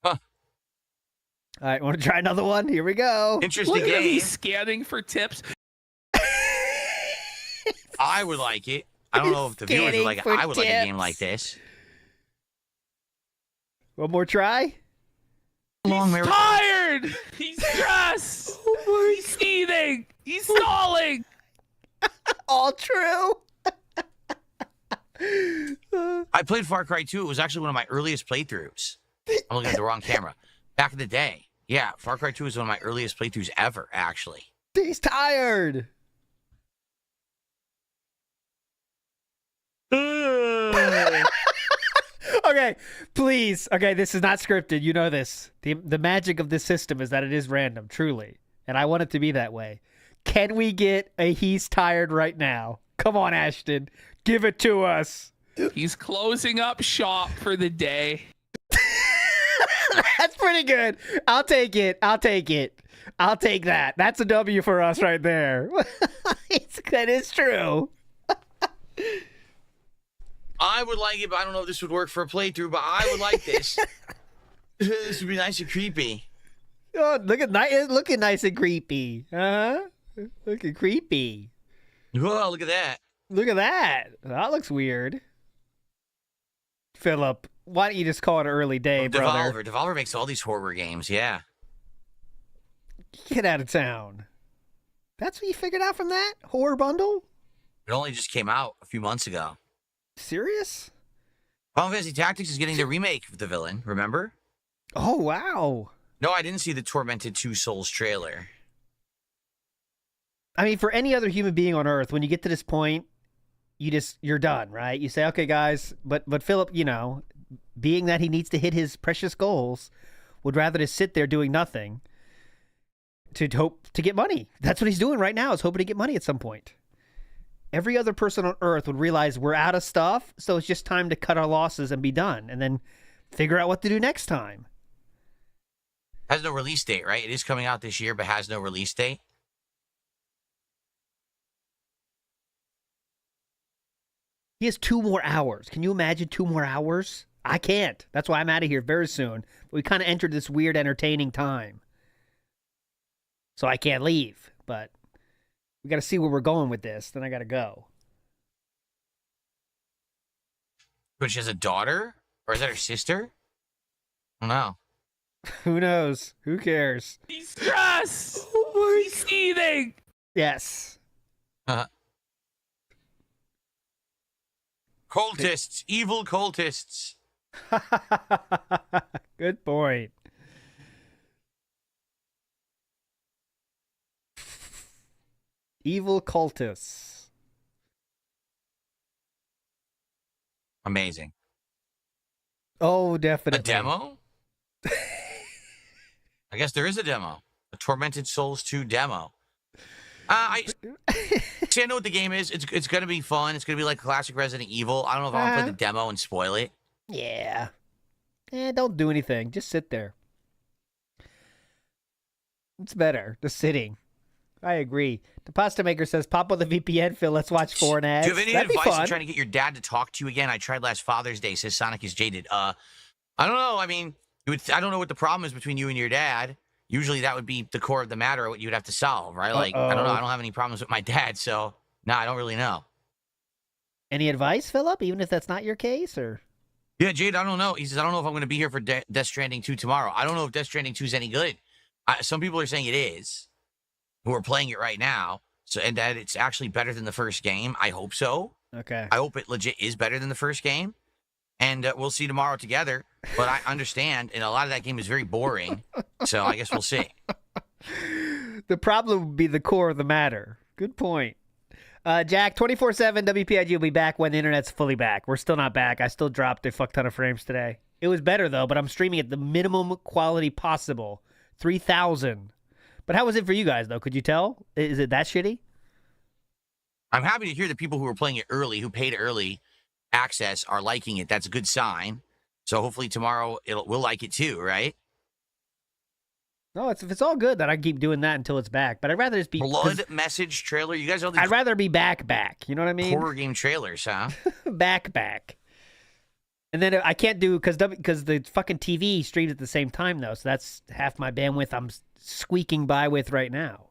Huh. All right, want to try another one? Here we go. Interesting Look at him, game. he's scanning for tips. I would like it. I don't know if the viewers would like it. Scanning I for would like a game tips. like this. One more try. Long He's tired. He's stressed. He's seething. He's stalling. All true. I played Far Cry 2. It was actually one of my earliest playthroughs. I'm looking at the wrong camera. Back in the day. Yeah, Far Cry 2 was one of my earliest playthroughs ever, actually. He's tired. Okay, please. Okay, this is not scripted. You know this. The magic of this system is that it is random, truly. And I want it to be that way. Can we get a he's tired right now? Come on, Ashton. Give it to us. He's closing up shop for the day. That's pretty good. I'll take it. I'll take it. I'll take that. That's a W for us right there. That is true. I would like it, but I don't know if this would work for a playthrough, but I would like this. This would be nice and creepy. Oh, looking nice and creepy. Looking creepy. Whoa, look at that. Look at that. That looks weird. Philip, why don't you just call it an early day, brother? Devolver makes all these horror games, yeah. Get out of town. That's what you figured out from that horror bundle? It only just came out a few months ago. Serious? Final Fantasy Tactics is getting the remake of the villain, remember? Oh, wow. No, I didn't see the Tormented 2 Souls trailer. I mean, for any other human being on Earth, when you get to this point, you're done, right? You say, okay, guys, but Philip, being that he needs to hit his precious goals, would rather just sit there doing nothing to hope to get money. That's what he's doing right now, is hoping to get money at some point. Every other person on Earth would realize we're out of stuff, so it's just time to cut our losses and be done, and then figure out what to do next time. Has no release date, right? It is coming out this year, but has no release date. He has 2 more hours. Can you imagine 2 more hours? I can't. That's why I'm out of here very soon. We kind of entered this weird, entertaining time. So I can't leave, but we got to see where we're going with this. Then I got to go. But she has a daughter? Or is that her sister? I don't know. Who knows? Who cares? He's stressed. He's seething. Yes. Cultists. Evil cultists. Good point. Evil cultists. Amazing. Oh, definitely. A demo? I guess there is a demo. A Tormented Souls 2 demo. See, I know what the game is. It's going to be fun. It's going to be like classic Resident Evil. I don't know if I want to play the demo and spoil it. Yeah. Don't do anything. Just sit there. It's better. Just sitting. I agree. The Pasta Maker says, pop on the VPN, Phil. Let's watch foreign ads. Do you have any That'd be advice fun. on trying to get your dad to talk to you again? I tried last Father's Day, says Sonic is jaded. I don't know. I mean, I don't know what the problem is between you and your dad. Usually that would be the core of the matter, what you'd have to solve, right? Like, I don't know. I don't have any problems with my dad, so no, I don't really know. Any advice, Philip, even if that's not your case? Or Yeah, Jade, I don't know. He says, I don't know if I'm going to be here for Death Stranding 2 tomorrow. I don't know if Death Stranding 2 is any good. Some people are saying it is, who are playing it right now, and that it's actually better than the first game. I hope so. Okay. I hope it legit is better than the first game. And we'll see tomorrow together. But I understand, and a lot of that game is very boring. So I guess we'll see. The problem would be the core of the matter. Good point. Jack, 24/7 WPIG will be back when the internet's fully back. We're still not back. I still dropped a fuck ton of frames today. It was better, though, but I'm streaming at the minimum quality possible. 3,000. But how was it for you guys, though? Could you tell? Is it that shitty? I'm happy to hear that people who were playing it early, who paid early access, are liking it. That's a good sign. So hopefully tomorrow we'll like it too, right? No, it's all good that I keep doing that until it's back. But I'd rather just be Blood message trailer. You guys know these I'd rather be back. You know what I mean? horror game trailers, huh? back. And then I can't do because the fucking TV streams at the same time though, so that's half my bandwidth I'm squeaking by with right now.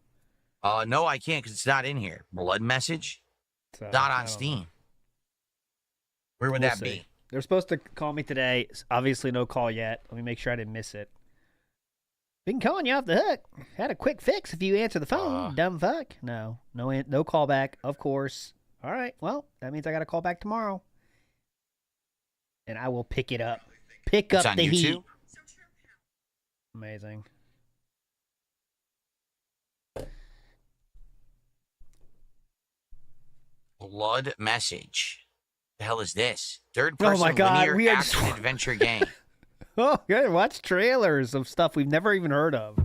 No, I can't because it's not in here. Blood message, not on Steam. Know. Where would that be? They're supposed to call me today. Obviously, no call yet. Let me make sure I didn't miss it. Been calling you off the hook. Had a quick fix if you answer the phone. Dumb fuck. No call back. Of course. All right. Well, that means I got to call back tomorrow, and I will pick it up. Pick up the heat. Amazing. Blood message. The hell is this? Third person linear action adventure game. Oh, good. Watch trailers of stuff we've never even heard of.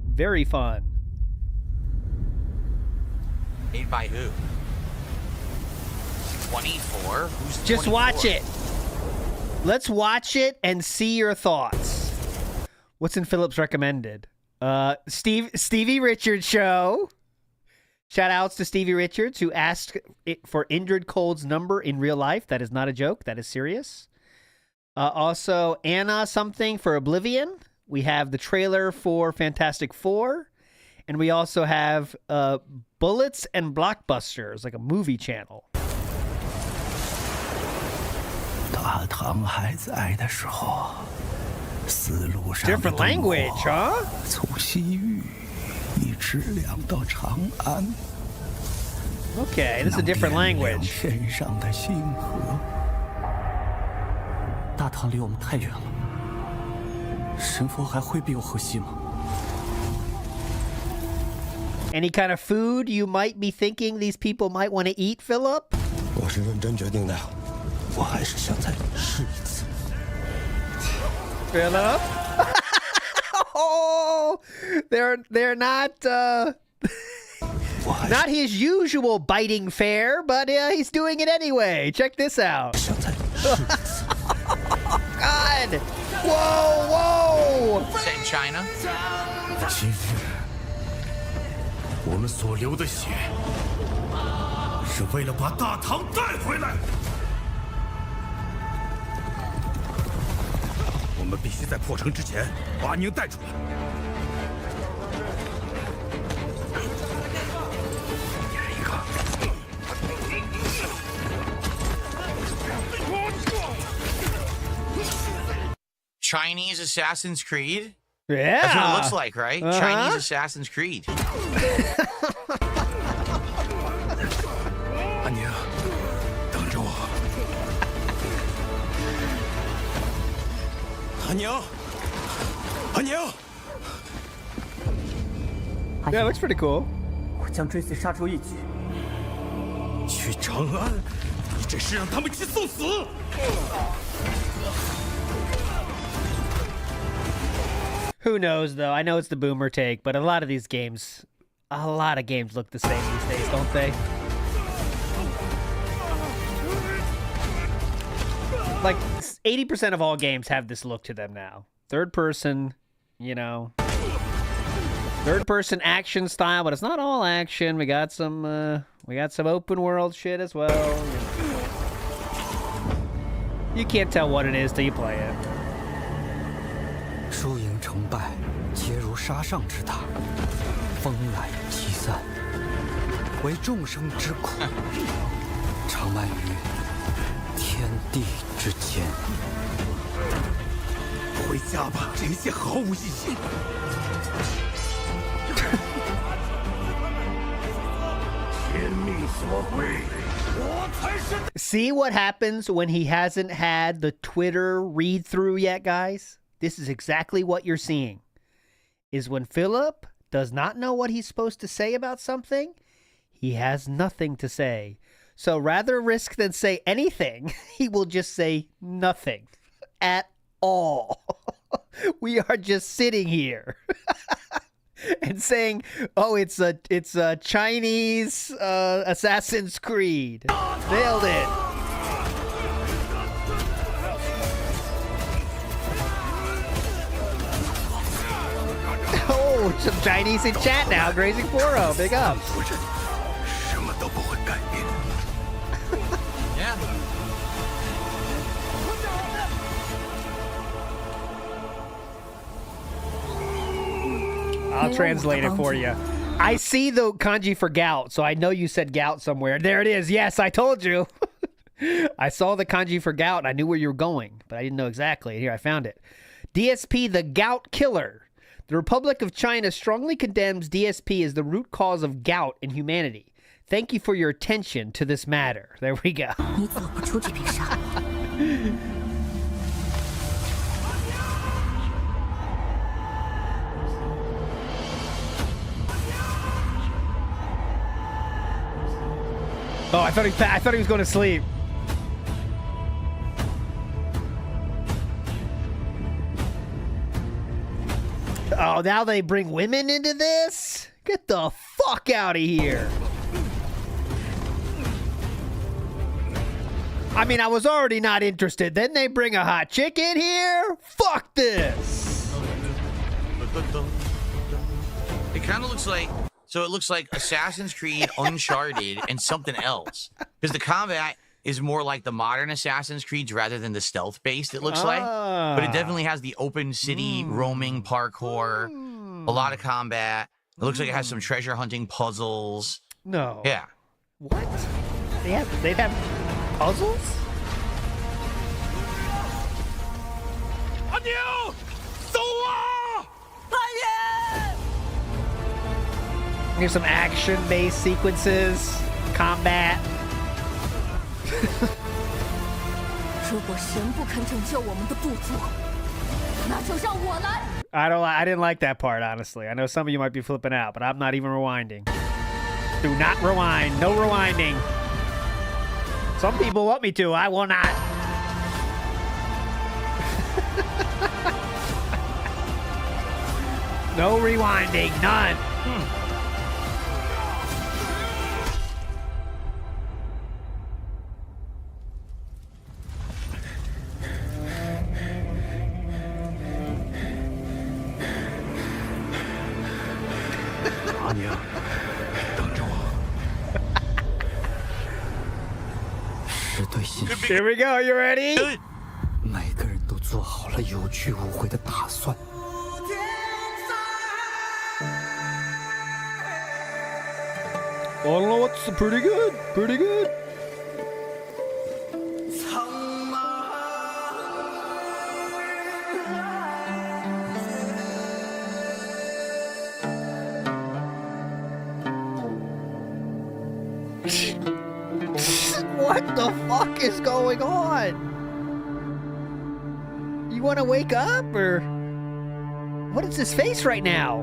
Very fun. Made by who? 24? Who's Just 24? watch it. Let's watch it and see your thoughts. What's in Philip's recommended? Stevie Richards show. Shout outs to Stevie Richards, who asked for Indrid Cold's number in real life. That is not a joke. That is serious. Also, Anna something for Oblivion. We have the trailer for Fantastic Four. And we also have Bullets and Blockbusters, like a movie channel. Different language, huh? Okay, this is a different language. 大唐离我们太远了，神佛还会庇我河西吗？ Any kind of food you might be thinking these people might want to eat, Philip? 我是认真决定的，我还是想再试一次。 Philip? Oh, they're not not his usual biting fare, but he's doing it anyway. Check this out. God! Whoa! Set in China. 今日，我们所流的血，是为了把大唐带回来。我们必须在破城之前把宁带出来。一人一个。 Chinese Assassin's Creed? Yeah. That's what it looks like, right? Chinese Assassin's Creed. 安宁，等着我。安宁，安宁。 Yeah, it looks pretty cool. 我将追随杀出一举。去长安，你这是让他们去送死。 Who knows, though? I know it's the boomer take, but a lot of games look the same these days, don't they? Like, 80% of all games have this look to them now. Third person, third person action style, but it's not all action. We got some open world shit as well. You can't tell what it is till you play it. 输赢成败，皆如沙上之大，风来即散，为众生之苦，长漫于天地之间。回家吧，这一切毫无意义。See what happens when he hasn't had the Twitter read through yet, guys? This is exactly what you're seeing. Is when Philip does not know what he's supposed to say about something, he has nothing to say. So rather risk than say anything, he will just say nothing at all. We are just sitting here and saying, "Oh, it's a Chinese Assassin's Creed." Nailed it. Oh, some Chinese in chat now. Grazing 4-0. Big ups. Yeah. I'll translate it for you. I see the kanji for gout, so I know you said gout somewhere. There it is. Yes, I told you. I saw the kanji for gout, and I knew where you were going, but I didn't know exactly. Here, I found it. DSP, the gout killer. The Republic of China strongly condemns DSP as the root cause of gout in humanity. Thank you for your attention to this matter. There we go. Oh, I thought he was going to sleep. Oh, now they bring women into this? Get the fuck out of here. I mean, I was already not interested. Then they bring a hot chick in here? Fuck this. It kind of looks like, so it looks like Assassin's Creed, Uncharted, and something else. Because the combat is more like the modern Assassin's Creeds rather than the stealth-based, it looks like. But it definitely has the open city roaming parkour, a lot of combat. It looks like it has some treasure hunting puzzles. No. Yeah. What? They have puzzles? Here's some action-based sequences, combat. I didn't like that part, honestly. I know some of you might be flipping out, but I'm not even rewinding. Do not rewind. No rewinding. Some people want me to. I will not. No rewinding. None. Here we go. You ready? 每个人都做好了有去无回的打算。Oh, it's pretty good. Pretty good. What the fuck is going on? You want to wake up, or what is his face right now?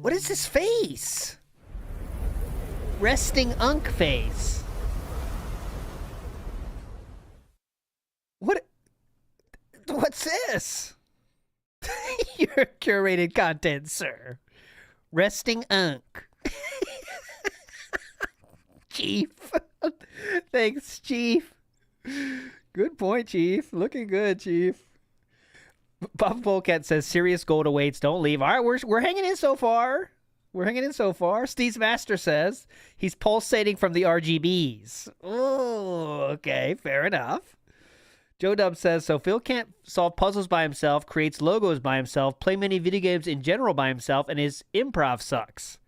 What is his face? Resting unk face. What's this? Your curated content, sir. Resting unk. Chief. Thanks, Chief. Good point, Chief. Looking good, Chief. Buff Polecat says, serious gold awaits. Don't leave. All right, we're hanging in so far. We're hanging in so far. Steve's Master says he's pulsating from the RGBs. Oh, okay. Fair enough. Joe Dub says, so Phil can't solve puzzles by himself, creates logos by himself, play many video games in general by himself, and his improv sucks.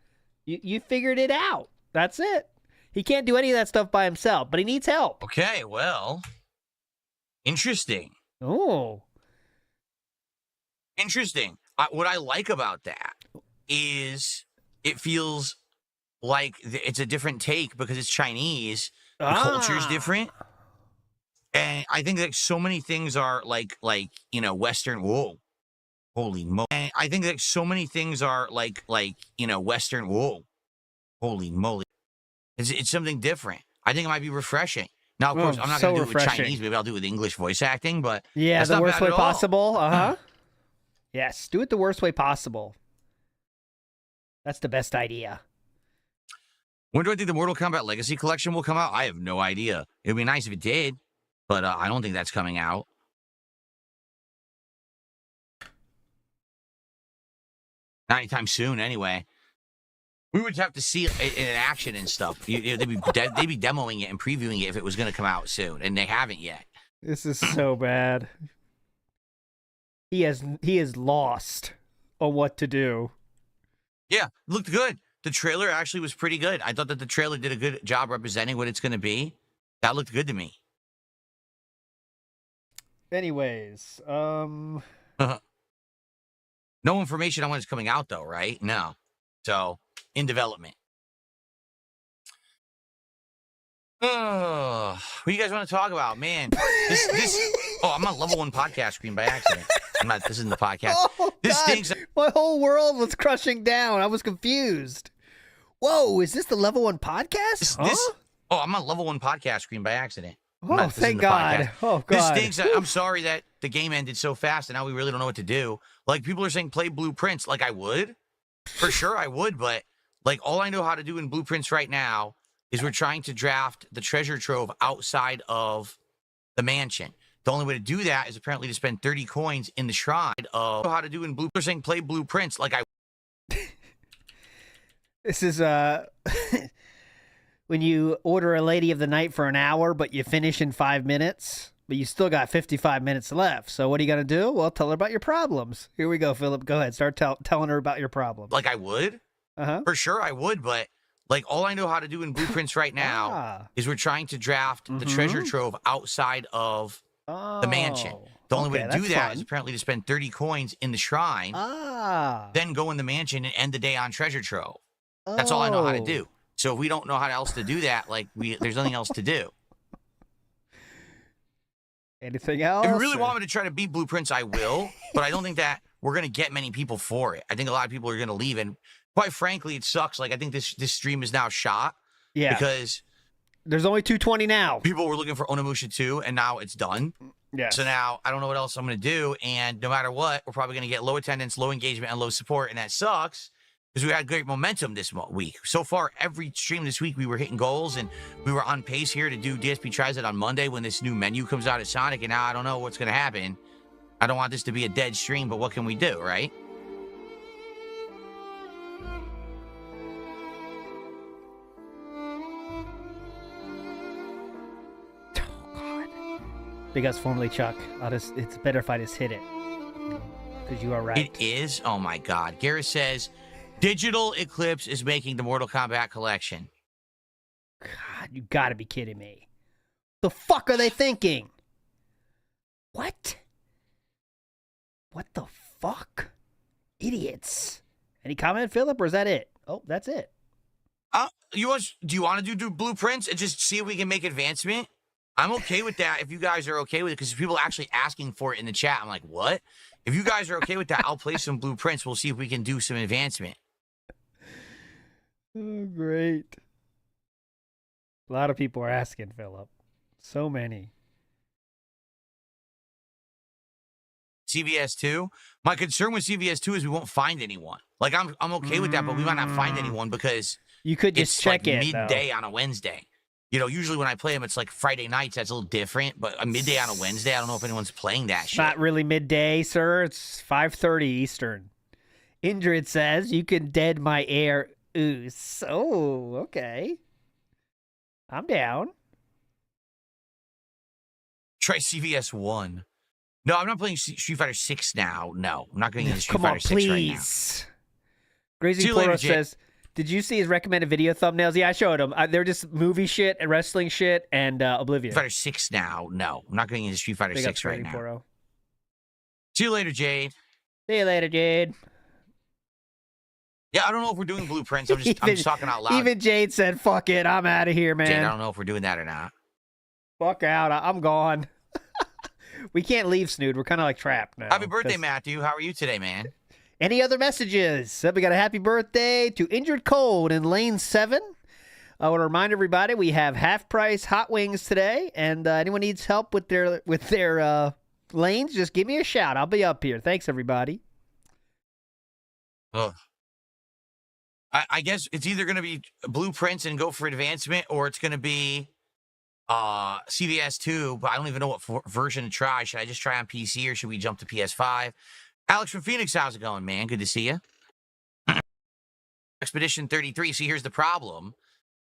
You figured it out. That's it. He can't do any of that stuff by himself, but he needs help. Okay, well, interesting. Oh. Interesting. What I like about that is it feels like it's a different take because it's Chinese. The culture's different. And I think that so many things are like Western. Whoa, holy moly! And I think that so many things are like Western. Whoa, holy moly! It's something different. I think it might be refreshing. Now, of course, I'm not going to do it with Chinese. Maybe I'll do it with English voice acting. But yeah, that's the not worst bad way at all. possible. Yes, do it the worst way possible. That's the best idea. When do I think the Mortal Kombat Legacy Collection will come out? I have no idea. It would be nice if it did, but I don't think that's coming out. Not anytime soon, anyway. We would have to see it in action and stuff. They'd be demoing it and previewing it if it was going to come out soon, and they haven't yet. This is so bad. He is lost on what to do. Yeah, looked good. The trailer actually was pretty good. I thought that the trailer did a good job representing what it's going to be. That looked good to me. Anyways, No information on when it's coming out, though, right? No. So, in development. What do you guys want to talk about? Man, oh, I'm on level 1 podcast screen by accident. This isn't the podcast. Oh, this God. stinks. My whole world was crushing down. I was confused. Whoa, is this the level 1 podcast? Oh, I'm on level 1 podcast screen by accident. Oh, thank God. Oh, God. This stinks. I'm sorry that the game ended so fast, and now we really don't know what to do. Like, people are saying play Blueprints. Like, I would. For sure, I would, but, like, all I know how to do in Blueprints right now is we're trying to draft the treasure trove outside of the mansion. The only way to do that is apparently to spend 30 coins in the shrine of how to do in Blueprints. They're saying play Blueprints. Like, I... This is, when you order a lady of the night for an hour, but you finish in 5 minutes, but you still got 55 minutes left. So what are you going to do? Well, tell her about your problems. Here we go, Philip. Go ahead. Start telling her about your problems. Like, I would. For sure, I would, but, like, all I know how to do in Blueprints right now is we're trying to draft the treasure trove outside of the mansion. The only way to do that is apparently to spend 30 coins in the shrine, then go in the mansion and end the day on treasure trove. That's all I know how to do. So if we don't know how else to do that, like, there's nothing else to do. Anything else? If you really want me to try to beat Blueprints, I will, but I don't think that we're going to get many people for it. I think a lot of people are going to leave, and quite frankly, it sucks. Like, I think this stream is now shot. Yeah. Because there's only 220 now. People were looking for Onimusha 2, and now it's done. Yeah. So now I don't know what else I'm going to do, and no matter what, we're probably going to get low attendance, low engagement, and low support, and that sucks because we had great momentum this week. So far, every stream this week, we were hitting goals, and we were on pace here to do DSP Tries It on Monday when this new menu comes out at Sonic, and now I don't know what's going to happen. I don't want this to be a dead stream, but what can we do, right? Big Us formerly Chuck. It's better if I just hit it. Because you are right. It is? Oh my God. Garrett says, Digital Eclipse is making the Mortal Kombat collection. God, you gotta be kidding me. The fuck are they thinking? What? What the fuck? Idiots. Any comment, Philip, or is that it? Oh, that's it. Do you want to do Blueprints and just see if we can make advancement? I'm okay with that if you guys are okay with it, because people are actually asking for it in the chat. I'm like, what? If you guys are okay with that, I'll play some Blueprints. We'll see if we can do some advancement. Oh, great. A lot of people are asking, Philip. So many. CVS 2? My concern with CVS 2 is we won't find anyone. Like, I'm okay with that, but we might not find anyone because you could just check like it midday on a Wednesday. You know, usually when I play them, it's like Friday nights. That's a little different. But a midday on a Wednesday, I don't know if anyone's playing that shit. Not really midday, sir. It's 5:30 Eastern. Indrid says, you can dead my air. Ooh, so, okay. I'm down. Try CVS 1. No, I'm not playing Street Fighter 6 now. No, I'm not going into Street Come on, Fighter 6 right now. please. Crazy Poro says, did you see his recommended video thumbnails? Yeah, I showed him. They're just movie shit and wrestling shit and Oblivion. Street Fighter 6 now. No, I'm not going into Street Fighter 6 right now. Poro. See you later, Jade. See you later, Jade. Yeah, I don't know if we're doing blueprints. I'm just talking out loud. Even Jade said, "Fuck it, I'm out of here, man." Jade, I don't know if we're doing that or not. Fuck out, I'm gone. We can't leave, Snood. We're kind of like trapped now. Happy birthday, Matthew. How are you today, man? Any other messages? We got a happy birthday to Injured Cold in Lane 7. I want to remind everybody we have half-price hot wings today, and anyone needs help with their lanes, just give me a shout. I'll be up here. Thanks, everybody. Ugh. I guess it's either going to be blueprints and go for advancement, or it's going to be CVS 2, but I don't even know what version to try. Should I just try on PC, or should we jump to PS5? Alex from Phoenix, how's it going, man? Good to see you. Expedition 33. See, here's the problem.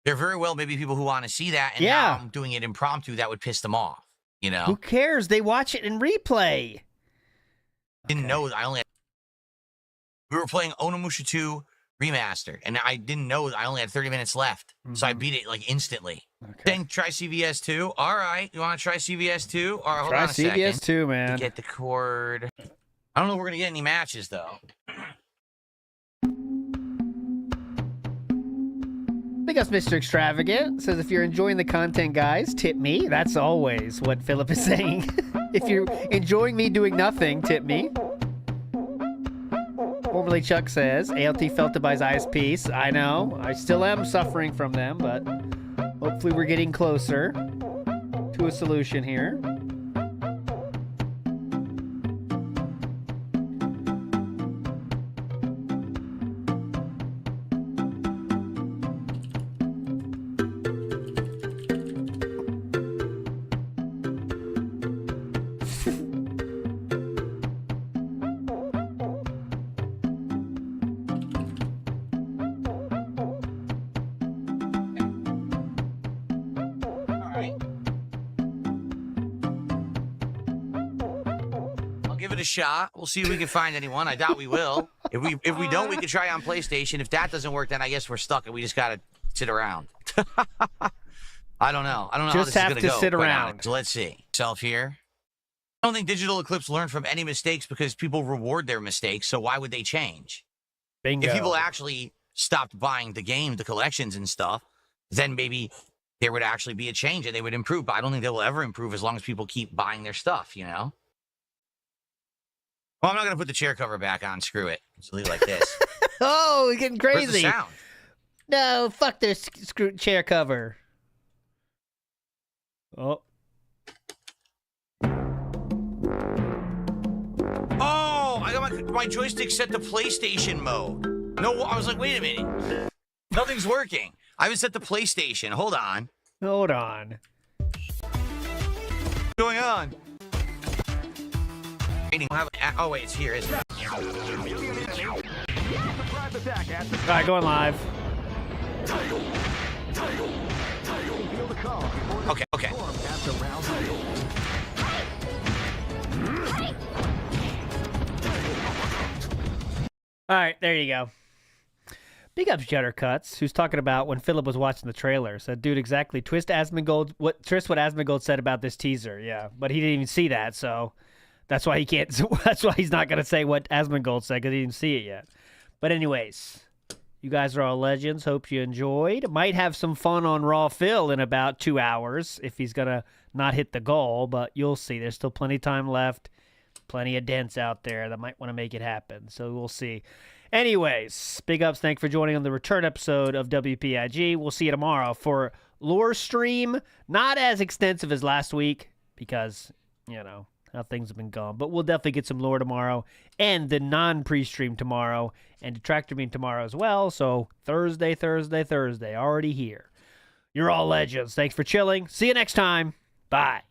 There very well may be people who want to see that, and now I'm doing it impromptu. That would piss them off, you know? Who cares? They watch it in replay. Didn't know I only had... We were playing Onimusha 2 Remastered, and I didn't know I only had 30 minutes left, so I beat it, like, instantly. Okay. Then try CVS 2. All right, you want to try CVS 2? All right, hold on a second. Try CVS 2, man. Get the cord. I don't know if we're going to get any matches, though. Big ups, Mr. Extravagant. Says, if you're enjoying the content, guys, tip me. That's always what Philip is saying. If you're enjoying me doing nothing, tip me. Formerly Chuck says, ALT felt to buy his ISPs. I know. I still am suffering from them, but hopefully we're getting closer to a solution here. Shot. We'll see if we can find anyone. I doubt we will. If we don't, we can try on PlayStation. If that doesn't work, then I guess we're stuck and we just gotta sit around. I don't know. I don't know how this is gonna go. Sit around. So let's see. Self here. I don't think Digital Eclipse learned from any mistakes because people reward their mistakes. So why would they change? Bingo. If people actually stopped buying the game, the collections and stuff, then maybe there would actually be a change and they would improve. But I don't think they will ever improve as long as people keep buying their stuff. You know. Well, I'm not going to put the chair cover back on. Screw it. Just leave it like this. Oh, we're getting crazy. Where's the sound? No, fuck this chair cover. Oh. Oh, I got my joystick set to PlayStation mode. No, I was like, wait a minute. Nothing's working. I haven't set to PlayStation. Hold on. Hold on. What's going on? Oh, wait, it's here, isn't it? All right, going live. Okay. All right, there you go. Big ups, Juttercuts, who's talking about when Philip was watching the trailer. Said, dude, exactly. What Asmongold said about this teaser. Yeah, but he didn't even see that, so... That's why he can't. That's why he's not going to say what Asmongold said because he didn't see it yet. But anyways, you guys are all legends. Hope you enjoyed. Might have some fun on Raw Phil in about 2 hours if he's going to not hit the goal. But you'll see. There's still plenty of time left. Plenty of dents out there that might want to make it happen. So we'll see. Anyways, big ups. Thanks for joining on the return episode of WPIG. We'll see you tomorrow for Lore Stream. Not as extensive as last week because, you know, how things have been gone. But we'll definitely get some lore tomorrow and the non-pre-stream tomorrow and Detractor Beam tomorrow as well. So Thursday, already here. You're all legends. Thanks for chilling. See you next time. Bye.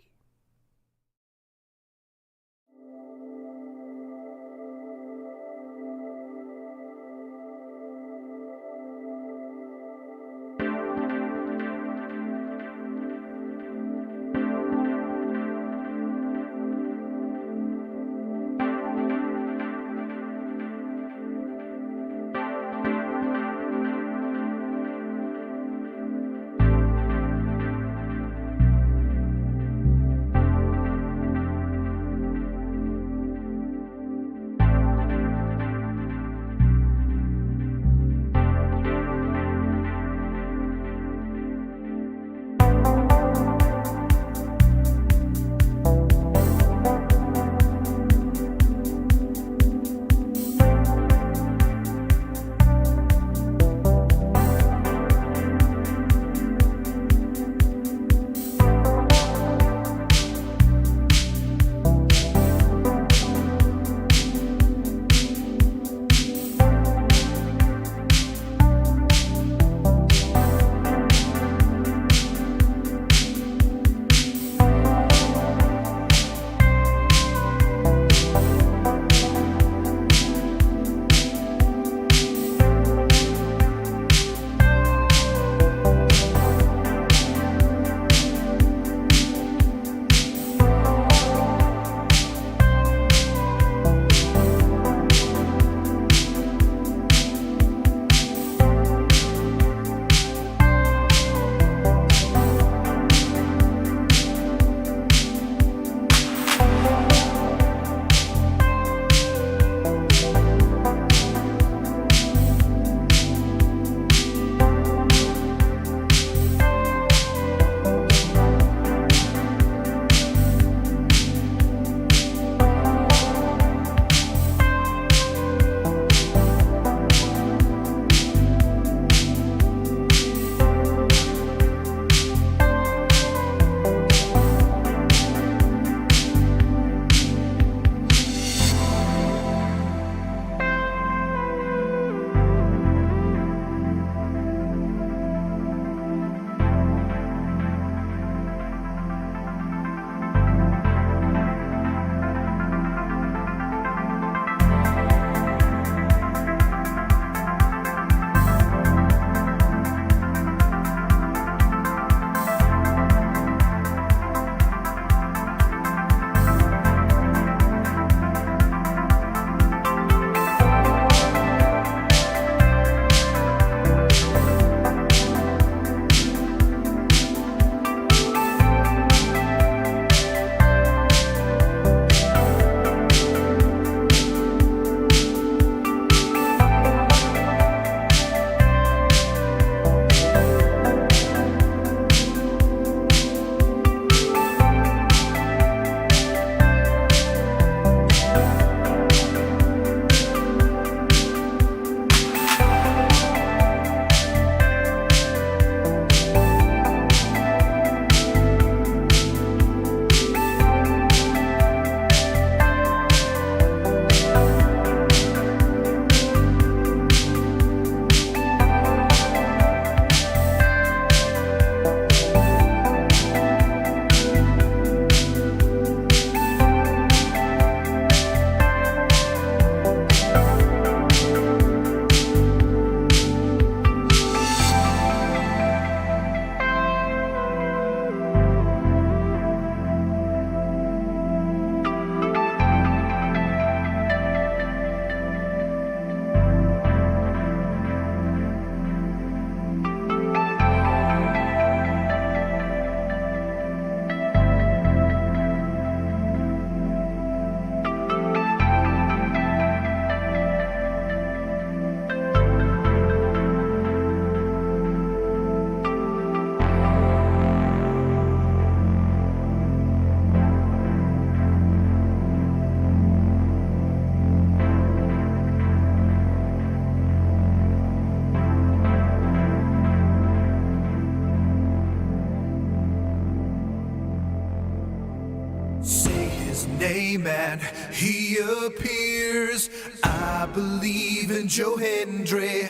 his name and he appears. I believe in Joe Hendry.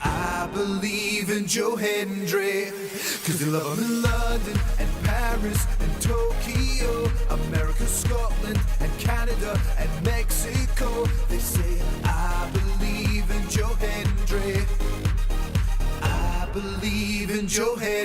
I believe in Joe Hendry. Cause they love him in London and Paris and Tokyo, America, Scotland and Canada and Mexico. They say I believe in Joe Hendry. I believe in Joe Hendry.